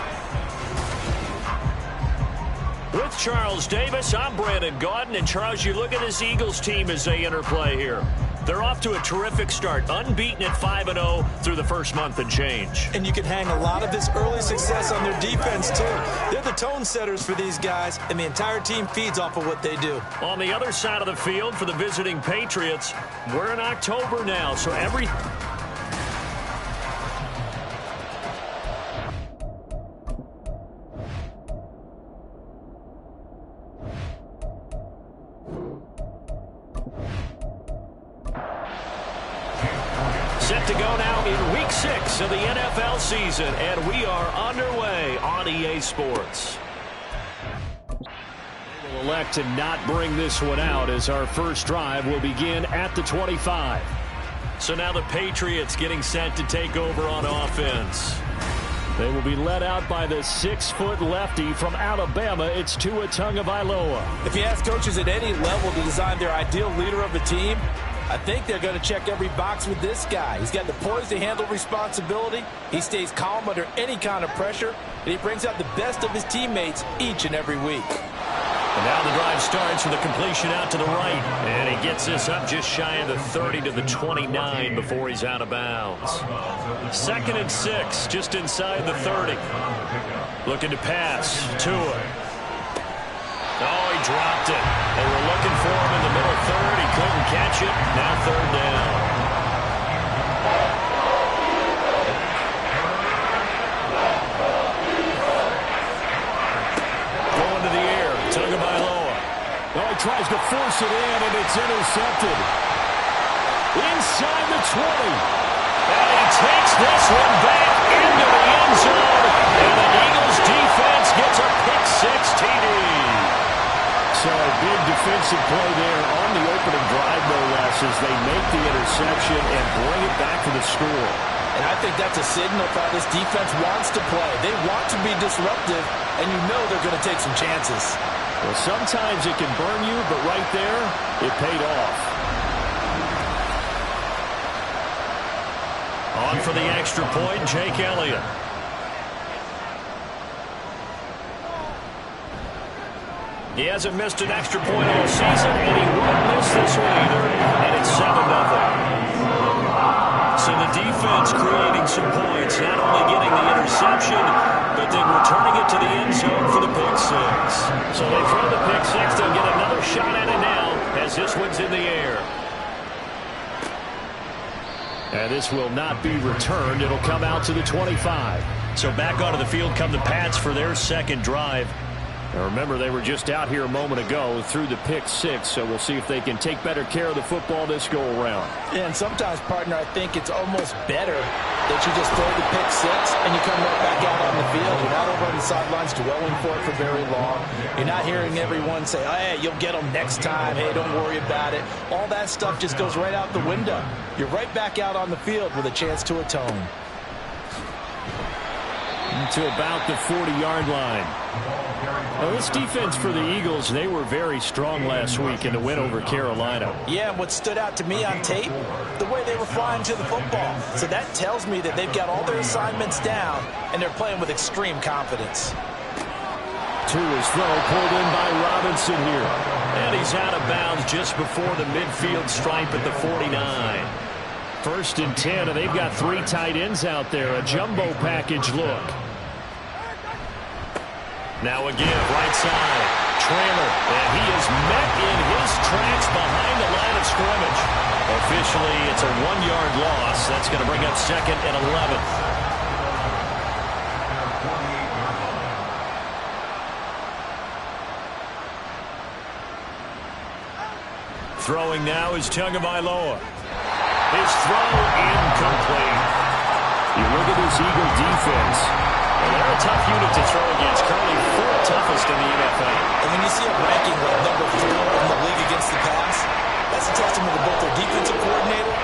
With Charles Davis, I'm Brandon Gaudin, and Charles, you look at this Eagles team as they interplay here. They're off to a terrific start, unbeaten at 5-0 through the first month and change. And you can hang a lot of this early success on their defense, too. They're the tone setters for these guys, and the entire team feeds off of what they do. On the other side of the field for the visiting Patriots, we're in October now, so every... Set to go now in Week 6 of the NFL season, and we are underway on EA Sports. They will elect to not bring this one out as our first drive will begin at the 25. So now the Patriots getting set to take over on offense. They will be led out by the 6-foot lefty from Alabama. It's Tua Tagovailoa. If you ask coaches at any level to design their ideal leader of a team, I think they're going to check every box with this guy. He's got the poise to handle responsibility. He stays calm under any kind of pressure, and he brings out the best of his teammates each and every week. And now the drive starts with a completion out to the right. And he gets this up just shy of the 30 to the 29 before he's out of bounds. 2nd and 6, just inside the 30. Looking to pass. Tua. Oh, he dropped it. They were looking for him in the middle third. He couldn't catch it. Now 3rd down. Going to the air. Tagovailoa. Oh, he tries to force it in, and it's intercepted. Inside the 20. And he takes this one back into the end zone. And the Eagles defense gets a pick-6 TD. So a big defensive play there on the opening drive, no less, as they make the interception and bring it back to the score. And I think that's a signal for how this defense wants to play. They want to be disruptive, and you know they're going to take some chances. Well, sometimes it can burn you, but right there, it paid off. On for the extra point, Jake Elliott. He hasn't missed an extra point all season, and he won't miss this one either. And it's 7-0. So the defense creating some points, not only getting the interception, but then returning it to the end zone for the pick-6. So they throw the pick-6. They'll get another shot at it now as this one's in the air. And this will not be returned. It'll come out to the 25. So back onto the field come the Pats for their second drive. Now remember, they were just out here a moment ago through the pick-6, so we'll see if they can take better care of the football this go-around. Yeah, and sometimes, partner, I think it's almost better that you just throw the pick-6 and you come right back out on the field. You're not over on the sidelines dwelling for it for very long. You're not hearing everyone say, oh, hey, you'll get them next time. Hey, don't worry about it. All that stuff just goes right out the window. You're right back out on the field with a chance to atone. To about the 40-yard line. Now, this defense for the Eagles, they were very strong last week in the win over Carolina. Yeah, what stood out to me on tape, the way they were flying to the football. So that tells me that they've got all their assignments down, and they're playing with extreme confidence. Tua's throw pulled in by Robinson here. And he's out of bounds just before the midfield stripe at the 49. 1st and 10, and they've got 3 tight ends out there. A jumbo package look. Now again, right side. Trammell, and he is met in his tracks behind the line of scrimmage. Officially, it's a 1-yard loss. That's going to bring up 2nd and 11. Throwing now is Tagovailoa. His throw incomplete. You look at this Eagle defense. Well, they're a tough unit to throw against. Currently 4th toughest in the NFL. And when you see a ranking like number 4 in the league against the pass, that's a testament to both their defensive coordinator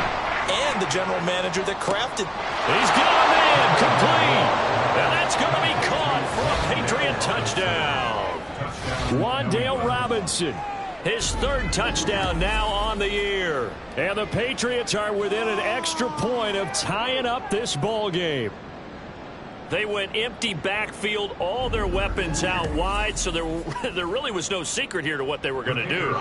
and the general manager that crafted. He's got a man complete. And that's going to be caught for a Patriot touchdown. Wan'Dale Robinson, his 3rd touchdown now on the year. And the Patriots are within an extra point of tying up this ball game. They went empty backfield, all their weapons out wide, so there really was no secret here to what they were going to do.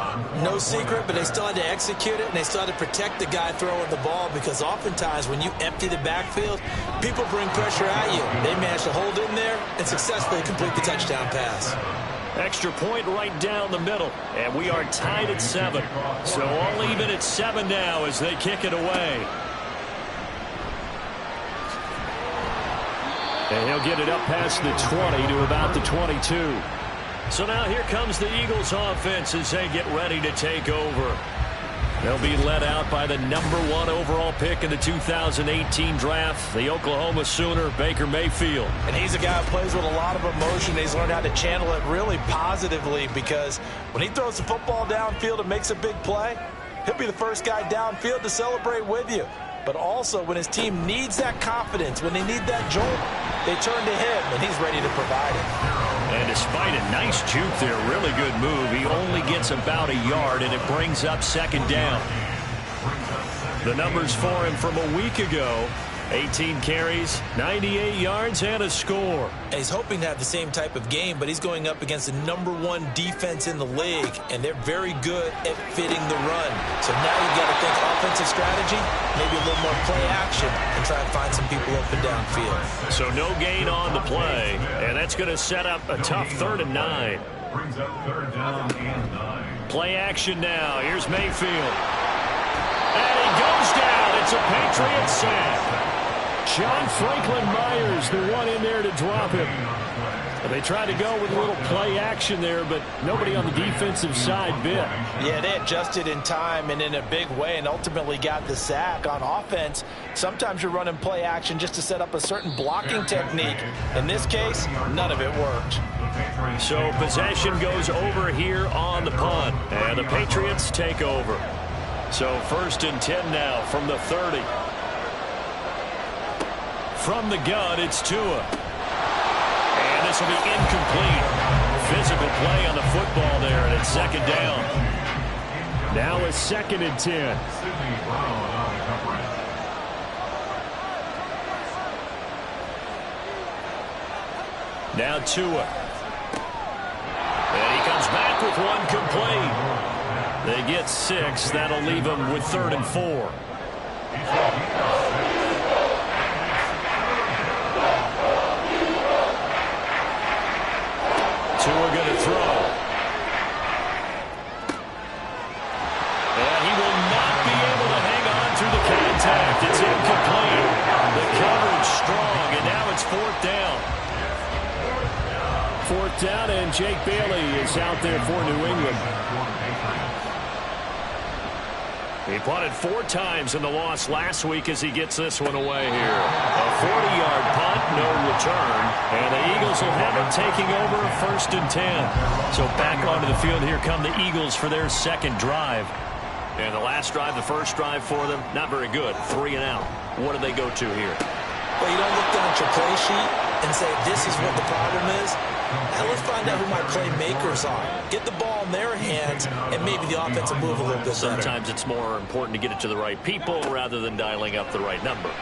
No secret, but they still had to execute it, and they still had to protect the guy throwing the ball, because oftentimes when you empty the backfield, people bring pressure at you. They managed to hold in there and successfully complete the touchdown pass. Extra point right down the middle, and we are tied at 7. So all even at 7 now as they kick it away. And he'll get it up past the 20 to about the 22. So now here comes the Eagles offense as they get ready to take over. They'll be led out by the number 1 overall pick in the 2018 draft, the Oklahoma Sooner, Baker Mayfield. And he's a guy who plays with a lot of emotion. He's learned how to channel it really positively, because when he throws the football downfield and makes a big play, he'll be the first guy downfield to celebrate with you. But also when his team needs that confidence, when they need that jolt, they turn to him, and he's ready to provide it. And despite a nice juke there, really good move, he only gets about a yard, and it brings up 2nd down. The numbers for him from a week ago: 18 carries, 98 yards, and a score. And he's hoping to have the same type of game, but he's going up against the number 1 defense in the league, and they're very good at fitting the run. So now you've got to think offensive strategy, maybe a little more play action, and try and find some people open downfield. So no gain on the play, and that's going to set up a tough 3rd and 9. Brings up 3rd down and 9. Play action now. Here's Mayfield. And he goes down. It's a Patriot sack. John Franklin Myers, the one in there to drop him. They tried to go with a little play action there, but nobody on the defensive side bit. Yeah, they adjusted in time and in a big way and ultimately got the sack. On offense, sometimes you're running play action just to set up a certain blocking technique. In this case, none of it worked. So possession goes over here on the punt, and the Patriots take over. So 1st and 10 now from the 30. From the gun, it's Tua. And this will be incomplete. Physical play on the football there, and it's 2nd down. Now a 2nd and 10. Now Tua. And he comes back with 1 complete. They get 6. That'll leave them with 3rd and 4. Tua going to throw. And he will not be able to hang on through the contact. It's incomplete. The coverage strong, and now it's 4th down. 4th down, and Jake Bailey is out there for New England. He punted 4 times in the loss last week as he gets this one away here. A 40-yard punt, no return. And the Eagles will have it taking over 1st and 10. So back onto the field, here come the Eagles for their 2nd drive. And the last drive, the first drive for them, not very good. 3 and out. What do they go to here? Well, you don't look down at your play sheet and say, this is what the problem is. Now let's find out who my playmakers are. Get the ball in their hands, and maybe the offense will move a little bit better. Sometimes it's more important to get it to the right people rather than dialing up the right number.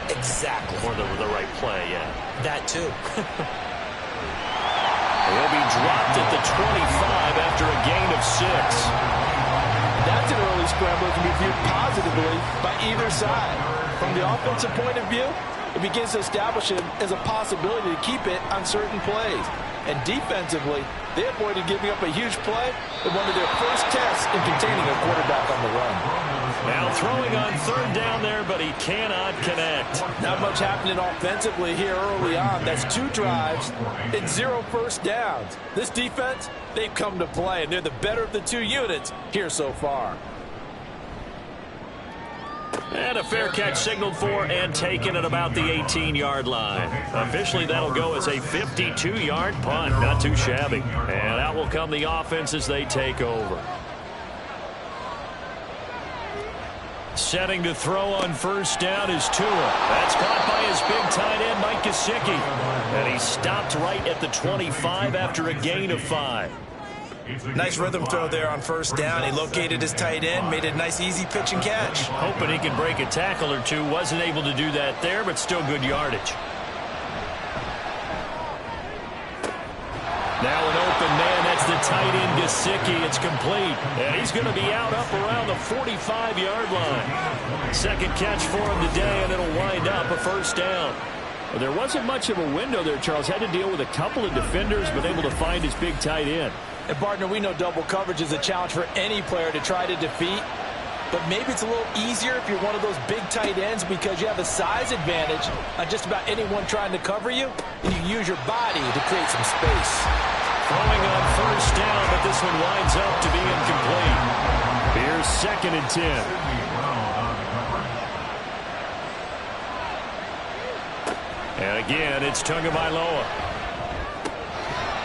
Exactly. Or the right play, yeah. That too. He'll be dropped at the 25 after a gain of 6. That's an early scramble that can be viewed positively by either side. From the offensive point of view, it begins to establish it as a possibility to keep it on certain plays. And defensively, they avoided giving up a huge play in one of their first tests in containing a quarterback on the run. Now throwing on 3rd down there, but he cannot connect. Not much happening offensively here early on. That's 2 drives and 0 first downs. This defense, they've come to play, and they're the better of the 2 units here so far. And a fair catch signaled for and taken at about the 18-yard line. Officially, that'll go as a 52-yard punt. Not too shabby. And out will come the offense as they take over. Setting to throw on first down is Tua. That's caught by his big tight end, Mike Gesicki. And he stopped right at the 25 after a gain of 5. Nice rhythm throw there on first down. He located his tight end, made a nice easy pitch and catch. Hoping he can break a tackle or two. Wasn't able to do that there, but still good yardage. Now an open man. That's the tight end, Gesicki. It's complete. And he's going to be out up around the 45-yard line. Second catch for him today, and it'll wind up a first down. Well, there wasn't much of a window there, Charles. Had to deal with a couple of defenders, but able to find his big tight end. And, partner, we know double coverage is a challenge for any player to try to defeat. But maybe it's a little easier if you're one of those big tight ends because you have a size advantage on just about anyone trying to cover you, and you can use your body to create some space. Throwing on first down, but this one winds up to be incomplete. Here's 2nd and 10. And again, it's Tagovailoa.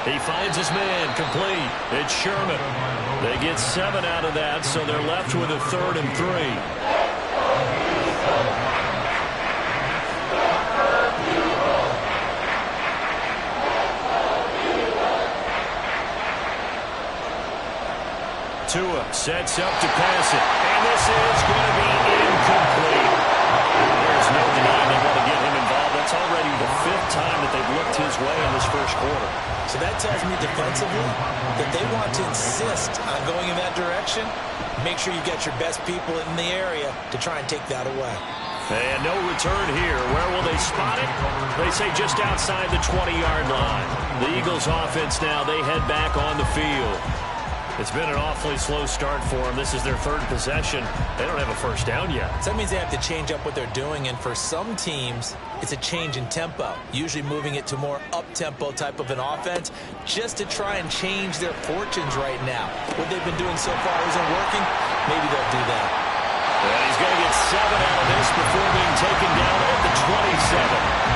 He finds his man, complete. It's Sherman. They get 7 out of that, so they're left with a 3rd and 3. Tua sets up to pass it, and this is going to be incomplete. There's no denying they want to get him involved. That's already the 5th time that they've looked his way in this first quarter. So that tells me defensively that they want to insist on going in that direction. Make sure you get your best people in the area to try and take that away. And no return here. Where will they spot it? They say just outside the 20-yard line. The Eagles offense now, they head back on the field. It's been an awfully slow start for them. This is their 3rd possession. They don't have a first down yet. So that means they have to change up what they're doing, and for some teams, it's a change in tempo, usually moving it to more up-tempo type of an offense just to try and change their fortunes right now. What they've been doing so far isn't working. Maybe they'll do that. And he's going to get 7 out of this before being taken down at the 27.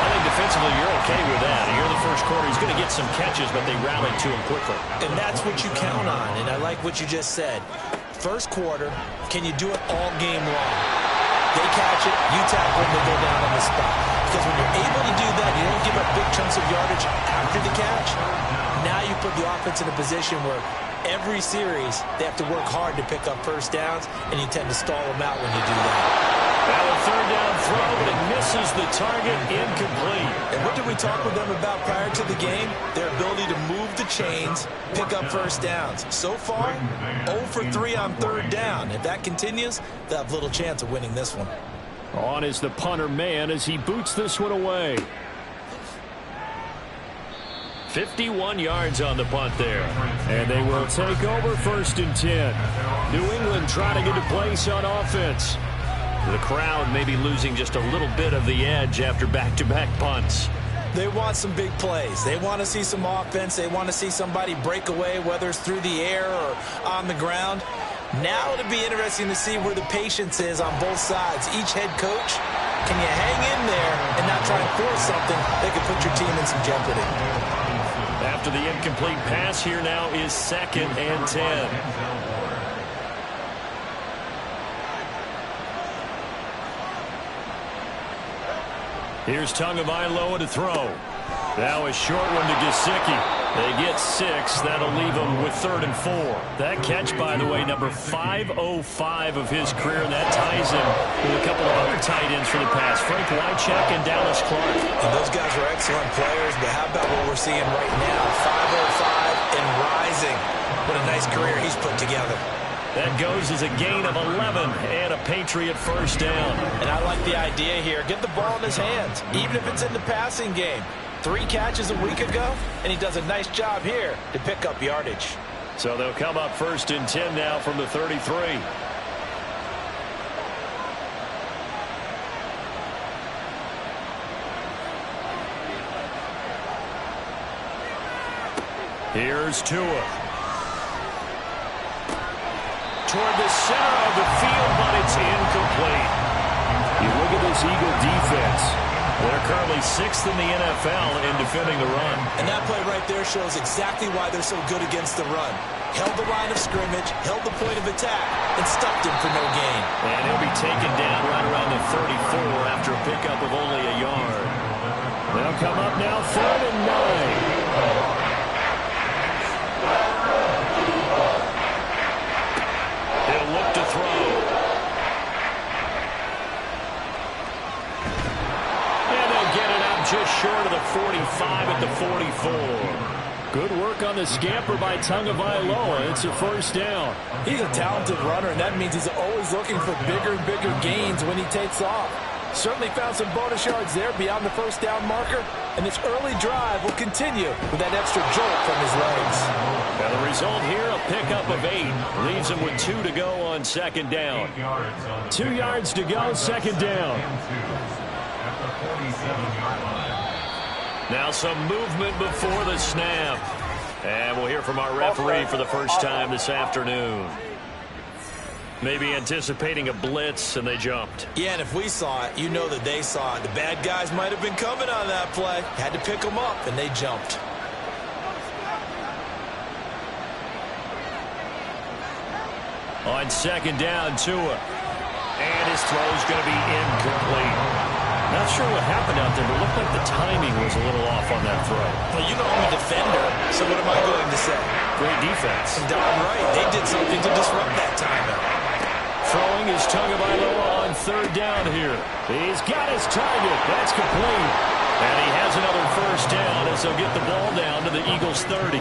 I think defensively you're okay with that. Here in the first quarter, he's going to get some catches, but they rallied to him quickly. And that's what you count on, and I like what you just said. First quarter, can you do it all game long? They catch it, you tackle them, they go down on the spot. Because when you're able to do that, you don't give up big chunks of yardage after the catch. Now you put the offense in a position where every series they have to work hard to pick up first downs, and you tend to stall them out when you do that. Now a 3rd down throw, but it misses the target, incomplete. And what did we talk with them about prior to the game? Their ability to move the chains, pick up first downs. So far, 0 for 3 on 3rd down. If that continues, they'll have little chance of winning this one. On is the punter man as he boots this one away. 51 yards on the punt there. And they will take over 1st and 10. New England trying to get a place on offense. The crowd may be losing just a little bit of the edge after back-to-back punts. They want some big plays. They want to see some offense. They want to see somebody break away, whether it's through the air or on the ground. Now it'll be interesting to see where the patience is on both sides. Each head coach, can you hang in there and not try and force something that could put your team in some jeopardy? After the incomplete pass, here now is 2nd and 10. Here's Tagovailoa to throw. Now a short one to Gesicki. They get 6. That'll leave them with 3rd and 4. That catch, by the way, number 505 of his career, and that ties him with a couple of other tight ends for the pass, Frank Wycheck and Dallas Clark. And those guys are excellent players, but how about what we're seeing right now? 505 and rising. What a nice career he's put together. That goes as a gain of 11 and a Patriot first down. And I like the idea here. Get the ball in his hands, even if it's in the passing game. 3 catches a week ago, and he does a nice job here to pick up yardage. So they'll come up 1st and 10 now from the 33. Here's Tua. toward the center of the field, but it's incomplete. You look at this Eagle defense. They're currently 6th in the NFL in defending the run. And that play right there shows exactly why they're so good against the run. Held the line of scrimmage, held the point of attack, and stopped him for no gain. And he'll be taken down right around the 34 after a pickup of only a yard. They'll come up now 3rd and 9. He'll look to throw. And they'll get it out just short of the 45 at the 44. Good work on the scamper by Tagovailoa. It's a first down. He's a talented runner, and that means he's always looking for bigger and bigger gains when he takes off. Certainly found some bonus yards there beyond the first down marker, and this early drive will continue with that extra jolt from his legs. Now the result here, a pickup of 8. Leaves him with 2 to go on second down. 2 yards to go, second down. Now some movement before the snap. And we'll hear from our referee for the first time this afternoon. Maybe anticipating a blitz, and they jumped. Yeah, and if we saw it, you know that they saw it. The bad guys might have been coming on that play. Had to pick them up, and they jumped. On second down, Tua. And his throw's going to be incomplete. Not sure what happened out there, but it looked like the timing was a little off on that throw. Well, you know I'm a defender, so what am I going to say? Great defense. Darn right. They did something to disrupt that timeout. Throwing is Tagovailoa on third down here. He's got his target. That's complete. And he has another first down as they'll get the ball down to the Eagles' 30.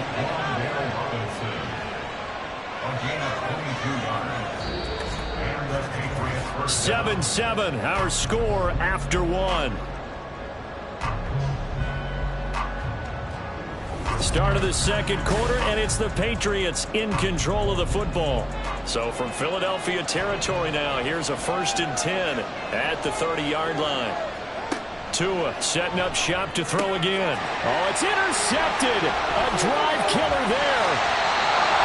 7-7, our score after 1. Start of the second quarter, and it's the Patriots in control of the football. So from Philadelphia territory now, here's a 1st and 10 at the 30-yard line. Tua setting up shop to throw again. Oh, it's intercepted. A drive killer there.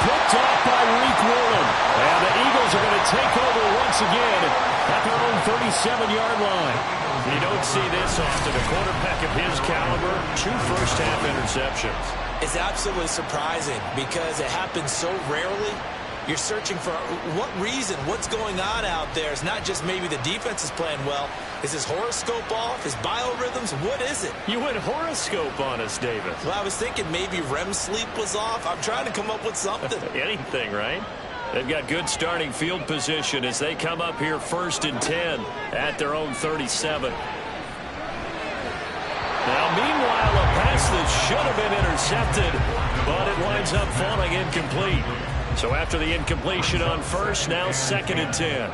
Picked off by Reek Woolen. And the Eagles are going to take over once again at their own 37-yard line. You don't see this often. A quarterback of his caliber, 2 first-half interceptions. It's absolutely surprising because it happens so rarely. You're searching for what reason, what's going on out there. It's not just maybe the defense is playing well. Is his horoscope off? His biorhythms? What is it? You went horoscope on us, David. Well, I was thinking maybe REM sleep was off. I'm trying to come up with something. Anything, right? They've got good starting field position as they come up here 1st and 10 at their own 37. Now, meanwhile, a pass that should have been intercepted, but it winds up falling incomplete. So after the incompletion on first, now 2nd and 10.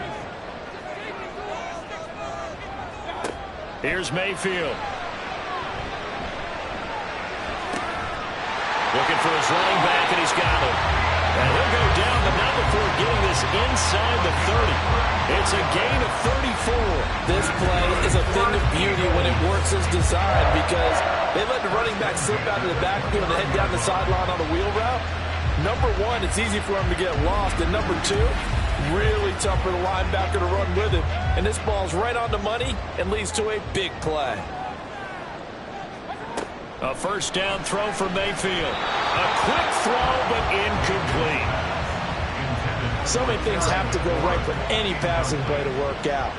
Here's Mayfield. Looking for his running back, and he's got him. And he'll go down, but not before getting this inside the 30. It's a gain of 34. This play is a thing of beauty when it works as designed because they let the running back slip out of the backfield and head down the sideline on a wheel route. Number one, it's easy for him to get lost. And number two, really tough for the linebacker to run with it. And this ball's right on the money and leads to a big play. A first down throw for Mayfield. A quick throw, but incomplete. So many things have to go right for any passing play to work out.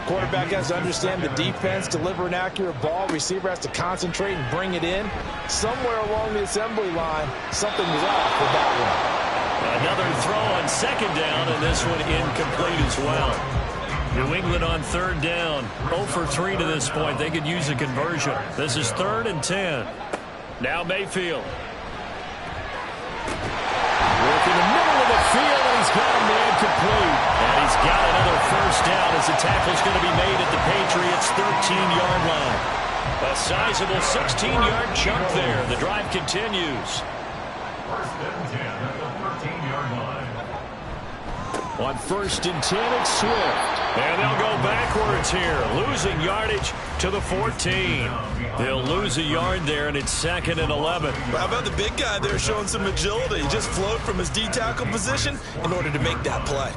Quarterback has to understand the defense, deliver an accurate ball. Receiver has to concentrate and bring it in. Somewhere along the assembly line, something was off with that one. Another throw on second down, and this one incomplete as well. New England on third down. 0 for 3 to this point. They could use a conversion. This is 3rd and 10. Now Mayfield. Work in the middle of the field, and he's got a man complete. And he's got another first down as the tackle's going to be made at the Patriots' 13-yard line. A sizable 16-yard chunk there. The drive continues. 1st and 10 at the 13-yard line. On 1st and 10, it's Swift. And they'll go backwards here, losing yardage to the 14. They'll lose a yard there, and it's 2nd and 11. How about the big guy there showing some agility? He just flowed from his D-tackle position in order to make that play.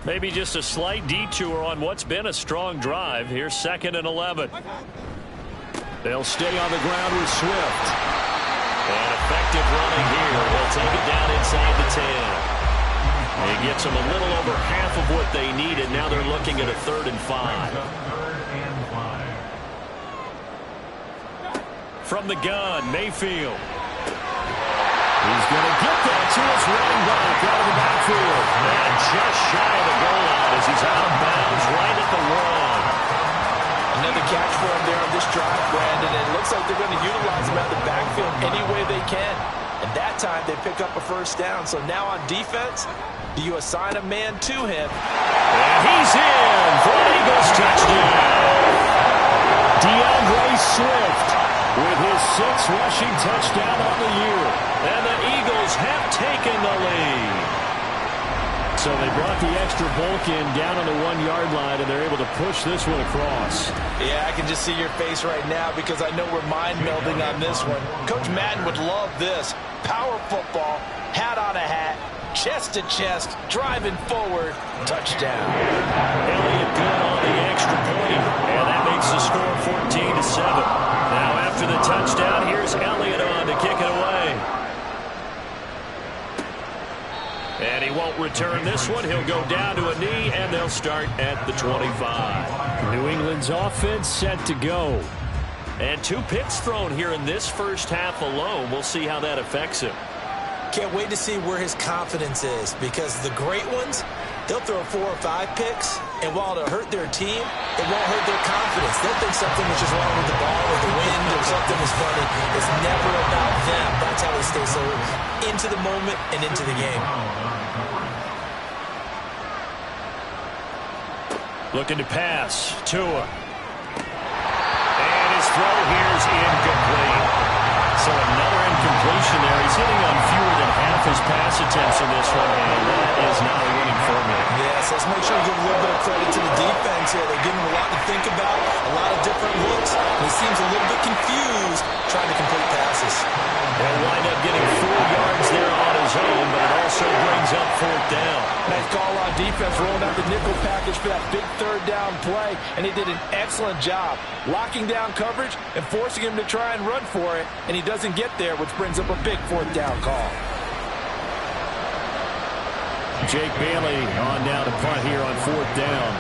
Maybe just a slight detour on what's been a strong drive. Here's 2nd and 11. They'll stay on the ground with Swift. And effective running here. They'll take it down inside the 10. He gets them a little over half of what they needed. Now they're looking at a 3rd and 5. From the gun, Mayfield. He's going to get that to his running back out of the backfield. And just shy of the goal line as he's out of bounds right at the 1. Another catch for him there on this drive, Brandon. And it looks like they're going to utilize him out of the backfield any way they can. And that time they pick up a 1st down. So now on defense, do you assign a man to him? And he's in for an Eagles touchdown. DeAndre Swift with his 6th rushing touchdown on the year. And the Eagles have taken the lead. So they brought the extra bulk in down on the 1-yard line, and they're able to push this one across. Yeah, I can just see your face right now because I know we're mind-melding on this one. Coach Madden would love this. Power football, hat on a hat, chest to chest, driving forward, touchdown. Elliott good on the extra point, and that makes the score 14-7. Now after the touchdown, here's Elliott on to kick it away. And he won't return this one. He'll go down to a knee, and they'll start at the 25. New England's offense set to go. And 2 picks thrown here in this first half alone. We'll see how that affects him. Can't wait to see where his confidence is, because the great ones, they'll throw 4 or 5 picks, and while it'll hurt their team, it won't hurt their confidence. They'll think something was just wrong with the ball or the wind or something was funny. It's never about them. That's how they stay so into the moment and into the game. Looking to pass. Tua. And his throw here is incomplete. So another incompletion there. He's hitting on fewer than half his pass attempts in this one, and that is not a winning formula. Yes, let's make sure we give a little bit of credit to the defense here. They're giving him a lot to think about, a lot of different looks, and he seems a little bit confused trying to complete passes. He'll wind up getting 4 yards there on his own, but it also brings up 4th down. Nice call on defense, rolling out the nickel package for that big 3rd down play, and he did an excellent job locking down coverage and forcing him to try and run for it, and he doesn't get there, which brings up a big 4th down call. Jake Bailey on down to punt here on 4th down.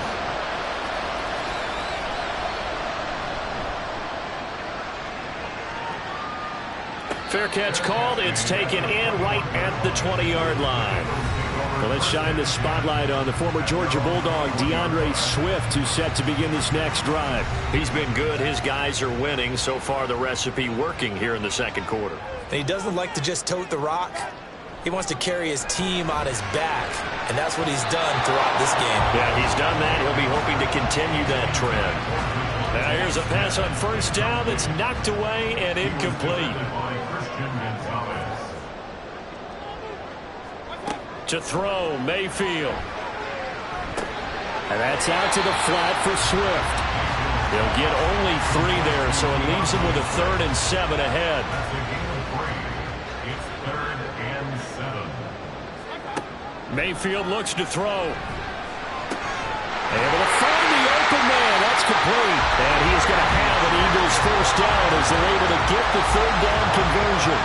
Fair catch called. It's taken in right at the 20-yard line. Well, let's shine the spotlight on the former Georgia Bulldog, DeAndre Swift, who's set to begin this next drive. He's been good. His guys are winning. So far, the recipe working here in the 2nd quarter. And he doesn't like to just tote the rock. He wants to carry his team on his back, and that's what he's done throughout this game. Yeah, he's done that. He'll be hoping to continue that trend. Now here's a pass on 1st down that's knocked away and incomplete. To throw, Mayfield. And that's out to the flat for Swift. They'll get only 3 there, so it leaves them with a 3rd and 7 ahead. Mayfield looks to throw. Able to find the open man. That's complete. And he is going to have an Eagles 1st down as they're able to get the 3rd down conversion.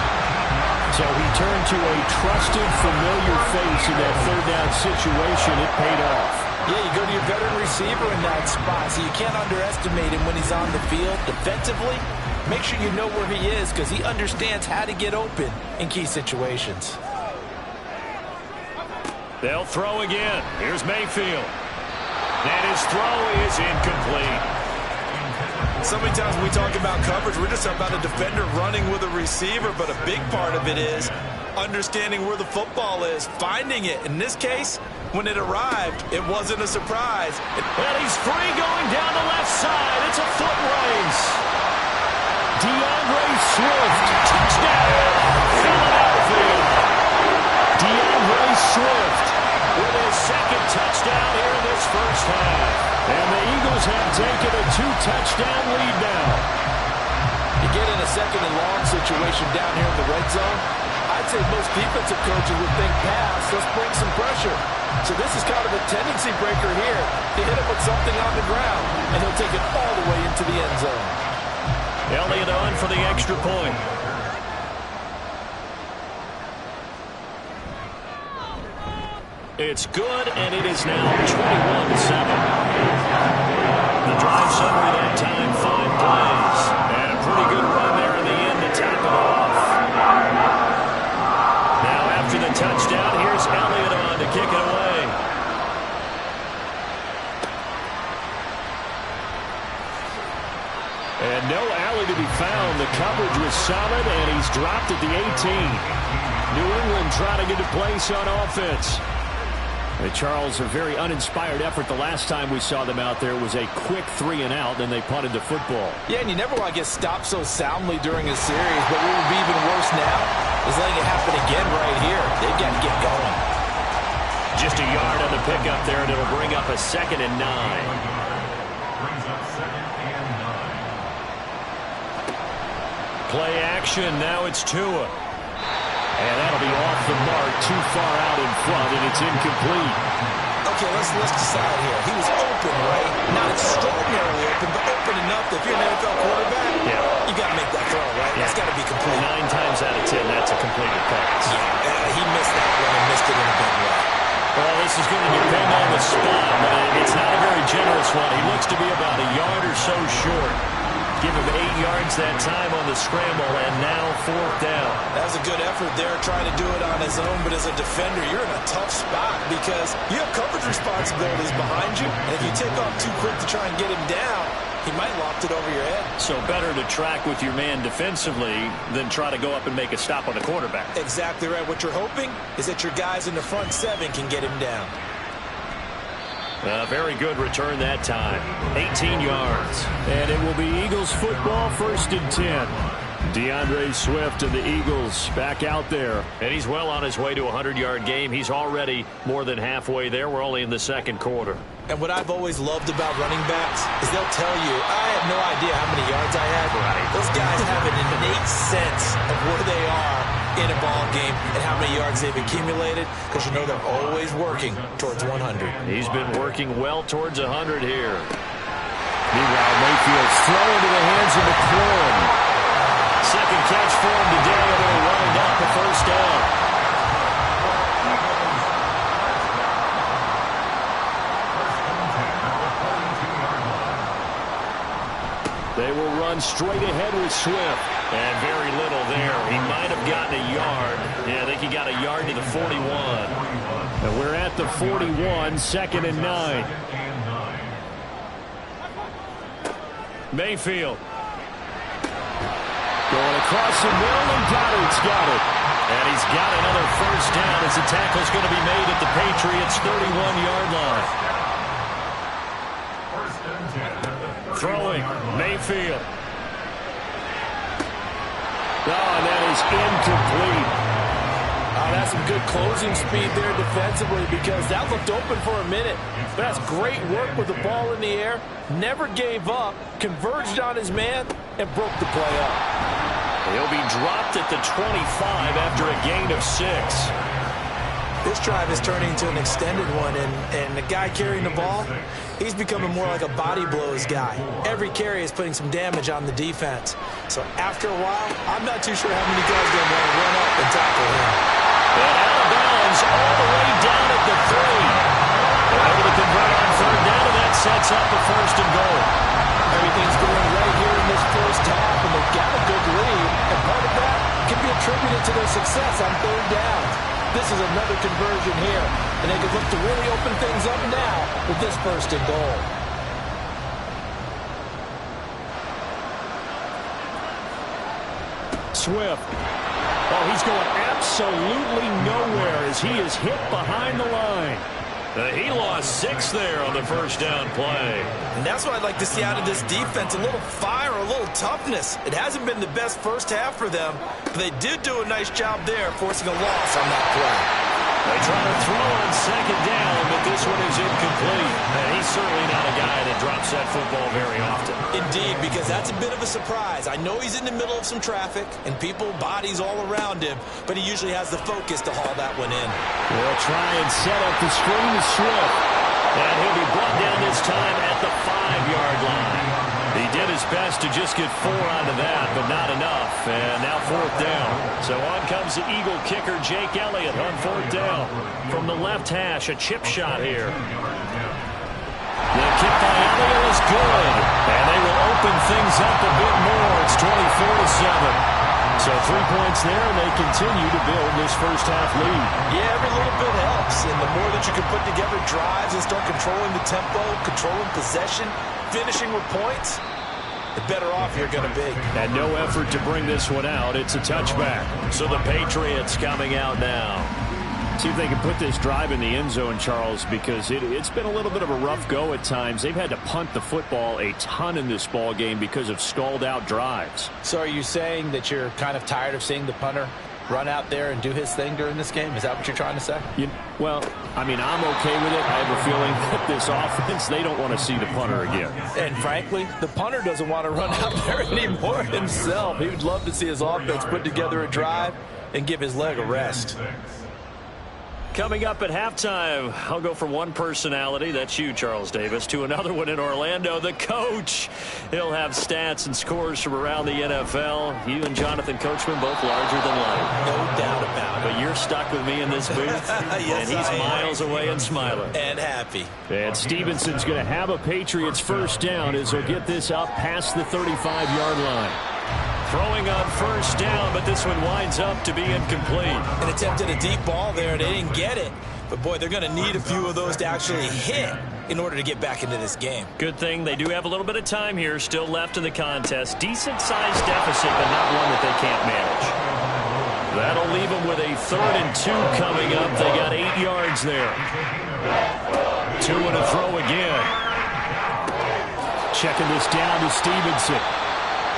So he turned to a trusted, familiar face in that 3rd down situation. It paid off. Yeah, you go to your veteran receiver in that spot, so you can't underestimate him when he's on the field defensively. Make sure you know where he is because he understands how to get open in key situations. They'll throw again. Here's Mayfield. And his throw is incomplete. So many times when we talk about coverage, we're just about a defender running with a receiver, but a big part of it is understanding where the football is, finding it. In this case, when it arrived, it wasn't a surprise. Well, he's free going down the left side. It's a foot race. DeAndre Swift. Touchdown. Philadelphia. DeAndre Swift with his Eagles have taken a 2-touchdown lead now. You get in a second and long situation down here in the red zone, I'd say most defensive coaches would think pass, let's bring some pressure. So this is kind of a tendency breaker here. To hit him with something on the ground, and he'll take it all the way into the end zone. Elliott on for the extra point. It's good, and it is now 21-7. The drive summary that time, 5 plays. And a pretty good run there in the end to top it off. Now after the touchdown, here's Elliott on to kick it away. And no alley to be found. The coverage was solid, and he's dropped at the 18. New England trying to get a place on offense. And Charles, a very uninspired effort. The last time we saw them out there was a quick 3-and-out, and they punted the football. Yeah, and you never want to get stopped so soundly during a series, but what would be even worse now is letting it happen again right here. They've got to get going. Just a yard on the pickup there, and it'll bring up a 2nd and 9. Brings up 2nd and 9. Play action, now it's Tua. And that'll be off the mark, too far out in front, and it's incomplete. Okay, let's decide here. He was open, right? Not extraordinarily open, but open enough that if you're an NFL quarterback, you got to make that throw, right? Yeah. That's got to be complete. 9 times out of 10, that's a completed pass. Yeah, he missed that one and missed it in a big way. Well, this is going to depend on the spot, but it's not a very generous one. He looks to be about a yard or so short. Give him 8 yards that time on the scramble, and now 4th down. That was a good effort there, trying to do it on his own, but as a defender, you're in a tough spot because you have coverage responsibilities behind you, and if you take off too quick to try and get him down, he might loft it over your head. So better to track with your man defensively than try to go up and make a stop on the quarterback. Exactly right. What you're hoping is that your guys in the front 7 can get him down. A very good return that time. 18 yards. And it will be Eagles football, 1st and 10. DeAndre Swift and the Eagles back out there. And he's well on his way to a 100-yard game. He's already more than halfway there. We're only in the 2nd quarter. And what I've always loved about running backs is they'll tell you, I have no idea how many yards I had. Right. Those guys have an innate sense of where they are in a ball game and how many yards they've accumulated, because you know they're always working towards 100. He's been working well towards 100 here. Meanwhile, Mayfield's thrown into the hands of McLaurin. Second catch for him today, and they'll wind up a 1st down. They will run straight ahead with Swift. And very little there. He might have gotten a yard. Yeah, I think he got a yard to the 41. And we're at the 41, 2nd and 9. Mayfield. Going across the middle, and Goddard's got it. And he's got another 1st down as the tackle's going to be made at the Patriots' 31-yard line. Throwing, Mayfield. Oh, and that is incomplete. That's some good closing speed there defensively, because that looked open for a minute. But that's great work with the ball in the air. Never gave up, converged on his man, and broke the play up. He'll be dropped at the 25 after a gain of 6. This drive is turning into an extended one, and the guy carrying the ball, he's becoming more like a body blows guy. Every carry is putting some damage on the defense. So after a while, I'm not too sure how many guys are going to want to run up and tackle him. And out of bounds all the way down at the 3. And able to convert on 3rd down, and that sets up a 1st and goal. Everything's going right here in this first half, and they've got a good lead. And part of that can be attributed to their success on 3rd down. This is another conversion here, and they could look to really open things up now with this 1st and goal. Swift. Oh, he's going absolutely nowhere as he is hit behind the line. He lost 6 there on the 1st down play. And that's what I'd like to see out of this defense, a little fire, a little toughness. It hasn't been the best first half for them, but they did do a nice job there forcing a loss on that play. They try to throw on second down, but this one is incomplete. And he's certainly not a guy that drops that football very often. Indeed, because that's a bit of a surprise. I know he's in the middle of some traffic and people, bodies all around him, but he usually has the focus to haul that one in. They'll try and set up the screen to Swift. And he'll be brought down this time at the 5-yard line. He did his best to just get 4 out of that, but not enough. And now 4th down. So on comes the Eagle kicker, Jake Elliott, on 4th down. From the left hash, a chip shot here. The kick by Elliott is good. And they will open things up a bit more. It's 24-7. So 3 points there, and they continue to build this first-half lead. Yeah, every little bit helps. And the more that you can put together drives and start controlling the tempo, controlling possession, finishing with points, the better off you're going to be. And no effort to bring this one out. It's a touchback. So the Patriots coming out now. See if they can put this drive in the end zone, Charles, because it's been a little bit of a rough go at times. They've had to punt the football a ton in this ball game because of stalled-out drives. So are you saying that you're kind of tired of seeing the punter run out there and do his thing during this game? Is that what you're trying to say? Well, I mean, I'm okay with it. I have a feeling that this offense, they don't want to see the punter again. And frankly, the punter doesn't want to run out there anymore himself. He would love to see his offense put together a drive and give his leg a rest. Coming up at halftime, I'll go from one personality, that's you, Charles Davis, to another one in Orlando, the coach. He'll have stats and scores from around the NFL. You and Jonathan Coachman both larger than life. No doubt about it. But you're stuck with me in this booth, yes, and he's miles away and smiling. And happy. And Stevenson's going to have a Patriots first down as he'll get this up past the 35-yard line. Throwing on first down, but this one winds up to be incomplete. An attempt at a deep ball there, and they didn't get it. But, boy, they're going to need a few of those to actually hit in order to get back into this game. Good thing they do have a little bit of time here still left in the contest. Decent-sized deficit, but not one that they can't manage. That'll leave them with a 3rd and 2 coming up. They got 8 yards there. 2 and a throw again. Checking this down to Stevenson.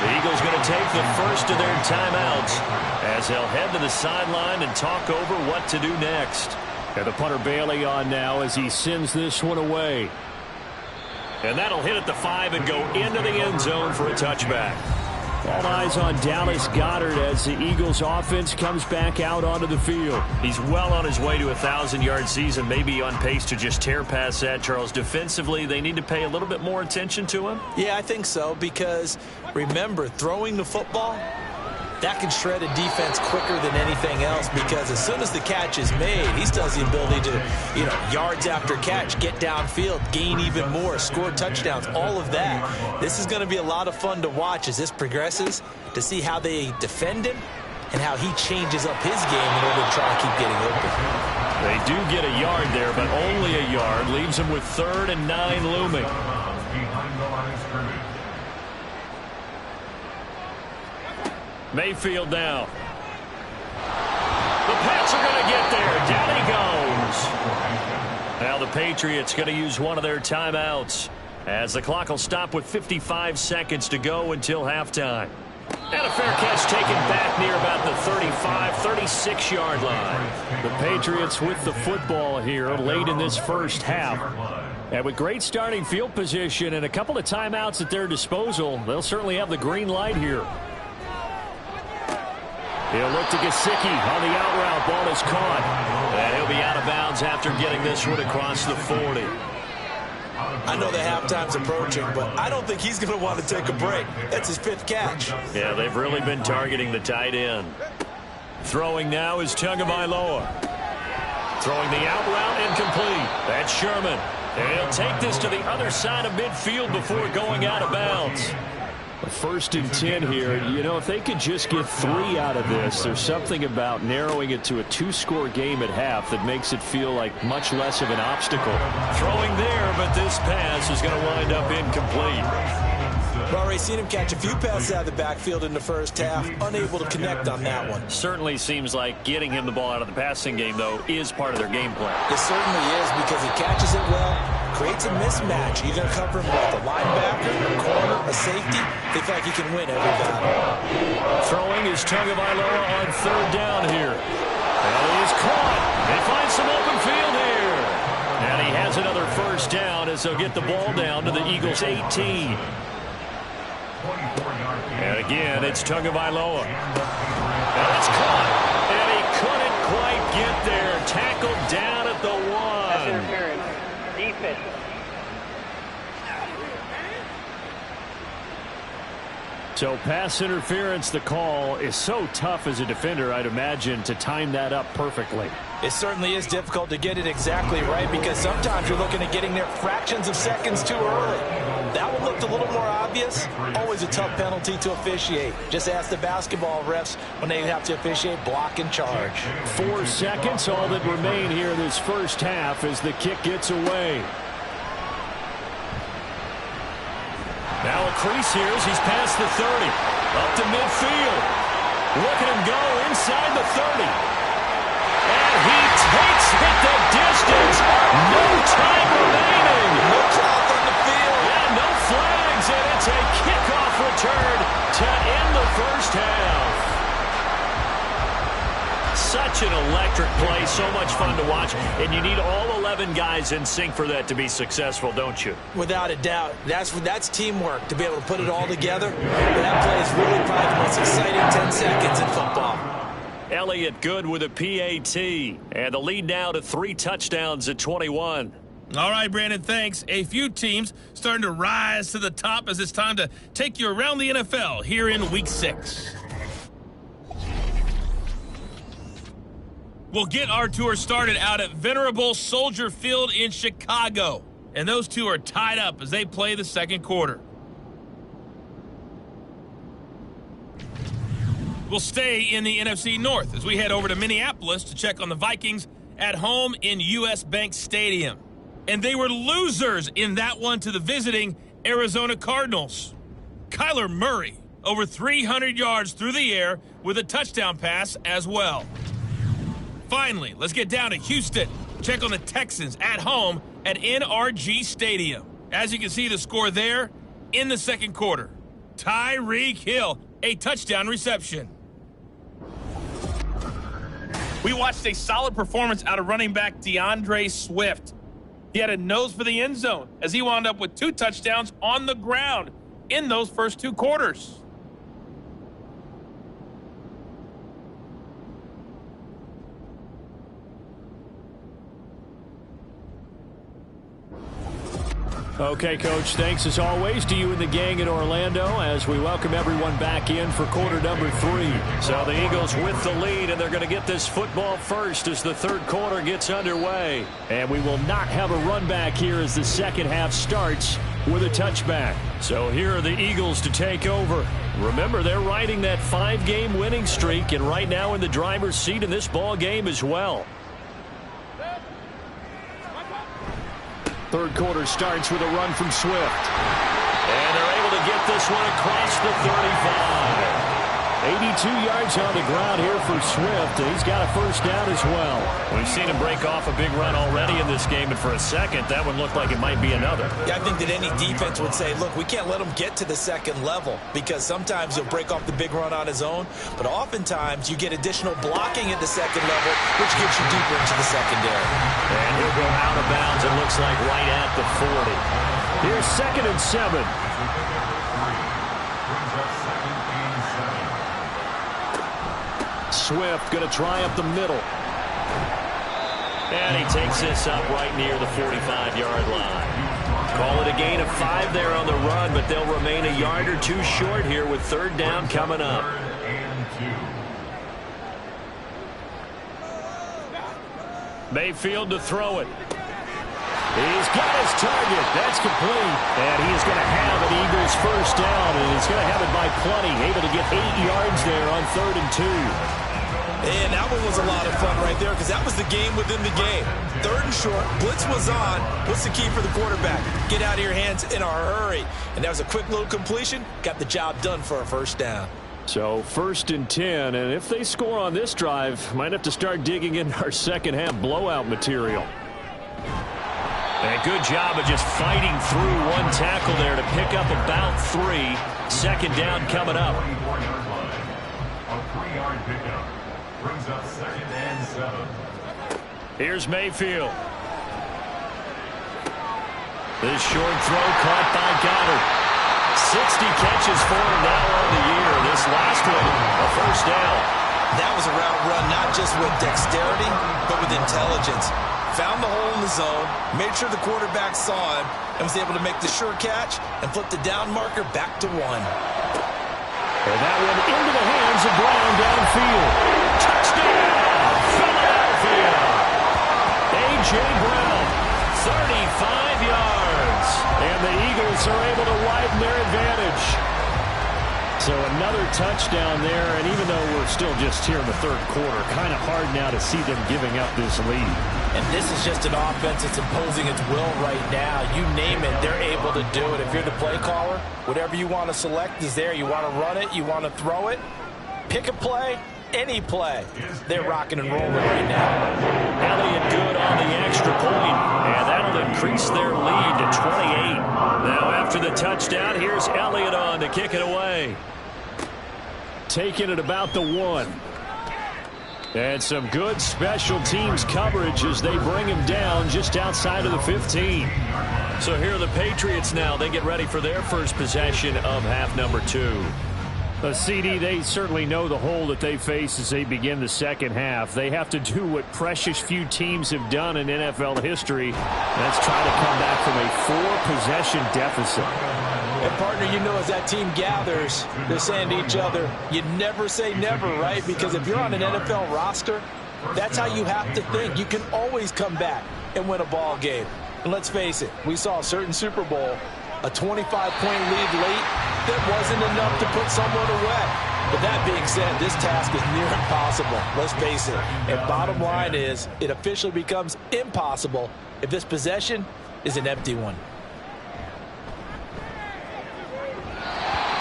The Eagles going to take the first of their timeouts as they'll head to the sideline and talk over what to do next. And the punter Bailey on now as he sends this one away. And that'll hit at the 5 and go into the end zone for a touchback. All eyes on Dallas Goedert as the Eagles offense comes back out onto the field. He's well on his way to a 1,000-yard season, maybe on pace to just tear past that, Charles. Defensively, they need to pay a little bit more attention to him. Yeah, I think so, because remember, throwing the football, that can shred a defense quicker than anything else, because as soon as the catch is made, he still has the ability to, yards after catch, get downfield, gain even more, score touchdowns, all of that. This is going to be a lot of fun to watch as this progresses, to see how they defend him and how he changes up his game in order to try and keep getting open. They do get a yard there, but only a yard. Leaves them with 3rd and 9 looming. Mayfield now. The Pats are going to get there. Down he goes. Now the Patriots going to use one of their timeouts as the clock will stop with 55 seconds to go until halftime. And a fair catch taken back near about the 35, 36-yard line. The Patriots with the football here late in this first half. And with great starting field position and a couple of timeouts at their disposal, they'll certainly have the green light here. He'll look to Gesicki on the out route. Ball is caught. And he'll be out of bounds after getting this one across the 40. I know the halftime's approaching, but I don't think he's going to want to take a break. That's his 5th catch. Yeah, they've really been targeting the tight end. Throwing now is Tagovailoa. Throwing the out route incomplete. That's Sherman. And he'll take this to the other side of midfield before going out of bounds. A 1st and 10 here. If they could just get 3 out of this, there's something about narrowing it to a 2-score game at half that makes it feel like much less of an obstacle. Throwing there, but this pass is going to wind up incomplete. We've already seen him catch a few passes out of the backfield in the first half, unable to connect on that one. Certainly seems like getting him the ball out of the passing game, though, is part of their game plan. It certainly is, because he catches it well, creates a mismatch. You're going to cover him with a linebacker, a corner, a safety. They feel like he can win every battle. Throwing is Tagovailoa on 3rd down here. And he is caught. They find some open field. first down as they'll get the ball down to the Eagles' 18. And again, it's Tagovailoa. And it's caught. And he couldn't quite get there. Tackled down at the 1. Interference. Defense. So pass interference, the call is so tough as a defender, I'd imagine, to time that up perfectly. It certainly is difficult to get it exactly right because sometimes you're looking at getting there fractions of seconds too early. That one looked a little more obvious. Always a tough penalty to officiate. Just ask the basketball refs when they have to officiate block and charge. 4 seconds, all that remain here this first half as the kick gets away. Now a crease here as he's past the 30. Up to midfield. Look at him go inside the 30. And he takes it the distance. No time remaining. No clock on the field. And no flags. And it's a kickoff return to end the first half. Such an electric play. So much fun to watch. And you need all 11 guys in sync for that to be successful, don't you? Without a doubt. That's teamwork to be able to put it all together. That play is really probably the most exciting 10 seconds in football. Elliott good with a PAT. And the lead now to 3 touchdowns at 21. All right, Brandon, thanks. A few teams starting to rise to the top as it's time to take you around the NFL here in Week 6. We'll get our tour started out at Venerable Soldier Field in Chicago. And those two are tied up as they play the second quarter. We'll stay in the NFC North as we head over to Minneapolis to check on the Vikings at home in US Bank Stadium. And they were losers in that one to the visiting Arizona Cardinals. Kyler Murray, over 300 yards through the air with a touchdown pass as well. Finally, let's get down to Houston. Check on the Texans at home at NRG Stadium. As you can see the score there in the second quarter. Tyreek Hill, a touchdown reception. We watched a solid performance out of running back DeAndre Swift. He had a nose for the end zone as he wound up with 2 touchdowns on the ground in those first 2 quarters. Okay, Coach, thanks as always to you and the gang in Orlando as we welcome everyone back in for quarter number 3. So the Eagles with the lead, and they're going to get this football first as the third quarter gets underway. And we will not have a run back here as the second half starts with a touchback. So here are the Eagles to take over. Remember, they're riding that 5-game winning streak, and right now in the driver's seat in this ball game as well. Third quarter starts with a run from Swift. And they're able to get this one across the 35. 82 yards on the ground here for Swift, and he's got a first down as well. We've seen him break off a big run already in this game, and for a second, that one looked like it might be another. Yeah, I think that any defense would say, look, we can't let him get to the second level because sometimes he'll break off the big run on his own, but oftentimes you get additional blocking at the second level, which gets you deeper into the secondary. And he'll go out of bounds, it looks like, right at the 40. Here's 2nd and 7. Swift going to try up the middle. And he takes this up right near the 45-yard line. Call it a gain of 5 there on the run, but they'll remain a yard or 2 short here with third down coming up. Mayfield to throw it. He's got his target. That's complete. And he is going to have an Eagles first down, and he's going to have it by plenty. Able to get 8 yards there on 3rd and 2. And that one was a lot of fun right there because that was the game within the game. 3rd and short, blitz was on. What's the key for the quarterback? Get out of your hands in a hurry. And that was a quick little completion. Got the job done for a first down. So 1st and 10, and if they score on this drive, might have to start digging in our second half blowout material. And good job of just fighting through one tackle there to pick up about 3. 2nd down coming up. A 3-yard pickup brings up 2nd and 7. Here's Mayfield. This short throw caught by Goddard. 60 catches for him now on the year. This last one, a first down. That was a route run not just with dexterity, but with intelligence. Found the hole in the zone, made sure the quarterback saw him, and was able to make the sure catch and flip the down marker back to 1. And that one into the hands of Brown downfield. Touchdown, Philadelphia. A.J. Brown, 35 yards. And the Eagles are able to widen their advantage. So another touchdown there, and even though we're still just here in the third quarter, kind of hard now to see them giving up this lead. And this is just an offense that's imposing its will right now. You name it, they're able to do it. If you're the play caller, whatever you want to select is there. You want to run it, you want to throw it, pick a play, any play. They're rocking and rolling right now. Elliott good on the extra point, and that'll increase their lead to 28. Now after the touchdown, here's Elliott on to kick it away. Taking it about the 1. And some good special teams coverage as they bring him down just outside of the 15. So here are the Patriots now. They get ready for their first possession of half number 2. CD, they certainly know the hole that they face as they begin the second half. They have to do what precious few teams have done in NFL history. That's try to come back from a 4-possession deficit. And, partner, you know as that team gathers, they're saying to each other, you never say never, right? Because if you're on an NFL roster, that's how you have to think. You can always come back and win a ball game. And let's face it, we saw a certain Super Bowl, a 25-point lead late, that wasn't enough to put someone away. But that being said, this task is near impossible. Let's face it. And bottom line is, it officially becomes impossible if this possession is an empty one.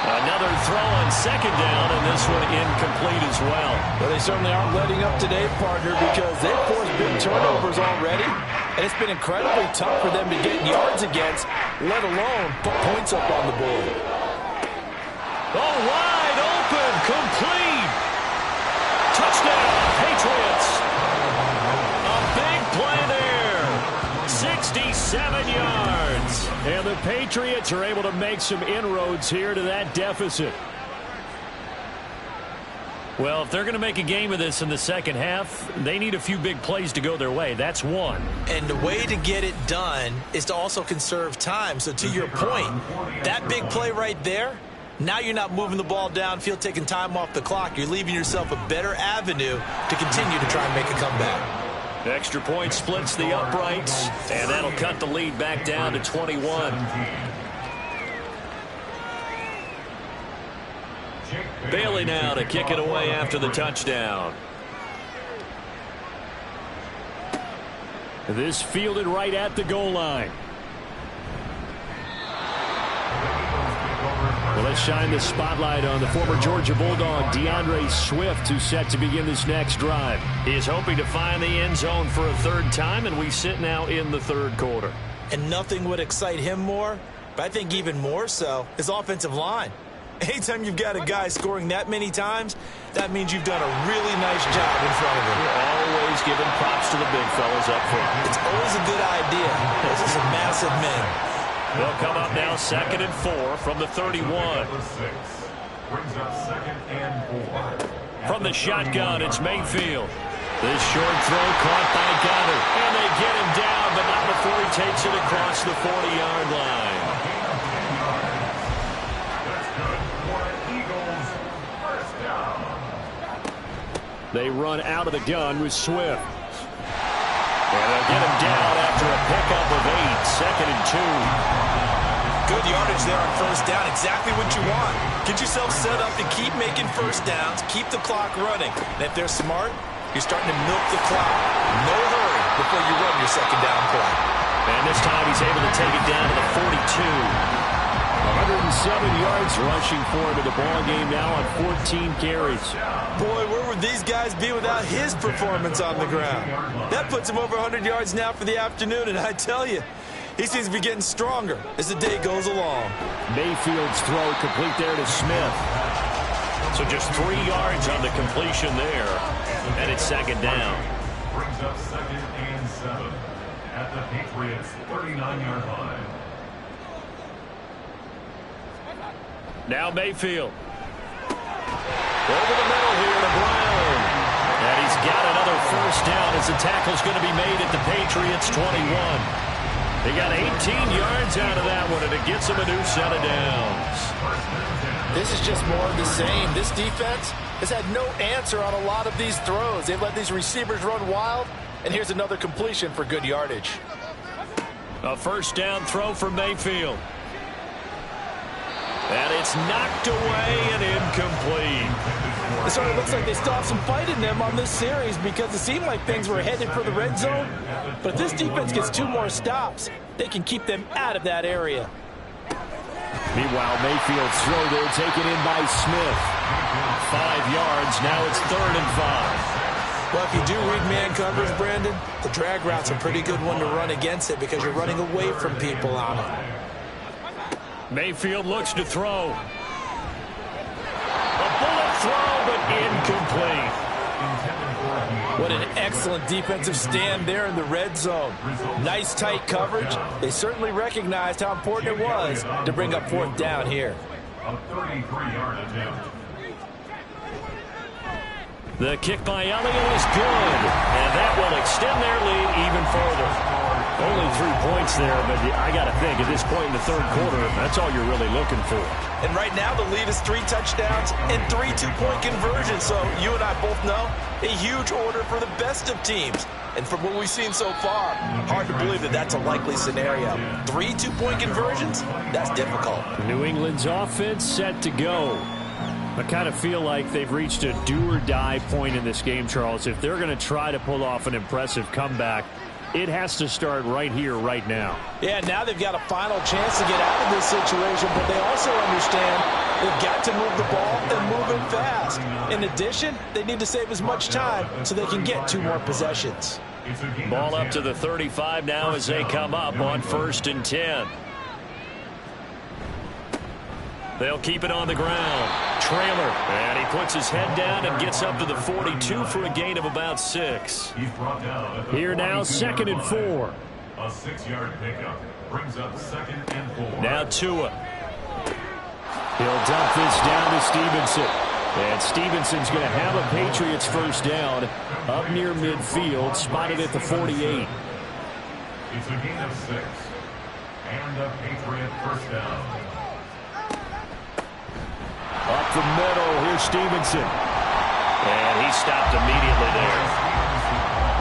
Another throw on second down, and this one incomplete as well. Well, they certainly aren't letting up today, partner, because they've forced big turnovers already, and it's been incredibly tough for them to get yards against, let alone put points up on the board. Oh, wide open, complete. Touchdown, Patriots. A big play there. 67 yards. And the Patriots are able to make some inroads here to that deficit. Well, if they're going to make a game of this in the second half, they need a few big plays to go their way. That's one. And the way to get it done is to also conserve time. So to your point, that big play right there, now you're not moving the ball downfield, taking time off the clock. You're leaving yourself a better avenue to continue to try and make a comeback. Extra point splits the uprights, and that'll cut the lead back down to 21. Bailey now to kick it away after the touchdown. This fielded right at the goal line. Well, let's shine the spotlight on the former Georgia Bulldog, DeAndre Swift, who's set to begin this next drive. He is hoping to find the end zone for a third time, and we sit now in the third quarter. And nothing would excite him more, but I think even more so, his offensive line. Anytime you've got a guy scoring that many times, that means you've done a really nice job in front of him. You're always giving props to the big fellas up front. It's always a good idea. Those are some massive men. They'll come up now 2nd and 4 from the 31. Brings up 2nd and 4. From the shotgun, it's Mayfield. This short throw caught by Goddard. And they get him down, but not before he takes it across the 40-yard line. That's good for an Eagles first down. They run out of the gun with Swift. And they'll get him down after a pickup of 8, 2nd and 2. Good yardage there on first down. Exactly what you want. Get yourself set up to keep making first downs, keep the clock running. And if they're smart, you're starting to milk the clock. No hurry before you run your second down play. And this time he's able to take it down to the 42. 107 yards rushing for him in the ball game now on 14 carries. Boy, where would these guys be without his performance on the ground? That puts him over 100 yards now for the afternoon, and I tell you, he seems to be getting stronger as the day goes along. Mayfield's throw complete there to Smith. So just 3 yards on the completion there, and it's second down. Brings up 2nd and 7 at the Patriots' 39-yard line. Now Mayfield. Over the middle here to Brown. And he's got another first down as the tackle's going to be made at the Patriots' 21. They got 18 yards out of that one, and it gets them a new set of downs. This is just more of the same. This defense has had no answer on a lot of these throws. They've let these receivers run wild, and here's another completion for good yardage. A first down throw for Mayfield. And it's knocked away and incomplete. It sort of looks like they still have some fight in them on this series because it seemed like things were headed for the red zone. But if this defense gets 2 more stops, they can keep them out of that area. Meanwhile, Mayfield's throw there taken in by Smith. 5 yards. Now it's 3rd and 5. Well, if you do read man coverage, Brandon, the drag route's a pretty good one to run against it because you're running away from people on it. Mayfield looks to throw. A bullet throw, but incomplete. What an excellent defensive stand there in the red zone. Nice tight coverage. They certainly recognized how important it was to bring up 4th down here. A 33-yard attempt. The kick by Elliott is good, and that will extend their lead even further. Only 3 points there, but I got to think at this point in the 3rd quarter, that's all you're really looking for. And right now the lead is 3 touchdowns and 3 two-point conversions. So you and I both know a huge order for the best of teams. And from what we've seen so far, hard to believe that that's a likely scenario. 3 two-point conversions, that's difficult. New England's offense set to go. I kind of feel like they've reached a do-or-die point in this game, Charles. If they're going to try to pull off an impressive comeback, it has to start right here, right now. Yeah, now they've got a final chance to get out of this situation, but they also understand they've got to move the ball and move it fast. In addition, they need to save as much time so they can get 2 more possessions. Ball up to the 35 now as they come up on 1st and 10. They'll keep it on the ground. Trailer, and he puts his head down and gets up to the 42 for a gain of about 6. Here now, 2nd and 4. A 6-yard pickup brings up 2nd and 4. Now Tua. He'll dump this down to Stevenson. And Stevenson's going to have a Patriots first down up near midfield, spotted at the 48. It's a gain of 6. And a Patriot first down. Up the middle, here's Stevenson. And he stopped immediately there.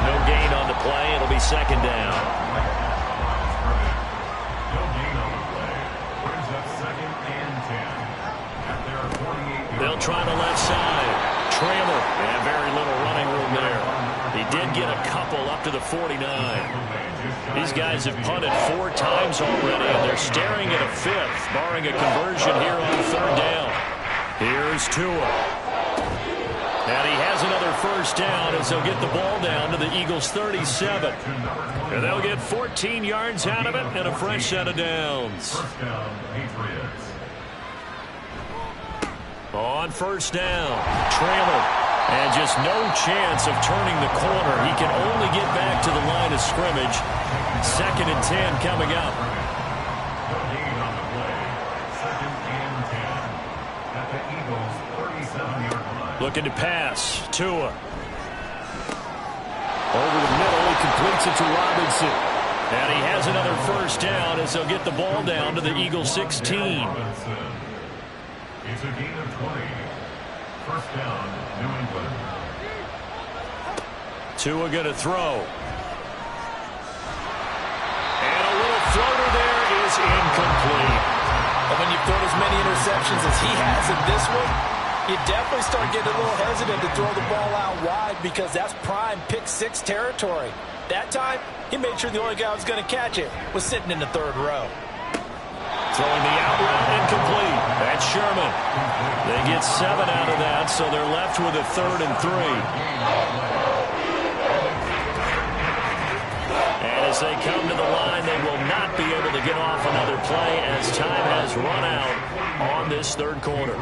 No gain on the play. It'll be 2nd down. No gain on the play. Brings up 2nd and 10. At their 48. They'll try the left side. Trailer. And very little running room there. He did get a couple up to the 49. These guys have punted 4 times already, and they're staring at a 5th, barring a conversion here on 3rd down. Here's Tua. And he has another first down as they'll get the ball down to the Eagles' 37. And they'll get 14 yards out of it and a fresh set of downs. First down, Patriots. On 1st down, Trailer. And just no chance of turning the corner. He can only get back to the line of scrimmage. 2nd and 10 coming up. No gain on the play. 2nd and 10. At the Eagles' 37-yard line. Looking to pass. Tua. Over the middle, he completes it to Robinson. And he has another first down as they'll get the ball down to the Eagles' 16. Robinson. It's a gain of 20. First down, New England. Tua going to throw. And a little floater there is incomplete. And when you've thrown as many interceptions as he has in this one, you definitely start getting a little hesitant to throw the ball out wide because that's prime pick-6 territory. That time, he made sure the only guy who was going to catch it was sitting in the 3rd row. Throwing the out route incomplete. That's Sherman. They get 7 out of that, so they're left with a 3rd and 3. And as they come to the line, they will not be able to get off another play as time has run out on this 3rd quarter.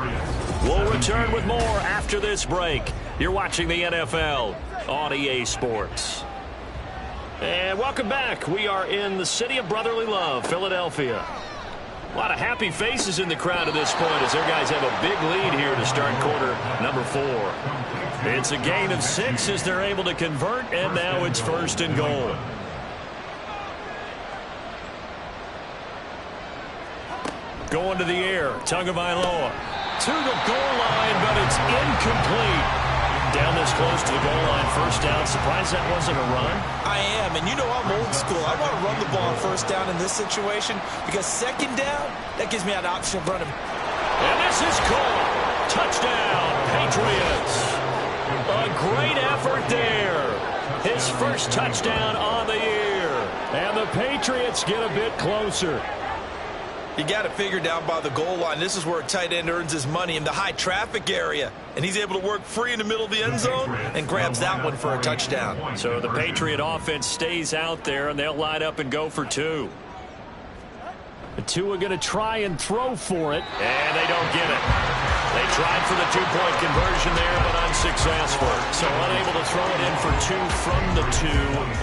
We'll return with more after this break. You're watching the NFL on EA Sports. And welcome back. We are in the city of brotherly love, Philadelphia. A lot of happy faces in the crowd at this point as their guys have a big lead here to start quarter number 4. It's a gain of 6 as they're able to convert, and now it's 1st and goal. Going to the air, Tagovailoa to the goal line, but it's incomplete. Down this close to the goal line, 1st down. Surprised that wasn't a run? I am, and you know I'm old school. I want to run the ball on 1st down in this situation because 2nd down, that gives me an option of running. And this is caught. Touchdown, Patriots. A great effort there. His 1st touchdown on the year. And the Patriots get a bit closer. You got to figure down by the goal line. This is where a tight end earns his money, in the high traffic area. And he's able to work free in the middle of the end zone and grabs that one for a touchdown. So the Patriot offense stays out there, and they'll line up and go for 2. The 2 are going to try and throw for it. And they don't get it. They tried for the 2-point conversion there, but unsuccessful. So unable to throw it in for 2 from the 2.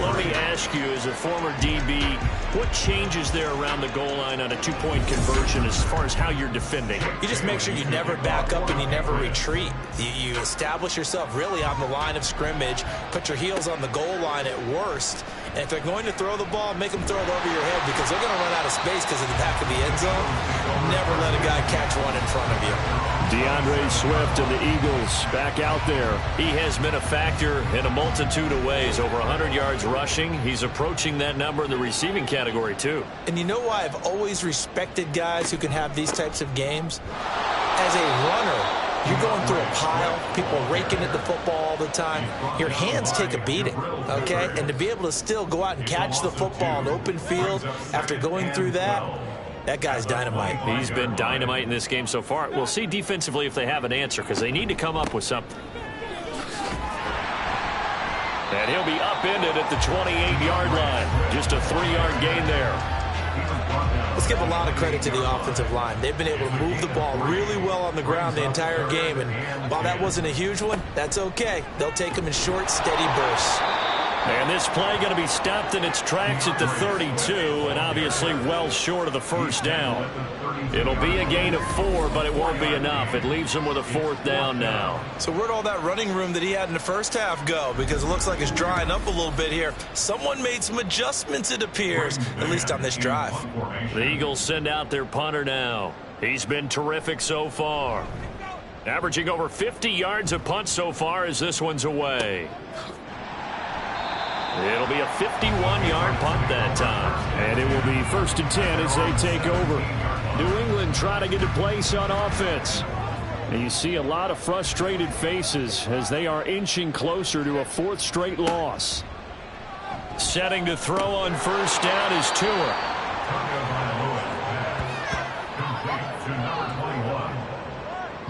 Let me ask you, as a former DB, what changes there around the goal line on a 2-point conversion as far as how you're defending? You just make sure you never back up and you never retreat. You establish yourself really on the line of scrimmage, put your heels on the goal line at worst. And if they're going to throw the ball, make them throw it over your head because they're going to run out of space because of the back of the end zone. Never let a guy catch one in front of you. DeAndre Swift and the Eagles back out there. He has been a factor in a multitude of ways. Over 100 yards rushing. He's approaching that number in the receiving category, too. And you know why I've always respected guys who can have these types of games? As a runner, you're going through a pile, people raking at the football all the time. Your hands take a beating, okay? And to be able to still go out and catch the football in open field after going through that guy's dynamite. He's been dynamite in this game so far. We'll see defensively if they have an answer because they need to come up with something. And he'll be upended at the 28-yard line. Just a 3-yard gain there. Let's give a lot of credit to the offensive line. They've been able to move the ball really well on the ground the entire game. And while that wasn't a huge one, that's okay. They'll take them in short, steady bursts. And this play going to be stopped in its tracks at the 32, and obviously well short of the 1st down. It'll be a gain of 4, but it won't be enough. It leaves him with a 4th down now. So where'd all that running room that he had in the 1st half go? Because it looks like it's drying up a little bit here. Someone made some adjustments, it appears, at least on this drive. The Eagles send out their punter now. He's been terrific so far. Averaging over 50 yards a punt so far as this one's away. It'll be a 51-yard punt that time. And it will be 1st and 10 as they take over. New England trying to get a place on offense. And you see a lot of frustrated faces as they are inching closer to a 4th straight loss. Setting to throw on 1st down is Tua.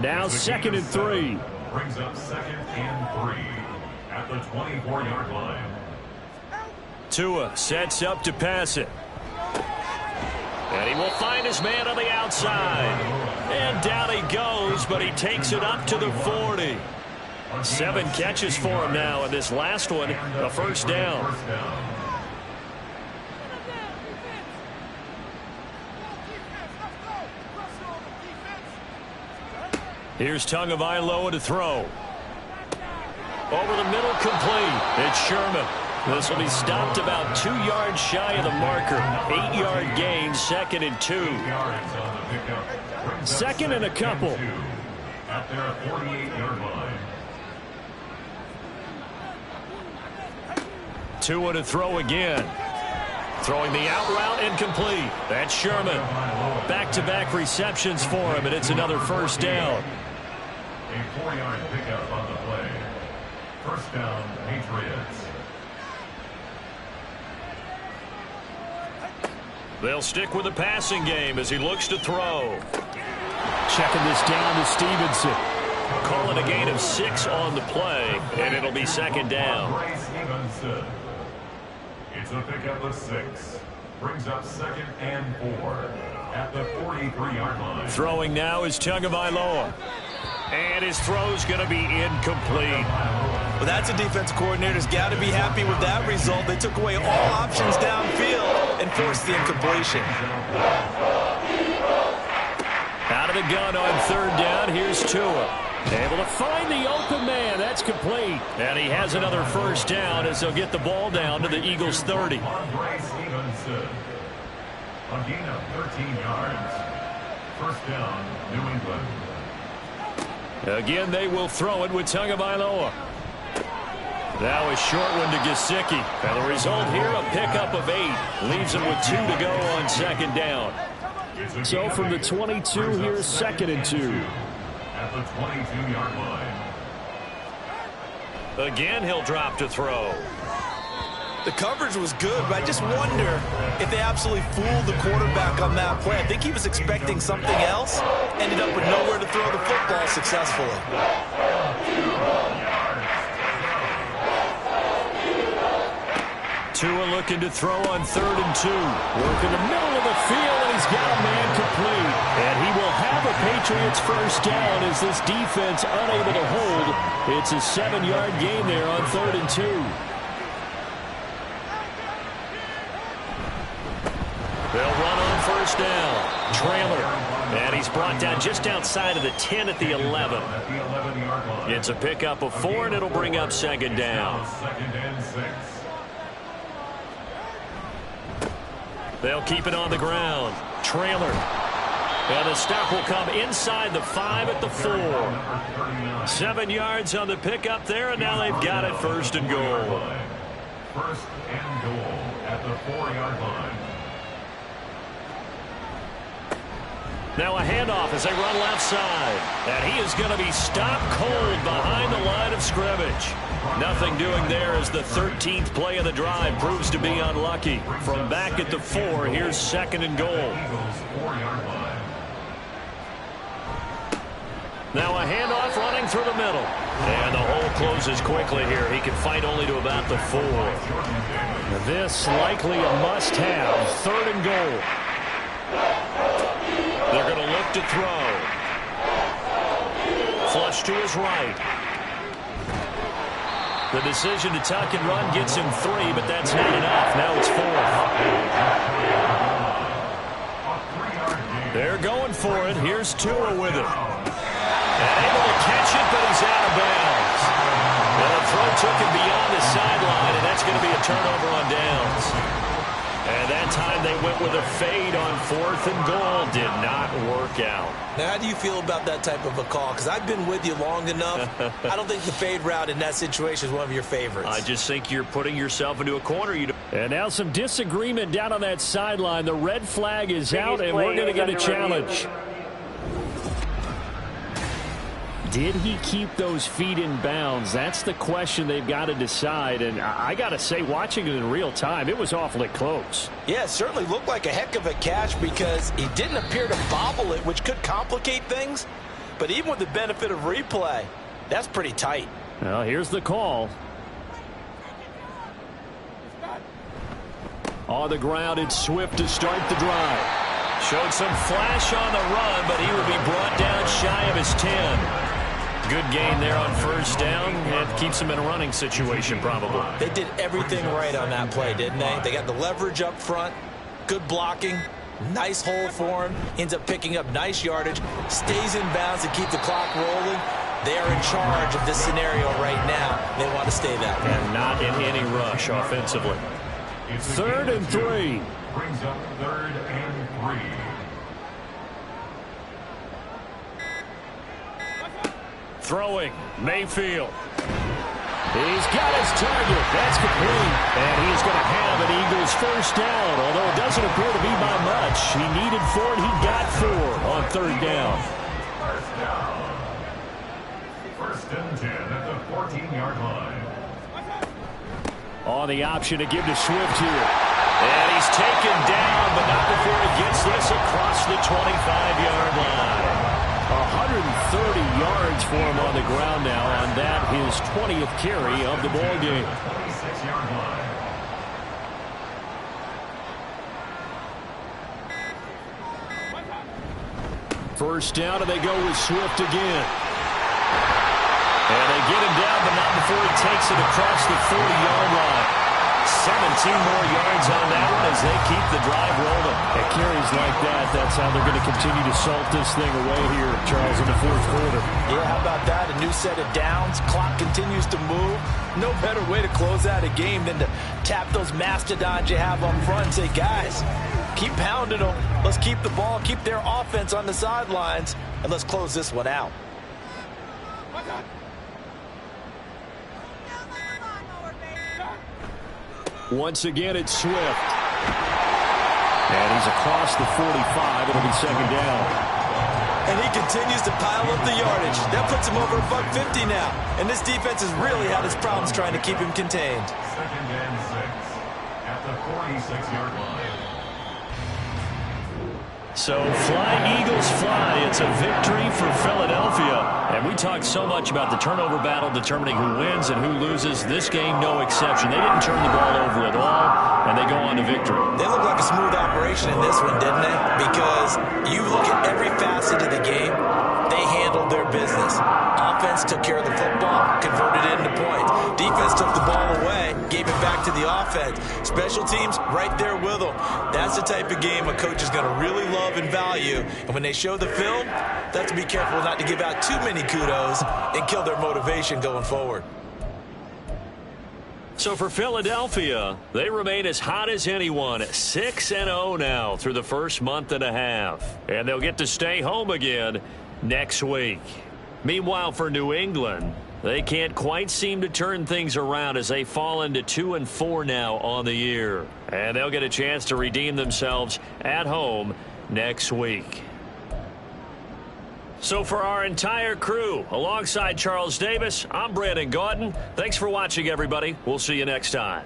Now 2nd and 3. Brings up 2nd and 3 at the 24-yard line. Tua sets up to pass it. And he will find his man on the outside. And down he goes, but he takes it up to the 40. 7 catches for him now, and this last one, a 1st down. Here's Tagovailoa to throw. Over the middle, complete. It's Sherman. This will be stopped about 2 yards shy of the marker. 8-yard gain, 2nd and 2. 2nd and a couple. At their 48-yard line. Tua to throw again. Throwing the out route incomplete. That's Sherman. Back-to-back receptions for him, and it's another 1st down. A 4-yard pickup on the play. 1st down, Patriots. They'll stick with the passing game as he looks to throw. Checking this down to Stevenson. Call it a gain of 6 on the play, and it'll be 2nd down. It's a pickup of 6. Brings up 2nd and 4 at the 43-yard line. Throwing now is Tagovailoa. And his throw's going to be incomplete. Well, that's a defense coordinator's got to be happy with that result. They took away all options downfield and forced the incompletion. the gun on third down. Here's Tua. Able to find the open man. That's complete. And he has another first down as they'll get the ball down to the Eagles' 30. A gain of 13 yards. First down, New England. Again, they will throw it with Tagovailoa. Now a short one to Gesicki. And the result here, a pickup of 8. Leaves him with 2 to go on second down. So from the 22, here's 2nd and 2. At the 22-yard line. Again, he'll drop to throw. The coverage was good, but I just wonder if they absolutely fooled the quarterback on that play. I think he was expecting something else. Ended up with nowhere to throw the football successfully. Tua looking to throw on 3rd and 2. Work in the middle of the field, and he's got a man complete. And he will have a Patriots first down as this defense unable to hold. It's a 7-yard gain there on 3rd and 2. They'll run on first down. Trailer. And he's brought down just outside of the 10 at the 11. It's a pickup of 4, and it'll bring up 2nd down. Second and 6. They'll keep it on the ground. Trailer. And the stop will come inside the 5 at the 4. 7 yards on the pickup there, and now they've got it 1st and goal. First and goal at the 4-yard line. Now a handoff as they run left side. And he is going to be stopped cold behind the line of scrimmage. Nothing doing there as the 13th play of the drive proves to be unlucky. From back at the 4, here's 2nd and goal. Eagles 4-yard line. Now a handoff running through the middle. And the hole closes quickly here. He can fight only to about the 4. This likely a must-have. 3rd and goal. They're going to look to throw. Flush to his right. The decision to tuck and run gets him 3, but that's not enough. Now it's 4th. They're going for it. Here's Tua with it. And able to catch it, but he's out of bounds. And the throw took him beyond the sideline, and that's going to be a turnover on downs. And that time they went with a fade on 4th and goal. Did not work out. Now, how do you feel about that type of a call? Because I've been with you long enough. I don't think the fade route in that situation is one of your favorites. I just think you're putting yourself into a corner. And now some disagreement down on that sideline. The red flag is out, and we're going to get a challenge. Did he keep those feet in bounds? That's the question they've got to decide. And I got to say, watching it in real time, it was awfully close. Yeah, it certainly looked like a heck of a catch because he didn't appear to bobble it, which could complicate things. But even with the benefit of replay, that's pretty tight. Well, here's the call. On the ground, it's Swift to start the drive. Showed some flash on the run, but he will be brought down shy of his 10. Good gain there on first down, and keeps him in a running situation probably. They did everything right on that play, didn't they? They got the leverage up front, good blocking, nice hole for him, ends up picking up nice yardage, stays in bounds to keep the clock rolling. They are in charge of this scenario right now. They want to stay that way. And not in any rush offensively. 3rd and 3. Brings up 3rd and 3. Throwing, Mayfield. He's got his target. That's complete. And he's going to have an Eagles first down, although it doesn't appear to be by much. He needed 4, and he got 4 on 3rd down. First down. 1st and 10 at the 14-yard line. On the option to give to Swift here. And he's taken down, but not before he gets this across the 25-yard line. 130 yards for him on the ground now on that, his 20th carry of the ball game. 26-yard line. First down, and they go with Swift again. And they get him down, but not before he takes it across the 40-yard line. 17 more yards on that one as as they keep the drive rolling. At carries like that, that's how they're going to continue to salt this thing away here, Charles, in the fourth quarter. Yeah, how about that? A new set of downs. Clock continues to move. No better way to close out a game than to tap those mastodons you have on front and say, guys, keep pounding them. Let's keep the ball, keep their offense on the sidelines, and let's close this one out. Once again, it's Swift. And he's across the 45. It'll be second down. And he continues to pile up the yardage. That puts him over $150 now. And this defense has really had its problems trying to keep him contained. Second and 6 at the 46-yard line. So fly, Eagles, fly. It's a victory for Philadelphia. And we talked so much about the turnover battle determining who wins and who loses. This game, no exception. They didn't turn the ball over at all, and they go on to victory. They look like a smooth operation in this one, didn't they? Because you look at every facet of the game, they handled their business. Offense took care of the football, converted it into points. Defense took the ball away, gave it back to the offense. Special teams right there with them. That's the type of game a coach is going to really love and value. And when they show the film, they have to be careful not to give out too many kudos and kill their motivation going forward. So for Philadelphia, they remain as hot as anyone, 6-0 now through the first month and a half. And they'll get to stay home again next week. Meanwhile, for New England, they can't quite seem to turn things around as they fall into 2-4 now on the year. And they'll get a chance to redeem themselves at home next week. So for our entire crew, alongside Charles Davis, I'm Brandon Gaudin. Thanks for watching, everybody. We'll see you next time.